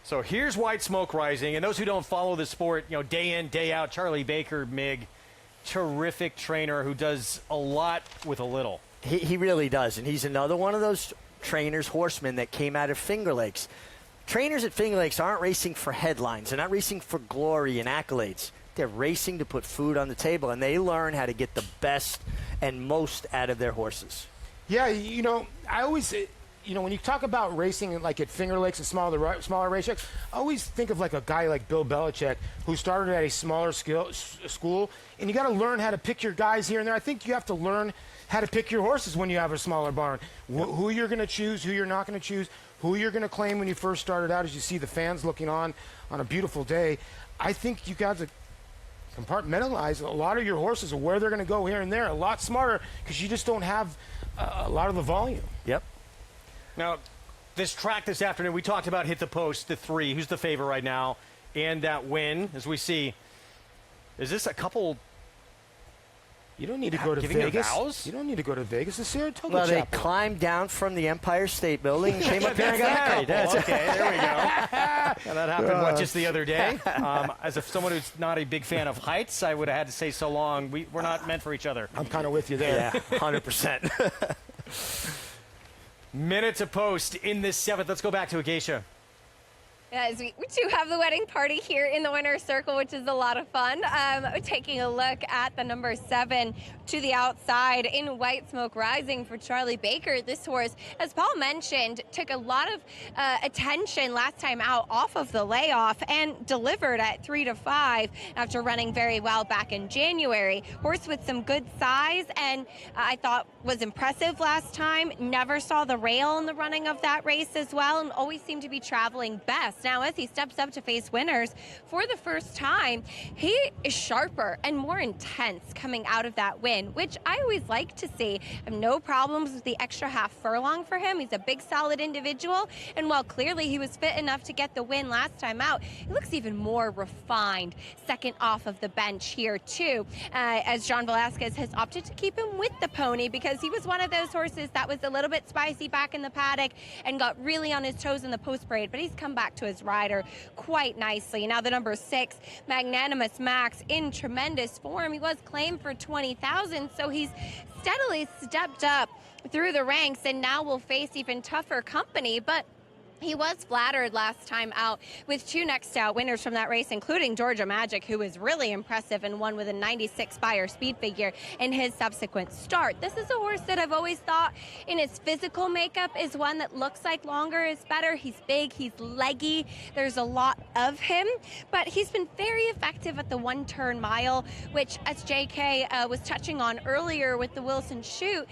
So here's White Smoke Rising, and those who don't follow the sport, day in, day out, Charlie Baker, Mig, terrific trainer who does a lot with a little. He really does, and he's another one of those trainers, horsemen that came out of Finger Lakes. Trainers at Finger Lakes aren't racing for headlines. They're not racing for glory and accolades. They're racing to put food on the table, and they learn how to get the best and most out of their horses. Yeah, I always, when you talk about racing like at Finger Lakes and smaller racetracks, I always think of like a guy like Bill Belichick who started at a smaller school, and you got to learn how to pick your guys here and there. I think you have to learn how to pick your horses when you have a smaller barn. Who you're going to choose, who you're not going to choose, who you're going to claim when you first started out as you see the fans looking on a beautiful day. I think you got to compartmentalize a lot of your horses and where they're going to go here and there a lot smarter because you just don't have a lot of the volume. Yep. Now, this track this afternoon, we talked about Hit the Post, the 3. Who's the favorite right now? And that win, as we see, is this a couple... You don't need to go to Vegas. You don't need to go to Vegas. The Saratoga Well, they Chapel. climbed down from the Empire State Building and came up here and got married. Okay, there we go. Now, that happened, just the other day? As someone who's not a big fan of heights, I would have had to say so long. We're not meant for each other. I'm kind of with you there. Yeah, 100%. Minute to post in this 7th. Let's go back to Acacia. Yes, we do have the wedding party here in the winner's circle, which is a lot of fun. Taking a look at the number 7 to the outside in White Smoke Rising for Charlie Baker. This horse, as Paul mentioned, took a lot of attention last time out off of the layoff and delivered at 3-5 after running very well back in January. Horse with some good size and I thought was impressive last time. Never saw the rail in the running of that race as well and always seemed to be traveling best. Now, as he steps up to face winners for the first time, he is sharper and more intense coming out of that win, which I always like to see. I have no problems with the extra half furlong for him. He's a big, solid individual, and while clearly he was fit enough to get the win last time out, he looks even more refined second off of the bench here, too, as John Velasquez has opted to keep him with the pony because he was one of those horses that was a little bit spicy back in the paddock and got really on his toes in the post parade, but he's come back to his rider quite nicely. Now the number 6, Magnanimous Max, in tremendous form. He was claimed for 20,000, so he's steadily stepped up through the ranks and now will face even tougher company, but he was flattered last time out with 2 next out winners from that race, including Georgia Magic, who was really impressive and won with a 96 Spire speed figure in his subsequent start. This is a horse that I've always thought in his physical makeup is one that looks like longer is better. He's big, he's leggy, there's a lot of him, but he's been very effective at the 1-turn mile, which, as JK was touching on earlier with the Wilson Shoot,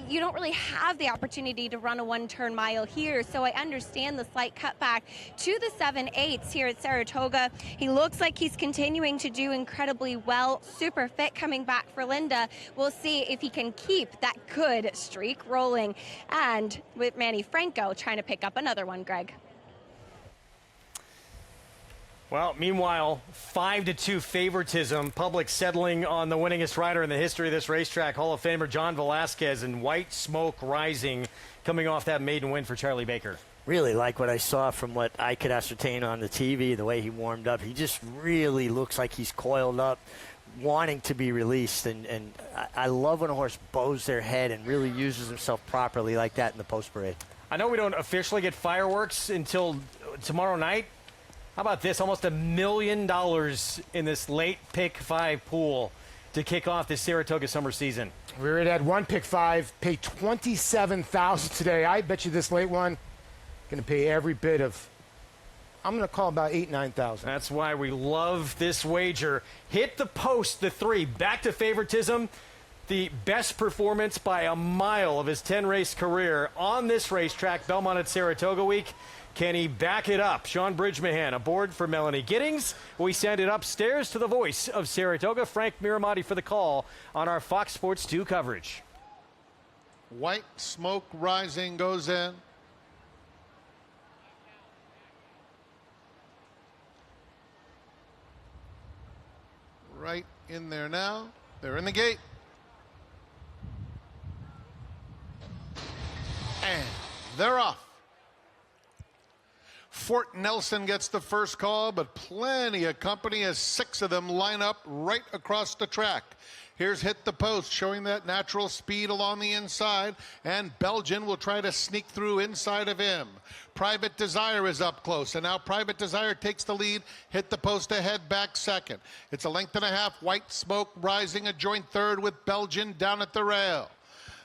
you don't really have the opportunity to run a 1-turn mile here, so I understand the slight cutback to the 7/8 here at Saratoga. He looks like he's continuing to do incredibly well, super fit coming back for Linda. We'll see if he can keep that good streak rolling, and with Manny Franco trying to pick up another one, Greg. Well, meanwhile, 5-2 favoritism, public settling on the winningest rider in the history of this racetrack, Hall of Famer John Velasquez, and White Smoke Rising coming off that maiden win for Charlie Baker. Really like what I saw from what I could ascertain on the TV, the way he warmed up. He just really looks like he's coiled up, wanting to be released. And I love when a horse bows their head and really uses himself properly like that in the post parade. I know we don't officially get fireworks until tomorrow night. How about this? Almost $1 million in this late pick 5 pool to kick off this Saratoga summer season. We already had one pick 5, paid $27,000 today. I bet you this late one going to pay every bit of, I'm going to call about $8,000-9,000. That's why we love this wager. Hit the post, the 3, back to favoritism. The best performance by a mile of his 10-race career on this racetrack, Belmont at Saratoga week. Can he back it up? Sean Bridgmahan aboard for Melanie Giddings. We send it upstairs to the voice of Saratoga, Frank Miramati, for the call on our Fox Sports 2 coverage. White Smoke Rising goes in. Right in there now. They're in the gate. And they're off. Fort Nelson gets the first call, but plenty of company as 6 of them line up right across the track. Here's Hit the Post, showing that natural speed along the inside, and Belgian will try to sneak through inside of him. Private Desire is up close, and now Private Desire takes the lead. Hit the Post ahead, back second. It's a length and a half. White Smoke rising a joint third with Belgian down at the rail.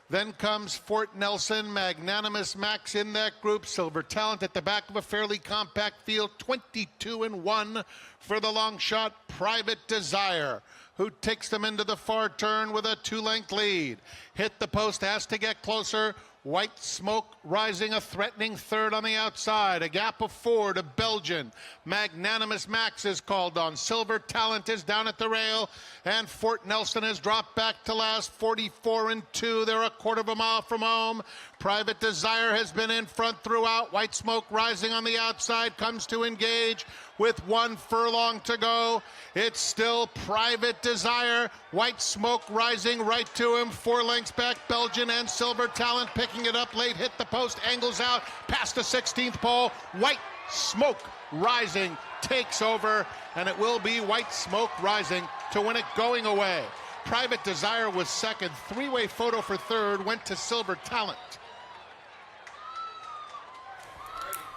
Then comes Fort Nelson, Magnanimous Max in that group. Silver Talent at the back of a fairly compact field, 22-1 for the long shot. Private Desire, who takes them into the far turn with a 2-length lead. Hit the Post has to get closer. White Smoke rising a threatening third on the outside. A gap of 4 to Belgian. Magnanimous Max is called on. Silver Talent is down at the rail. And Fort Nelson has dropped back to last, 44-2. They're a quarter of a mile from home. Private Desire has been in front throughout. White Smoke rising on the outside, comes to engage with 1 furlong to go. It's still Private Desire. White Smoke rising right to him. 4 lengths back, Belgian and Silver Talent picking it up late. Hit the Post, angles out past the 16th pole. White Smoke rising takes over, and it will be White Smoke rising to win it going away. Private Desire was second. 3-way photo for third went to Silver Talent.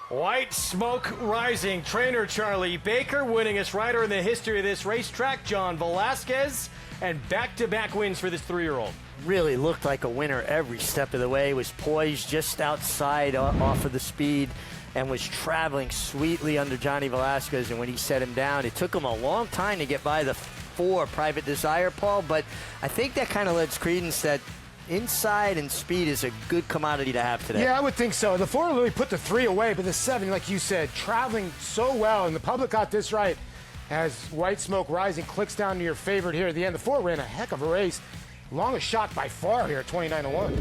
White Smoke rising. Trainer Charlie Baker, winningest rider in the history of this racetrack, John Velasquez, and back-to-back wins for this 3-year-old. Really looked like a winner every step of the way. Was poised just outside off of the speed and was traveling sweetly under Johnny Velasquez. And when he set him down, it took him a long time to get by the 4 Private Desire, Paul. But I think that kind of lends credence that inside and speed is a good commodity to have today. Yeah, I would think so. The 4 really put the 3 away, but the 7, like you said, traveling so well, and the public got this right as White Smoke rising clicks down to your favorite here at the end. The 4 ran a heck of a race. Longest shot by far here at 29-1.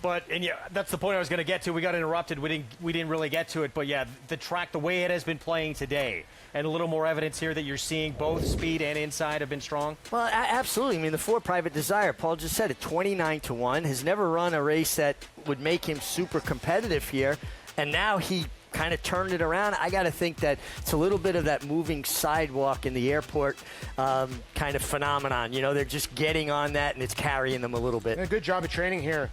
But, and yeah, that's the point I was going to get to. We got interrupted. We didn't really get to it. But, yeah, the track, the way it has been playing today, and a little more evidence here that you're seeing both speed and inside have been strong? Well, absolutely. I mean, the 4 Private Desire, Paul just said it, 29-1, has never run a race that would make him super competitive here. And now he kind of turned it around. I got to think that it's a little bit of that moving sidewalk in the airport kind of phenomenon. You know, they're just getting on that, and it's carrying them a little bit. And a good job of training here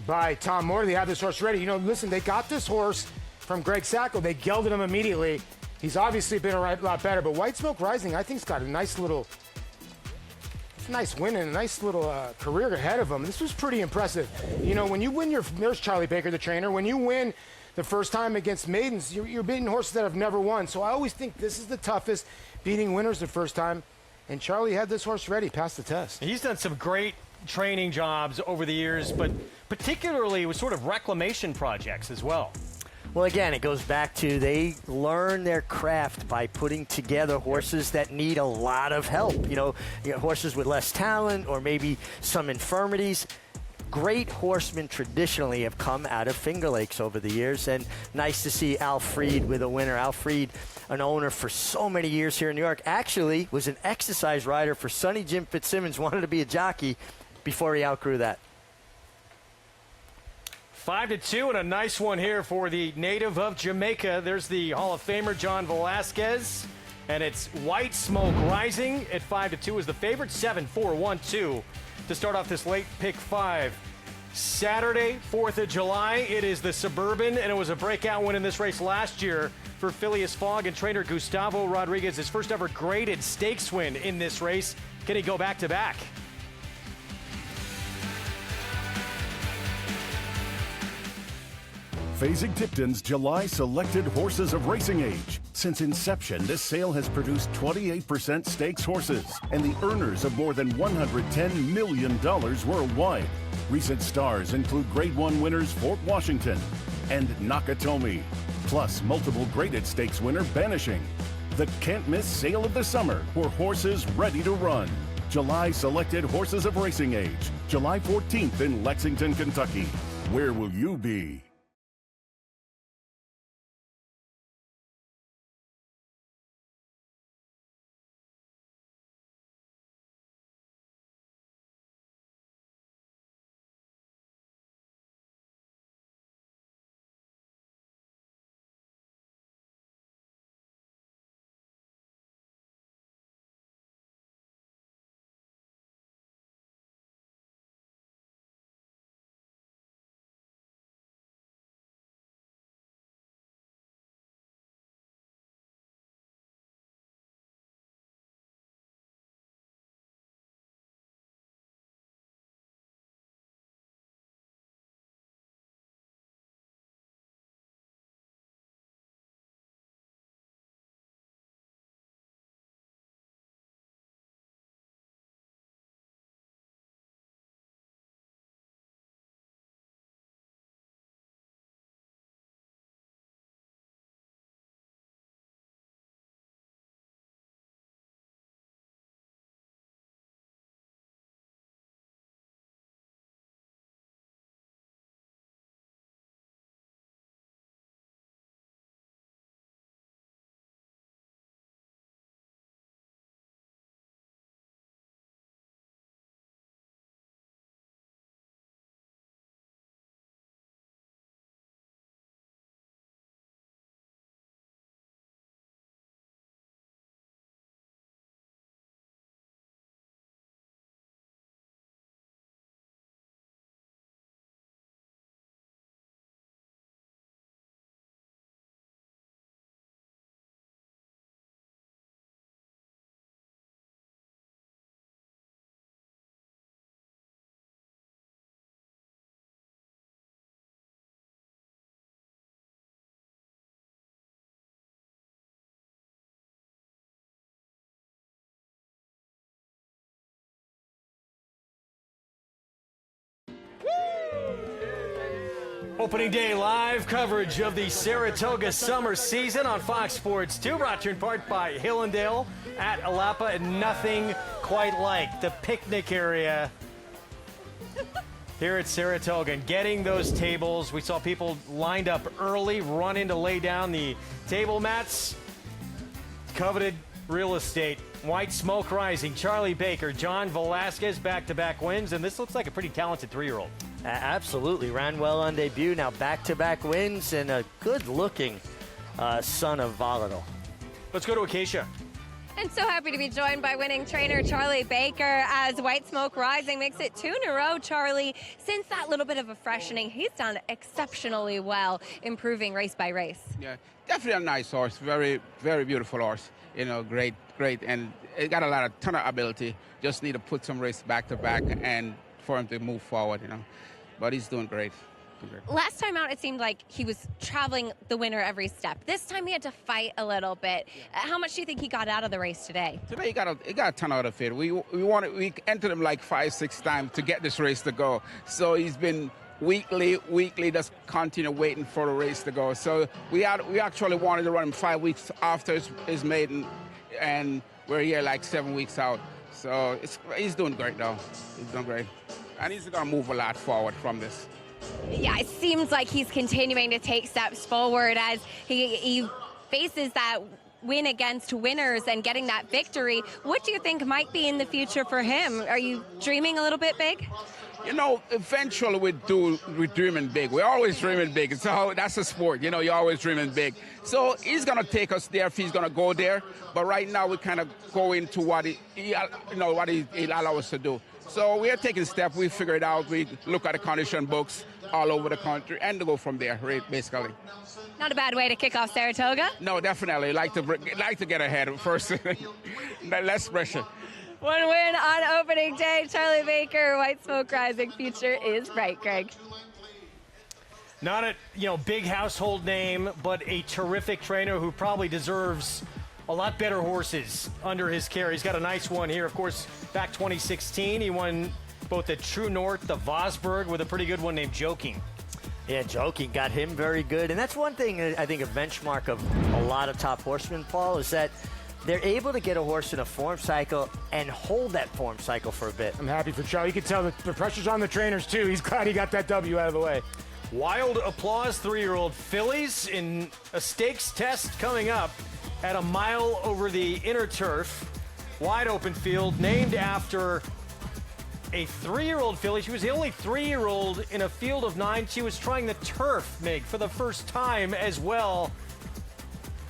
by Tom Moore. They have this horse ready. You know, listen, they got this horse from Greg Sacco. They gelded him immediately. He's obviously been a lot better, but White Smoke Rising, I think, has got a nice little, nice win and a nice little career ahead of him. This was pretty impressive. You know, when you win there's Charlie Baker, the trainer, when you win the first time against maidens, you're beating horses that have never won. So I always think this is the toughest, beating winners the first time. And Charlie had this horse ready, passed the test. He's done some great training jobs over the years, but particularly with sort of reclamation projects as well. Well, again, it goes back to they learn their craft by putting together horses that need a lot of help. You know, horses with less talent or maybe some infirmities. Great horsemen traditionally have come out of Finger Lakes over the years, and nice to see Al Freed with a winner. Al Freed, an owner for so many years here in New York, actually was an exercise rider for Sonny Jim Fitzsimmons, wanted to be a jockey before he outgrew that. 5-2, and a nice one here for the native of Jamaica. There's the Hall of Famer John Velasquez, and it's White Smoke Rising at 5-2 is the favorite. 7-4-1-2 to start off this late pick 5. Saturday, 4th of July, it is the Suburban, and it was a breakout win in this race last year for Phileas Fogg and trainer Gustavo Rodriguez. His first ever graded stakes win in this race. Can he go back-to-back? Fasig-Tipton's July Selected Horses of Racing Age. Since inception, this sale has produced 28% stakes horses and the earners of more than $110 million worldwide. Recent stars include Grade 1 winners Fort Washington and Nakatomi, plus multiple graded stakes winner Banishing. The can't-miss sale of the summer for horses ready to run. July Selected Horses of Racing Age, July 14th in Lexington, Kentucky. Where will you be? Opening day live coverage of the Saratoga summer season on Fox Sports 2, brought to you in part by Hillendale at Alapa, and nothing quite like the picnic area here at Saratoga. And getting those tables, we saw people lined up early, running to lay down the table mats. Coveted real estate. White smoke rising. Charlie Baker, John Velasquez, back-to-back wins, and this looks like a pretty talented 3-year-old. Absolutely. Ran well on debut. Now back-to-back wins and a good-looking son of Volatile. Let's go to Acacia. And so happy to be joined by winning trainer Charlie Baker as White Smoke Rising makes it 2 in a row. Charlie, since that little bit of a freshening, he's done exceptionally well, improving race by race. Yeah, definitely a nice horse. Very, very beautiful horse. You know, great. And it got a ton of ability. Just need to put some race back to back and for him to move forward, you know. But he's doing great. Last time out, it seemed like he was traveling the winner every step. This time he had to fight a little bit. How much do you think he got out of the race today? Today he got a ton out of it. We entered him like 5-6 times to get this race to go. So he's been weekly, just continue waiting for the race to go. So we actually wanted to run him 5 weeks after his maiden, and we're here like 7 weeks out. So he's doing great though. He's doing great. And he's going to move a lot forward from this. Yeah, it seems like he's continuing to take steps forward as he faces that win against winners and getting that victory. What do you think might be in the future for him? Are you dreaming a little bit big? You know, eventually we're dreaming big. We're always dreaming big. So that's a sport. You know, you're always dreaming big. So he's going to take us there if he's going to go there. But right now we kind of go into what he'll allow us to do. So we are taking steps. We figure it out. We look at the condition books all over the country and to go from there, right, basically. Not a bad way to kick off Saratoga. No, definitely. Like to get ahead first. Less pressure. One win on opening day. Charlie Baker, White Smoke Rising. Future is bright, Greg. Not a big household name, but a terrific trainer who probably deserves a lot better horses under his care. He's got a nice one here. Of course, back 2016, he won both the True North, the Vosburg, with a pretty good one named Joking. Yeah, Joking got him very good. And that's one thing, I think, a benchmark of a lot of top horsemen, Paul, is that they're able to get a horse in a form cycle and hold that form cycle for a bit. I'm happy for Charlie. You can tell that the pressure's on the trainers, too. He's glad he got that W out of the way. Wild Applause 3-year-old fillies in a stakes test coming up at a mile over the inner turf. Wide open field named after a 3-year-old filly. She was the only 3-year-old in a field of 9. She was trying the turf, Mig, for the first time as well.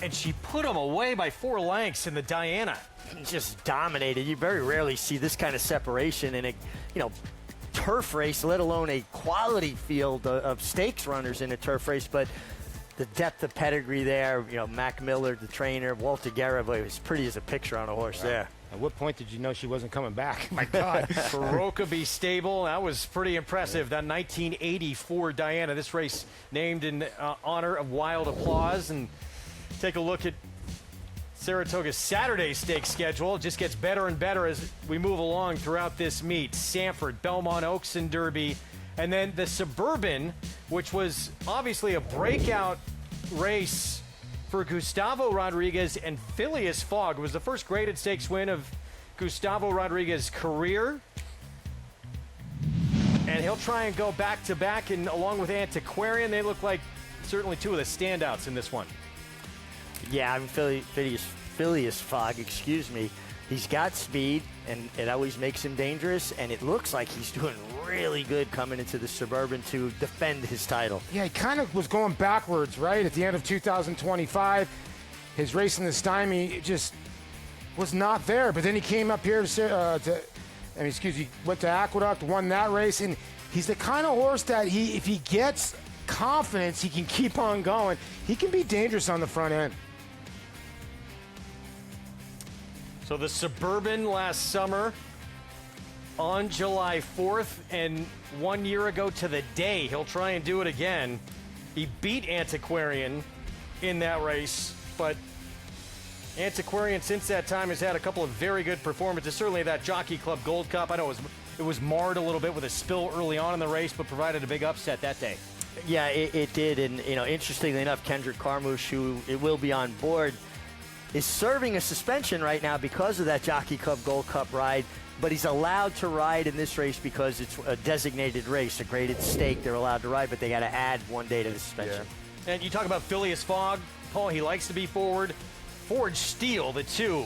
And she put him away by 4 lengths in the Diana. Just dominated. You very rarely see this kind of separation in a, turf race, let alone a quality field of stakes runners in a turf race. But the depth of pedigree there, Mac Miller, the trainer, Walter Guerra, was pretty as a picture on a horse there. At what point did you know she wasn't coming back? My God. Rokeby Stable, that was pretty impressive. That 1984 Diana. This race named in honor of Wild Applause. And take a look at Saratoga's Saturday stakes schedule. It just gets better and better as we move along throughout this meet. Sanford, Belmont Oaks and Derby. And then the Suburban, which was obviously a breakout race for Gustavo Rodriguez and Phileas Fogg. It was the first graded stakes win of Gustavo Rodriguez's career. And he'll try and go back-to-back, and along with Antiquarian, they look like certainly two of the standouts in this one. Yeah, Phileas Fogg, he's got speed, and it always makes him dangerous, and it looks like he's doing really good coming into the Suburban to defend his title. Yeah, he kind of was going backwards, right? At the end of 2025, his race in the Stymie just was not there. But then he came up here he went to Aqueduct, won that race, and he's the kind of horse that if he gets confidence, he can keep on going. He can be dangerous on the front end. So the Suburban last summer on July 4th, and 1 year ago to the day, he'll try and do it again. He beat Antiquarian in that race, but Antiquarian since that time has had a couple of very good performances. Certainly that Jockey Club Gold Cup, I know it was marred a little bit with a spill early on in the race, but provided a big upset that day. Yeah, it did. And, interestingly enough, Kendrick Carmouche, who it will be on board, is serving a suspension right now because of that Jockey Club Gold Cup ride. But he's allowed to ride in this race because it's a designated race, a graded stake. They're allowed to ride, but they got to add 1 day to the suspension. Yeah. And you talk about Phileas Fogg. Paul, he likes to be forward. Forge Steele, the 2.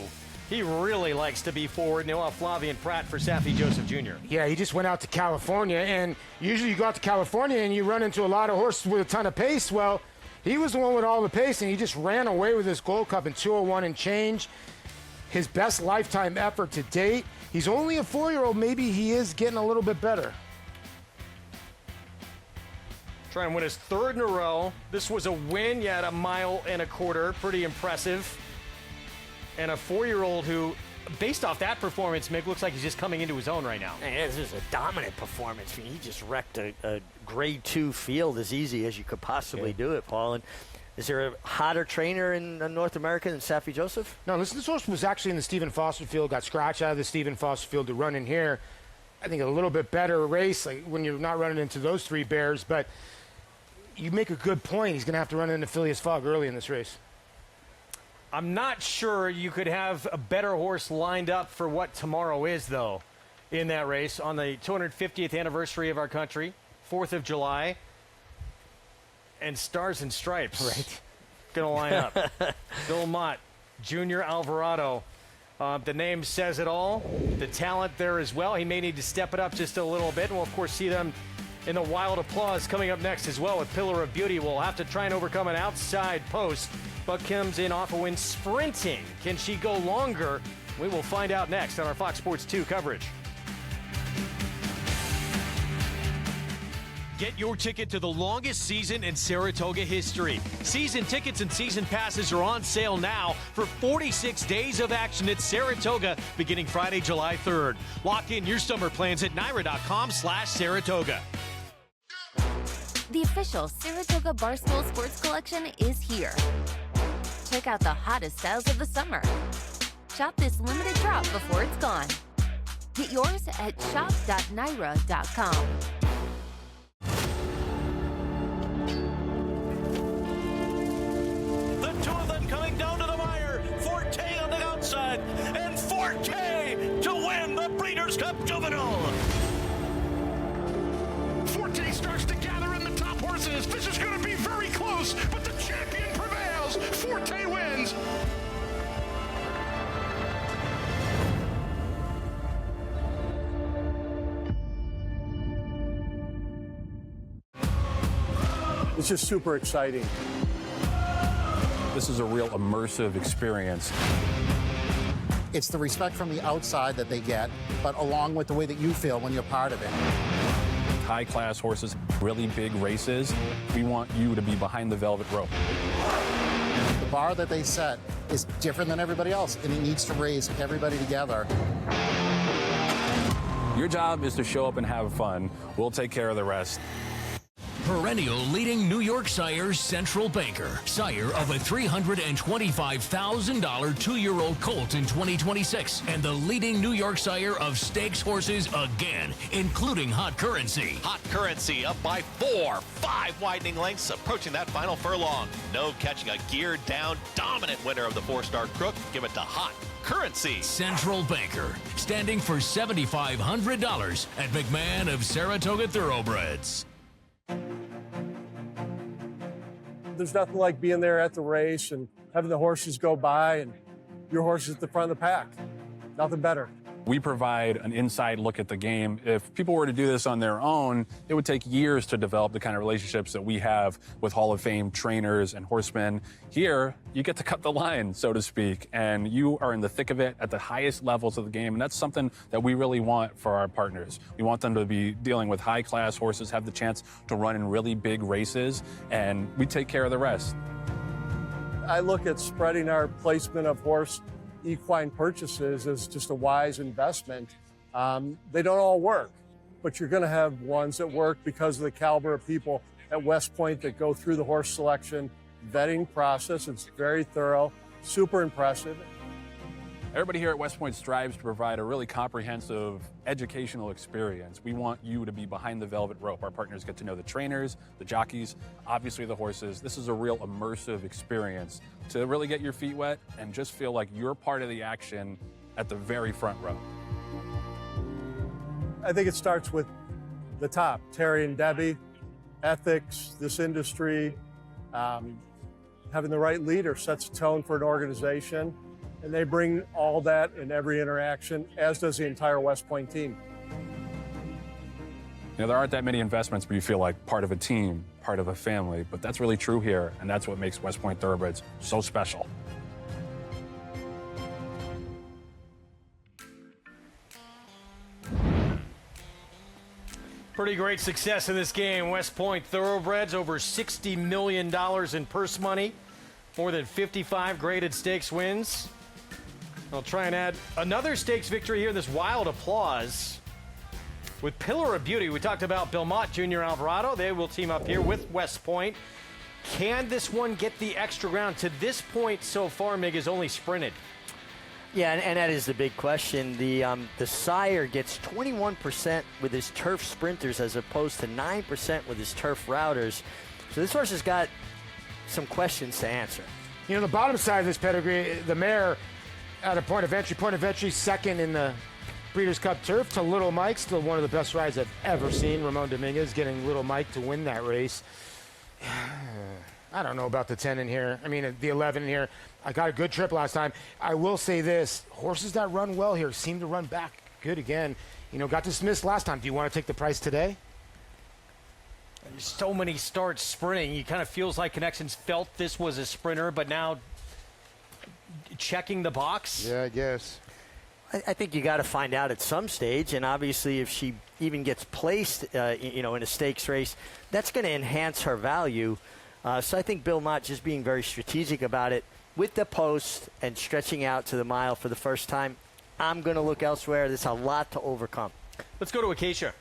He really likes to be forward. And they'll have Flavian Pratt for Saffie Joseph Jr. Yeah, he just went out to California, and usually you go out to California and you run into a lot of horses with a ton of pace. Well, he was the one with all the pace, and he just ran away with this Gold Cup in 2:01 and change. His best lifetime effort to date. He's only a 4-year-old. Maybe he is getting a little bit better. Trying to win his 3rd in a row. This was a win, at 1.25 miles. Pretty impressive. And a 4-year-old who, based off that performance, Mick, looks like he's just coming into his own right now. Man, this is a dominant performance. I mean, he just wrecked a grade 2 field as easy as you could possibly do it, Paul. And is there a hotter trainer in North America than Saffie Joseph? No, this horse was actually in the Stephen Foster field, got scratched out of the Stephen Foster field to run in here. I think a little bit better race, like when you're not running into those 3 bears, but you make a good point. He's going to have to run into Phileas Fogg early in this race. I'm not sure you could have a better horse lined up for what tomorrow is, though, in that race on the 250th anniversary of our country, 4th of July, and Stars and Stripes. Right. Going to line up. Bill Mott, Junior Alvarado. The name says it all. The talent there as well. He may need to step it up just a little bit, and we'll, of course, see them in the Wild Applause coming up next as well with Pillar of Beauty. We'll have to try and overcome an outside post, but comes in off a win sprinting. Can she go longer? We will find out next on our Fox Sports 2 coverage. Get your ticket to the longest season in Saratoga history. Season tickets and season passes are on sale now for 46 days of action at Saratoga beginning Friday, July 3rd. Lock in your summer plans at NYRA.com/Saratoga. The official Saratoga Barstool Sports Collection is here. Check out the hottest styles of the summer. Shop this limited drop before it's gone. Get yours at shop.NYRA.com. The 2 of them coming down to the wire. Forte on the outside, and Forte to win the Breeders' Cup Juvenile. Forte starts to gather in the top horses. This is going to be very close, but the champion prevails. Forte wins. It's just super exciting. This is a real immersive experience. It's the respect from the outside that they get, but along with the way that you feel when you're part of it. High-class horses, really big races. We want you to be behind the velvet rope. The bar that they set is different than everybody else, and it needs to raise everybody together. Your job is to show up and have fun. We'll take care of the rest. Perennial leading New York sire Central Banker, sire of a $325,000 2-year-old colt in 2026, and the leading New York sire of stakes horses again, including Hot Currency. Hot Currency up by 4, 5 widening lengths, approaching that final furlong. No catching a geared down, dominant winner of the 4-star Crook. Give it to Hot Currency. Central Banker, standing for $7,500 at McMahon of Saratoga Thoroughbreds. There's nothing like being there at the race and having the horses go by and your horse is at the front of the pack. Nothing better. We provide an inside look at the game. If people were to do this on their own, it would take years to develop the kind of relationships that we have with Hall of Fame trainers and horsemen. Here, you get to cut the line, so to speak, and you are in the thick of it at the highest levels of the game, and that's something that we really want for our partners. We want them to be dealing with high-class horses, have the chance to run in really big races, and we take care of the rest. I look at spreading our placement of horse equine purchases as just a wise investment. They don't all work, but you're going to have ones that work because of the caliber of people at West Point that go through the horse selection vetting process. It's very thorough, super impressive. Everybody here at West Point strives to provide a really comprehensive educational experience. We want you to be behind the velvet rope. Our partners get to know the trainers, the jockeys, obviously the horses. This is a real immersive experience to really get your feet wet and just feel like you're part of the action at the very front row. I think it starts with the top, Terry and Debbie, ethics, this industry, having the right leader sets a tone for an organization, and they bring all that in every interaction, as does the entire West Point team. You know, there aren't that many investments where you feel like part of a team, part of a family, but that's really true here, and that's what makes West Point Thoroughbreds so special. Pretty great success in this game. West Point Thoroughbreds, over $60 million in purse money, more than 55 graded stakes wins. I'll try and add another stakes victory here. This wild applause with Pillar of Beauty. We talked about Belmont Junior Alvarado. They will team up here with West Point. Can this one get the extra ground? To this point so far, Mig has only sprinted. Yeah, and that is the big question. The sire gets 21% with his turf sprinters as opposed to 9% with his turf routers. So this horse has got some questions to answer. You know, the bottom side of this pedigree, the mare at a point of entry, second in the Breeders' Cup Turf to Little Mike, still one of the best rides I've ever seen. Ramon Dominguez getting Little Mike to win that race. I don't know about the 10 in here. I mean, the 11 in here. I got a good trip last time. I will say this, horses that run well here seem to run back good again. You know, got dismissed last time. Do you want to take the price today? There's so many starts sprinting. You kind of feels like Connections felt this was a sprinter, but now checking the box. Yeah, I guess. I think you got to find out at some stage, and obviously if she even gets placed, you know, in a stakes race, that's going to enhance her value. So I think Bill Mott just being very strategic about it with the post and stretching out to the mile for the first time. I'm going to look elsewhere. There's a lot to overcome. Let's go to Acacia.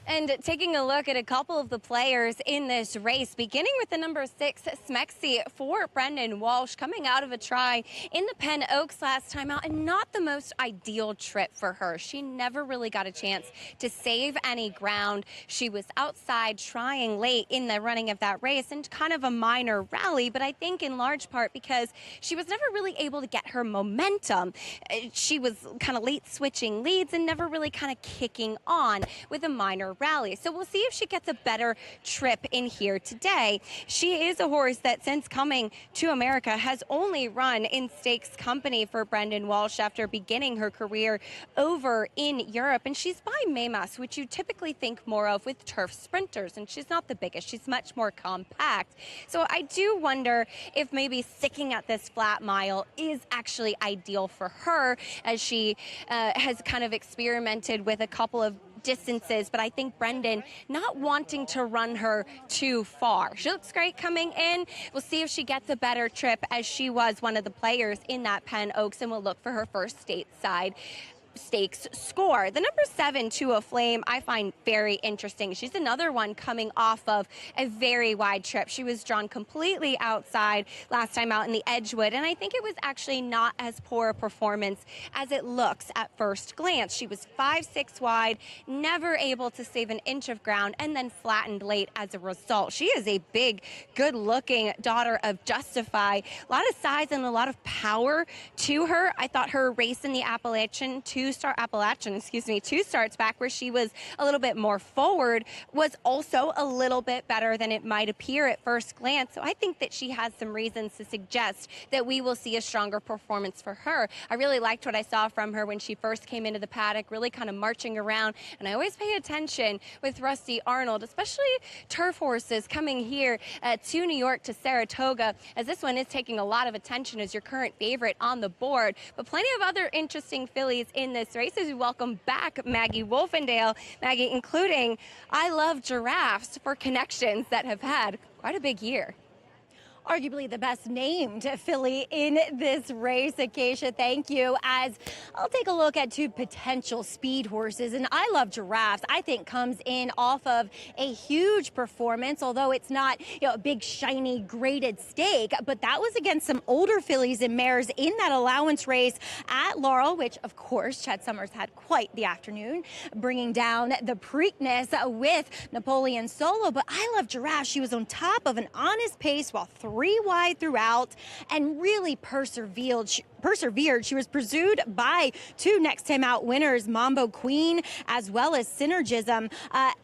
And taking a look at a couple of the players in this race, beginning with the number 6, Smexy for Brendan Walsh, coming out of a try in the Penn Oaks last time out, and not the most ideal trip for her. She never really got a chance to save any ground. She was outside trying late in the running of that race and kind of a minor rally, but I think in large part because she was never really able to get her momentum. She was kind of late switching leads and never really kind of kicking on with a minor rally. So we'll see if she gets a better trip in here today. She is a horse that since coming to America has only run in stakes company for Brendan Walsh after beginning her career over in Europe. And she's by Maymas, which you typically think more of with turf sprinters. And she's not the biggest. She's much more compact. So I do wonder if maybe sticking at this flat mile is actually ideal for her, as she has kind of experimented with a couple of distances, but I think Brendan not wanting to run her too far. She looks great coming in. We'll see if she gets a better trip, as she was one of the players in that Penn Oaks, and we'll look for her first stateside stakes score. The number 7, To a Flame, I find very interesting. She's another one coming off of a very wide trip. She was drawn completely outside last time out in the Edgewood, and I think it was actually not as poor a performance as it looks at first glance. She was 5-6 wide, never able to save an inch of ground, and then flattened late as a result. She is a big, good-looking daughter of Justify. A lot of size and a lot of power to her. I thought her race in the Appalachian two starts back, where she was a little bit more forward, was also a little bit better than it might appear at first glance. So I think that she has some reasons to suggest that we will see a stronger performance for her. I really liked what I saw from her when she first came into the paddock, really kind of marching around. And I always pay attention with Rusty Arnold, especially turf horses coming here to New York, to Saratoga, as this one is taking a lot of attention as your current favorite on the board. But plenty of other interesting fillies in this race as we welcome back Maggie Wolfendale. Maggie, including I Love Giraffes for Connections, that have had quite a big year. arguably the best named filly in this race. Acacia, thank you. As I'll take a look at two potential speed horses, and I love Giraffes. I think comes in off of a huge performance, although it's not, a big shiny graded stake, but that was against some older fillies and mares in that allowance race at Laurel, which of course Chad Summers had quite the afternoon, bringing down the Preakness with Napoleon Solo. But I love Giraffe. She was on top of an honest pace while 3 wide throughout and really persevered. She was pursued by 2 next time out winners, Mambo Queen as well as Synergism.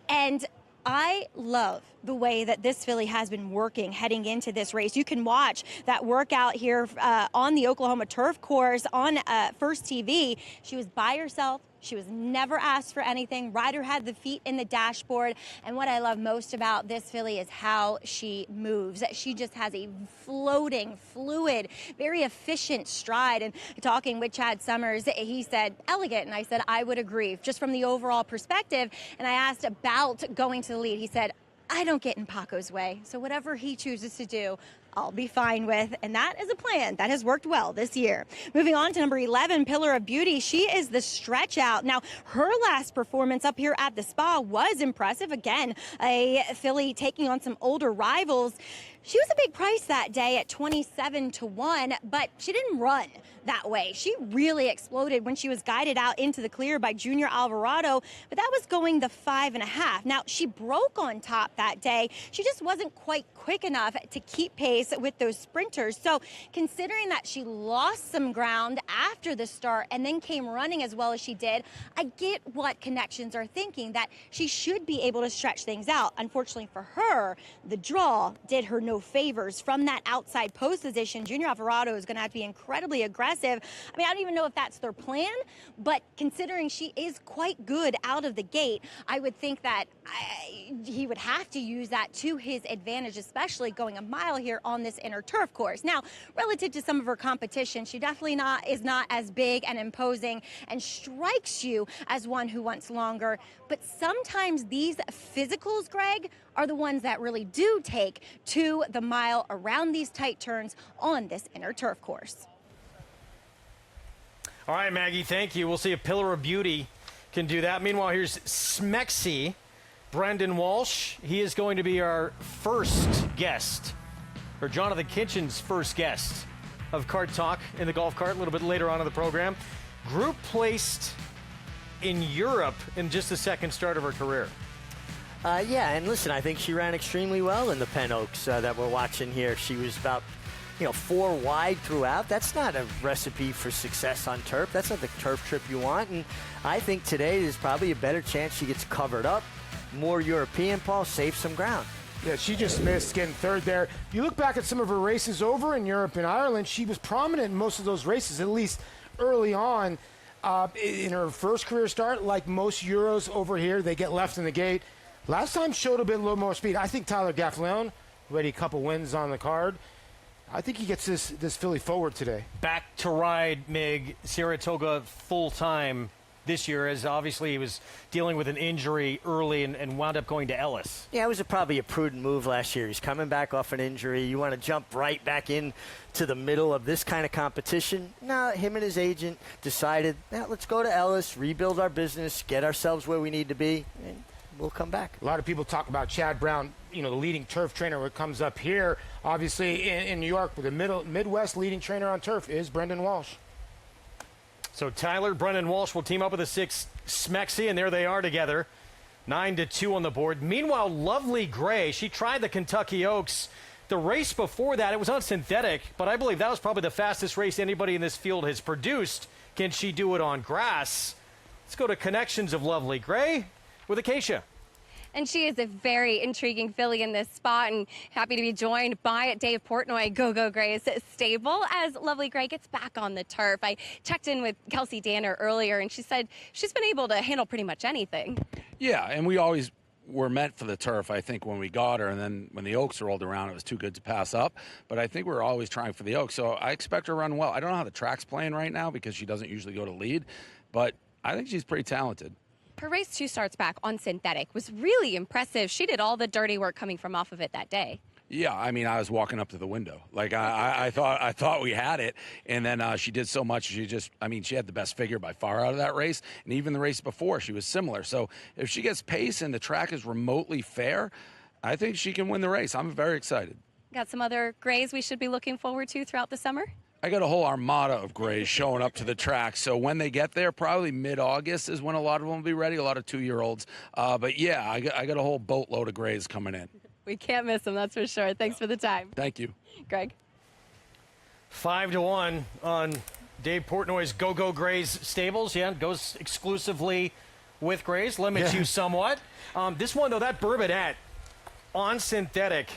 And I love the way that this filly has been working heading into this race. You can watch that workout here on the Oklahoma turf course on First TV. She was by herself. She was never asked for anything. Rider had the feet in the dashboard. And what I love most about this filly is how she moves. She just has a floating, fluid, very efficient stride. And talking with Chad Summers, he said elegant. And I said, I would agree, just from the overall perspective. And I asked about going to the lead. He said, I don't get in Paco's way. So whatever he chooses to do, I'll be fine with, and that is a plan that has worked well this year. Moving on to number 11, Pillar of Beauty. She is the stretch out. Now, her last performance up here at the Spa was impressive. Again, a filly taking on some older rivals. She was a big price that day at 27-1, but she didn't run that way. She really exploded when she was guided out into the clear by Junior Alvarado, but that was going the 5.5. Now, she broke on top that day. She just wasn't quite quick enough to keep pace with those sprinters. So considering that she lost some ground after the start and then came running as well as she did, I get what connections are thinking, that she should be able to stretch things out. Unfortunately for her, the draw did her no favors from that outside post position. Junior Alvarado is going to have to be incredibly aggressive. I mean, I don't even know if that's their plan, but considering she is quite good out of the gate, I would think that he would have to use that to his advantage, especially going a mile here on this inner turf course. Now, relative to some of her competition, she definitely is not as big and imposing and strikes you as one who wants longer. But sometimes these physicals, Greg, are the ones that really do take to the mile around these tight turns on this inner turf course. All right, Maggie, thank you. We'll see if Pillar of Beauty can do that. Meanwhile, here's Smexy, Brendan Walsh. He is going to be our first guest, or Jonathan Kitchen's first guest of Cart Talk in the golf cart a little bit later on in the program. Group placed in Europe in just the second start of her career. Yeah, and listen, I think she ran extremely well in the Penn Oaks that we're watching here. She was about 4 wide throughout. That's not a recipe for success on turf. That's not the turf trip you want. And I think today there's probably a better chance she gets covered up, more European, Paul, save some ground. Yeah, she just missed getting third there. If you look back at some of her races over in Europe and Ireland, she was prominent in most of those races, at least early on. In her first career start, like most Euros over here, they get left in the gate. Last time showed a little more speed. I think Tyler Gaffleon, who had a couple wins on the card, I think he gets this filly forward today. Back to ride, Mig, Saratoga full-time this year, as obviously he was dealing with an injury early and wound up going to Ellis. Yeah, it was probably a prudent move last year. He's coming back off an injury. You want to jump right back in to the middle of this kind of competition? No, him and his agent decided, let's go to Ellis, rebuild our business, get ourselves where we need to be, and we'll come back. A lot of people talk about Chad Brown, the leading turf trainer when it comes up here. Obviously, in New York, the Midwest leading trainer on turf is Brendan Walsh. So Tyler, Brendan Walsh will team up with a 6 Smexy, and there they are together. 9-2 on the board. Meanwhile, Lovely Gray, she tried the Kentucky Oaks. The race before that, it was on synthetic, but I believe that was probably the fastest race anybody in this field has produced. Can she do it on grass? Let's go to connections of Lovely Gray with Acacia. And she is a very intriguing filly in this spot, and happy to be joined by Dave Portnoy, Go Gray's stable, as Lovely Gray gets back on the turf. I checked in with Kelsey Danner earlier, and she said she's been able to handle pretty much anything. Yeah, and we always were meant for the turf, I think, when we got her, and then when the Oaks rolled around, it was too good to pass up. But I think we were always trying for the Oaks, so I expect her to run well. I don't know how the track's playing right now because she doesn't usually go to lead, but I think she's pretty talented. Her race 2 starts back on synthetic was really impressive. She did all the dirty work coming from off of it that day. Yeah, I mean, I was walking up to the window. Like, I thought we had it, and then she did so much. She had the best figure by far out of that race, and even the race before, she was similar. So if she gets pace and the track is remotely fair, I think she can win the race. I'm very excited. Got some other grays we should be looking forward to throughout the summer? I got a whole armada of grays showing up to the track. So when they get there, probably mid-August is when a lot of them will be ready, a lot of 2-year-olds. But yeah, I got a whole boatload of grays coming in. We can't miss them, that's for sure. Thanks for the time. Thank you. Greg? 5-1 on Dave Portnoy's Go-Go Grays stables. Yeah, goes exclusively with grays, limits you somewhat. This one, though, that Bourbonette on synthetic,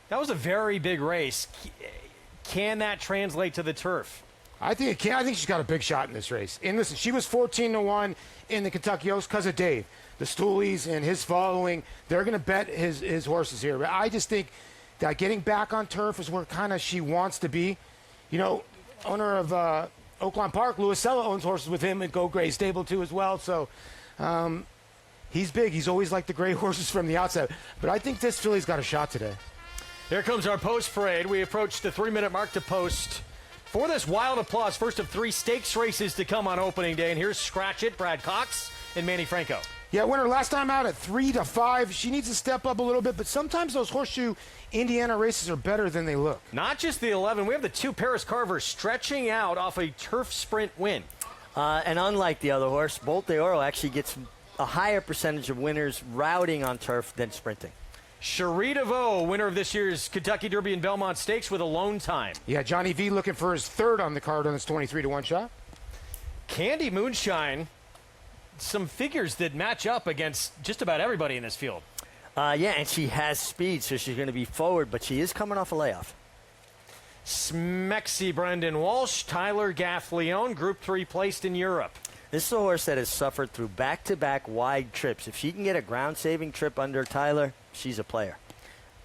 that was a very big race. Can that translate to the turf? I think it can. I think she's got a big shot in this race. And listen, she was 14-1 in the Kentucky Oaks because of Dave. The Stoolies and his following, they're going to bet his horses here. But I just think that getting back on turf is where kind of she wants to be. You know, owner of Oaklawn Park, Louis Sella, owns horses with him at Go Gray Stable too as well. So he's big. He's always liked the gray horses from the outset. But I think this filly's got a shot today. Here comes our post parade. We approach the 3-minute mark to post for this wild applause. First of 3 stakes races to come on opening day. And here's Scratch It, Brad Cox, and Manny Franco. Yeah, winner last time out at 3-5. She needs to step up a little bit, but sometimes those horseshoe Indiana races are better than they look. Not just the 11. We have the 2 Paris Carvers stretching out off a turf sprint win. And unlike the other horse, Bolt de Oro actually gets a higher percentage of winners routing on turf than sprinting. Cherie DeVoe, winner of this year's Kentucky Derby and Belmont Stakes with a lone time. Yeah, Johnny V looking for his 3rd on the card on this 23-1 shot. Candy Moonshine, some figures that match up against just about everybody in this field. Yeah, and she has speed, so she's going to be forward, but she is coming off a layoff. Smexy Brendan Walsh, Tyler Gaffleone, Group 3 placed in Europe. This is a horse that has suffered through back-to-back wide trips. If she can get a ground-saving trip under Tyler, she's a player.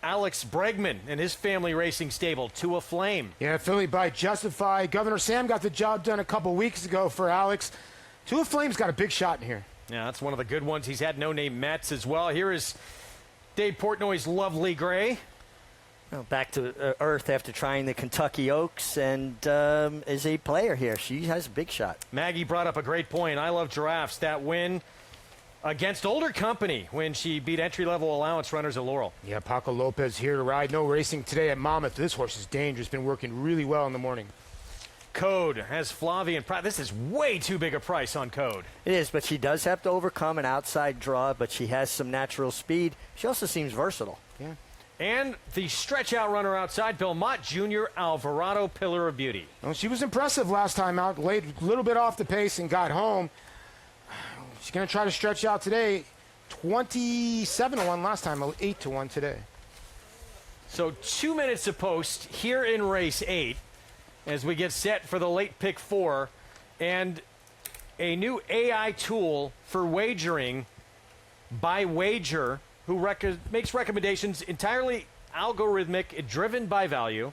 Alex Bregman and his family racing stable, To a Flame. Yeah, Philly by Justify. Governor Sam got the job done a couple weeks ago for Alex. To a Flame's got a big shot in here. Yeah, that's one of the good ones. He's had no-name Mets as well. Here is Dave Portnoy's Lovely Gray. Well, back to earth after trying the Kentucky Oaks and is a player here. She has a big shot. Maggie brought up a great point. I Love Giraffes. That win against older company when she beat entry-level allowance runners at Laurel. Yeah, Paco Lopez here to ride. No racing today at Monmouth. This horse is dangerous. Been working really well in the morning. Code has Flavian Pratt. This is way too big a price on Code. It is, but she does have to overcome an outside draw, but she has some natural speed. She also seems versatile. Yeah. And the stretch-out runner outside, Bill Mott Jr., Alvarado, Pillar of Beauty. Well, she was impressive last time out. Laid a little bit off the pace and got home. She's going to try to stretch out today. 27-1 last time, 8-1 today. So 2 minutes to post here in race 8 as we get set for the late pick 4. And a new AI tool for wagering by Wager, who makes recommendations entirely algorithmic, driven by value.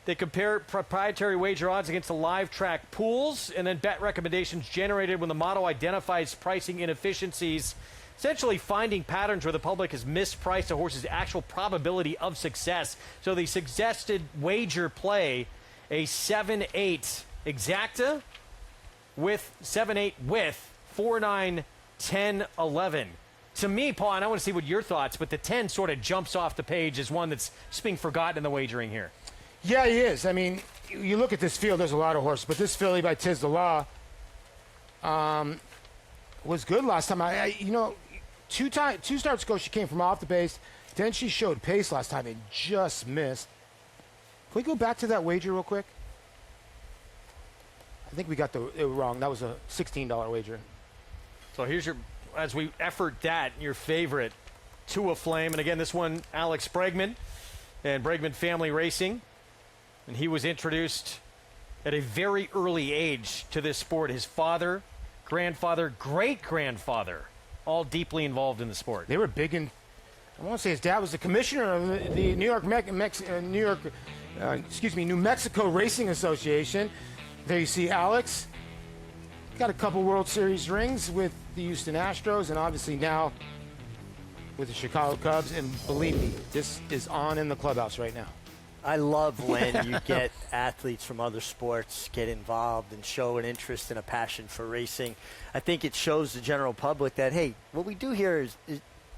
They compare proprietary wager odds against the live track pools and then bet recommendations generated when the model identifies pricing inefficiencies, essentially finding patterns where the public has mispriced a horse's actual probability of success. So the suggested wager play a 7-8 exacta with 7-8 with 4-9, 10, 11. To me, Paul, and I want to see what your thoughts, but the 10 sort of jumps off the page as one that's just being forgotten in the wagering here. Yeah, he is. I mean, you look at this field, there's a lot of horses, but this filly by Tiz the Law was good last time. Two starts ago, she came from off the base. Then she showed pace last time and just missed. Can we go back to that wager real quick? I think we got it wrong. That was a $16 wager. So here's as we effort that, your favorite, To a Flame. And again, this one, Alex Bregman and Bregman Family Racing. And he was introduced at a very early age to this sport. His father, grandfather, great-grandfather, all deeply involved in the sport. They were big in, I want to say his dad was the commissioner of the New Mexico Racing Association. There you see Alex. Got a couple World Series rings with the Houston Astros, and obviously now with the Chicago Cubs, and believe me, this is on in the clubhouse right now. I love when you get athletes from other sports get involved and show an interest and a passion for racing. I think it shows the general public that, hey, what we do here is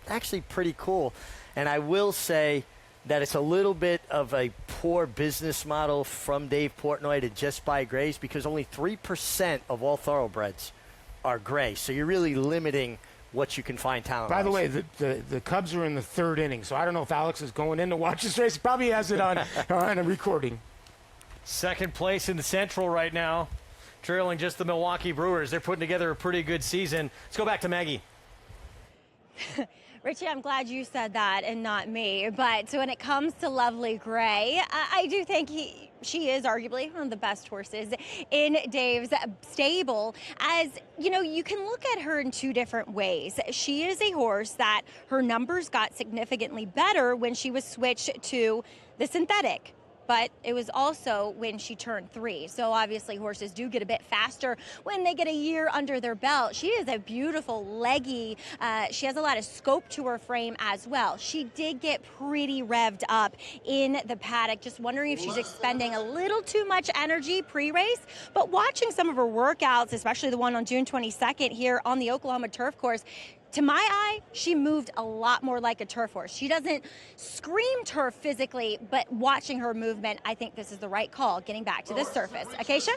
actually pretty cool. And I will say that it's a little bit of a poor business model from Dave Portnoy to just buy grays, because only 3% of all thoroughbreds are gray. So you're really limiting what you can find talent. By the way, the Cubs are in the third inning, so I don't know if Alex is going in to watch this race. He probably has it on a recording. Second place in the Central right now, trailing just the Milwaukee Brewers. They're putting together a pretty good season. Let's go back to Maggie. Richie, I'm glad you said that and not me. But when it comes to Lovely Gray, I do think she is arguably one of the best horses in Dave's stable. As you know, you can look at her in two different ways. She is a horse that her numbers got significantly better when she was switched to the synthetic. But it was also when she turned 3. So obviously horses do get a bit faster when they get a year under their belt. She is a beautiful, leggy, she has a lot of scope to her frame as well. She did get pretty revved up in the paddock. Just wondering if she's expending a little too much energy pre-race. But watching some of her workouts, especially the one on June 22nd here on the Oklahoma turf course, to my eye, she moved a lot more like a turf horse. She doesn't scream turf physically, but watching her movement, I think this is the right call, getting back to the surface. Acacia?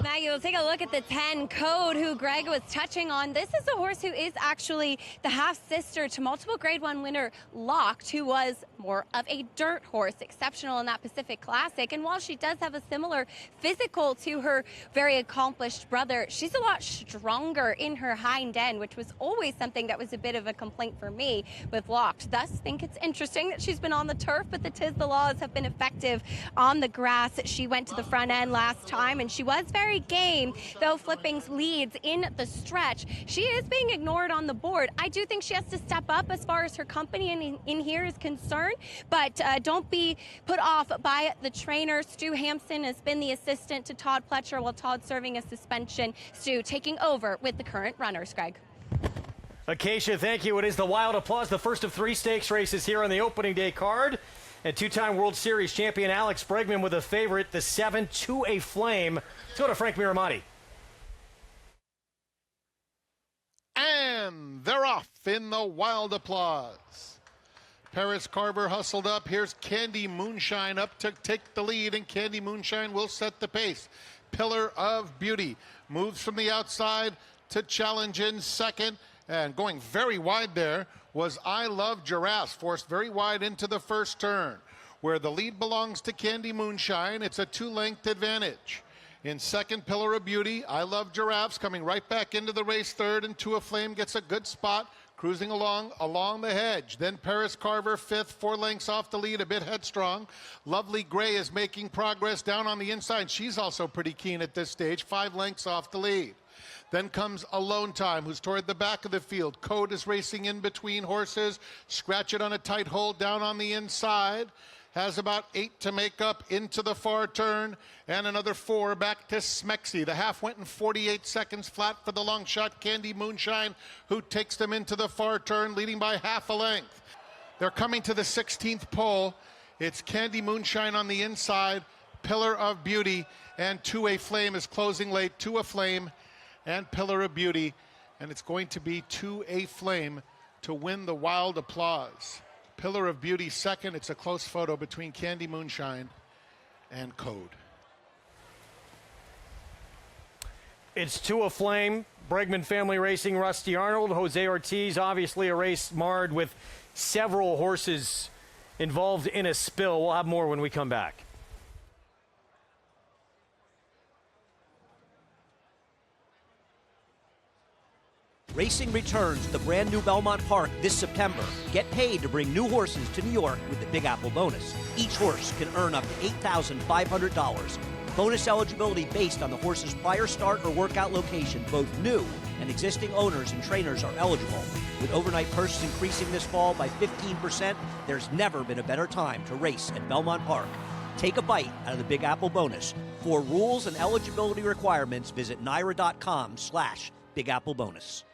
Maggie, we'll take a look at the 10 Code, who Greg was touching on. This is a horse who is actually the half-sister to multiple Grade 1 winner Locked, who was more of a dirt horse, exceptional in that Pacific Classic. And while she does have a similar physical to her very accomplished brother, she's a lot stronger in her hind end, which was always something that was a bit of a complaint for me with Locked. Thus, think it's interesting that she's been on the turf, but the Tiz the Laws have been effective on the grass. She went to the front end last time, and she was very game, though flipping leads in the stretch. She is being ignored on the board. I do think she has to step up as far as her company in here is concerned, but don't be put off by the trainer. Stu Hampson has been the assistant to Todd Pletcher, while Todd serving a suspension. Stu taking over with the current runners, Greg. Acacia, thank you. It is the Wild Applause, the first of 3 stakes races here on the opening day card. And 2-time World Series champion Alex Bregman with a favorite, the 7 To a Flame. Let's go to Frank Miramati. And they're off in the Wild Applause. Paris Carver hustled up. Here's Candy Moonshine up to take the lead, and Candy Moonshine will set the pace. Pillar of Beauty moves from the outside to challenge in second. And going very wide there was I Love Giraffes, forced very wide into the first turn. Where the lead belongs to Candy Moonshine, it's a 2-length advantage. In second, Pillar of Beauty, I Love Giraffes coming right back into the race third, and To a Flame gets a good spot, cruising along the hedge. Then Paris Carver fifth, 4 lengths off the lead, a bit headstrong. Lovely Gray is making progress down on the inside. She's also pretty keen at this stage, 5 lengths off the lead. Then comes Alone Time, who's toward the back of the field. Code is racing in between horses. Scratch It on a tight hold down on the inside. Has about 8 to make up into the far turn. And another 4 back to Smexy. The half went in 48 seconds flat for the long shot Candy Moonshine, who takes them into the far turn, leading by half a length. They're coming to the 16th pole. It's Candy Moonshine on the inside. Pillar of Beauty and To a Flame is closing late. To a Flame and Pillar of Beauty, and it's going to be To a Flame to win the Wild Applause. Pillar of Beauty second. It's a close photo between Candy Moonshine and Code. It's To a Flame, Bregman Family Racing, Rusty Arnold, Jose Ortiz. Obviously a race marred with several horses involved in a spill. We'll have more when we come back. Racing returns to the brand new Belmont Park this September. Get paid to bring new horses to New York with the Big Apple bonus. Each horse can earn up to $8,500. Bonus eligibility based on the horse's prior start or workout location. Both new and existing owners and trainers are eligible. With overnight purses increasing this fall by 15%, there's never been a better time to race at Belmont Park. Take a bite out of the Big Apple bonus. For rules and eligibility requirements, visit NYRA.com/Big Apple bonus.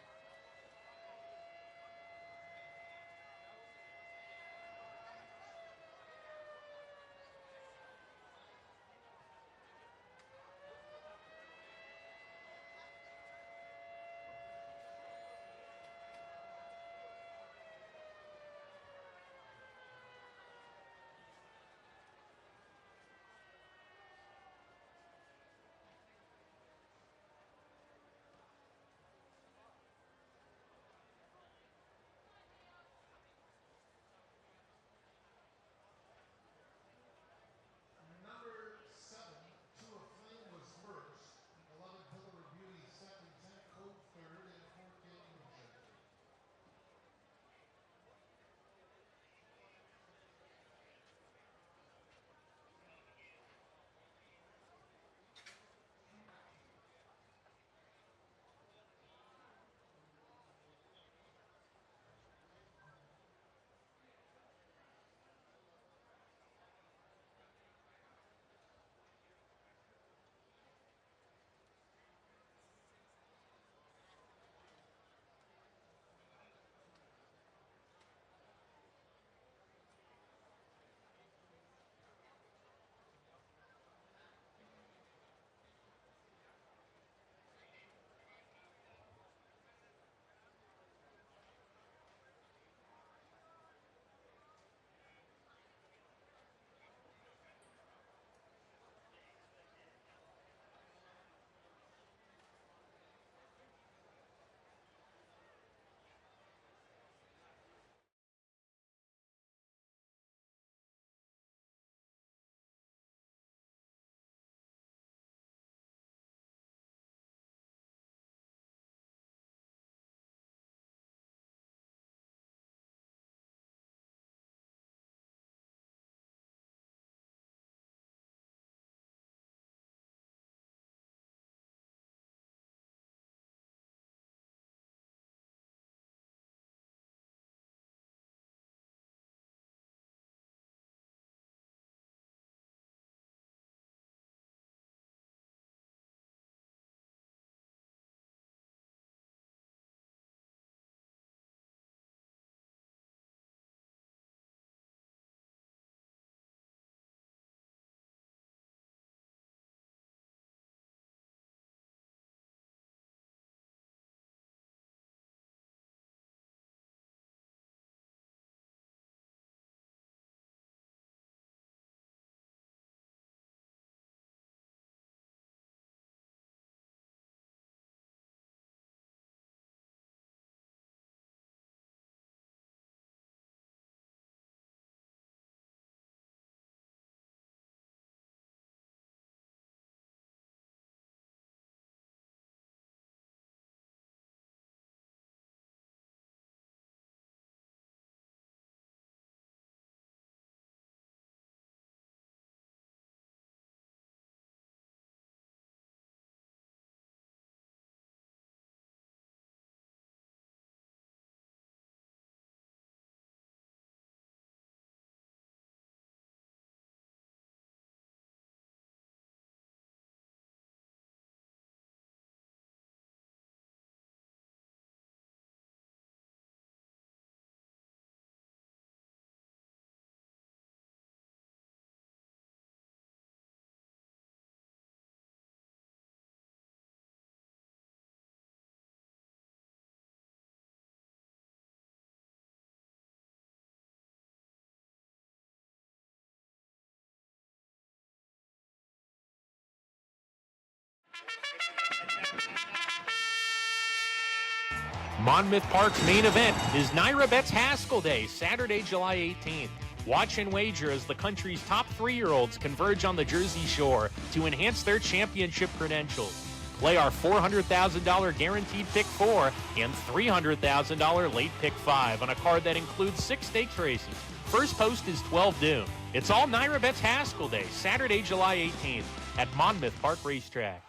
Monmouth Park's main event is NYRA Bets Haskell Day, Saturday, July 18th. Watch and wager as the country's top 3-year-olds converge on the Jersey Shore to enhance their championship credentials. Play our $400,000 guaranteed pick 4 and $300,000 late pick 5 on a card that includes 6 stakes races. First post is 12 noon. It's all NYRA Bets Haskell Day, Saturday, July 18th at Monmouth Park Racetrack.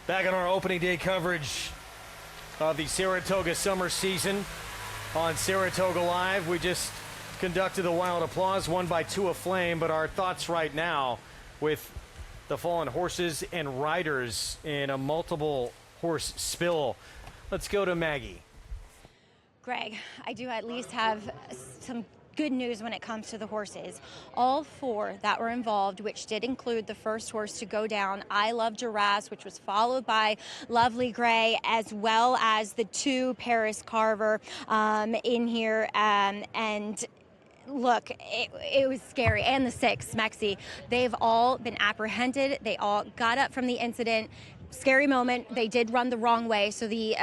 Back on our opening day coverage of the Saratoga summer season on Saratoga Live. We just conducted the wild applause, won by 2 aflame, but our thoughts right now with the fallen horses and riders in a multiple horse spill. Let's go to Maggie. Greg, I do at least have some good news when it comes to the horses. All 4 that were involved, which did include the first horse to go down, I Love Giraffes, which was followed by Lovely Gray, as well as the 2 Paris Carver in here, and look, it was scary. And the 6, Mexi. They've all been apprehended. They all got up from the incident. Scary moment. They did run the wrong way, so the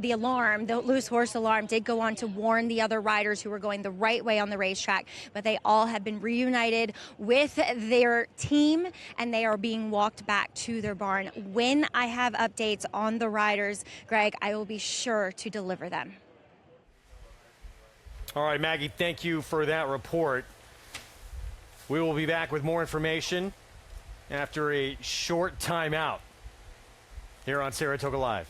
alarm, the loose horse alarm, did go on to warn the other riders who were going the right way on the racetrack. But they all have been reunited with their team, and they are being walked back to their barn. When I have updates on the riders, Greg, I will be sure to deliver them. All right, Maggie, thank you for that report. We will be back with more information after a short timeout here on Saratoga Live.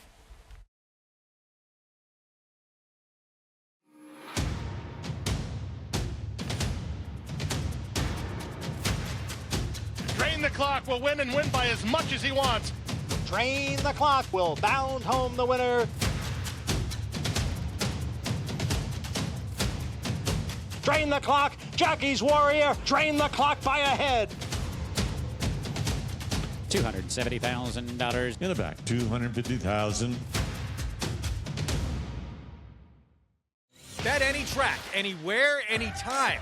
Drain the Clock will win and win by as much as he wants. Drain the Clock will bound home the winner. Drain the Clock, Jockey's Warrior, drain the clock by a head. $270,000 in the back. $250,000. Bet any track, anywhere, anytime.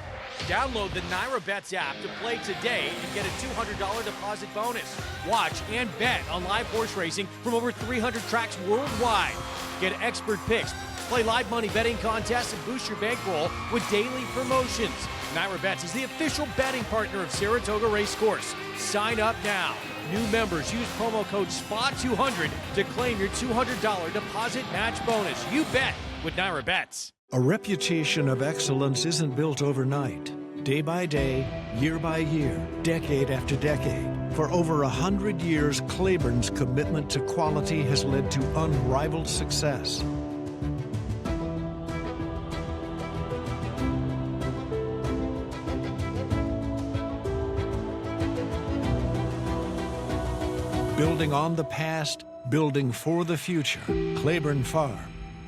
Download the NYRA Bets app to play today and get a $200 deposit bonus. Watch and bet on live horse racing from over 300 tracks worldwide. Get expert picks, play live money betting contests, and boost your bankroll with daily promotions. NYRA Bets is the official betting partner of Saratoga Racecourse. Sign up now. New members use promo code SPA200 to claim your $200 deposit match bonus. You bet with NYRA Bets. A reputation of excellence isn't built overnight. Day by day, year by year, decade after decade. For over 100 years, Claiborne's commitment to quality has led to unrivaled success. Building on the past, building for the future. Claiborne Farm.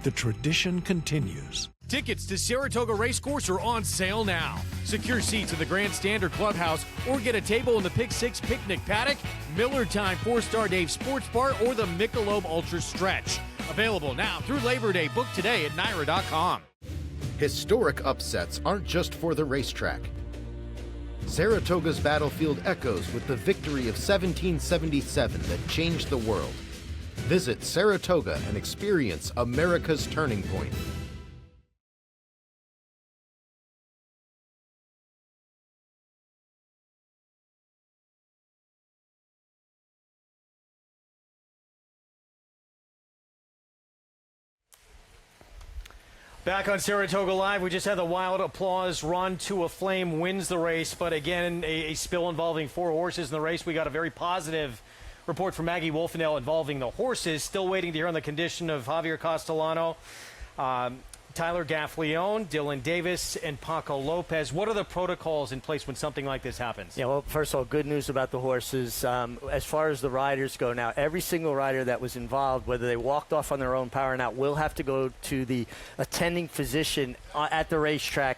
The tradition continues. Tickets to Saratoga Racecourse are on sale now. Secure seats in the Grandstand or Clubhouse, or get a table in the Pick 6 Picnic Paddock, Miller Time 4-Star Dave Sports Bar, or the Michelob Ultra Stretch. Available now through Labor Day. Book today at NYRA.com. Historic upsets aren't just for the racetrack. Saratoga's battlefield echoes with the victory of 1777 that changed the world. Visit Saratoga and experience America's turning point. Back on Saratoga Live, we just had the wild applause. Run to a Flame wins the race, but again, a spill involving 4 horses in the race. We got a very positive report from Maggie Wolfenell involving the horses. Still waiting to hear on the condition of Javier Castellano, Tyler Gaffleone, Dylan Davis, and Paco Lopez. What are the protocols in place when something like this happens? Yeah, well, first of all, good news about the horses. As far as the riders go now, every single rider that was involved, whether they walked off on their own power or not, will have to go to the attending physician at the racetrack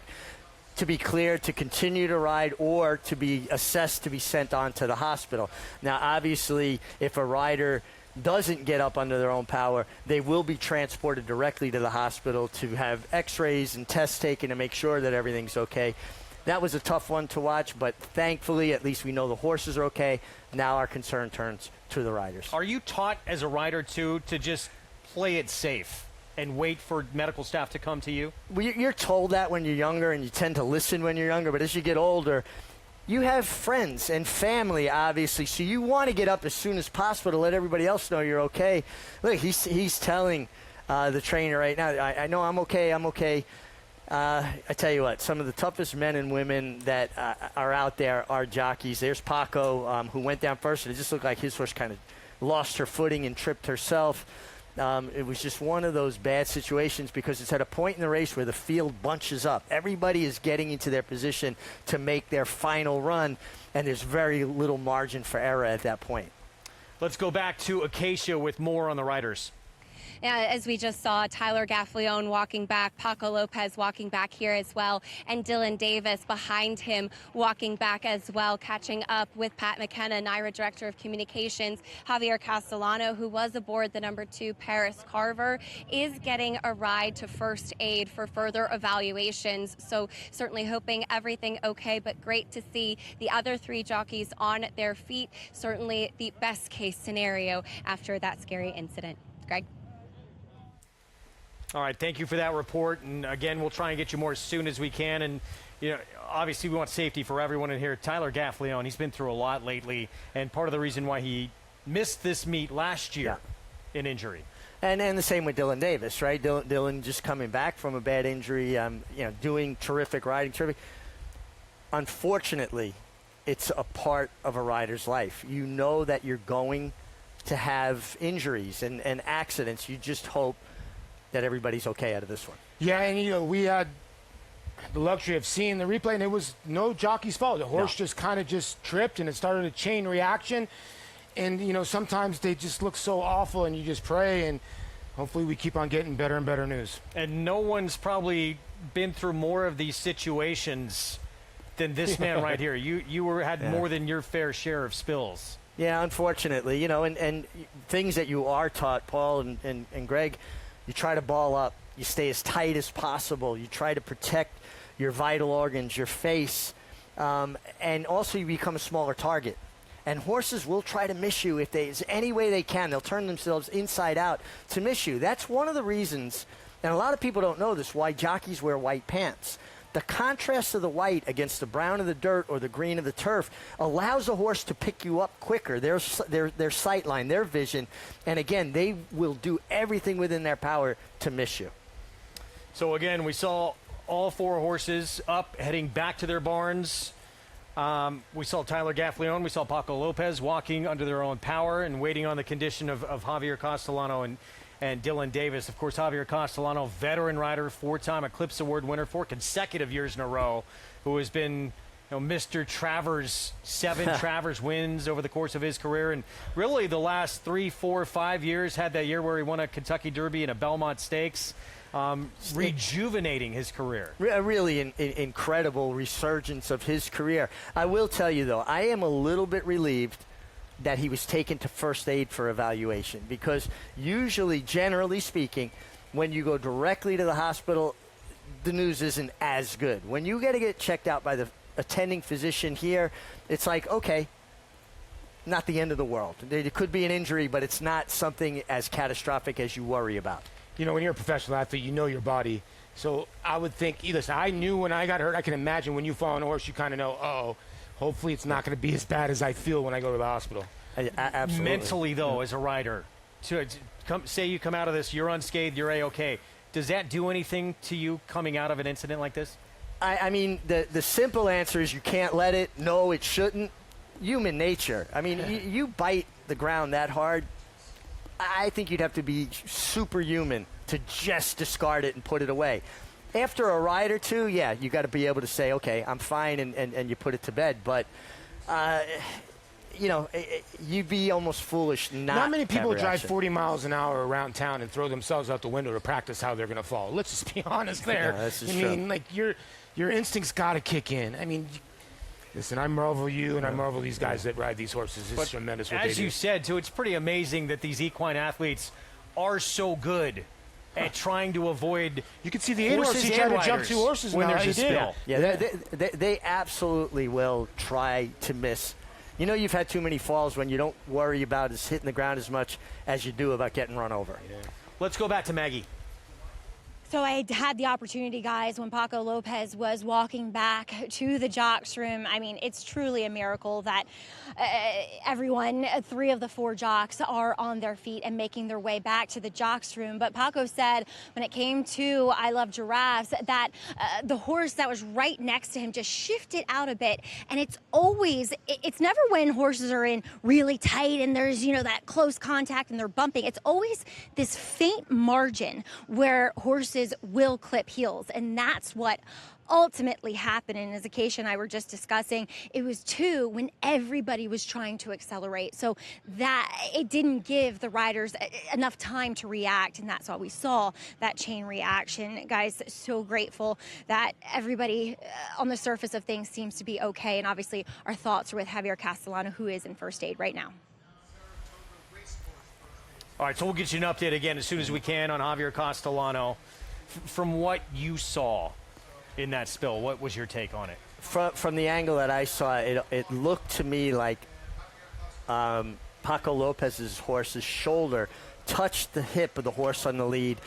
to be cleared to continue to ride or to be assessed to be sent on to the hospital. Now, obviously, if a rider doesn't get up under their own power, they will be transported directly to the hospital to have x-rays and tests taken to make sure that everything's okay. that was a tough one to watch, but thankfully, at least we know the horses are okay. Now our concern turns to the riders. Are you taught as a rider, too, to just play it safe and wait for medical staff to come to you? Well, you're told that when you're younger, and you tend to listen when you're younger, but as you get older, you have friends and family, obviously, so you want to get up as soon as possible to let everybody else know you're okay. Look, he's telling the trainer right now, I know I'm okay, I'm okay. I tell you what, some of the toughest men and women that are out there are jockeys. There's Paco, who went down first, and it just looked like his horse kind of lost her footing and tripped herself. It was just one of those bad situations because it's at a point in the race where the field bunches up. Everybody is getting into their position to make their final run, and there's very little margin for error at that point. Let's go back to Acacia with more on the riders. Yeah, as we just saw, Tyler Gaffalione walking back, Paco Lopez walking back here as well, and Dylan Davis behind him walking back as well, catching up with Pat McKenna, NYRA Director of Communications. Javier Castellano, who was aboard the number 2 Paris Carver, is getting a ride to first aid for further evaluations. So certainly hoping everything okay, but great to see the other 3 jockeys on their feet. Certainly the best case scenario after that scary incident. Greg? All right, thank you for that report. And again, we'll try and get you more as soon as we can. And, you know, obviously we want safety for everyone in here. Tyler Gaffalione, he's been through a lot lately. And part of the reason why he missed this meet last year in injury. And the same with Dylan Davis, right? Dylan just coming back from a bad injury, doing terrific riding. Unfortunately, it's a part of a rider's life. You know that you're going to have injuries and accidents. You just hope that everybody's okay out of this one. Yeah, and we had the luxury of seeing the replay, and it was no jockey's fault. The horse just kind of tripped, and it started a chain reaction. And sometimes they just look so awful, and you just pray, and hopefully we keep on getting better and better news. And no one's probably been through more of these situations than this man right here. You had more than your fair share of spills. Yeah, unfortunately, and things that you are taught, Paul and Greg. You try to ball up. You stay as tight as possible. You try to protect your vital organs, your face, and also you become a smaller target. And horses will try to miss you if there's any way they can. They'll turn themselves inside out to miss you. That's one of the reasons, and a lot of people don't know this, why jockeys wear white pants. The contrast of the white against the brown of the dirt or the green of the turf allows a horse to pick you up quicker. Their sight line, their vision, and again, they will do everything within their power to miss you. So again, we saw all 4 horses up, heading back to their barns. We saw Tyler Gaffalione, we saw Paco Lopez walking under their own power and waiting on the condition of Javier Castellano and Dylan Davis. Of course, Javier Castellano, veteran rider, 4-time Eclipse Award winner, 4 consecutive years in a row, who has been Mr. Travers, 7 Travers wins over the course of his career. And really the last 3, 4, 5 years, had that year where he won a Kentucky Derby and a Belmont Stakes, rejuvenating his career. A really incredible resurgence of his career. I will tell you, though, I am a little bit relieved that he was taken to first aid for evaluation, because usually, generally speaking, when you go directly to the hospital, the news isn't as good. When you got to get checked out by the attending physician here, it's like, okay, not the end of the world. There could be an injury, but it's not something as catastrophic as you worry about. When you're a professional athlete, you know your body. So I would think, listen, I knew when I got hurt, I can imagine when you fall on a horse, you kind of know, hopefully it's not going to be as bad as I feel when I go to the hospital. Absolutely. Mentally, though, as a rider, say you come out of this, you're unscathed, you're A-okay. Does that do anything to you coming out of an incident like this? I mean, the simple answer is you can't let it. No, it shouldn't. Human nature. I mean, you bite the ground that hard, I think you'd have to be superhuman to just discard it and put it away. After a ride or two, yeah, you got to be able to say, okay, I'm fine, and you put it to bed. But, you'd be almost foolish not many people to have drive 40 miles an hour around town and throw themselves out the window to practice how they're going to fall. Let's just be honest there. Your instincts got to kick in. I mean, listen, I marvel you, and I marvel these guys that ride these horses. It's tremendous what they do. As you said, too, it's pretty amazing that these equine athletes are so good at trying to avoid. You can see the 8 horse. He tried to jump 2 horses when now. there's a He did. spill. Yeah, they absolutely will try to miss. You know, you've had too many falls when you don't worry about is hitting the ground as much as you do about getting run over. Yeah. Let's go back to Maggie. So I had the opportunity, guys, when Paco Lopez was walking back to the jocks room. I mean, it's truly a miracle that everyone, 3 of the 4 jocks, are on their feet and making their way back to the jocks room. But Paco said when it came to I Love Giraffes that the horse that was right next to him just shifted out a bit. And it's never when horses are in really tight and there's, you know, that close contact and they're bumping. It's always this faint margin where horses will clip heels, and that's what ultimately happened. And as Acacia and I were just discussing, it was 2 when everybody was trying to accelerate, so that it didn't give the riders enough time to react, and that's why we saw that chain reaction. Guys, so grateful that everybody on the surface of things seems to be okay, and obviously our thoughts are with Javier Castellano, who is in first aid right now. All right, so we'll get you an update again as soon as we can on Javier Castellano. From what you saw in that spill, what was your take on it? From the angle that I saw, it looked to me like Paco Lopez's horse's shoulder touched the hip of the horse on the lead.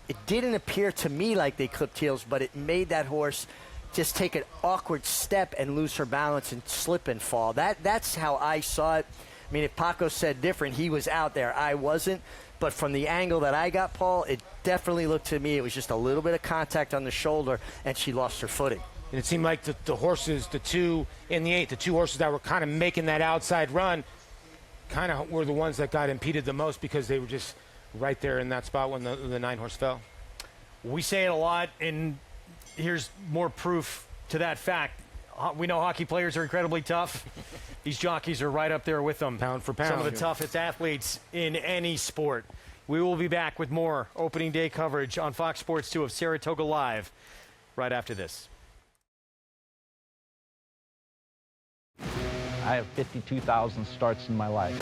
It didn't appear to me like they clipped heels, but it made that horse just take an awkward step and lose her balance and slip and fall. That's how I saw it. I mean, if Paco said different, he was out there. I wasn't. But from the angle that I got, Paul, it definitely looked to me it was just a little bit of contact on the shoulder, and she lost her footing. And it seemed like the horses, the 2 in the 8, the 2 horses that were kind of making that outside run, kind of were the ones that got impeded the most because they were just right there in that spot when the 9 horse fell. We say it a lot, and here's more proof to that fact. We know hockey players are incredibly tough. These jockeys are right up there with them. Pound for pound. Some of the toughest athletes in any sport. We will be back with more opening day coverage on Fox Sports 2 of Saratoga Live right after this. I have 52,000 starts in my life.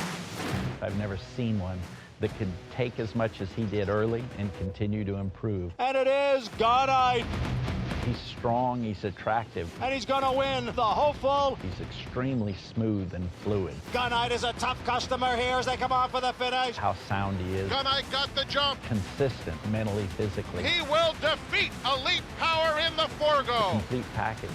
I've never seen one that could take as much as he did early and continue to improve. And it is Gunite. He's strong, he's attractive. And he's going to win the hopeful. He's extremely smooth and fluid. Gunite is a tough customer here as they come off for the finish. How sound he is. Gunite got the jump. Consistent mentally, physically. He will defeat Elite Power in the Forgo. Complete package.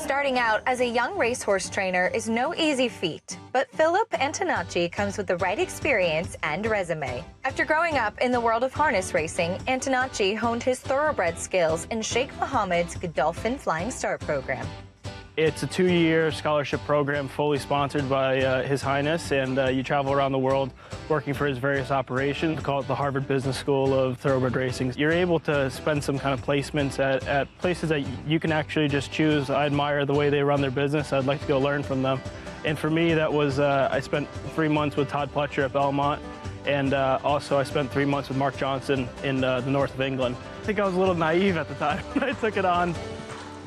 Starting out as a young racehorse trainer is no easy feat, but Philip Antonacci comes with the right experience and resume. After growing up in the world of harness racing, Antonacci honed his thoroughbred skills in Sheikh Mohammed's Godolphin Flying Start program. It's a 2-year scholarship program fully sponsored by His Highness, and you travel around the world working for his various operations. We call it the Harvard Business School of Thoroughbred Racing. You're able to spend some kind of placements at places that you can actually just choose. I admire the way they run their business. I'd like to go learn from them. And for me, that was, I spent 3 months with Todd Pletcher at Belmont, and also I spent 3 months with Mark Johnson in the north of England. I think I was a little naive at the time when I took it on.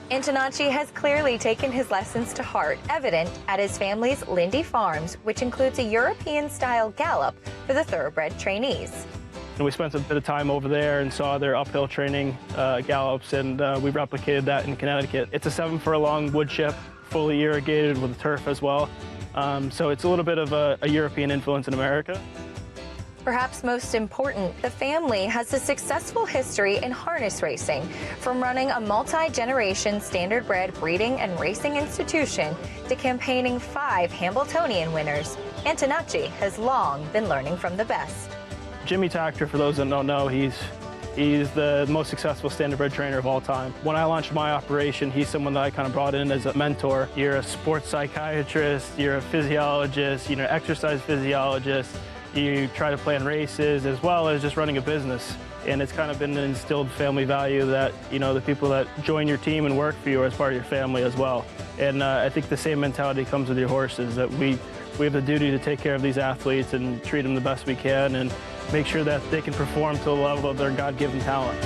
Antonacci has clearly taken his lessons to heart, evident at his family's Lindy Farms, which includes a European-style gallop for the thoroughbred trainees. And we spent a bit of time over there and saw their uphill training gallops, and we replicated that in Connecticut. It's a 7-furlong wood chip, fully irrigated with turf as well. So it's a little bit of a European influence in America. Perhaps most important, the family has a successful history in harness racing, from running a multi-generation standardbred breeding and racing institution to campaigning 5 Hambletonian winners. Antonacci has long been learning from the best. Jimmy Tactor, for those that don't know, he's the most successful standardbred trainer of all time. When I launched my operation, he's someone that I kind of brought in as a mentor. You're a sports psychiatrist, you're a physiologist, you're an exercise physiologist. You try to plan races as well as just running a business. And it's kind of been an instilled family value that, you know, the people that join your team and work for you are as part of your family as well. And I think the same mentality comes with your horses, that we have the duty to take care of these athletes and treat them the best we can and make sure that they can perform to the level of their God-given talent.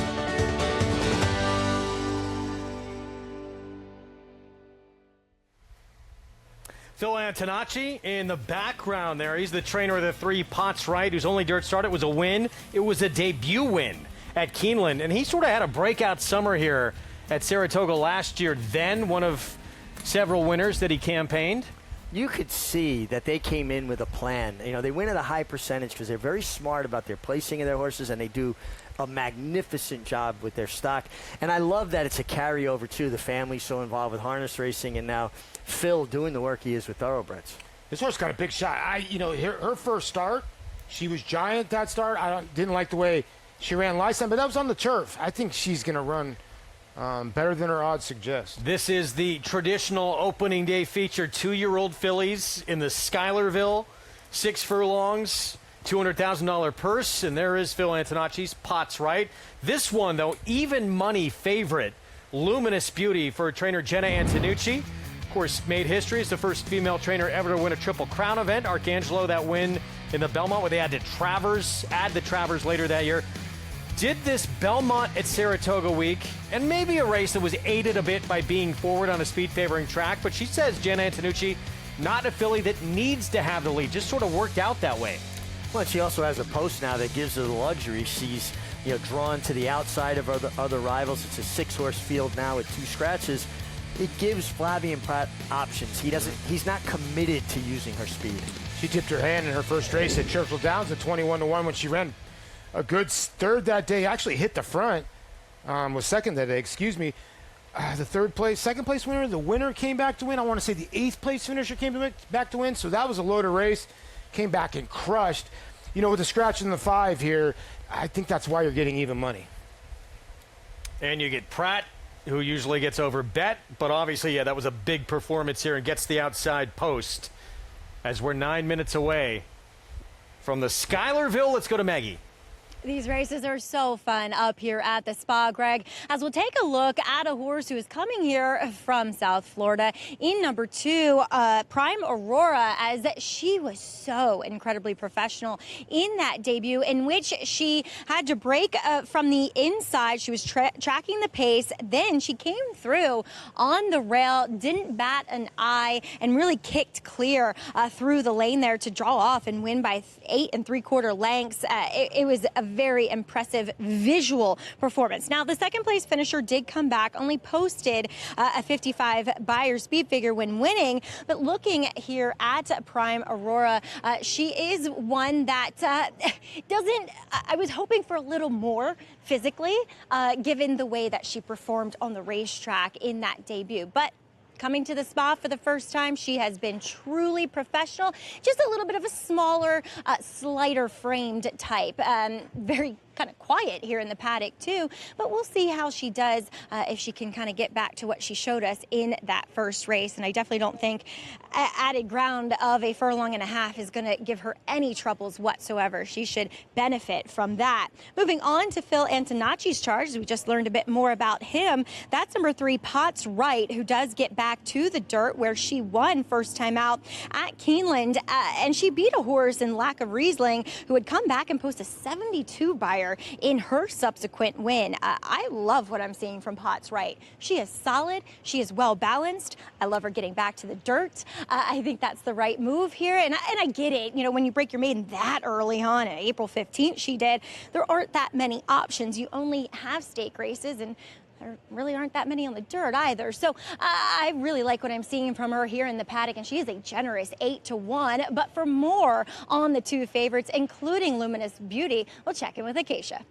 Phil Antonacci in the background there. He's the trainer of the 3 Pots Right, whose only dirt start. It was a win. It was a debut win at Keeneland. And he sort of had a breakout summer here at Saratoga last year, then one of several winners that he campaigned. You could see that they came in with a plan. You know, they win at a high percentage because they're very smart about their placing of their horses, and they do a magnificent job with their stock. And I love that it's a carryover, too. The family's so involved with harness racing, and now Phil doing the work he is with thoroughbreds. This horse got a big shot. Her first start, she was giant that start. Didn't like the way she ran last time, but that was on the turf. I think she's going to run better than her odds suggest. This is the traditional opening day feature. 2-year-old fillies in the Schuylerville, 6 furlongs, $200,000 purse, and there is Phil Antonacci's Pots Right. This one, though, even money favorite. Luminous Beauty for trainer Jenna Antonucci. Of course, made history as the first female trainer ever to win a Triple Crown event. Arcangelo, that win in the Belmont where they had add the Travers later that year. Did this Belmont at Saratoga week, and maybe a race that was aided a bit by being forward on a speed-favoring track, but she says Jenna Antonucci, not a filly that needs to have the lead, just sort of worked out that way. Well, she also has a post now that gives her the luxury. She's, drawn to the outside of other rivals. It's a 6-horse field now with 2 scratches. It gives Flavien Prat options. He's not committed to using her speed. She tipped her hand in her first race at Churchill Downs at 21-1 when she ran a good third that day. Actually hit the front. Was second that day, excuse me. The second place winner, the winner came back to win. I want to say the 8th place finisher came back to win. So that was a loaded race. Came back and crushed. With the scratch in the 5 here, I think that's why you're getting even money. And you get Pratt, who usually gets over bet, but obviously, that was a big performance here and gets the outside post. As we're 9 minutes away from the Schuylerville, let's go to Maggie. These races are so fun up here at the Spa, Greg, as we'll take a look at a horse who is coming here from South Florida in number 2, Prime Aurora, as she was so incredibly professional in that debut in which she had to break from the inside. She was tracking the pace. Then she came through on the rail, didn't bat an eye, and really kicked clear through the lane there to draw off and win by 8 3/4 lengths. It was a very impressive visual performance. Now, the second place finisher did come back, only posted a 55 Beyer speed figure when winning. But looking here at Prime Aurora, she is one that doesn't, I was hoping for a little more physically, given the way that she performed on the racetrack in that debut. But coming to the spa for the first time. She has been truly professional, just a little bit of a smaller, slighter framed type. Very kind of quiet here in the paddock too, but we'll see how she does if she can kind of get back to what she showed us in that first race. And I definitely don't think added ground of a furlong and a half is going to give her any troubles whatsoever. She should benefit from that. Moving on to Phil Antonacci's charge, we just learned a bit more about him. That's number 3, Potts Right, who does get back to the dirt where she won first time out at Keeneland, and she beat a horse in Lack of Riesling who had come back and post a 72 buyer in her subsequent win. I love what I'm seeing from Potts Right. She is solid. She is well balanced. I love her getting back to the dirt. I think that's the right move here. And I get it. You know, when you break your maiden that early on, April 15th she did, there aren't that many options. You only have stake races, and there really aren't that many on the dirt either. So I really like what I'm seeing from her here in the paddock, and she is a generous 8-1. But for more on the 2 favorites, including Luminous Beauty, we'll check in with Acacia.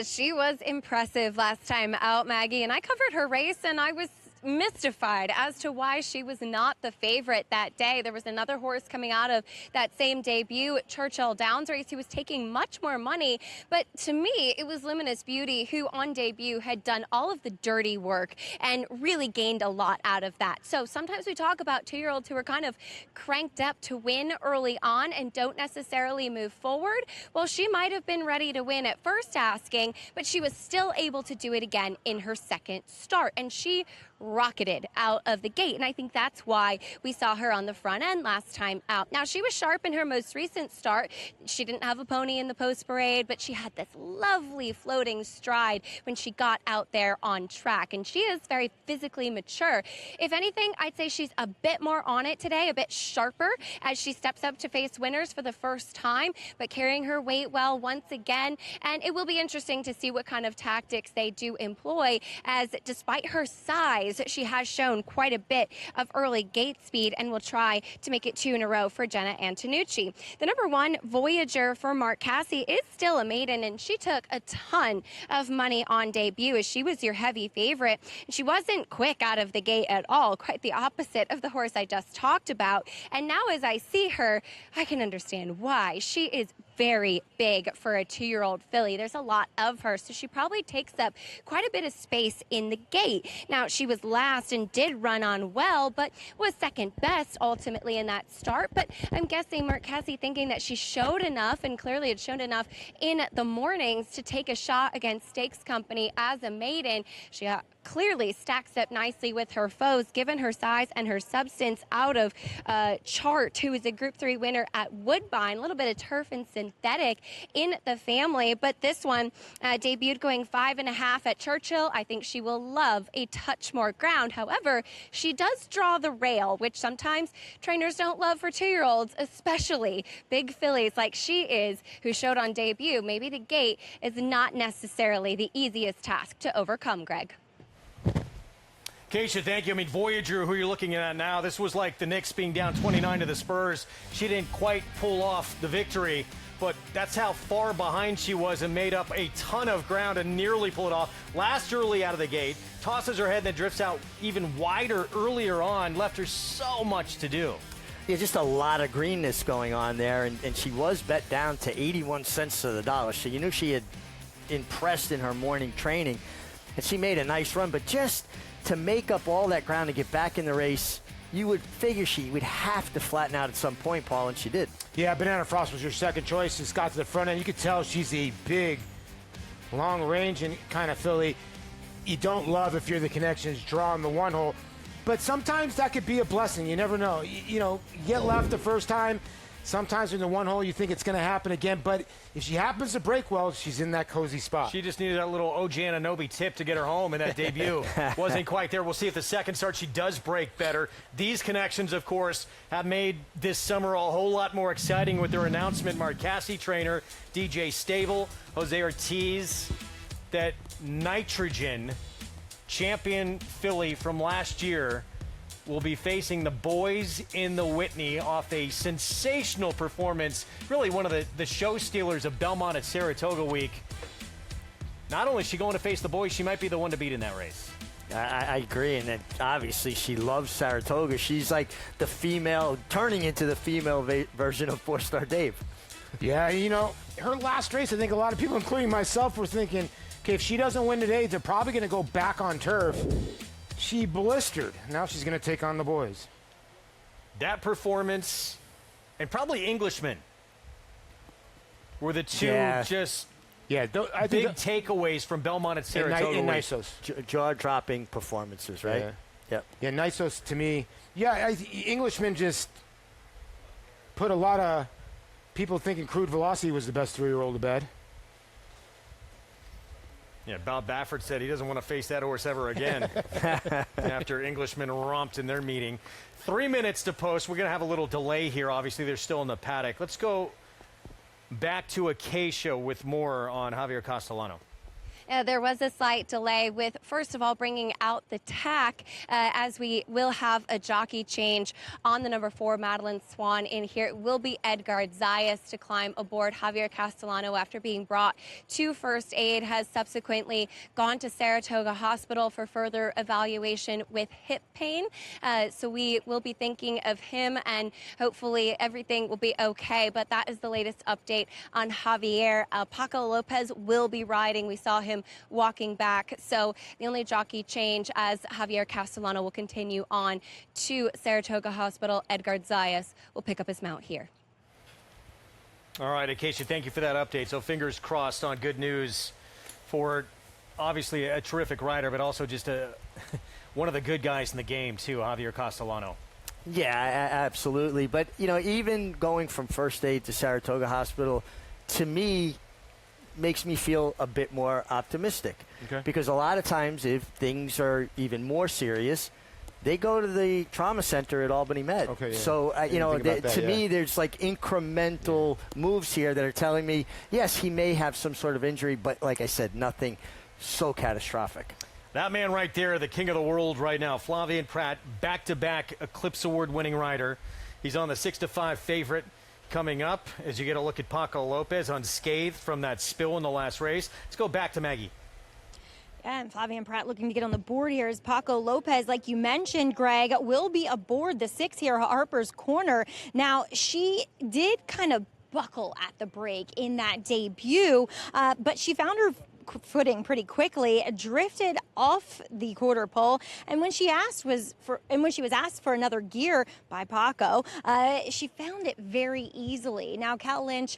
She was impressive last time out, Maggie, and I covered her race, and I was mystified as to why she was not the favorite that day. There was another horse coming out of that same debut at Churchill Downs race who was taking much more money, but to me it was Luminous Beauty, who on debut had done all of the dirty work and really gained a lot out of that. So sometimes we talk about 2-year-olds who are kind of cranked up to win early on and don't necessarily move forward. Well, she might have been ready to win at first asking, but she was still able to do it again in her second start, and she rocketed out of the gate, and I think that's why we saw her on the front end last time out. Now, she was sharp in her most recent start. She didn't have a pony in the post parade, but she had this lovely floating stride when she got out there on track, and she is very physically mature. If anything, I'd say she's a bit more on it today, a bit sharper as she steps up to face winners for the first time, but carrying her weight well once again, and it will be interesting to see what kind of tactics they do employ, as despite her size, she has shown quite a bit of early gate speed and will try to make it 2 in a row for Jenna Antonucci. The number 1, Voyager for Mark Casse, is still a maiden, and she took a ton of money on debut as she was your heavy favorite. She wasn't quick out of the gate at all, quite the opposite of the horse I just talked about. And now as I see her, I can understand why. She is very big for a 2-year-old filly. There's a lot of her, so she probably takes up quite a bit of space in the gate. Now, she was last and did run on well, but was second best ultimately in that start. But I'm guessing Mark Casse thinking that she showed enough, and clearly had shown enough in the mornings, to take a shot against Stakes Company as a maiden. She clearly stacks up nicely with her foes, given her size and her substance out of Chart, who is a Group 3 winner at Woodbine. A little bit of turf and synthetic in the family, but this one debuted going 5.5 at Churchill. I think she will love a touch more ground. However, she does draw the rail, which sometimes trainers don't love for 2-year-olds, especially big fillies like she is, who showed on debut. Maybe the gate is not necessarily the easiest task to overcome, Greg. Keisha, thank you. I mean, Voyager, who you're looking at now, this was like the Knicks being down 29 to the Spurs. She didn't quite pull off the victory, but that's how far behind she was and made up a ton of ground and nearly pulled it off. Last early out of the gate, tosses her head and then drifts out even wider earlier on, left her so much to do. Yeah, just a lot of greenness going on there, and she was bet down to 81 cents to the dollar. So you knew she had impressed in her morning training, and she made a nice run, but just to make up all that ground to get back in the race, you would figure she would have to flatten out at some point, Paul, and she did. Yeah, Banana Frost was your second choice. It's got to the front end. You could tell she's a big, long range and kind of filly. You don't love if you're the connections draw in the one hole, but sometimes that could be a blessing. You never know. You know, you get left the first time. Sometimes in the one hole you think it's going to happen again, but if she happens to break well, she's in that cozy spot. She just needed that little OG Anunoby tip to get her home in that debut. Wasn't quite there. We'll see if the second start she does break better. These connections, of course, have made this summer a whole lot more exciting with their announcement. Mark Casse trainer, DJ Stable, Jose Ortiz, that Nitrogen champion filly from last year will be facing the boys in the Whitney off a sensational performance. Really one of the show stealers of Belmont at Saratoga week. Not only is she going to face the boys, she might be the one to beat in that race. I agree, and then obviously she loves Saratoga. She's like the female, turning into the female version of 4-star Dave. Yeah, you know, her last race, I think a lot of people, including myself, were thinking, okay, if she doesn't win today, they're probably going to go back on turf. She blistered. Now she's going to take on the boys. That performance, and probably Englishman, were the two just big takeaways from Belmont at Saratoga. And Nysos. Jaw-dropping performances, right? Yeah, Nysos, to me, Englishman just put a lot of people thinking Crude Velocity was the best 3-year-old to bed. Yeah, Bob Baffert said he doesn't want to face that horse ever again after Englishman romped in their meeting. 3 minutes to post. We're going to have a little delay here. Obviously, they're still in the paddock. Let's go back to Acacia with more on Javier Castellano. There was a slight delay with, first of all, bringing out the tack as we will have a jockey change on the number 4 Madeline Swan in here. It will be Edgard Zayas to climb aboard. Javier Castellano, after being brought to first aid, has subsequently gone to Saratoga Hospital for further evaluation with hip pain. So we will be thinking of him, and hopefully everything will be okay. But that is the latest update on Javier. Paco Lopez will be riding. We saw him walking back. So the only jockey change as Javier Castellano will continue on to Saratoga Hospital. Edgard Zayas will pick up his mount here. All right, Acacia, thank you for that update. So fingers crossed on good news for obviously a terrific rider, but also just one of the good guys in the game too, Javier Castellano. Yeah, absolutely. But, you know, even going from first aid to Saratoga Hospital, to me, makes me feel a bit more optimistic. Okay. Because a lot of times, if things are even more serious, they go to the trauma center at Albany Med. Okay, yeah. So, you know, to me, there's like incremental moves here that are telling me, yes, he may have some sort of injury, but like I said, nothing so catastrophic. That man right there, the king of the world right now, Flavien Prat, back-to-back Eclipse Award-winning rider. He's on the 6-5 favorite. Coming up, as you get a look at Paco Lopez unscathed from that spill in the last race. Let's go back to Maggie. Yeah, and Flavien Prat looking to get on the board here is Paco Lopez. Like you mentioned, Greg, will be aboard the 6 here, Harper's Corner. Now, she did kind of buckle at the break in that debut, but she found her footing pretty quickly, drifted off the quarter pole, and when she was asked for another gear by Paco, she found it very easily. Now, Cal Lynch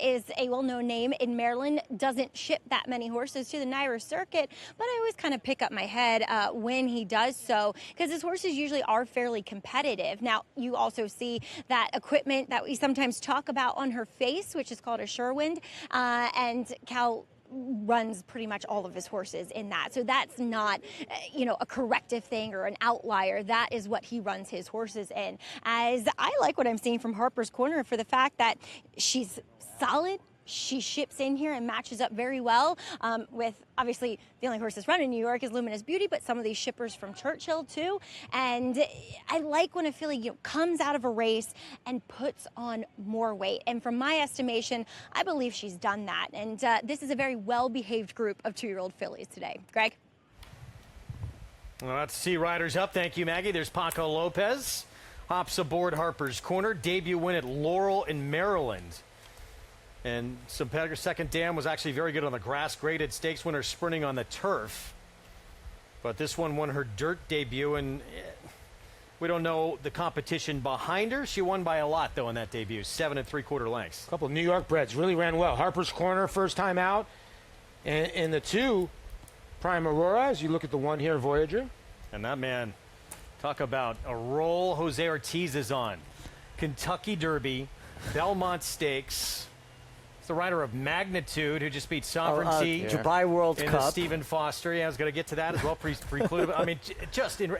is a well-known name in Maryland, doesn't ship that many horses to the NYRA circuit, but I always kind of pick up my head when he does so, because his horses usually are fairly competitive. Now, you also see that equipment that we sometimes talk about on her face, which is called a Sherwind, and Cal runs pretty much all of his horses in that. So that's not, a corrective thing or an outlier. That is what he runs his horses in. As I like what I'm seeing from Harper's Corner for the fact that she's solid. She ships in here and matches up very well with, obviously, the only horse that's run in New York is Luminous Beauty, but some of these shippers from Churchill, too. And I like when a filly comes out of a race and puts on more weight. And from my estimation, I believe she's done that. And this is a very well-behaved group of 2-year-old fillies today. Greg? Well, let's see riders up. Thank you, Maggie. There's Paco Lopez. Hops aboard Harper's Corner. Debut win at Laurel in Maryland. And Semper's Second Dam was actually very good on the grass. Graded stakes winner sprinting on the turf. But this one won her dirt debut, and we don't know the competition behind her. She won by a lot, though, in that debut. 7 3/4 lengths. A couple of New York breds really ran well. Harper's Corner, first time out. And the 2, Prime Aurora, as you look at the 1 here, Voyager. And that man, talk about a roll Jose Ortiz is on. Kentucky Derby, Belmont Stakes. It's the rider of Magnitude who just beat Sovereignty. Dubai World in Cup. The Stephen Foster. Yeah, I was going to get to that as well. Precluded. I mean,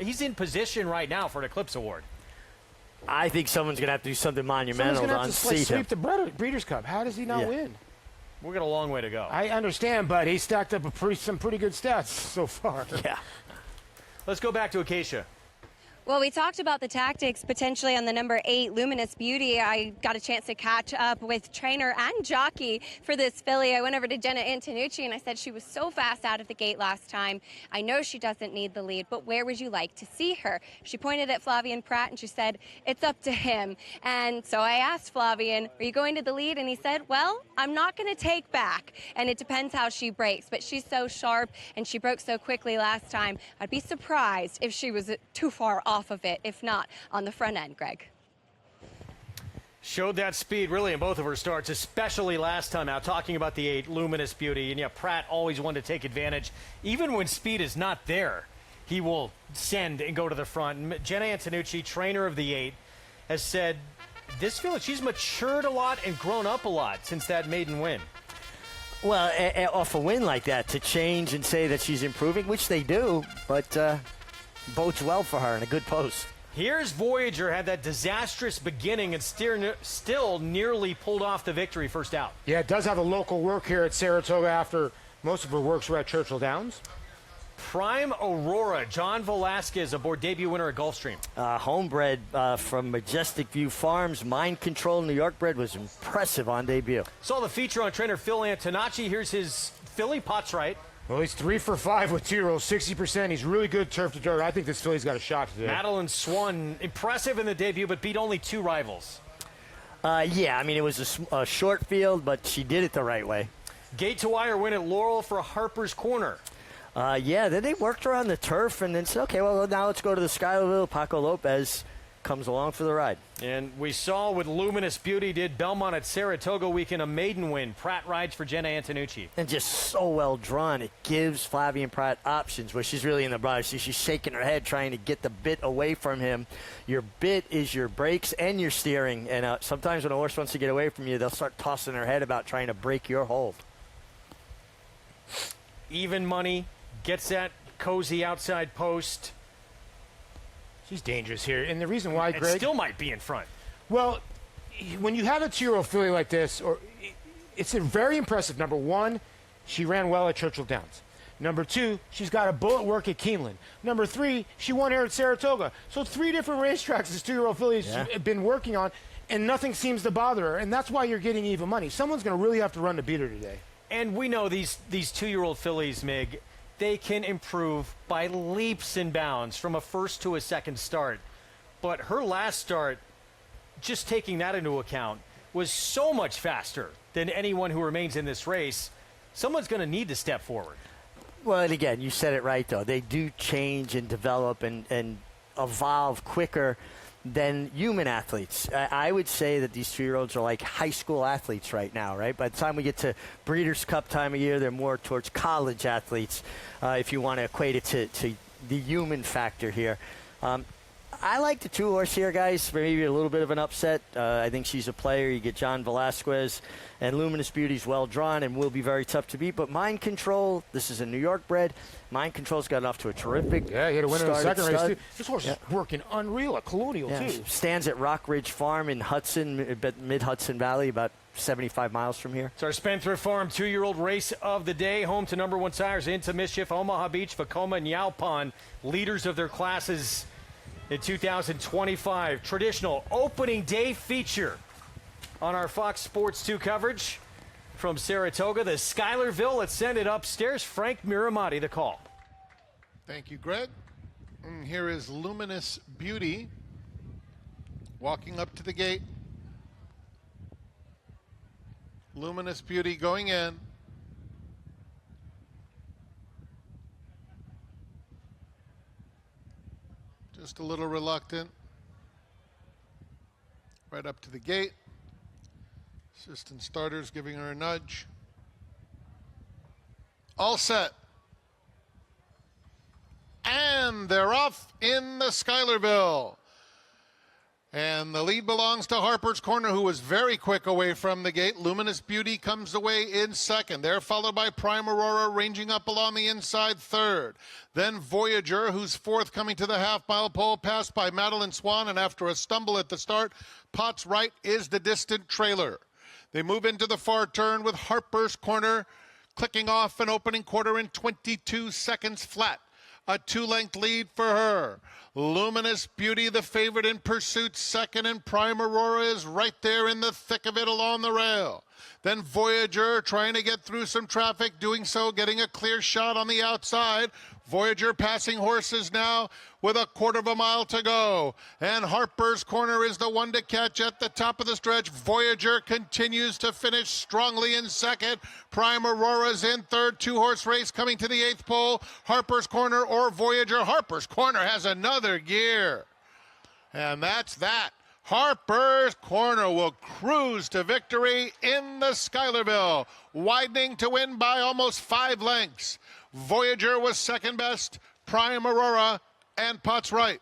he's in position right now for an Eclipse Award. I think someone's going to have to do something monumental to unseat him. Sweep the Breeders' Cup. How does he not win? We've got a long way to go. I understand, but he stacked up some pretty good stats so far. Yeah. Let's go back to Acacia. Well, we talked about the tactics potentially on the number 8, Luminous Beauty. I got a chance to catch up with trainer and jockey for this filly. I went over to Jenna Antonucci and I said she was so fast out of the gate last time. I know she doesn't need the lead, but where would you like to see her? She pointed at Flavien Prat and she said, it's up to him. And so I asked Flavien, are you going to the lead? And he said, well, I'm not going to take back. And it depends how she breaks, but she's so sharp and she broke so quickly last time. I'd be surprised if she was too far off of it, if not on the front end, Greg. Showed that speed really in both of her starts, especially last time out, talking about the 8, Luminous Beauty. And yeah, Pratt always wanted to take advantage. Even when speed is not there, he will send and go to the front. And Jenna Antonucci, trainer of the 8, has said this feels like she's matured a lot and grown up a lot since that maiden win. Well, off a win like that, to change and say that she's improving, which they do, but bodes well for her and a good post. Here's Voyager, had that disastrous beginning and still nearly pulled off the victory first out. Yeah, it does have a local work here at Saratoga after most of her works were at Churchill Downs. Prime Aurora, John Velasquez, aboard debut winner at Gulfstream. Homebred from Majestic View Farms. Mind Control New York bred was impressive on debut. Saw the feature on trainer Phil Antonacci. Here's his filly, Potts Right. Well, he's 3 for 5 with 2-year-olds, 60%. He's really good turf to dirt. I think this filly's got a shot today. Madeline Swan, impressive in the debut, but beat only 2 rivals. Yeah, I mean, it was a short field, but she did it the right way. Gate to wire win at Laurel for Harper's Corner. Yeah, then they worked around the turf and then said, okay, well, now let's go to the Schuylerville. Paco Lopez comes along for the ride. And we saw what Luminous Beauty did Belmont at Saratoga weekend, a maiden win. Pratt rides for Jenna Antonucci. And just so well drawn. It gives Flavien Prat options where she's really in the brush. She's shaking her head trying to get the bit away from him. Your bit is your brakes and your steering. And sometimes when a horse wants to get away from you, they'll start tossing their head about trying to break your hold. Even money, gets that cozy outside post. She's dangerous here. And the reason why, Greg... It still might be in front. Well, when you have a 2-year-old filly like this, it's a very impressive. Number 1, she ran well at Churchill Downs. Number 2, she's got a bullet work at Keeneland. Number 3, she won here at Saratoga. So 3 different racetracks this 2-year-old filly has been working on, and nothing seems to bother her. And that's why you're getting even money. Someone's going to really have to run to beat her today. And we know these 2-year-old fillies, Mig, they can improve by leaps and bounds from a first to a second start. But her last start, just taking that into account, was so much faster than anyone who remains in this race. Someone's going to need to step forward. Well, and again, you said it right, though. They do change and develop and evolve quicker than human athletes. I would say that these 2-year-olds are like high school athletes right now, right? By the time we get to Breeders' Cup time of year, they're more towards college athletes, if you want to equate it to the human factor here. I like the 2-horse here, guys. Maybe a little bit of an upset. I think she's a player. You get John Velasquez, and Luminous Beauty's well drawn and will be very tough to beat. But Mind Control, this is a New York bred. Mind Control's gotten off to a terrific he had a winner in the second race, too. This horse is working unreal at Colonial, too. Stands at Rock Ridge Farm in Hudson, mid-Hudson Valley, about 75 miles from here. It's our Spendthrift Farm 2-year-old race of the day. Home to number 1 sires Into Mischief, Omaha Beach, Vacoma, and Yaupan, leaders of their classes in 2025. Traditional opening day feature on our Fox Sports 2 coverage from Saratoga, the Schuylerville. Let's send it upstairs. Frank Miramati, the call. Thank you, Greg. And here is Luminous Beauty walking up to the gate. Luminous Beauty going in. Just a little reluctant. Right up to the gate. Assistant starters giving her a nudge. All set. And they're off in the Schuylerville. And the lead belongs to Harper's Corner, who was very quick away from the gate. Luminous Beauty comes away in second. They're followed by Prime Aurora, ranging up along the inside third. Then Voyager, who's fourth, coming to the half-mile pole, passed by Madeline Swan. And after a stumble at the start, Potts Right is the distant trailer. They move into the far turn with Harper's Corner clicking off an opening quarter in 22 seconds flat. A 2-length lead for her. Luminous Beauty, the favorite in pursuit, second, and Prime Aurora is right there in the thick of it along the rail. Then Voyager trying to get through some traffic, doing so, getting a clear shot on the outside. Voyager passing horses now with a quarter of a mile to go. And Harper's Corner is the one to catch at the top of the stretch. Voyager continues to finish strongly in second. Prime Aurora's in third. 2-horse race coming to the 8th pole. Harper's Corner or Voyager. Harper's Corner has another gear. And that's that. Harper's Corner will cruise to victory in the Schuylerville, widening to win by almost 5 lengths. Voyager was second best, Prime Aurora, and Potts Right.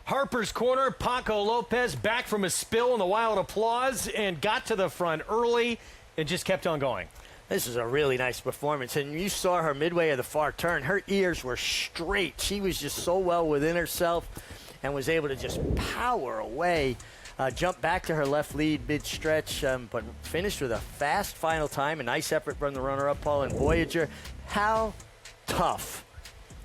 Harper's Corner, Paco Lopez back from a spill in the Wild Applause and got to the front early and just kept on going. This is a really nice performance, and you saw her midway of the far turn. Her ears were straight. She was just so well within herself and was able to just power away, jump back to her left lead mid-stretch, but finished with a fast final time. A nice effort from the runner-up, Paul and Voyager. How tough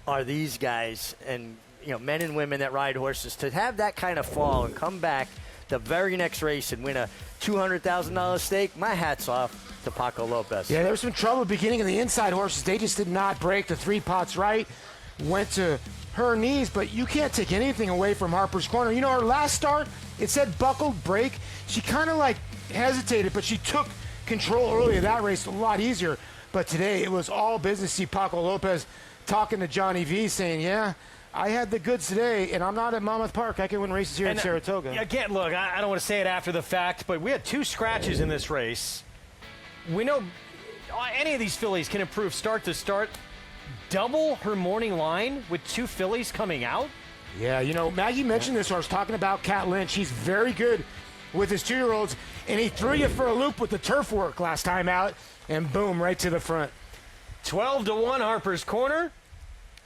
are these guys and men and women that ride horses to have that kind of fall and come back the very next race and win a $200,000 stake? My hat's off to Paco Lopez. Yeah, there was some trouble beginning in the inside horses. They just did not break. The 3 Potts Right went to her knees, but you can't take anything away from Harper's Corner. Her last start, it said buckled break. She kind of hesitated, but she took control early of that race a lot easier. But today it was all business. See Paco Lopez talking to Johnny V saying, yeah, I had the goods today, and I'm not at Monmouth Park. I can win races here in Saratoga. Again, look, I don't want to say it after the fact, but we had 2 scratches in this race. We know any of these fillies can improve start to start. Double her morning line with 2 fillies coming out? Yeah, Maggie mentioned this, or I was talking about Cat Lynch. He's very good with his 2-year-olds, and he threw you for a loop with the turf work last time out, and boom, right to the front. 12-1 Harper's Corner.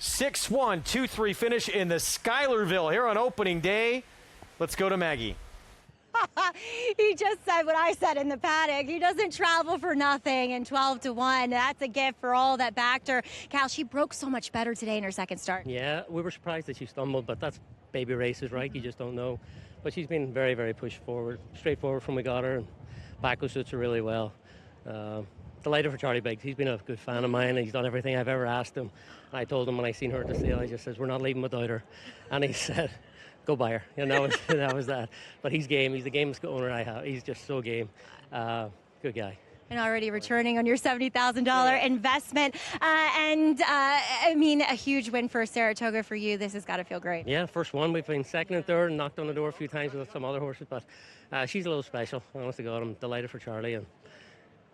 6-1, 2-3 finish in the Schuylerville here on opening day. Let's go to Maggie. He just said what I said in the paddock. He doesn't travel for nothing, and 12-1. That's a gift for all that backed her. Cal, she broke so much better today in her second start. Yeah, we were surprised that she stumbled, but that's baby races, right? You just don't know. But she's been very, very pushed forward, straightforward from we got her, and Paco suits her really well. Delighted for Charlie Biggs. He's been a good fan of mine, and he's done everything I've ever asked him. And I told him when I seen her at the sale, I just says, we're not leaving without her. And he said, go buy her. That was that. But he's game. He's the gamest owner I have. He's just so game. Good guy. And already returning on your $70,000 investment. I mean, a huge win for Saratoga for you. This has got to feel great. Yeah, first one. We've been second and third and knocked on the door a few times with some other horses. But she's a little special. Honest to God, I'm delighted for Charlie. And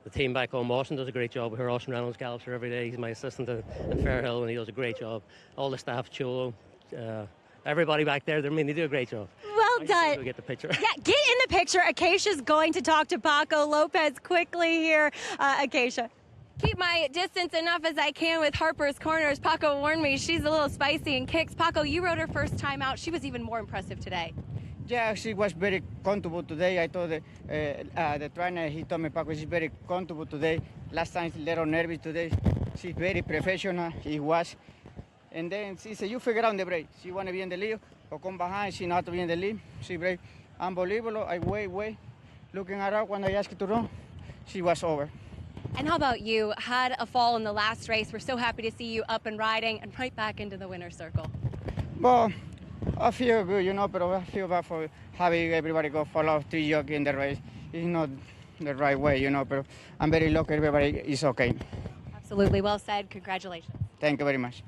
the team back home, Austin, does a great job with her. Austin Reynolds gallops her every day. He's my assistant in Fairhill, and he does a great job. All the staff, Cholo, everybody back there, they do a great job. Well done. Get the picture. Yeah, get in the picture. Acacia's going to talk to Paco Lopez quickly here. Acacia. Keep my distance enough as I can with Harper's Corner. As Paco warned me, she's a little spicy and kicks. Paco, you rode her first time out. She was even more impressive today. Yeah, she was very comfortable today. I told the trainer, he told me, Paco, she's very comfortable today. Last time, a little nervous today. She's very professional. He was. And then she said, you figure out the break. She want to be in the lead or come behind. She not to be in the lead. She break. Unbelievable. I wait. Looking at her when I asked her to run, she was over. And how about you? Had a fall in the last race. We're so happy to see you up and riding and right back into the winner's circle. Well, I feel good, but I feel bad for having everybody go follow 3 jockeys in the race. It's not the right way, but I'm very lucky everybody is okay. Absolutely. Well said. Congratulations. Thank you very much.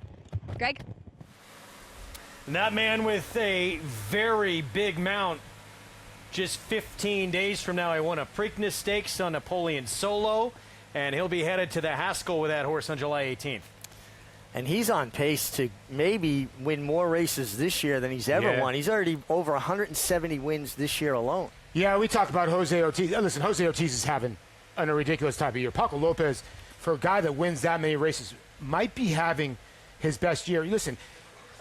Greg? That man with a very big mount. Just 15 days from now, I won a Preakness Stakes on Napoleon Solo, and he'll be headed to the Haskell with that horse on July 18th. And he's on pace to maybe win more races this year than he's ever won. He's already over 170 wins this year alone. Yeah, we talked about Jose Ortiz. Listen, Jose Ortiz is having a ridiculous time of year. Paco Lopez, for a guy that wins that many races, might be having his best year. Listen,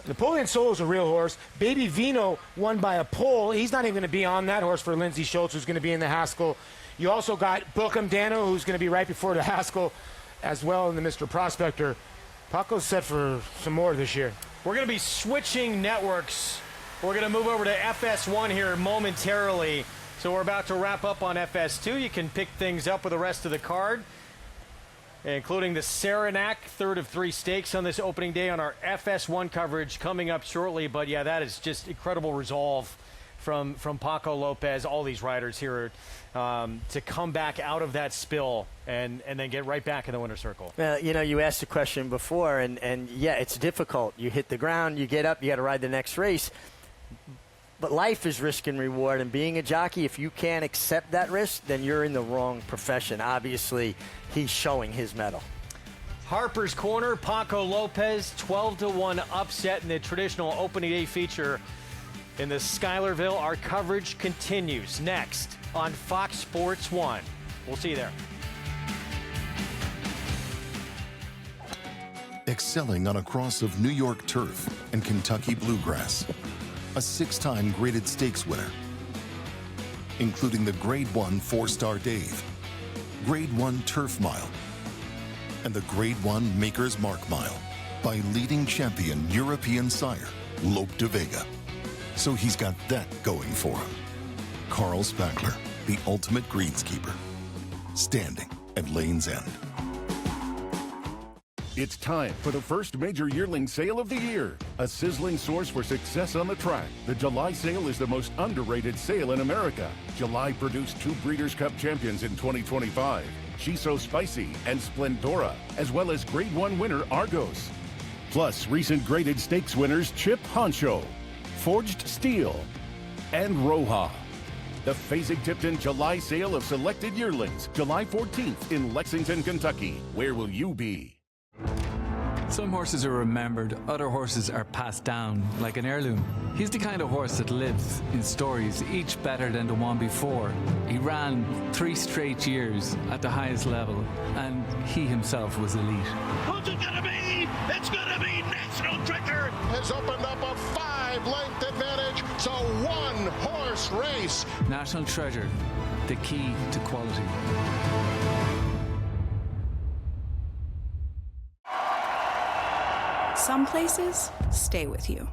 Napoleon Solo is a real horse. Baby Vino won by a pole. He's not even going to be on that horse for Lindsey Schultz, who's going to be in the Haskell. You also got Bookham Dano, who's going to be right before the Haskell. as well in the Mr. Prospector. Paco's set for some more this year. We're going to be switching networks. We're going to move over to FS1 here momentarily. So we're about to wrap up on FS2. You can pick things up with the rest of the card, including the Saranac, third of 3 stakes on this opening day on our FS1 coverage coming up shortly. But yeah, that is just incredible resolve from Paco Lopez, all these riders here to come back out of that spill and then get right back in the winner's circle. Well, you know, you asked the question before, and yeah, it's difficult. You hit the ground, you get up, you got to ride the next race. But life is risk and reward, and being a jockey, if you can't accept that risk, then you're in the wrong profession. Obviously, he's showing his mettle. Harper's Corner, Paco Lopez, 12-1 upset in the traditional opening day feature in the Schuylerville. Our coverage continues next on Fox Sports 1. We'll see you there. Excelling on a cross of New York turf and Kentucky bluegrass. A 6-time graded stakes winner, including the Grade 1 4-Star Dave, Grade 1 Turf Mile, and the Grade 1 Maker's Mark Mile by leading champion European sire, Lope de Vega. So he's got that going for him. Carl Spackler, the ultimate greenskeeper, standing at Lane's End. It's time for the first major yearling sale of the year. A sizzling source for success on the track. The July sale is the most underrated sale in America. July produced 2 Breeders' Cup champions in 2025, She's So Spicy and Splendora, as well as Grade 1 winner Argos. Plus recent graded stakes winners Chip Honcho, Forged Steel, and Roja. The Fasig-Tipton July sale of selected yearlings, July 14th in Lexington, Kentucky. Where will you be? Some horses are remembered, other horses are passed down like an heirloom. He's the kind of horse that lives in stories, each better than the one before. He ran 3 straight years at the highest level, and he himself was elite. Who's it gonna be? It's gonna be National Treasure! Has opened up a 5-length advantage. It's a 1-horse race. National Treasure, the key to quality. Some places stay with you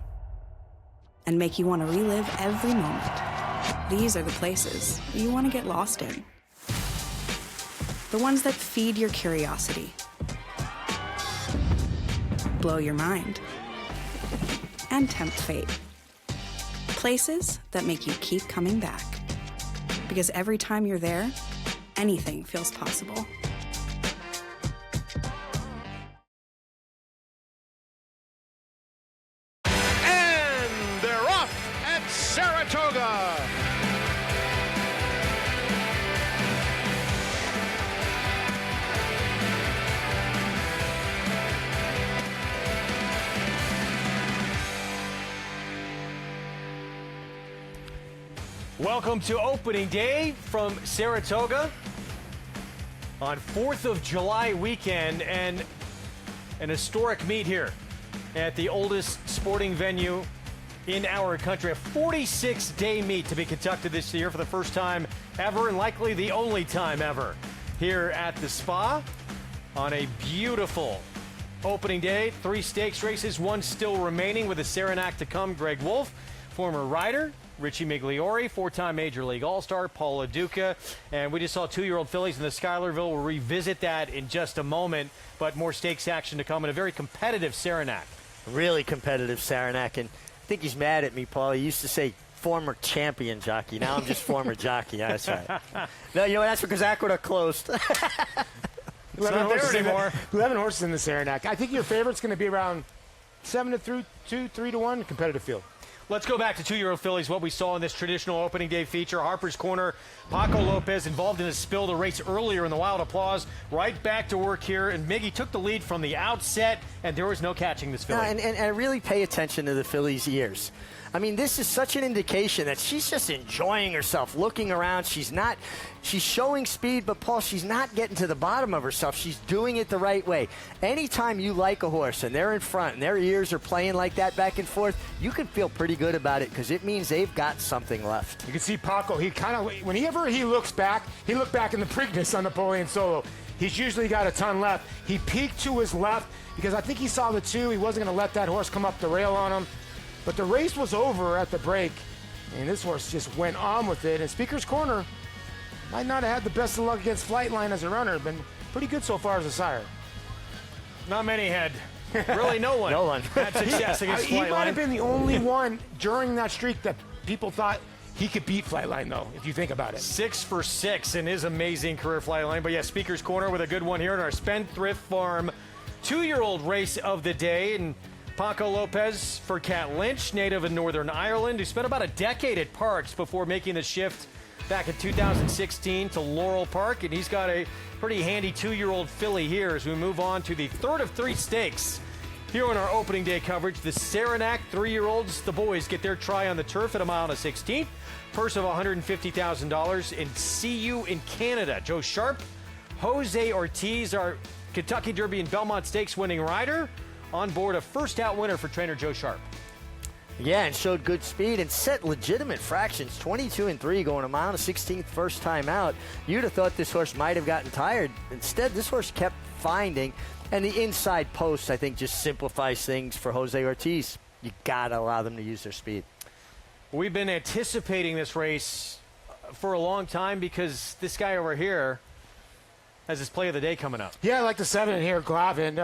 and make you want to relive every moment. These are the places you want to get lost in. The ones that feed your curiosity, blow your mind, and tempt fate. Places that make you keep coming back. Because every time you're there, anything feels possible. Saratoga. Welcome to opening day from Saratoga on 4th of July weekend, and an historic meet here at the oldest sporting venue in our country. A 46-day meet to be conducted this year for the first time ever, and likely the only time ever, here at the Spa on a beautiful opening day. 3 stakes races, 1 still remaining with the Saranac to come. Greg Wolf, former rider, Richie Migliori, 4-time Major League All-Star, Paul LaDuca, and we just saw 2-year-old fillies in the Schuylerville. We'll revisit that in just a moment, but more stakes action to come in a very competitive Saranac. Really competitive Saranac, and I think he's mad at me, Paul. He used to say former champion jockey. Now I'm just former jockey. Yeah, that's right. No, you know, that's because Aqueduct closed. 11 horses anymore. 11 horses in the Saranac. I think your favorite's going to be around 7-2, 3-1 competitive field. Let's go back to 2-year-old fillies, what we saw in this traditional opening day feature. Harper's Corner, Paco Lopez involved in a spill to race earlier in the Wild Applause. Right back to work here, and Miggy took the lead from the outset, and there was no catching this filly. And I really pay attention to the filly's ears. I mean, this is such an indication that she's just enjoying herself, looking around. She's showing speed, but Paul, she's not getting to the bottom of herself. She's doing it the right way. Anytime you like a horse and they're in front and their ears are playing like that back and forth, you can feel pretty good about it because it means they've got something left. You can see Paco, he kind of, whenever he looks back, he looked back in the Preakness on Napoleon Solo. He's usually got a ton left. He peeked to his left because I think he saw the 2. He wasn't going to let that horse come up the rail on him. But the race was over at the break, and this horse just went on with it. And Speaker's Corner might not have had the best of luck against Flightline as a runner. Been pretty good so far as a sire. Not many had. Really, no one. No one. Had success against He might have Flightline. been the only one during that streak that people thought he could beat Flightline, though, if you think about it. 6 for 6 in his amazing career Flightline. But yeah, Speaker's Corner with a good one here in our Spendthrift Farm 2-year-old race of the day. And Paco Lopez for Cat Lynch, native of Northern Ireland, who spent about a decade at Parks before making the shift back in 2016 to Laurel Park. And he's got a pretty handy 2-year-old filly here as we move on to the third of 3 stakes. Here on our opening day coverage, the Saranac 3-year-olds, the boys get their try on the turf at a mile and a 16th. Purse of $150,000 and See You in Canada. Joe Sharp, Jose Ortiz, our Kentucky Derby and Belmont Stakes winning rider, on board a first out winner for trainer Joe Sharp. Yeah, and showed good speed and set legitimate fractions. 22-3 going a mile and a 16th first time out. You'd have thought this horse might have gotten tired. Instead, this horse kept finding. And the inside post, I think, just simplifies things for Jose Ortiz. You got to allow them to use their speed. We've been anticipating this race for a long time because this guy over here has his play of the day coming up. Yeah, I like the 7 here, Glavin.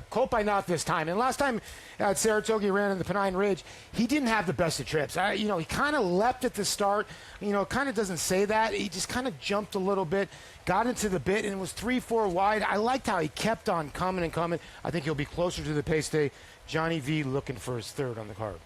Colt by not this time. And last time at Saratoga he ran in the Pennine Ridge, he didn't have the best of trips. He kind of leapt at the start. Kind of doesn't say that. He just kind of jumped a little bit, got into the bit, and was 3-4 wide. I liked how he kept on coming and coming. I think he'll be closer to the pace day. Johnny V looking for his 3rd on the card.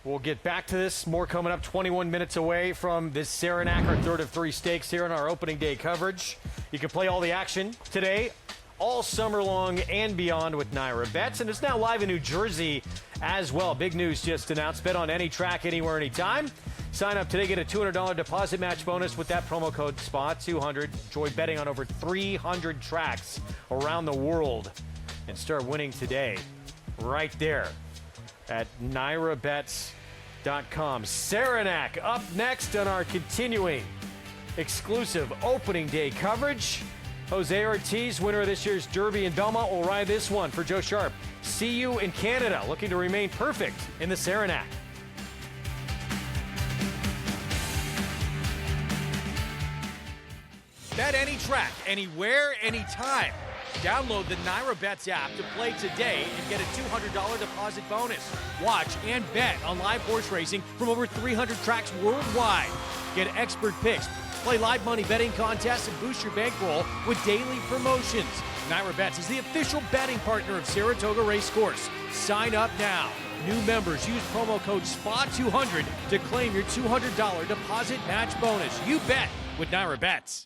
We'll get back to this. More coming up 21 minutes away from this Saranac, our third of 3 stakes here in our opening day coverage. You can play all the action today, all summer long and beyond with NYRA Bets. And it's now live in New Jersey as well. Big news just announced. Bet on any track, anywhere, anytime. Sign up today, get a $200 deposit match bonus with that promo code SPA200. Enjoy betting on over 300 tracks around the world and start winning today right there at NYRABets.com. Saranac up next on our continuing exclusive opening day coverage. Jose Ortiz, winner of this year's Derby in Belmont, will ride this one for Joe Sharp. See You in Canada, looking to remain perfect in the Saranac. Bet any track, anywhere, anytime. Download the NYRA Bets app to play today and get a $200 deposit bonus. Watch and bet on live horse racing from over 300 tracks worldwide. Get expert picks, play live money betting contests, and boost your bankroll with daily promotions. NYRA Bets is the official betting partner of Saratoga Racecourse. Sign up now. New members use promo code SPA200 to claim your $200 deposit match bonus. You bet with NYRA Bets.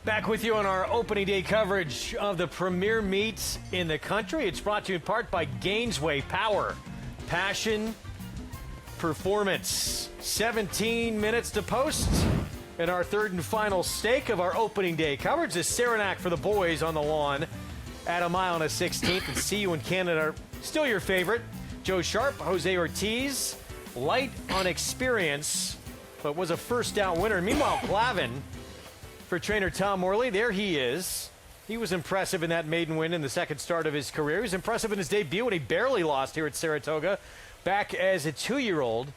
Back with you on our opening day coverage of the premier meets in the country. It's brought to you in part by Gainesway Power. Passion, performance. 17 minutes to post. And our third and final stake of our opening day coverage is Saranac for the boys on the lawn at 1 mile and a 16th. And See You in Canada are still your favorite. Joe Sharp, Jose Ortiz, light on experience, but was a first down winner. Meanwhile, Glavin, for trainer Tom Morley, there he is. He was impressive in that maiden win in the second start of his career. He was impressive in his debut when he barely lost here at Saratoga, back as a 2-year-old.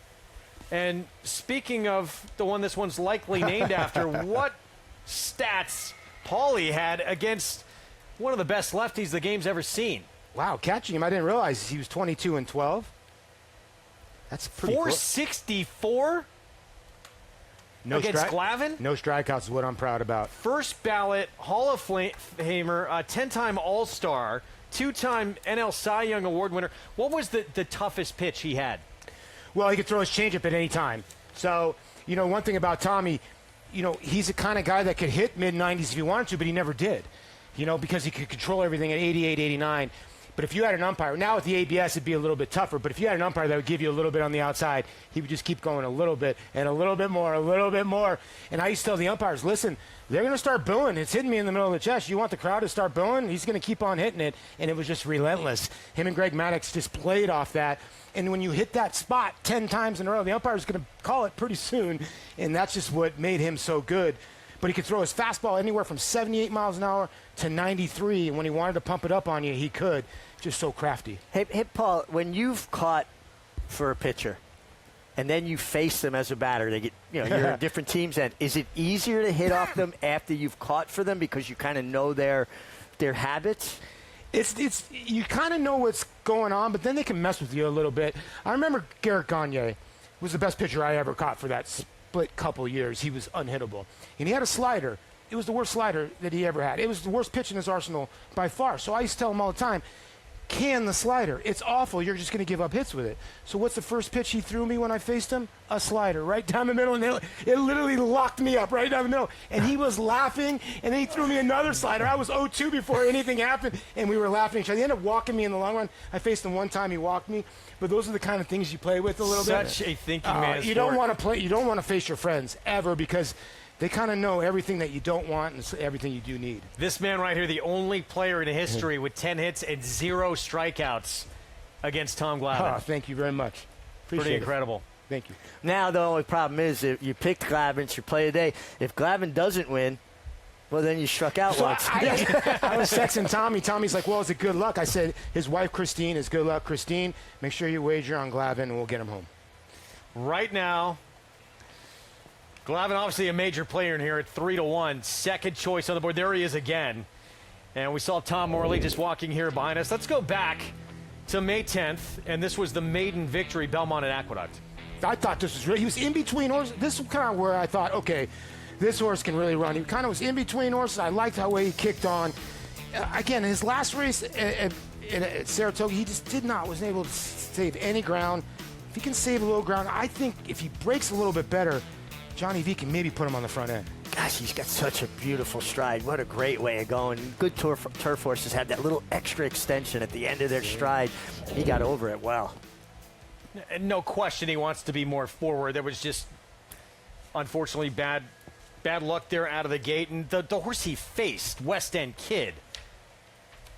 And speaking of the one this one's likely named after, what stats Paulie had against one of the best lefties the game's ever seen. Wow, catching him, I didn't realize he was 22 and 12. That's pretty 464 no against Glavin. No strikeouts is what I'm proud about. First ballot Hall of Famer, 10-time All-Star, 2-time NL Cy Young Award winner. What was the toughest pitch he had? Well, he could throw his changeup at any time. So, one thing about Tommy, he's the kind of guy that could hit mid-90s if he wanted to, but he never did. Because he could control everything at 88, 89. But if you had an umpire, now with the ABS, it'd be a little bit tougher. But if you had an umpire that would give you a little bit on the outside, he would just keep going a little bit and a little bit more, a little bit more. And I used to tell the umpires, listen, they're going to start booing. It's hitting me in the middle of the chest. You want the crowd to start booing? He's going to keep on hitting it. And it was just relentless. Him and Greg Maddox just played off that. And when you hit that spot 10 times in a row, the umpire's going to call it pretty soon. And that's just what made him so good. But he could throw his fastball anywhere from 78 miles an hour to 93. And when he wanted to pump it up on you, he could. Just so crafty. Hey, Paul, when you've caught for a pitcher and then you face them as a batter, they get, you're in different teams, and is it easier to hit off them after you've caught for them because you kind of know their habits? It's you kind of know what's going on, but then they can mess with you a little bit. I remember Garrett Gagne was the best pitcher I ever caught for that split couple years. He was unhittable, and he had a slider. It was the worst slider that he ever had. It was the worst pitch in his arsenal by far. So I used to tell him all the time, can the slider. It's awful. You're just going to give up hits with it. So what's the first pitch he threw me when I faced him? A slider right down the middle. And it literally locked me up right down the middle. And he was laughing, and then he threw me another slider. I was 0-2 before anything happened, and we were laughing. He ended up walking me in the long run. I faced him one time. He walked me. But those are the kind of things you play with a little bit. Such a thinking man. You don't want to play. You don't want to face your friends ever because they kind of know everything that you don't want and everything you do need. This man right here, the only player in history with 10 hits and 0 strikeouts against Tom Glavin. Oh, thank you very much. Appreciate Pretty it. incredible. Thank you. Now the only problem is if you picked Glavin, it's your play of the day. If Glavin doesn't win, well, then you struck out once. I was texting Tommy. Tommy's like, well, is it good luck? I said, his wife, Christine, is good luck. Christine, make sure you wager on Glavin, and we'll get him home. Right now, Glavin obviously a major player in here at 3-1. Second choice on the board. There he is again. And we saw Tom Morley just walking here behind us. Let's go back to May 10th, and this was the maiden victory, Belmont at Aqueduct. I thought this was really, he was in between horses. This was kind of where I thought, okay, this horse can really run. He kind of was in between horses. I liked how way he kicked on. Again, his last race at Saratoga, he just wasn't able to save any ground. If he can save a little ground, I think if he breaks a little bit better, Johnny V can maybe put him on the front end. Gosh, he's got such a beautiful stride. What a great way of going. Good turf horses have that little extra extension at the end of their stride. He got over it well. No question he wants to be more forward. There was just, unfortunately, bad luck there out of the gate. And the horse he faced, West End Kid,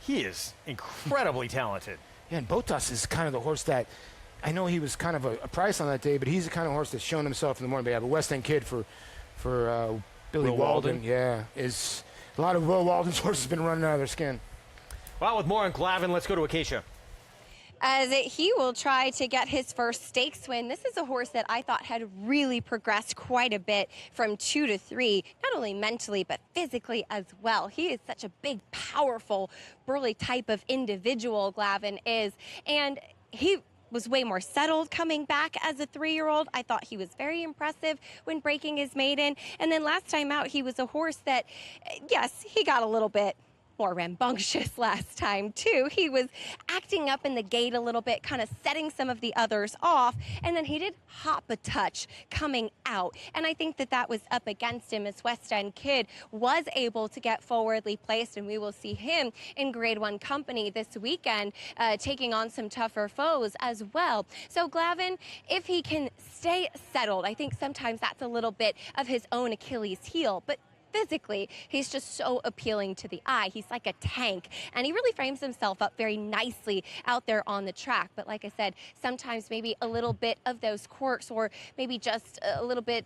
he is incredibly talented. Yeah, and Botas is kind of the horse that, I know he was kind of a price on that day, but he's the kind of horse that's shown himself in the morning. But yeah, the West End Kid for Billy Walden. Yeah, is a lot of Will Walden's horses been running out of their skin. Well, with more on Glavin, let's go to Acacia. As he will try to get his first stakes win. This is a horse that I thought had really progressed quite a bit from 2 to 3, not only mentally but physically as well. He is such a big, powerful, burly type of individual, Glavin is, and he was way more settled coming back as a 3-year-old. I thought he was very impressive when breaking his maiden. And then last time out, he was a horse that, yes, he got a little bit more rambunctious last time, too. He was acting up in the gate a little bit, kind of setting some of the others off, and then he did hop a touch coming out. And I think that that was up against him as West End Kid was able to get forwardly placed, and we will see him in Grade 1 company this weekend, taking on some tougher foes as well. So Glavin, if he can stay settled, I think sometimes that's a little bit of his own Achilles heel, but physically, he's just so appealing to the eye. He's like a tank, and he really frames himself up very nicely out there on the track. But like I said, sometimes maybe a little bit of those quirks, or maybe just a little bit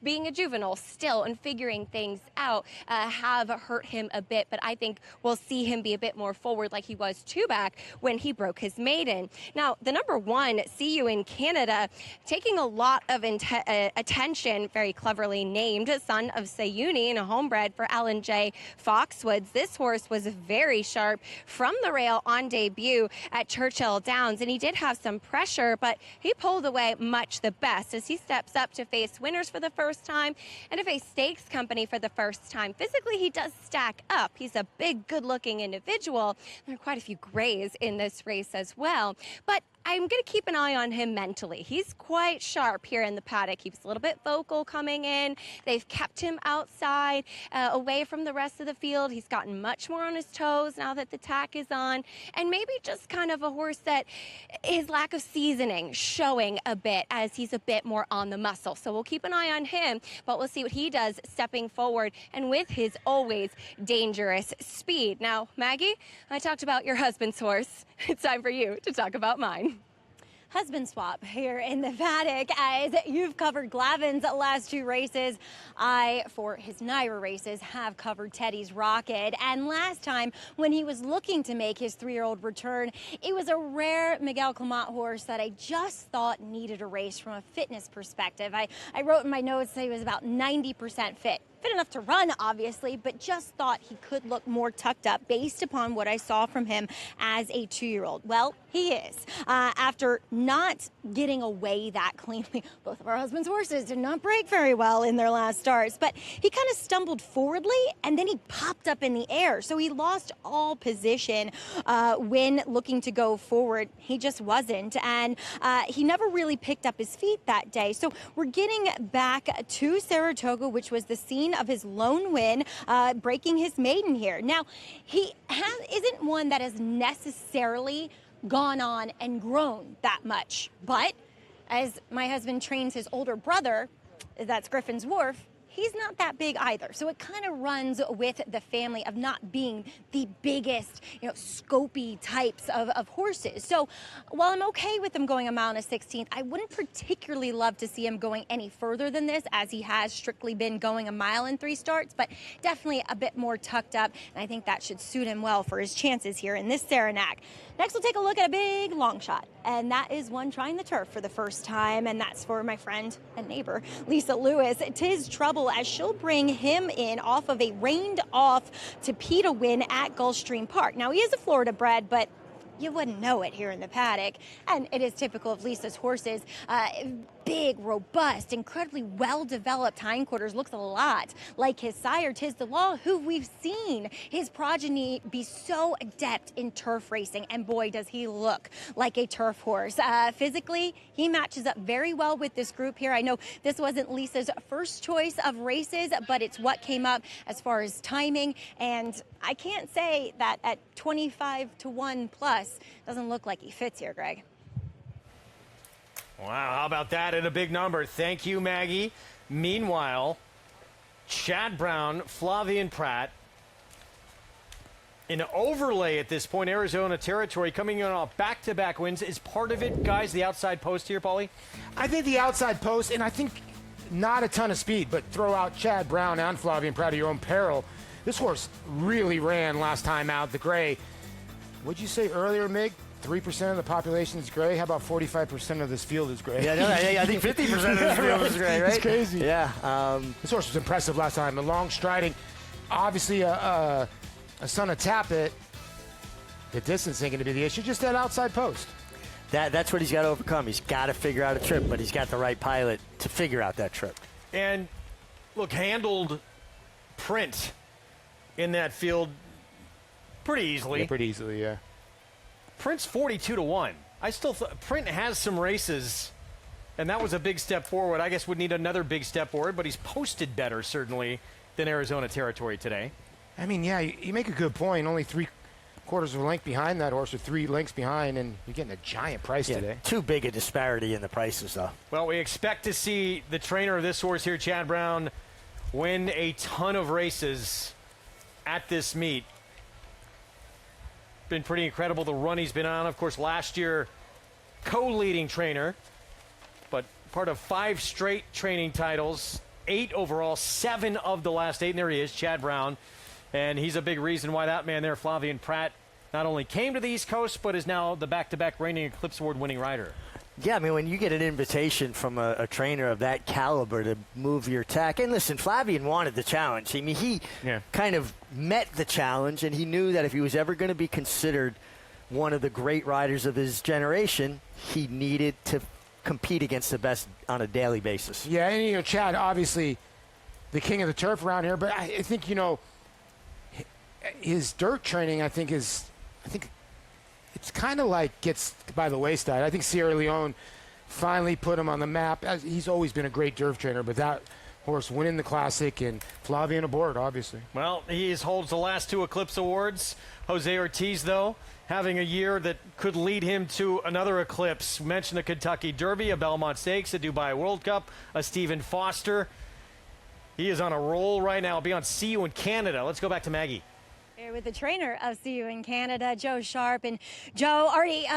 being a juvenile still and figuring things out have hurt him a bit. But I think we'll see him be a bit more forward like he was two back when he broke his maiden. Now, the number one, See You in Canada, taking a lot of attention, very cleverly named son of Sayuni, and a homebred for Alan J. Foxwoods. This horse was very sharp from the rail on debut at Churchill Downs, and he did have some pressure, but he pulled away much the best as he steps up to face winners for the first time and to face stakes company for the first time. Physically, he does stack up. He's a big, good-looking individual. There are quite a few grays in this race as well, but I'm going to keep an eye on him mentally. He's quite sharp here in the paddock. He was a little bit vocal coming in. They've kept him outside, away from the rest of the field. He's gotten much more on his toes now that the tack is on. And maybe just kind of a horse that his lack of seasoning showing a bit as he's a bit more on the muscle. So we'll keep an eye on him, but we'll see what he does stepping forward and with his always dangerous speed. Now, Maggie, I talked about your husband's horse. It's time for you to talk about mine. Husband swap here in the paddock as you've covered Glavin's last two races. I, for his NYRA races, have covered Teddy's Rocket. And last time, when he was looking to make his 3-year-old return, it was a rare Miguel Clement horse that I just thought needed a race from a fitness perspective. I wrote in my notes that he was about 90% fit. Fit enough to run, obviously, but just thought he could look more tucked up based upon what I saw from him as a 2-year-old. Well, he is. After not getting away that cleanly, both of our husband's horses did not break very well in their last starts, but he kind of stumbled forwardly and then he popped up in the air. So he lost all position when looking to go forward. He just wasn't, and he never really picked up his feet that day. So we're getting back to Saratoga, which was the scene of his lone win, breaking his maiden here. Now, he isn't one that has necessarily gone on and grown that much, but as my husband trains his older brother, that's Griffin's Wharf, he's not that big either. So it kind of runs with the family of not being the biggest, scopy types of horses. So while I'm okay with him going a mile and a 16th, I wouldn't particularly love to see him going any further than this, as he has strictly been going a mile in 3 starts, but definitely a bit more tucked up. And I think that should suit him well for his chances here in this Saranac. Next, we'll take a look at a big long shot, and that is one trying the turf for the first time, and that's for my friend and neighbor, Lisa Lewis. 'Tis Trouble, as she'll bring him in off of a rained-off Tapeta win at Gulfstream Park. Now, he is a Florida bred, but you wouldn't know it here in the paddock, and it is typical of Lisa's horses. Big, robust, incredibly well-developed hindquarters. Looks a lot like his sire, 'Tis the Law, who we've seen his progeny be so adept in turf racing, and boy, does he look like a turf horse. Physically, he matches up very well with this group here. I know this wasn't Lisa's first choice of races, but it's what came up as far as timing, and I can't say that at 25-1 plus doesn't look like he fits here, Greg. Wow, how about that at a big number? Thank you, Maggie. Meanwhile, Chad Brown, Flavien Prat, an overlay at this point, Arizona territory, coming in off back-to-back wins. Is part of it, guys, the outside post here, Paulie? I think the outside post, and I think not a ton of speed, but throw out Chad Brown and Flavien Prat at your own peril. This horse really ran last time out, the gray. What'd you say earlier, Mig? 3% of the population is gray. How about 45% of this field is gray? Yeah, no, I think 50% of this field is gray, right? It's crazy. Yeah. This horse was impressive last time. The long striding, obviously a son of Tappet. The distance ain't going to be the issue. Just that outside post. That's what he's got to overcome. He's got to figure out a trip, but he's got the right pilot to figure out that trip. And look, handled Print in that field Pretty easily. Yeah, pretty easily, yeah. Print's 42-1. I still Print has some races, and that was a big step forward. I guess would need another big step forward, but he's posted better, certainly, than Arizona Territory today. I mean, yeah, you make a good point. Only 3/4 of a length behind that horse, or 3 lengths behind, and you're getting a giant price today. Too big a disparity in the prices, though. Well, we expect to see the trainer of this horse here, Chad Brown, win a ton of races at this meet. Been pretty incredible the run he's been on. Of course, last year, co-leading trainer, but part of 5 straight training titles, 8 overall, 7 of the last 8. And there he is, Chad Brown. And he's a big reason why that man there, Flavien Prat, not only came to the East Coast, but is now the back-to-back reigning Eclipse Award winning rider. Yeah, I mean, when you get an invitation from a trainer of that caliber to move your tack, and listen, Flavien wanted the challenge. I mean, he kind of met the challenge, and he knew that if he was ever going to be considered one of the great riders of his generation, he needed to compete against the best on a daily basis. Yeah, and, you know, Chad, obviously the king of the turf around here, but I think, you know, his dirt training, I think it's kind of like gets by the wayside. I think Sierra Leone finally put him on the map. He's always been a great dirt trainer, but that horse winning the Classic and Flavien aboard, obviously. Well, he holds the last 2 Eclipse Awards. Jose Ortiz, though, having a year that could lead him to another Eclipse. We mentioned the Kentucky Derby, a Belmont Stakes, a Dubai World Cup, a Stephen Foster. He is on a roll right now. I'll be on See You in Canada. Let's go back to Maggie. Here with the trainer of See You in Canada, Joe Sharp. And Joe, already,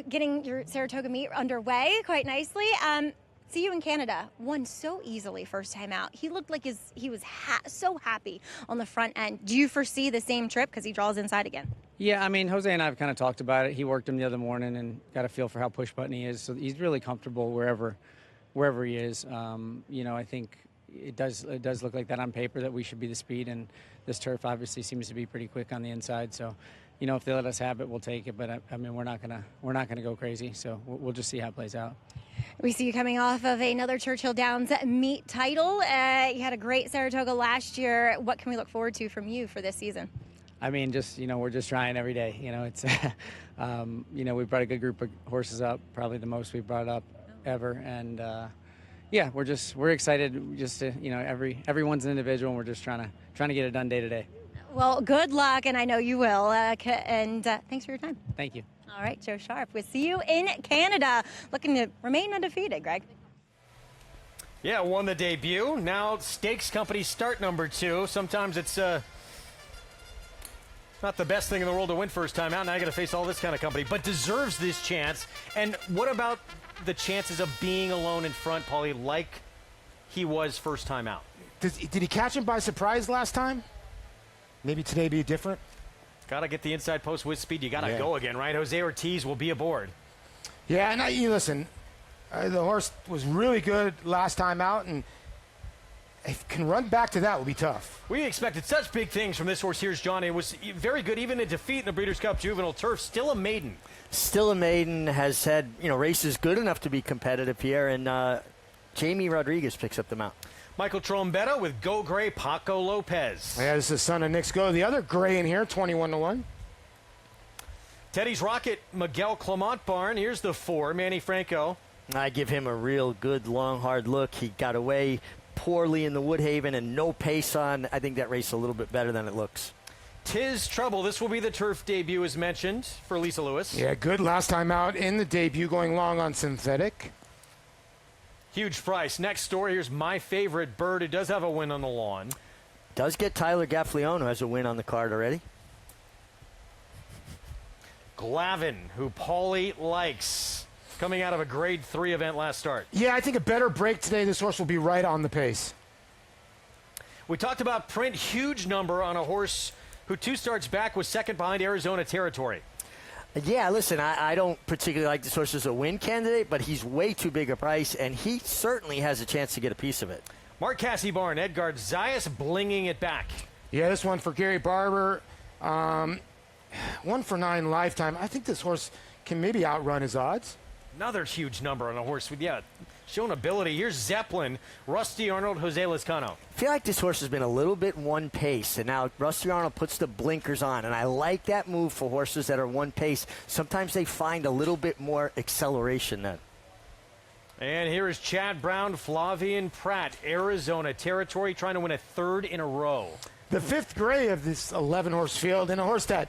getting your Saratoga meet underway quite nicely. See You in Canada won so easily first time out. He looked like he was so happy on the front end. Do you foresee the same trip because he draws inside again? Yeah, I mean, Jose and I have kind of talked about it. He worked him the other morning and got a feel for how push button he is. So he's really comfortable wherever he is. I think it does look like that on paper that we should be the speed, and this turf obviously seems to be pretty quick on the inside. So, if they let us have it, we'll take it. But I mean, we're not gonna go crazy. So we'll just see how it plays out. We see you coming off of another Churchill Downs meet title. You had a great Saratoga last year. What can we look forward to from you for this season? I mean, we're just trying every day. It's, we brought a good group of horses up, probably the most we've brought up ever, and we're excited. Just to, everyone's an individual, and we're just trying to get it done day to day. Well, good luck, and I know you will. And thanks for your time. Thank you. All right, Joe Sharp. We'll see you in Canada, looking to remain undefeated, Greg. Yeah, won the debut. Now Stakes Company start number 2. Sometimes it's not the best thing in the world to win first time out. Now I got to face all this kind of company, but deserves this chance. And what about the chances of being alone in front, Paulie, like he was first time out? Did he catch him by surprise last time? Maybe today be different? Got to get the inside post with speed. You got to go again, right? Jose Ortiz will be aboard. Yeah, and listen, the horse was really good last time out, and if can run back to that will be tough. We expected such big things from this horse. Here's Johnny. It was very good, even in defeat in the Breeders' Cup Juvenile Turf. Still a maiden. Still a maiden, has had races good enough to be competitive here, and Jamie Rodriguez picks up the mount. Michael Trombetta with Go Gray, Paco Lopez. Yeah, this is the son of Nick's Go. The other gray in here, 21-1. Teddy's Rocket, Miguel Clement Barn. Here's the 4, Manny Franco. I give him a real good, long, hard look. He got away poorly in the Woodhaven and no pace on. I think that race a little bit better than it looks. Tis Trouble. This will be the turf debut, as mentioned, for Lisa Lewis. Yeah, good last time out in the debut, going long on synthetic. Huge price. Next story, here's My Favorite Bird, who does have a win on the lawn. Does get Tyler Gaffleone, who has a win on the card already. Glavin, who Paulie likes, coming out of a grade 3 event last start. Yeah, I think a better break today. This horse will be right on the pace. We talked about Print, huge number on a horse who 2 starts back was second behind Arizona Territory. Yeah, listen, I don't particularly like this horse as a win candidate, but he's way too big a price, and he certainly has a chance to get a piece of it. Mark Cassie Barn, Edgard Zayas blinging it back. Yeah, this one for Gary Barber. 1 for 9 lifetime. I think this horse can maybe outrun his odds. Another huge number on a horse with, Showing ability. Here's Zeppelin, Rusty Arnold, Jose Lezcano. I feel like this horse has been a little bit one pace, and now Rusty Arnold puts the blinkers on, and I like that move for horses that are one pace. Sometimes they find a little bit more acceleration then. And here is Chad Brown, Flavian Pratt, Arizona Territory, trying to win a third in a row. The fifth gray of this 11-horse field, and a horse that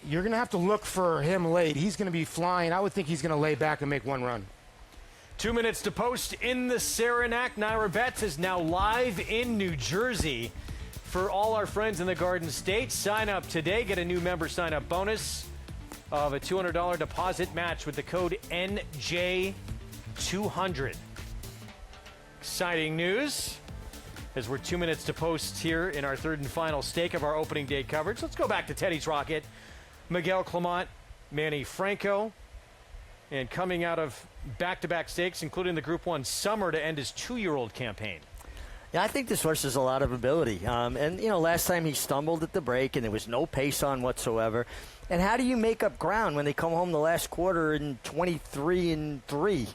you're going to have to look for him late. He's going to be flying. I would think he's going to lay back and make one run. 2 minutes to post in the Saranac. NYRA Bets is now live in New Jersey. For all our friends in the Garden State, sign up today. Get a new member sign-up bonus of a $200 deposit match with the code NJ200. Exciting news as we're 2 minutes to post here in our third and final stake of our opening day coverage. Let's go back to Teddy's Rocket. Miguel Clement, Manny Franco, and coming out of back-to-back stakes, including the Group 1 Summer to end his 2-year-old campaign. Yeah, I think this horse has a lot of ability. And, you know, last time he stumbled at the break and there was no pace on whatsoever. And how do you make up ground when they come home the last quarter in 23-3?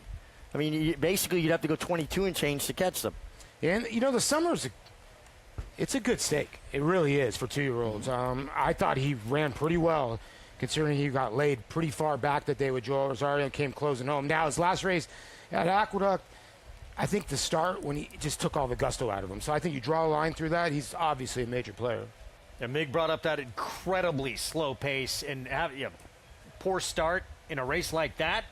I mean, basically you'd have to go 22 and change to catch them. And, you know, the Summer's it's a good stake. It really is for 2-year-olds. I thought he ran pretty well, considering he got laid pretty far back that day with Joel Rosario and came closing home. Now, his last race at Aqueduct, I think the start when he just took all the gusto out of him. So I think you draw a line through that. He's obviously a major player. And Mig brought up that incredibly slow pace, and poor start in a race like that.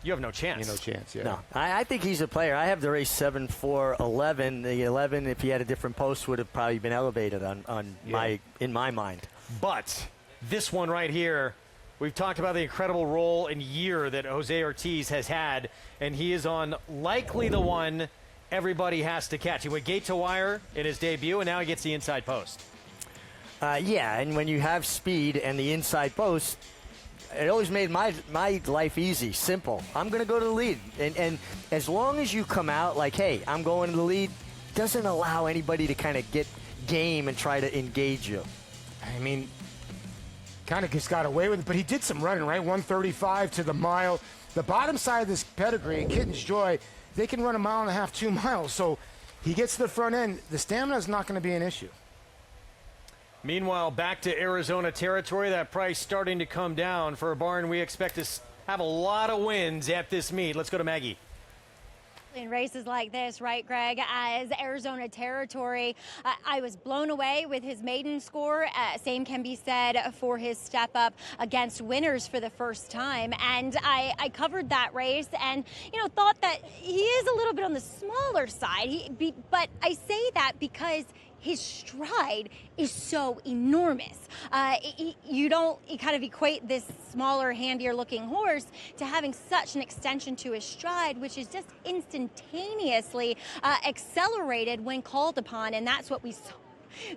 You have no chance. No chance, yeah. No, I think he's a player. I have the race 7-4-11. The 11, if he had a different post, would have probably been elevated in my mind. But this one right here, we've talked about the incredible role and year that Jose Ortiz has had, and he is on likely the one everybody has to catch. He went gate to wire in his debut, and now he gets the inside post. Yeah, and when you have speed and the inside post, it always made my life easy, simple. I'm going to go to the lead. And as long as you come out like, hey, I'm going to the lead, doesn't allow anybody to kind of get game and try to engage you. I mean, kind of just got away with it, but he did some running, right? 135 to the mile. The bottom side of this pedigree, Kitten's Joy, they can run 1.5 miles, 2 miles. So he gets to the front end. The stamina is not going to be an issue. Meanwhile, back to Arizona Territory. That price starting to come down for a barn we expect to have a lot of wins at this meet. Let's go to Maggie. In races like this, right, Greg, as Arizona Territory, I was blown away with his maiden score. Same can be said for his step up against winners for the first time. And I covered that race and, thought that he is a little bit on the smaller side. But I say that because his stride is so enormous. You kind of equate this smaller, handier looking horse to having such an extension to his stride, which is just instantaneously accelerated when called upon, and that's what we saw.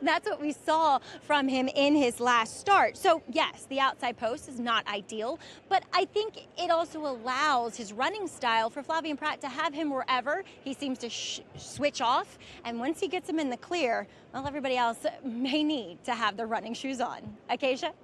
That's what we saw from him in his last start. So, yes, the outside post is not ideal, but I think it also allows his running style for Flavian Pratt to have him wherever he seems to switch off. And once he gets him in the clear, well, everybody else may need to have their running shoes on. Acacia?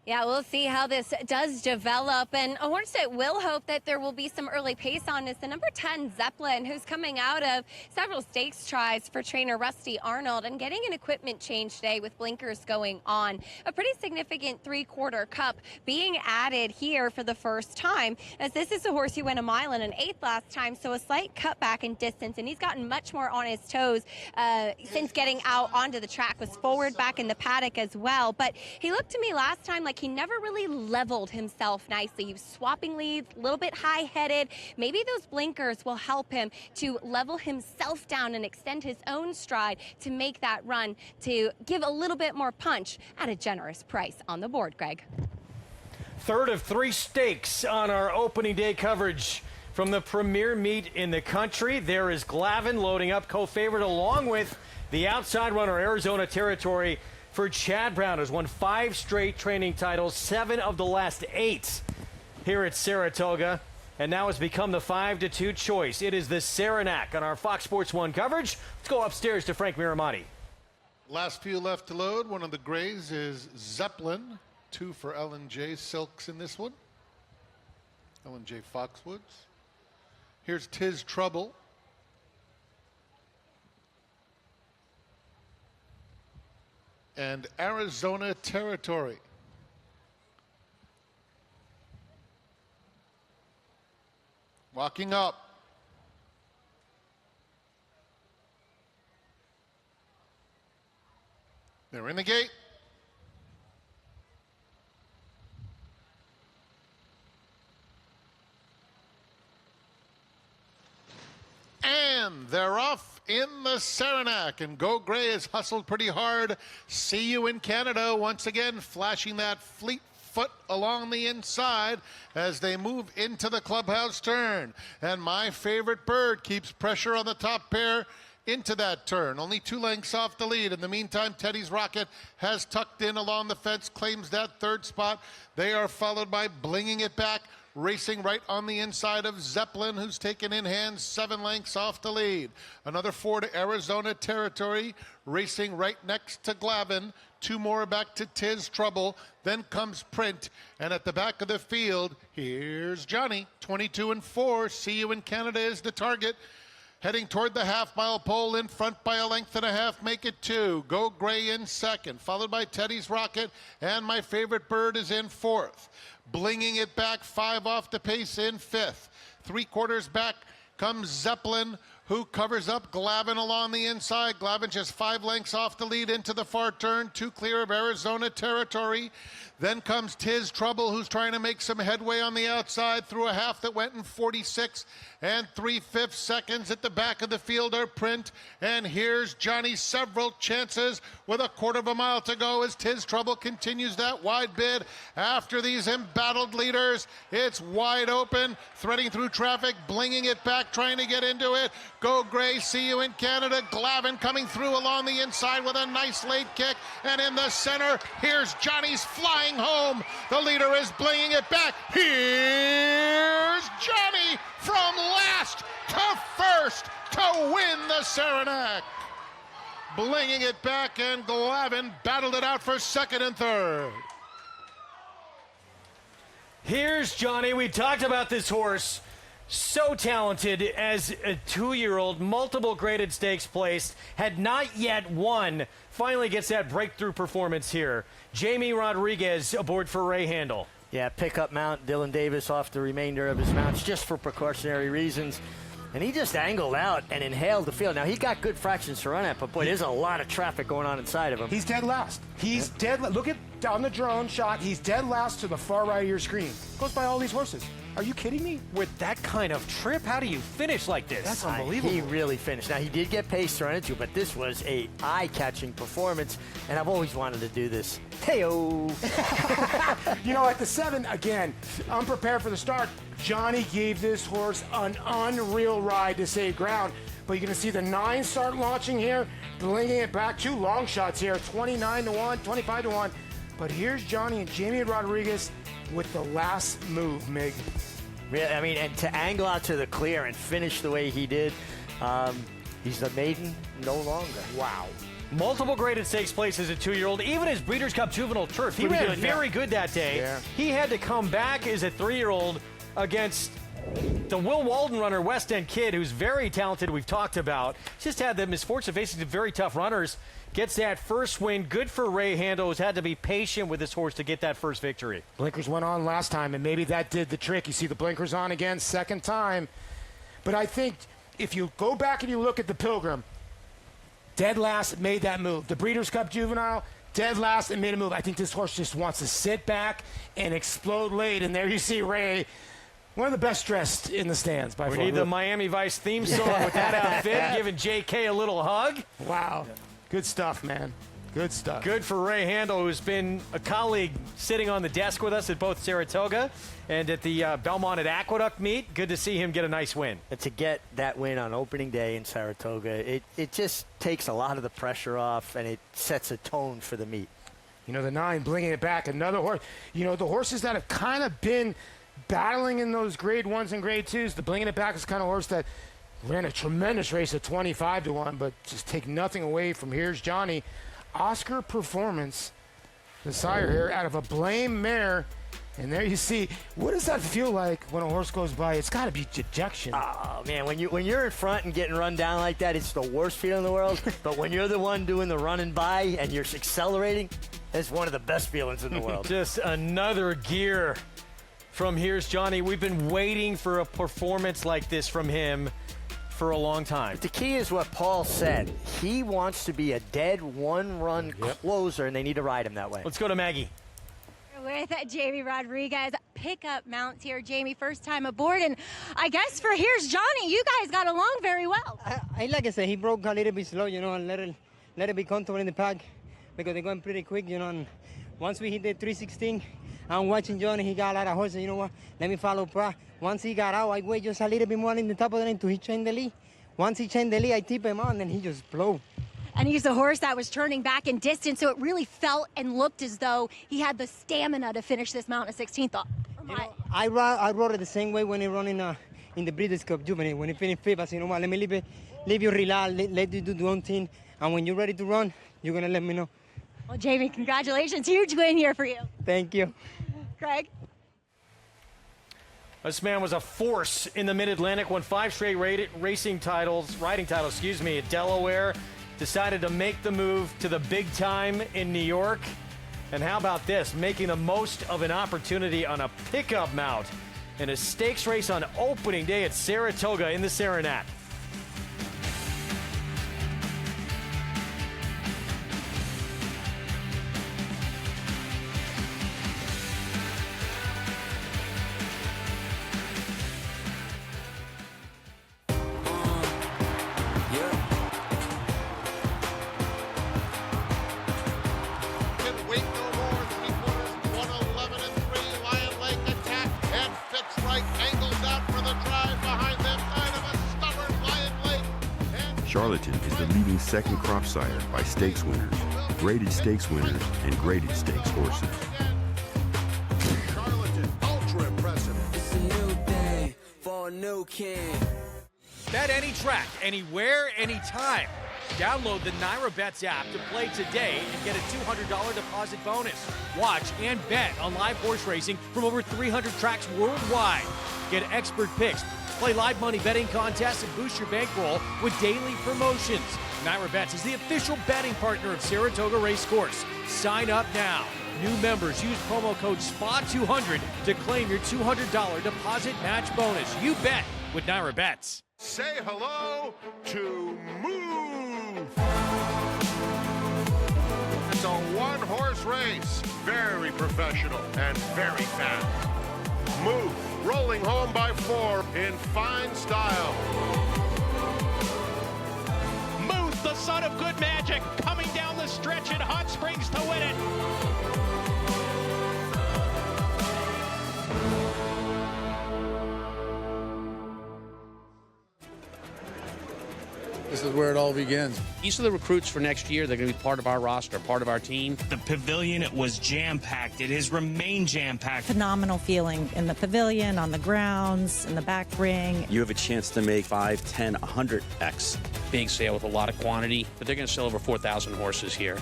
Yeah, we'll see how this does develop. And a horse that will hope that there will be some early pace on is the number 10 Zeppelin, who's coming out of several stakes tries for trainer Rusty Arnold and getting an equipment change today with blinkers going on. A pretty significant 3/4 cup being added here for the first time, as this is a horse who went 1 mile and an 1/8 last time, so a slight cutback in distance, and he's gotten much more on his toes since getting out onto the track. Was forward back in the paddock as well, but he looked to me last time like he never really leveled himself nicely. He was swapping leads, a little bit high-headed. Maybe those blinkers will help him to level himself down and extend his own stride to make that run, to give a little bit more punch at a generous price on the board, Greg. Third of 3 stakes on our opening day coverage from the premier meet in the country. There is Glavin loading up, co-favorite, along with the outside runner, Arizona Territory, for Chad Brown, who's won 5 straight training titles, 7 of the last 8 here at Saratoga, and now has become the 5-2 choice. It is the Saranac on our Fox Sports 1 coverage. Let's go upstairs to Frank Miramati. Last few left to load. One of the grays is Zeppelin. 2 for Ellen J. Silks in this one. Ellen J. Foxwoods. Here's Tiz Trouble. And Arizona Territory. Walking up. They're in the gate. And they're off in the Saranac, and Go Gray has hustled pretty hard. See You in Canada once again flashing that fleet foot along the inside as they move into the clubhouse turn. And My Favorite Bird keeps pressure on the top pair into that turn, only 2 lengths off the lead. In the meantime, Teddy's Rocket has tucked in along the fence, claims that 3rd spot. They are followed by Blinging It Back, racing right on the inside of Zeppelin, who's taken in hand 7 lengths off the lead. Another 4 to Arizona Territory, racing right next to Glavin. 2 more back to Tiz Trouble. Then comes Print. And at the back of the field, here's Johnny. 22 and 4. See You in Canada is the target. Heading toward the half-mile pole, in front by 1.5 lengths, make it 2. Go Gray in second, followed by Teddy's Rocket, and My Favorite Bird is in 4th. Blinging It Back, 5 off the pace in 5th. 3/4 back comes Zeppelin, who covers up Glavin along the inside. Glavin just 5 lengths off the lead into the far turn, 2 clear of Arizona Territory. Then comes Tiz Trouble, who's trying to make some headway on the outside through a half that went in 46 and 3/5 seconds. At the back of the field are Print. And here's Johnny, several chances with 1/4 mile to go as Tiz Trouble continues that wide bid. After these embattled leaders, it's wide open, threading through traffic, Blinging It Back, trying to get into it. Go Gray, See You in Canada. Glavin coming through along the inside with a nice late kick. And in the center, here's Johnny's flying home. The leader is Blinging It Back. Here's Johnny from last to first to win the Saranac. Blinging It Back, and Glavin battled it out for 2nd and 3rd. Here's Johnny. We talked about this horse. So talented as a 2-year-old, multiple graded stakes placed, had not yet won. Finally gets that breakthrough performance here. Jamie Rodriguez aboard for Ray Handel. Yeah, pickup mount, Dylan Davis off the remainder of his mounts just for precautionary reasons. And he just angled out and inhaled the field. Now, he got good fractions to run at, but boy, there's a lot of traffic going on inside of him. He's dead last. He's dead. Look at on the drone shot. He's dead last to the far right of your screen. Goes by all these horses. Are you kidding me? With that kind of trip, how do you finish like this? That's unbelievable. He really finished. Now, he did get pace thrown into, but this was a eye-catching performance, and I've always wanted to do this. Hey-o! You know, at the 7, again, unprepared for the start, Johnny gave this horse an unreal ride to save ground. But you're going to see the 9 start launching here, Blinging It Back. 2 long shots here, 29 to 1, 25 to 1. But here's Johnny and Jamie Rodriguez with the last move, Mig. Yeah, I mean, and to angle out to the clear and finish the way he did, he's the maiden no longer. Wow. Multiple graded stakes placed as a 2-year-old, even as Breeders' Cup Juvenile Turf. He ran very good that day. Yeah. He had to come back as a 3-year-old against the Will Walden runner, West End Kid, who's very talented, we've talked about. Just had the misfortune of facing some very tough runners. Gets that first win. Good for Ray Handel, who's had to be patient with this horse to get that first victory. Blinkers went on last time, and maybe that did the trick. You see the blinkers on again, 2nd time. But I think if you go back and you look at the Pilgrim, dead last made that move. The Breeders' Cup Juvenile, dead last and made a move. I think this horse just wants to sit back and explode late. And there you see Ray, one of the best dressed in the stands by far. We need the Miami Vice theme song with that outfit, giving JK a little hug. Wow. Good stuff, man. Good stuff. Good for Ray Handel, who's been a colleague sitting on the desk with us at both Saratoga and at the Belmont at Aqueduct meet. Good to see him get a nice win. And to get that win on opening day in Saratoga, it just takes a lot of the pressure off, and it sets a tone for the meet. You know, the 9, Blinging It Back, another horse. You know, the horses that have kind of been battling in those grade 1s and grade 2s, the Blinging It Back is kind of horse that ran a tremendous race at 25 to 1, but just take nothing away from here's Johnny. Oscar Performance, the sire here, out of a Blame mare, And there you see, what does that feel like when a horse goes by? It's got to be dejection. Oh, man, when you're in front and getting run down like that, it's the worst feeling in the world. But when you're the one doing the running by and you're accelerating, it's one of the best feelings in the world. Just another gear from Here's Johnny. We've been waiting for a performance like this from him for a long time. But the key is what Paul said. He wants to be a dead one-run closer, and they need to ride him that way. Let's go to Maggie. With Jamie Rodriguez. Pickup mounts here, Jamie, first time aboard, and I guess for Here's Johnny, you guys got along very well. I like I said, he broke a little bit slow, you know, and let it be comfortable in the pack because they're going pretty quick, you know. And once we hit the 316, I'm watching Johnny, he got a lot of horses, you know what, let me follow Pa. Once he got out, I wait just a little bit more in the top of the lane to he change the lead. Once he changed the lead, I tip him on, and then he just blew. And he's a horse that was turning back in distance, so it really felt and looked as though he had the stamina to finish this mount at 16th. I rode it the same way when he run in the Breeders' Cup Juvenile. When he finished fifth, I said, you know what, let me leave you relax, let you do the own thing, and when you're ready to run, you're going to let me know. Well, Jamie, congratulations. Huge win here for you. Thank you. Craig? This man was a force in the Mid-Atlantic, won 5 straight riding titles, at Delaware. Decided to make the move to the big time in New York. And how about this? Making the most of an opportunity on a pickup mount in a stakes race on opening day at Saratoga in the Saranac. Charlatan is the leading second crop sire by stakes winners, graded stakes winners, and graded stakes horses. Charlatan, ultra impressive. It's a new day for a new king. Bet any track, anywhere, anytime. Download the NYRA Bets app to play today and get a $200 deposit bonus. Watch and bet on live horse racing from over 300 tracks worldwide. Get expert picks, play live money betting contests, and boost your bankroll with daily promotions. NYRA Bets is the official betting partner of Saratoga Racecourse. Sign up now. New members use promo code SPA200 to claim your $200 deposit match bonus. You bet with NYRA Bets. Say hello to Move. It's a one-horse race. Very professional and very fast. Move, rolling home by 4 in fine style. Muth, the son of good magic, coming down the stretch in Hot Springs to win it. This is where it all begins. These are the recruits for next year. They're going to be part of our roster, part of our team. The pavilion, it was jam-packed. It has remained jam-packed. Phenomenal feeling in the pavilion, on the grounds, in the back ring. You have a chance to make 5, 10, 100x. Big sale with a lot of quantity, but they're going to sell over 4,000 horses here.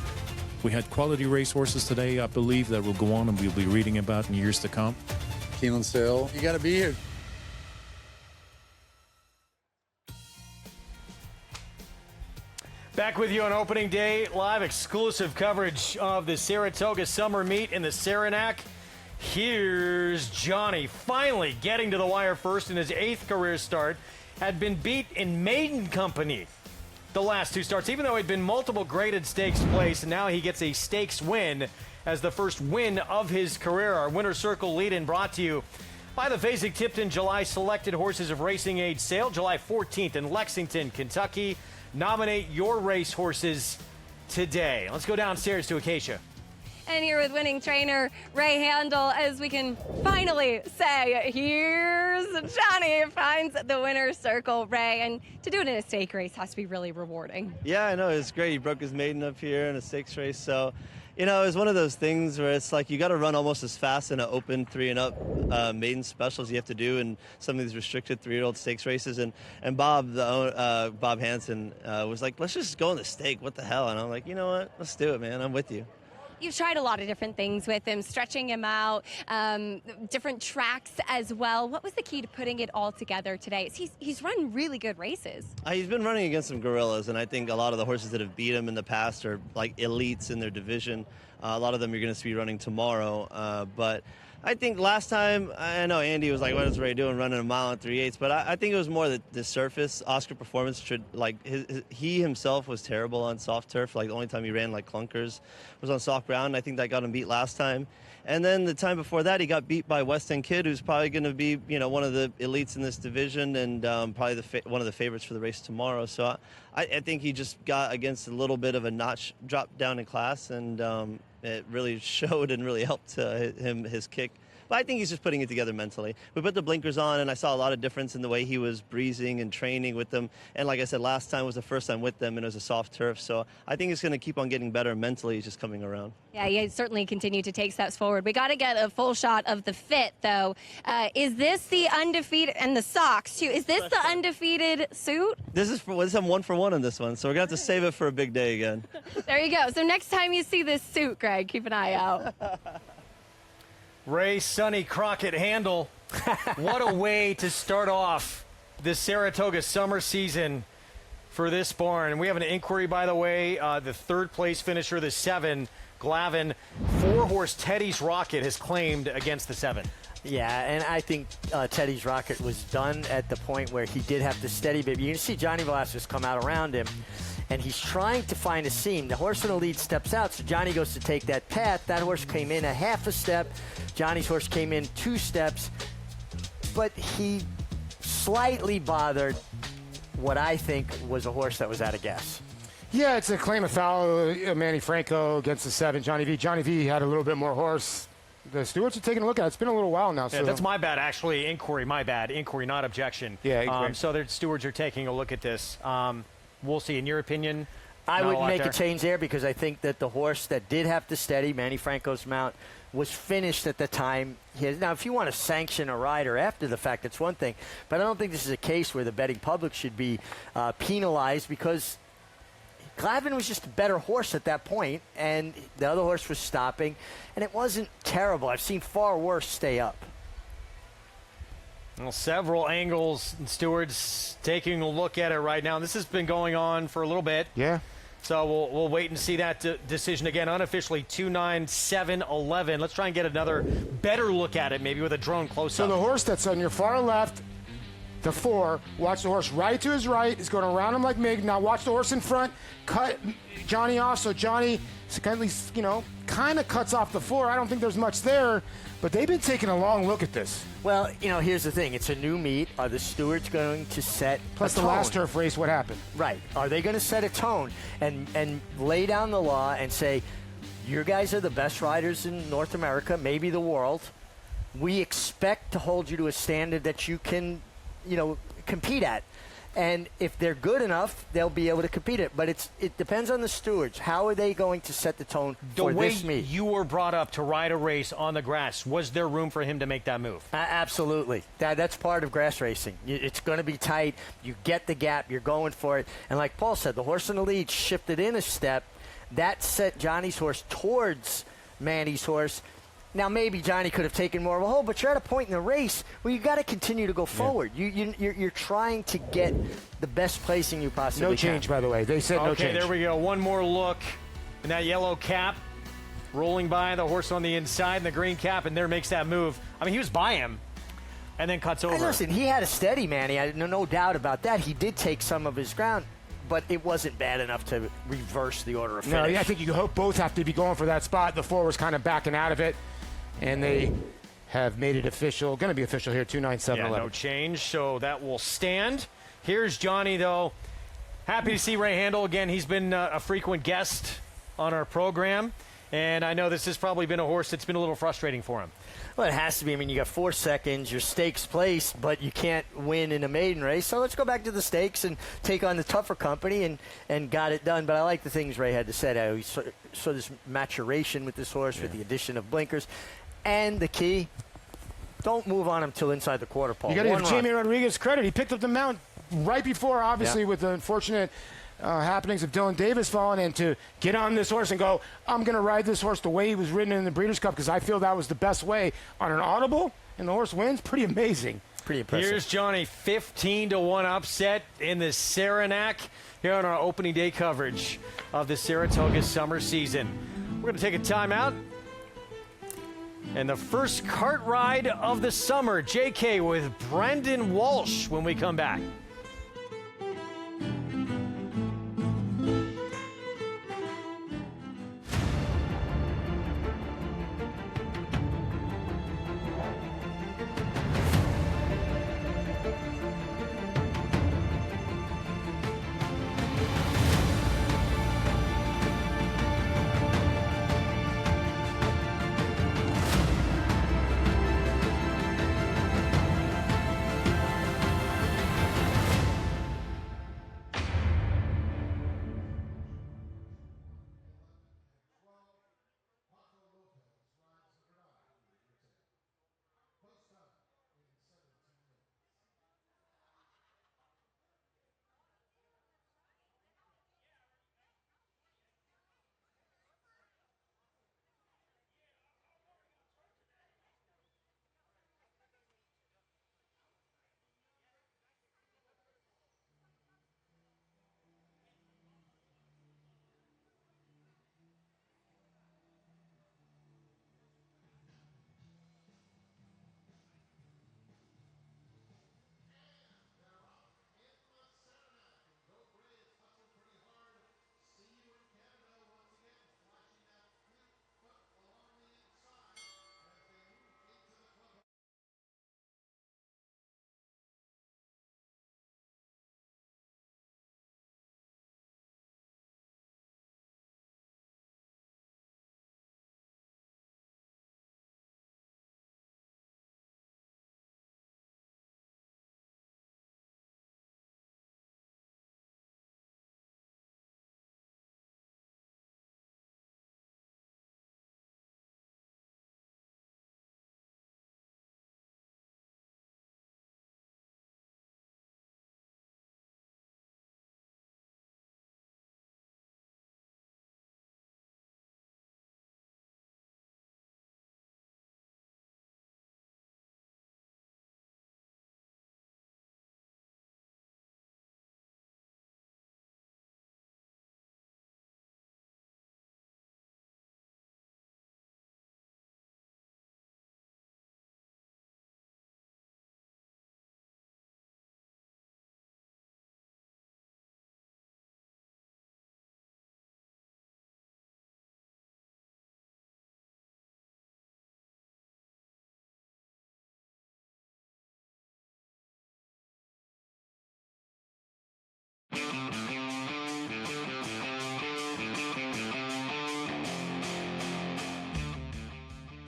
We had quality racehorses today, I believe, that will go on and we'll be reading about in years to come. Keeneland sale. You got to be here. Back with you on opening day, live exclusive coverage of the Saratoga Summer Meet in the Saranac. Here's Johnny, finally getting to the wire first in his 8th career start. Had been beat in maiden company the last 2 starts, even though he'd been multiple graded stakes place, and now he gets a stakes win as the first win of his career. Our Winner's Circle lead-in brought to you by the Fasig-Tipton July Selected Horses of Racing Age sale, July 14th in Lexington, Kentucky. Nominate your race horses today. Let's go downstairs to Acacia. And here with winning trainer Ray Handel, as we can finally say, here's Johnny finds the winner's circle. Ray, and to do it in a stake race has to be really rewarding. Yeah, I know, it was great. He broke his maiden up here in a stakes race, so you know, it was one of those things where it's like you got to run almost as fast in an open 3 and up maiden specials you have to do in some of these restricted 3-year-old stakes races. And Bob, Bob Hansen, was like, let's just go in the stake. What the hell? And I'm like, you know what? Let's do it, man. I'm with you. You've tried a lot of different things with him, stretching him out, different tracks as well. What was the key to putting it all together today? He's run really good races. He's been running against some gorillas, and I think a lot of the horses that have beat him in the past are like elites in their division. A lot of them you're going to see running tomorrow, but I think last time, I know Andy was like, what is Ray doing running a mile and 3/8, but I think it was more the surface. Oscar Performance, he himself was terrible on soft turf. Like the only time he ran like clunkers was on soft ground. I think that got him beat last time. And then the time before that, he got beat by West End Kid, who's probably going to be, one of the elites in this division and probably one of the favorites for the race tomorrow. So I think he just got against a little bit of a notch drop down in class, and it really showed and really helped his kick. But I think he's just putting it together mentally. We put the blinkers on, and I saw a lot of difference in the way he was breezing and training with them. And like I said, last time was the first time with them, and it was a soft turf. So I think he's going to keep on getting better mentally. He's just coming around. Yeah, he certainly continued to take steps forward. We got to get a full shot of the fit, though. Is this the undefeated, and the socks, too, is this the undefeated suit? This is I'm 1-for-1 on this one, so we're going to have to save it for a big day again. There you go. So next time you see this suit, Greg, keep an eye out. Ray Sonny Crockett handle. What a way to start off the Saratoga summer season for this barn. And we have an inquiry, by the way. The third place finisher, the 7, Glavin, 4-horse Teddy's Rocket has claimed against the 7. Yeah, and I think Teddy's Rocket was done at the point where he did have to steady, but you can see Johnny Velazquez come out around him, and he's trying to find a seam. The horse in the lead steps out, so Johnny goes to take that path. That horse came in a half a step. Johnny's horse came in 2 steps, but he slightly bothered what I think was a horse that was out of gas. Yeah, it's a claim of foul. Manny Franco against the 7, Johnny V. Johnny V had a little bit more horse. The stewards are taking a look at it. It's been a little while now. Yeah, so that's my bad, actually. Inquiry, my bad. Inquiry, not objection. Yeah, inquiry. So the stewards are taking a look at this. We'll see. In your opinion, I would make a change there because I think that the horse that did have to steady, Manny Franco's mount, was finished at the time. Now, if you want to sanction a rider after the fact, that's one thing. But I don't think this is a case where the betting public should be penalized because Glavin was just a better horse at that point, and the other horse was stopping, and it wasn't terrible. I've seen far worse stay up. Well, several angles, and stewards taking a look at it right now. This has been going on for a little bit. Yeah. So we'll wait and see that decision again. Unofficially, 2-9-7-11. Let's try and get another better look at it, maybe with a drone close-up. So the horse that's on your far left, the 4, watch the horse right to his right. It's going around him like Mig. Now watch the horse in front. Cut Johnny off. So Johnny, at least, kind of cuts off the 4. I don't think there's much there, but they've been taking a long look at this. Well, here's the thing. It's a new meet. Are the stewards going to set Plus a the tone? last turf race, what happened? Right. Are they going to set a tone and lay down the law and say, you guys are the best riders in North America, maybe the world. We expect to hold you to a standard that you can, compete at. And if they're good enough, they'll be able to compete it. But it depends on the stewards. How are they going to set the tone for this meet? The way you were brought up to ride a race on the grass, was there room for him to make that move? Absolutely. That's part of grass racing. It's going to be tight. You get the gap. You're going for it. And like Paul said, the horse in the lead shifted in a step. That set Johnny's horse towards Manny's horse. Now, maybe Johnny could have taken more of a hold, but you're at a point in the race where you got to continue to go forward. Yeah. You're trying to get the best placing you possibly can. No change, by the way. They said no change. Okay, there we go. One more look. And that yellow cap rolling by, the horse on the inside in the green cap, and there makes that move. I mean, he was by him and then cuts over. And listen, he had a steady, Manny. I no doubt about that. He did take some of his ground, but it wasn't bad enough to reverse the order of finish. No, yeah, I think you both have to be going for that spot. The 4 was kind of backing out of it. And they have made it official. Going to be official here, 2-9-7-11. Yeah, no change, so that will stand. Here's Johnny, though. Happy to see Ray Handel again. He's been a frequent guest on our program, and I know this has probably been a horse that's been a little frustrating for him. Well, it has to be. I mean, you got 4 seconds, your stakes place, but you can't win in a maiden race. So let's go back to the stakes and take on the tougher company and got it done. But I like the things Ray had to say. He saw this maturation with this horse with the addition of blinkers. And the key, don't move on him till inside the quarter pole. You got to give Jamie Rodriguez credit. He picked up the mount right before, obviously, with the unfortunate happenings of Dylan Davis falling, and to get on this horse and go, I'm going to ride this horse the way he was ridden in the Breeders' Cup because I feel that was the best way on an audible, and the horse wins, pretty amazing. Pretty impressive. Here's Johnny, 15-1 upset in the Saranac here on our opening day coverage of the Saratoga summer season. We're going to take a timeout. And the first cart ride of the summer, JK with Brendan Walsh when we come back.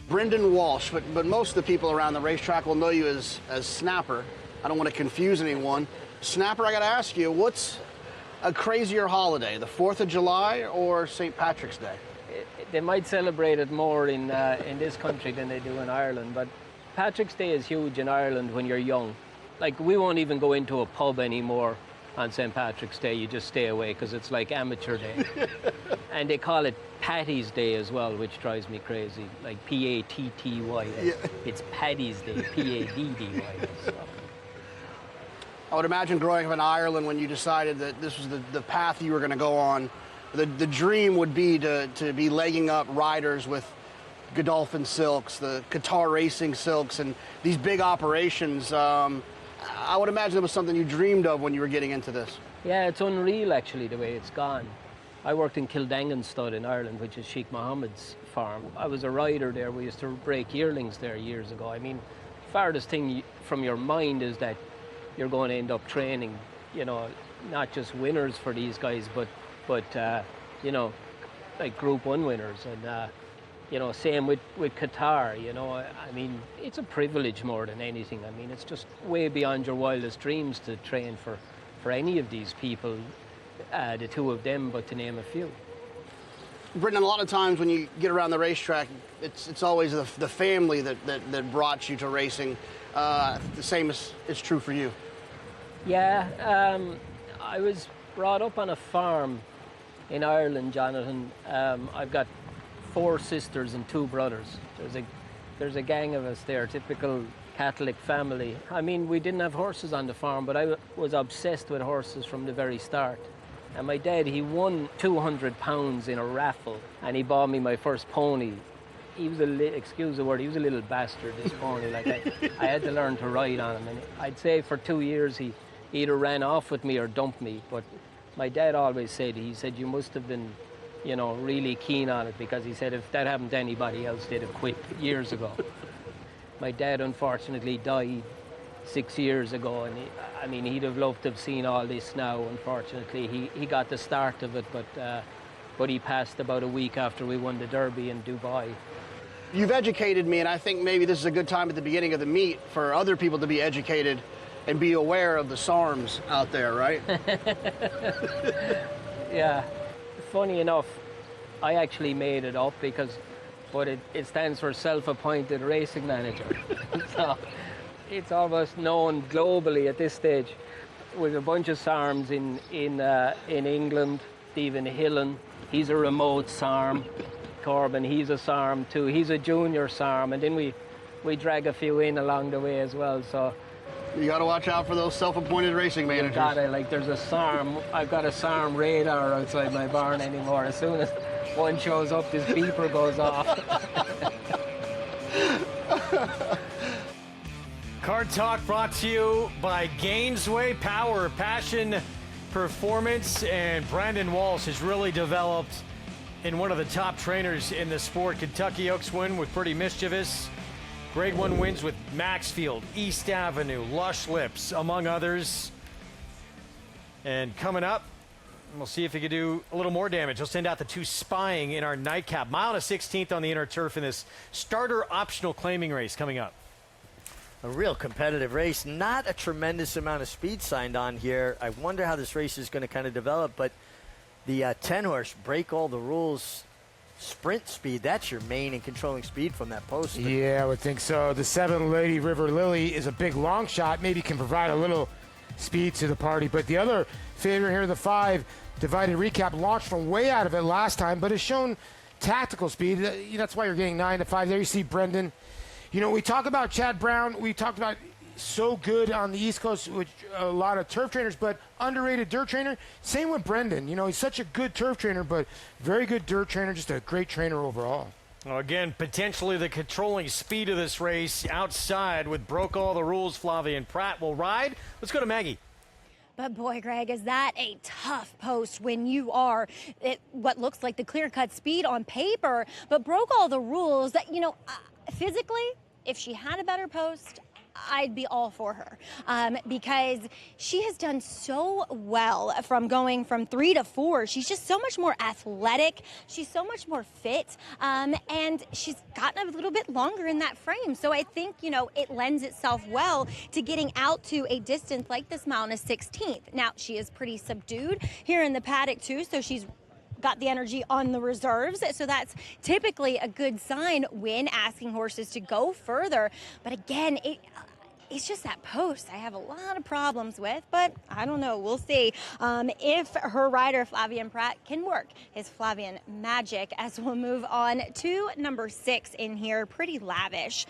Brendan Walsh, but most of the people around the racetrack will know you as Snapper. I don't want to confuse anyone. Snapper, I got to ask you, what's a crazier holiday, the 4th of July or St. Patrick's Day? They might celebrate it more in this country than they do in Ireland, but Patrick's Day is huge in Ireland when you're young. Like, we won't even go into a pub anymore on St. Patrick's Day. You just stay away because it's like amateur day. And they call it Paddy's Day as well, which drives me crazy, like P-A-T-T-Y. Yeah. It's Paddy's Day, P-A-D-D-Y. So. I would imagine growing up in Ireland when you decided that this was the path you were going to go on, the dream would be to be legging up riders with Godolphin Silks, the Qatar Racing Silks, and these big operations. I would imagine it was something you dreamed of when you were getting into this. Yeah, it's unreal, actually, the way it's gone. I worked in Kildangan Stud in Ireland, which is Sheikh Mohammed's farm. I was a rider there. We used to break yearlings there years ago. I mean, farthest thing from your mind is that you're going to end up training, you know, not just winners for these guys, but you know, like Group 1 winners. And, you know, same with Qatar, you know. I mean, it's a privilege more than anything. I mean, it's just way beyond your wildest dreams to train for any of these people, the two of them, but to name a few. Brendan, a lot of times when you get around the racetrack, it's always the family that brought you to racing. The same is true for you. Yeah, I was brought up on a farm in Ireland, Jonathan. I've got 4 sisters and 2 brothers. There's a gang of us there, typical Catholic family. I mean, we didn't have horses on the farm, but I was obsessed with horses from the very start. And my dad, he won £200 in a raffle, and he bought me my first pony. He was excuse the word, he was a little bastard, this pony. Like I had to learn to ride on him. And I'd say for 2 years he either ran off with me or dumped me. But my dad always said, you must have been, you know, really keen on it, because he said if that happened to anybody else, they'd have quit years ago. My dad unfortunately died 6 years ago, and he'd have loved to have seen all this now. Unfortunately, he got the start of it, but he passed about a week after we won the Derby in Dubai. You've educated me, and I think maybe this is a good time at the beginning of the meet for other people to be educated and be aware of the SARMs out there, right? Yeah. Funny enough, I actually made it up but it stands for self-appointed racing manager. So it's almost known globally at this stage. With a bunch of SARMs in England. Stephen Hillen, he's a remote SARM. Corbin, he's a SARM too. He's a junior SARM, and then we drag a few in along the way as well. So you got to watch out for those self-appointed racing managers. There's a SARM. I've got a SARM radar outside my barn anymore. As soon as one shows up, this beeper goes off. Card Talk brought to you by Gainesway Power, Passion, Performance, and Brandon Walsh has really developed in one of the top trainers in the sport. Kentucky Oaks win with Pretty Mischievous. Grade 1 wins with Maxfield, East Avenue, Lush Lips, among others. And coming up, we'll see if he can do a little more damage. He'll send out the 2 spying in our nightcap. Mile and a 16th on the inner turf in this starter optional claiming race coming up. A real competitive race. Not a tremendous amount of speed signed on here. I wonder how this race is going to kind of develop, but the 10-horse, Break All the Rules, sprint speed, that's your main and controlling speed from that post. Yeah, I would think so. The 7 Lady River Lily is a big long shot, maybe can provide a little speed to the party. But the other favorite here, the 5, Divided Recap, launched from way out of it last time, but has shown tactical speed. That's why you're getting 9-5 there. You see Brendan. You know, we talk about Chad Brown. We talked about so good on the East Coast with a lot of turf trainers, but underrated dirt trainer. Same with Brendan. You know, he's such a good turf trainer, but very good dirt trainer, just a great trainer overall. Well, again, potentially the controlling speed of this race outside with Broke All the Rules. Flavien Prat will ride. Let's go to Maggie. But boy, Greg, is that a tough post when you are at what looks like the clear-cut speed on paper, but Broke All the Rules. That, you know, physically, if she had a better post, I'd be all for her because she has done so well from going from 3 to 4. She's just so much more athletic. She's so much more fit, and she's gotten a little bit longer in that frame. So I think, you know, it lends itself well to getting out to a distance like this mile and a 16th. Now, she is pretty subdued here in the paddock too, so she's got the energy on the reserves, so that's typically a good sign when asking horses to go further. But again, it's just that post I have a lot of problems with, but I don't know. We'll see if her rider, Flavien Prat, can work his Flavien magic as we'll move on to number 6 in here, Pretty Lavish.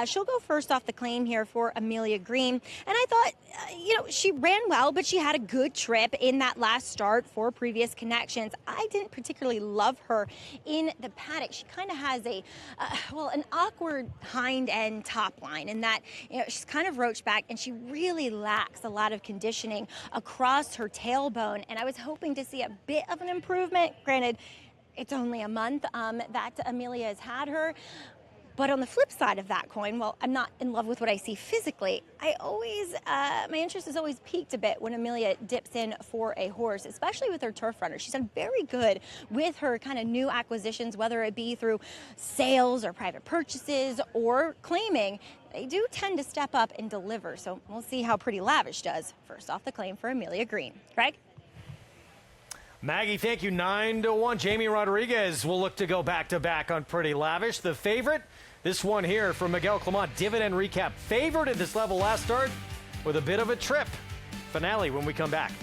She'll go first off the claim here for Amelia Green. And I thought, you know, she ran well, but she had a good trip in that last start for Previous Connections. I didn't particularly love her in the paddock. She kind of has an awkward hind end top line in that, you know, she's kind of roach back, and she really lacks a lot of conditioning across her tailbone, and I was hoping to see a bit of an improvement. Granted, it's only a month that Amelia has had her, but on the flip side of that coin, well, I'm not in love with what I see physically. My interest is always piqued a bit when Amelia dips in for a horse, especially with her turf runner. She's done very good with her kind of new acquisitions, whether it be through sales or private purchases or claiming. They do tend to step up and deliver, so we'll see how Pretty Lavish does. First off the claim for Amelia Green. Greg? Maggie, thank you. 9-1. Jamie Rodriguez will look to go back-to-back on Pretty Lavish. The favorite, this one here from Miguel Clement, Dividend Recap. Favored at this level last start with a bit of a trip. Finale when we come back.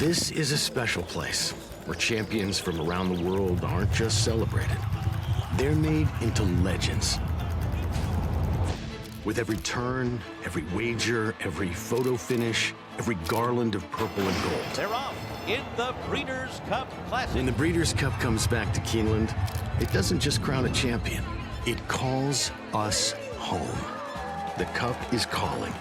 This is a special place where champions from around the world aren't just celebrated. They're made into legends. With every turn, every wager, every photo finish, every garland of purple and gold. They're off in the Breeders' Cup Classic. When the Breeders' Cup comes back to Keeneland, it doesn't just crown a champion. It calls us home. The Cup is calling.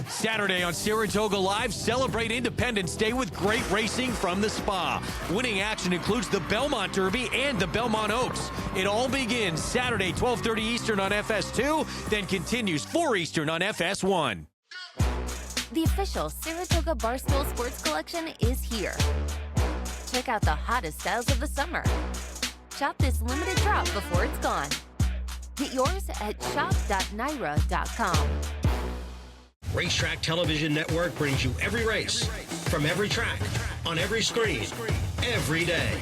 Saturday on Saratoga Live, celebrate Independence Day with great racing from the Spa. Winning action includes the Belmont Derby and the Belmont Oaks. It all begins Saturday, 12:30 Eastern on FS2, then continues 4 Eastern on FS1. The official Saratoga Barstool Sports Collection is here. Check out the hottest styles of the summer. Shop this limited drop before it's gone. Get yours at shop.NYRA.com. Racetrack Television Network brings you every race, from every track, on every screen, every day.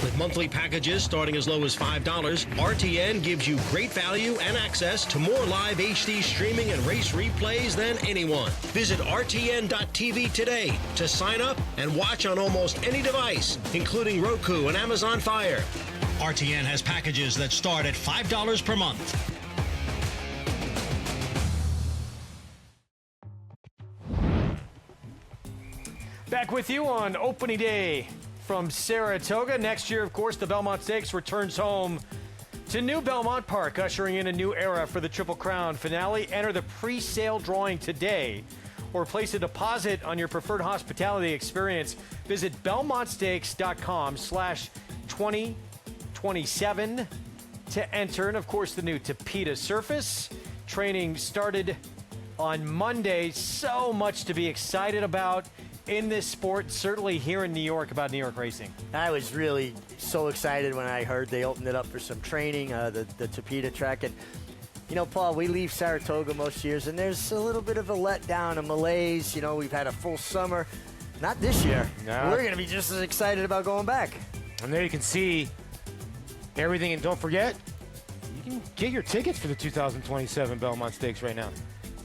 With monthly packages starting as low as $5, RTN gives you great value and access to more live HD streaming and race replays than anyone. Visit RTN.tv today to sign up and watch on almost any device, including Roku and Amazon Fire. RTN has packages that start at $5 per month. Back with you on opening day from Saratoga. Next year, of course, the Belmont Stakes returns home to New Belmont Park, ushering in a new era for the Triple Crown finale. Enter the pre-sale drawing today or place a deposit on your preferred hospitality experience. Visit belmontstakes.com/2027 to enter. And, of course, the new Tapeta surface. Training started on Monday. So much to be excited about in this sport, certainly here in New York, about New York racing. I was really so excited when I heard they opened it up for some training, the Tapeta track. And, you know, Paul, we leave Saratoga most years, and there's a little bit of a letdown, a malaise. You know, we've had a full summer. Not this year. No. We're going to be just as excited about going back. And there you can see everything. And don't forget, you can get your tickets for the 2027 Belmont Stakes right now.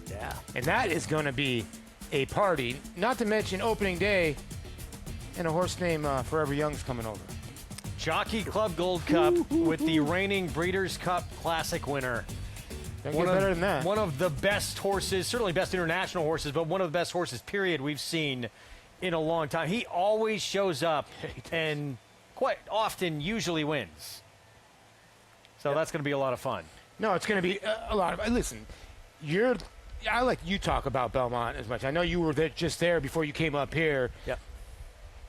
Yeah. And that is going to be a party, not to mention opening day, and a horse named Forever Young's coming over. Jockey Club Gold Cup with the reigning Breeders' Cup Classic winner. Don't get better than that. One of the best horses, certainly best international horses, but one of the best horses, period, we've seen in a long time. He always shows up and quite often usually wins. So that's going to be a lot of fun. No, it's going to be a lot of. Listen, I like you talk about Belmont as much. I know you were just there before you came up here. Yep.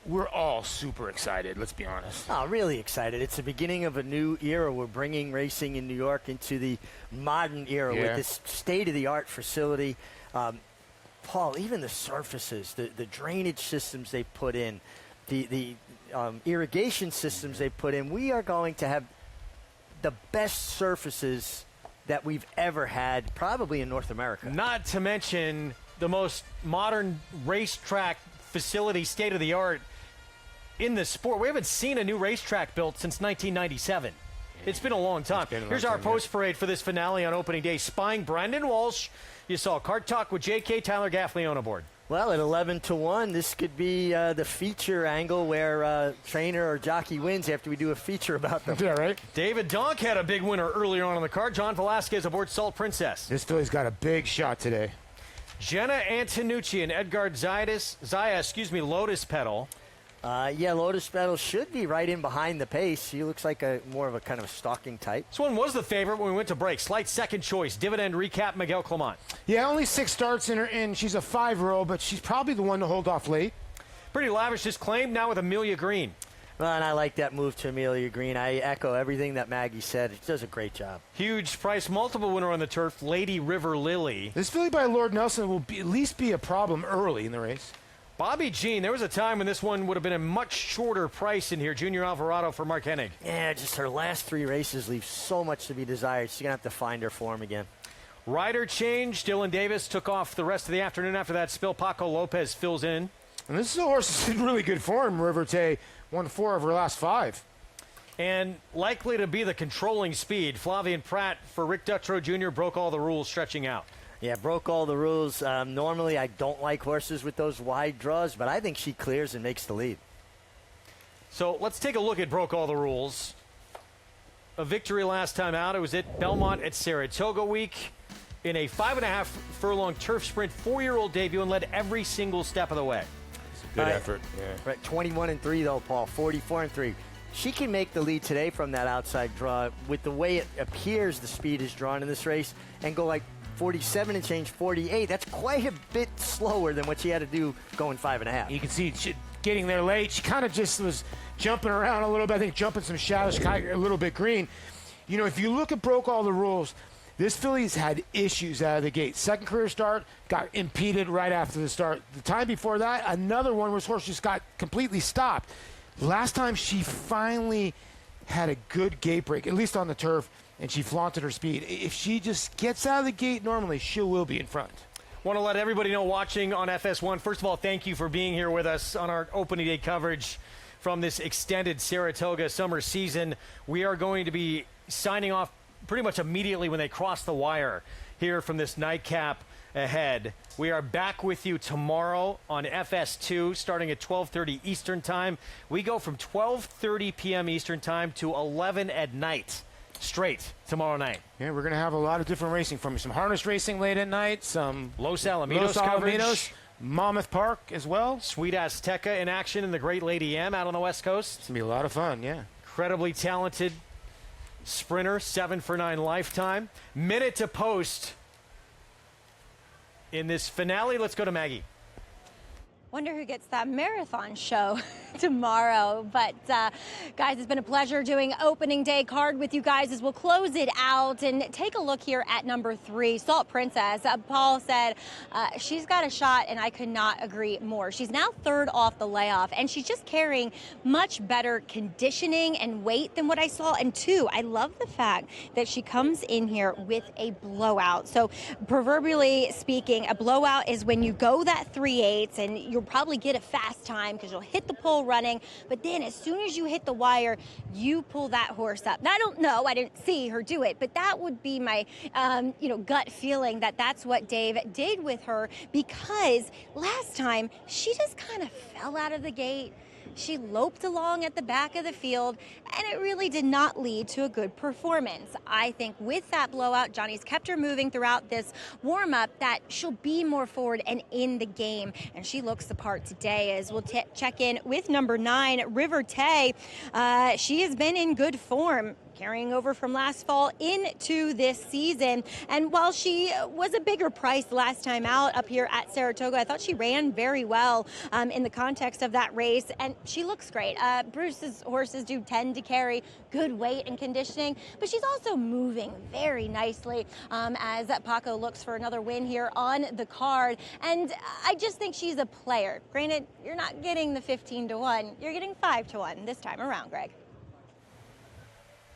We're all super excited, let's be honest. Oh, really excited. It's the beginning of a new era. We're bringing racing in New York into the modern era with this state-of-the-art facility. Paul, even the surfaces, the drainage systems they put in, the irrigation systems they put in, we are going to have the best surfaces that we've ever had, probably in North America. Not to mention the most modern racetrack facility, state-of-the-art in the sport. We haven't seen a new racetrack built since 1997. It's been a long time. Here's our post parade for this finale on opening day. Spying Brendan Walsh. You saw Cart Talk with J.K. Tyler Gaffney on aboard. Well, at 11-1, this could be the feature angle where trainer or jockey wins after we do a feature about them. Yeah, right. David Donk had a big winner earlier on the card. John Velasquez aboard Salt Princess. This filly's got a big shot today. Jenna Antonucci and Edgard Zaya, Lotus Petal. Yeah, Lotus Petal should be right in behind the pace. He looks like more of a kind of a stalking type. This one was the favorite when we went to break. Slight second choice. Dividend recap, Miguel Clement. Yeah, only 6 starts in her, and she's a 5-year-old, but she's probably the one to hold off late. Pretty lavish this claim now with Amelia Green. Well, and I like that move to Amelia Green. I echo everything that Maggie said. She does a great job. Huge price multiple winner on the turf, Lady River Lily. This filly by Lord Nelson will at least be a problem early in the race. Bobby Jean, there was a time when this one would have been a much shorter price in here. Junior Alvarado for Mark Hennig. Yeah, just her last 3 races leave so much to be desired. She's going to have to find her form again. Rider change. Dylan Davis took off the rest of the afternoon after that spill. Paco Lopez fills in. And this is a horse that's in really good form. River Tay won 4 of her last 5. And likely to be the controlling speed. Flavian Pratt for Rick Dutrow Jr. broke all the rules stretching out. Yeah, broke all the rules. Normally, I don't like horses with those wide draws, but I think she clears and makes the lead. So let's take a look at broke all the rules. A victory last time out. It was at Belmont at Saratoga week in a 5.5 furlong turf sprint, 4-year-old debut, and led every single step of the way. Good effort. Yeah. Right, 21-3 though, Paul. 44-3. She can make the lead today from that outside draw with the way it appears the speed is drawn in this race and go like 47 and change 48. That's quite a bit slower than what she had to do going 5.5. You can see she getting there late. She kind of just was jumping around a little bit. I think jumping some shadows, kind of a little bit green. You know, if you look at broke all the rules, this filly's had issues out of the gate. Second career start, got impeded right after the start. The time before that, another one where his horse just got completely stopped. Last time she finally had a good gate break, at least on the turf, and she flaunted her speed. If she just gets out of the gate normally, she will be in front. Want to let everybody know watching on FS1, first of all, thank you for being here with us on our opening day coverage from this extended Saratoga summer season. We are going to be signing off pretty much immediately when they cross the wire here from this nightcap ahead. We are back with you tomorrow on FS2 starting at 12:30 Eastern Time. We go from 12:30 p.m. Eastern Time to 11 at night straight tomorrow night. Yeah, we're going to have a lot of different racing from you. Some harness racing late at night, some Los Alamitos coverage. Monmouth Park as well. Sweet Azteca in action in the Great Lady M out on the West Coast. It's going to be a lot of fun, yeah. Incredibly talented sprinter, 7 for 9 lifetime. Minute to post in this finale. Let's go to Maggie. Wonder who gets that marathon show tomorrow. But guys, it's been a pleasure doing opening day card with you guys as we'll close it out and take a look here at number 3, Salt Princess. Paul said she's got a shot, and I could not agree more. She's now 3rd off the layoff, and she's just carrying much better conditioning and weight than what I saw. And 2, I love the fact that she comes in here with a blowout. So proverbially speaking, a blowout is when you go that 3/8 and you'll probably get a fast time because you'll hit the pole running, but then as soon as you hit the wire, you pull that horse up. Now, I don't know, I didn't see her do it, but that would be my gut feeling that that's what Dave did with her, because last time she just kind of fell out of the gate. She loped along at the back of the field, and it really did not lead to a good performance. I think with that blowout, Johnny's kept her moving throughout this warm-up, that she'll be more forward and in the game, and she looks the part today. As we'll check in with number 9, River Tay. She has been in good form, carrying over from last fall into this season. And while she was a bigger price last time out up here at Saratoga, I thought she ran very well in the context of that race, and she looks great. Bruce's horses do tend to carry good weight and conditioning, but she's also moving very nicely as Paco looks for another win here on the card. And I just think she's a player. Granted, you're not getting the 15-1, you're getting 5-1 this time around, Greg.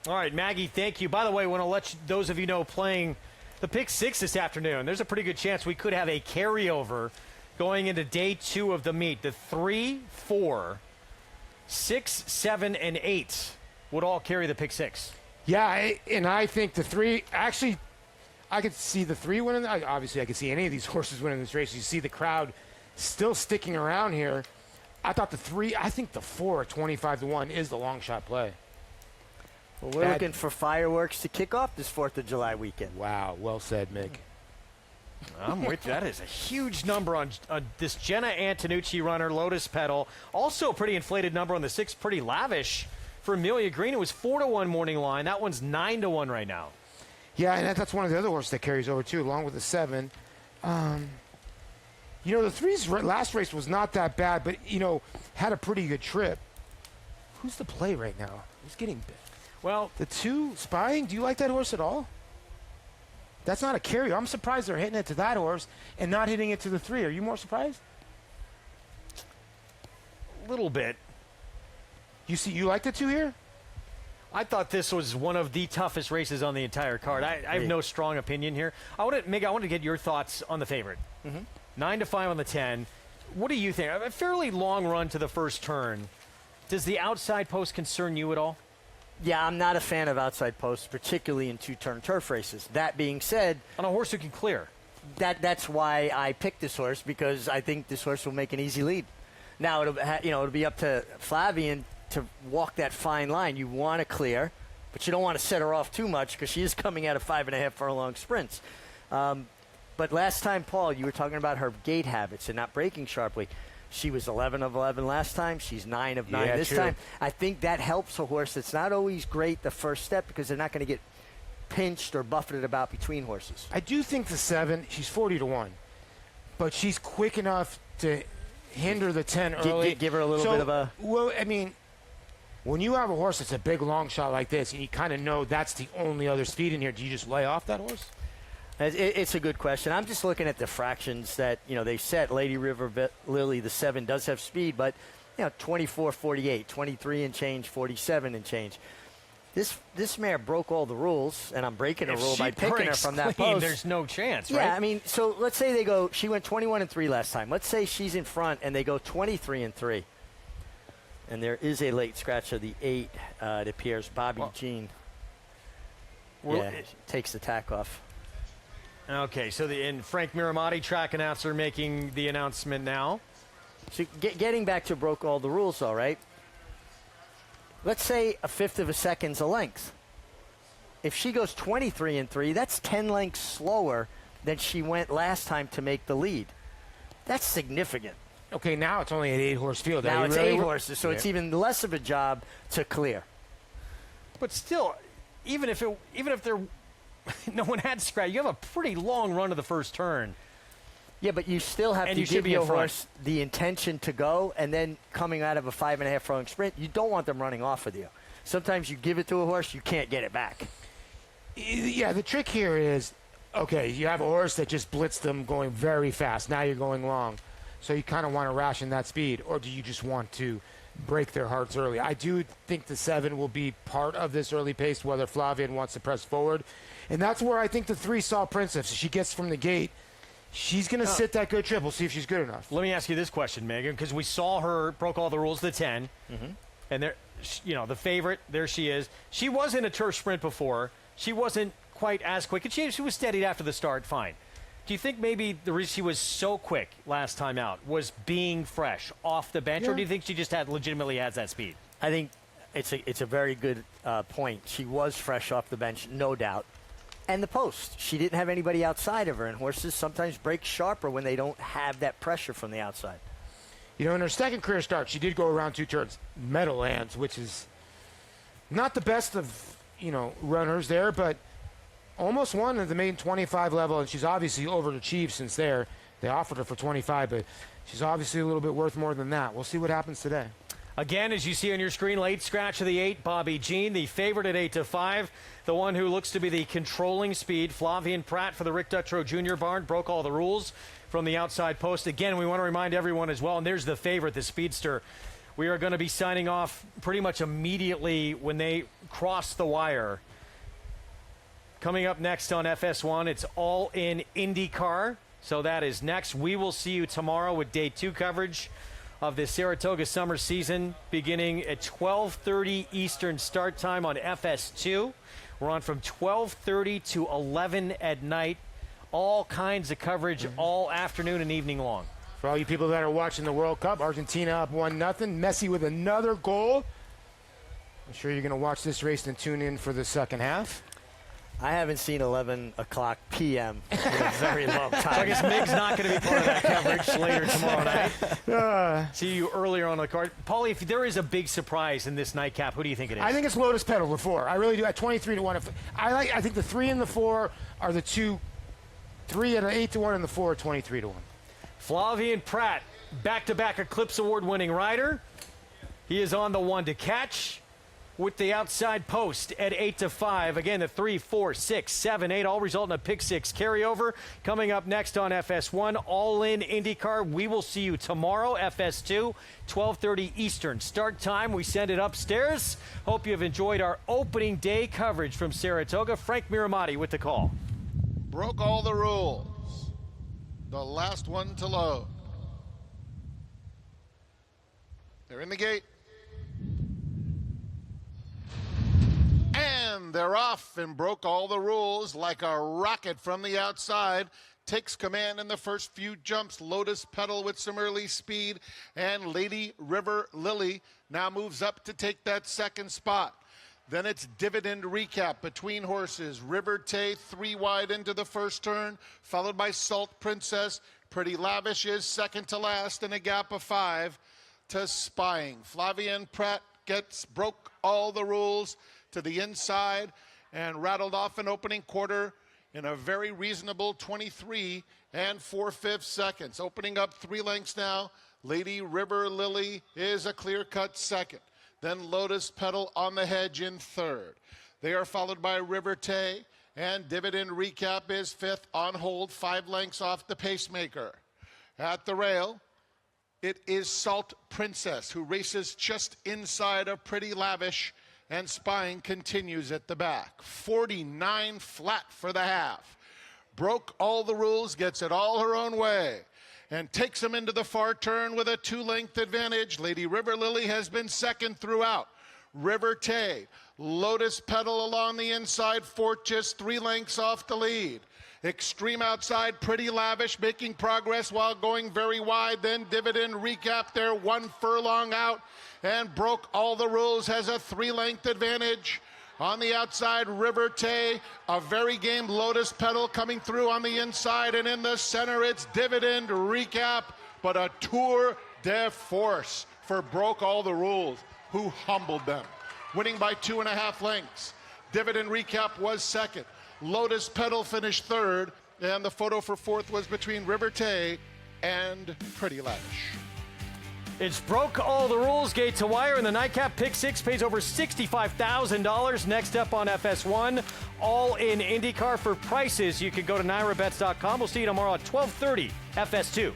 All right, Maggie, thank you. By the way, I want to let those of you know playing the Pick 6 this afternoon, there's a pretty good chance we could have a carryover going into day 2 of the meet. The 3, 4, 6, 7, and 8 would all carry the Pick 6. Yeah, and I think the 3, actually, I could see the 3 winning. Obviously, I could see any of these horses winning this race. You see the crowd still sticking around here. I thought the 3, I think the 4 at 25-1 is the long shot play. Well, we're looking for fireworks to kick off this 4th of July weekend. Wow, well said, Mick. I'm with you. That is a huge number on this Jenna Antonucci runner, Lotus Petal. Also a pretty inflated number on the 6, pretty lavish for Amelia Green. It was 4-1 morning line. That one's 9-1 right now. Yeah, and that's one of the other horses that carries over, too, along with the 7. The 3's last race was not that bad, but, had a pretty good trip. Who's the play right now? Who's getting bit? Well, the 2, Spying, do you like that horse at all? That's not a carrier. I'm surprised they're hitting it to that horse and not hitting it to the 3. Are you more surprised? A little bit. You like the 2 here? I thought this was one of the toughest races on the entire card. I have no strong opinion here. I want to get your thoughts on the favorite. 9-5 on the 10. What do you think? A fairly long run to the first turn. Does the outside post concern you at all? Yeah, I'm not a fan of outside posts, particularly in 2-turn turf races. That being said, on a horse who can clear. that's why I picked this horse, because I think this horse will make an easy lead. Now, it'll be up to Flavien to walk that fine line. You want to clear, but you don't want to set her off too much because she is coming out of 5.5 furlong sprints. But last time, Paul, you were talking about her gait habits and not breaking sharply. She was 11 of 11 last time. She's 9 of 9 this time. I think that helps a horse that's not always great the first step, because they're not going to get pinched or buffeted about between horses. I do think the 7, she's 40 to 1, but she's quick enough to hinder the 10 early. Give her a little bit of a... Well, I mean, when you have a horse that's a big long shot like this, and you kind of know that's the only other speed in here, do you just lay off that horse? It's a good question. I'm just looking at the fractions that, they set. Lady River Lily, the 7, does have speed, but, 24, 48, 23 and change, 47 and change. This mare broke all the rules, and I'm breaking a rule by picking her from that post. There's no chance, right? Yeah, I mean, so let's say she went 21 and 3 last time. Let's say she's in front and they go 23 and 3. And there is a late scratch of the 8. It appears Bobby Jean takes the tack off. Okay, so Frank Miramati, track announcer, making the announcement now. So getting back to broke all the rules, all right? Let's say 1/5 of a second's a length. If she goes 23 and 3, that's 10 lengths slower than she went last time to make the lead. That's significant. Okay, now it's only an 8-horse field. Now it's 8 horses, so it's even less of a job to clear. But still, even if no one had scratch, you have a pretty long run to the first turn. Yeah, but you still have to give your horse the intention to go, and then coming out of a 5.5 furlong sprint, you don't want them running off with you. Sometimes you give it to a horse, you can't get it back. Yeah, the trick here is, okay, you have a horse that just blitzed them going very fast. Now you're going long. So you kind of want to ration that speed, or do you just want to break their hearts early? I do think the 7 will be part of this early pace, whether Flavien wants to press forward. And that's where I think the 3 Saw Princess, if she gets from the gate, she's going to sit that good trip. We'll see if she's good enough. Let me ask you this question, Megan, because we saw her broke all the rules, the 10. And there, the favorite, there she is. She was in a turf sprint before. She wasn't quite as quick, and she was steadied after the start, fine. Do you think maybe the reason she was so quick last time out was being fresh off the bench, or do you think she just legitimately has that speed? I think it's a very good point. She was fresh off the bench, no doubt. And the post. She didn't have anybody outside of her, and horses sometimes break sharper when they don't have that pressure from the outside. In her second career start, she did go around 2 turns Meadowlands, which is not the best of, runners there, but almost won at the main 25 level, and she's obviously overachieved since there. They offered her for 25, but she's obviously a little bit worth more than that. We'll see what happens today. Again, as you see on your screen, late scratch of the 8, Bobby Jean, the favorite at 8-5. The one who looks to be the controlling speed, Flavien Prat for the Rick Dutrow Jr. barn, broke all the rules from the outside post. Again, we want to remind everyone as well, and there's the favorite, the speedster. We are going to be signing off pretty much immediately when they cross the wire. Coming up next on FS1, it's All In IndyCar. So that is next. We will see you tomorrow with Day 2 coverage of the Saratoga summer season, beginning at 12:30 Eastern start time on FS2. We're on from 12:30 to 11 at night. All kinds of coverage all afternoon and evening long. For all you people that are watching the World Cup, Argentina up 1-0. Messi with another goal. I'm sure you're going to watch this race and tune in for the second half. I haven't seen 11 o'clock p.m. in a very long time. So I guess Mig's not going to be part of that coverage later tomorrow night. See you earlier on the card. Paulie, if there is a big surprise in this nightcap, who do you think it is? I think it's Lotus Petal, the 4. I really do. At 23 to 1. I think the 3 and the 4 are the 2. 3 at 8 to 1 and the 4 are 23 to 1. Flavien Prat, back-to-back Eclipse Award-winning rider. He is on the 1 to catch with the outside post at 8-5. Again, the 3, 4, 6, 7, 8, all result in a pick 6 carryover. Coming up next on FS1, All In IndyCar. We will see you tomorrow, FS2, 12:30 Eastern start time. We send it upstairs. Hope you have enjoyed our opening day coverage from Saratoga. Frank Miramati with the call. Broke all the rules. The last one to load. They're in the gate. And they're off and broke all the rules like a rocket from the outside. takes command in the first few jumps. Lotus Petal with some early speed, and Lady River Lily now moves up to take that second spot. Then it's Dividend Recap between horses. River Tay 3 wide into the first turn, followed by Salt Princess. Pretty Lavish is second to last in a gap of 5 to Spying. Flavian Pratt broke all the rules to the inside and rattled off an opening quarter in a very reasonable 23 and 4/5 seconds. Opening up 3 lengths now, Lady River Lily is a clear-cut second. Then Lotus Petal on the hedge in third. They are followed by River Tay, and Dividend Recap is 5th on hold, 5 lengths off the pacemaker. At the rail, it is Salt Princess, who races just inside of Pretty Lavish, and Spying continues at the back. 49 flat for the half. Broke all the rules, gets it all her own way, and takes him into the far turn with a 2-length advantage. Lady River Lily has been second throughout. River Tay, Lotus Petal along the inside, Fort just 3 lengths off the lead. Extreme outside, Pretty Lavish making progress while going very wide. Then Dividend Recap there, 1 furlong out, and broke all the rules, has a 3-length advantage. On the outside, River Tay, a very game Lotus Petal coming through on the inside, and in the center it's Dividend Recap, but a tour de force for Broke All the Rules, who humbled them, winning by 2.5 lengths. Dividend Recap was second. Lotus Petal finished third, and the photo for fourth was between River Tay and Pretty Lavish. It's Broke All the Rules, Gate to Wire, and the nightcap pick 6 pays over $65,000. Next up on FS1, all in IndyCar. For prices, you can go to NYRABets.com. We'll see you tomorrow at 12:30, FS2.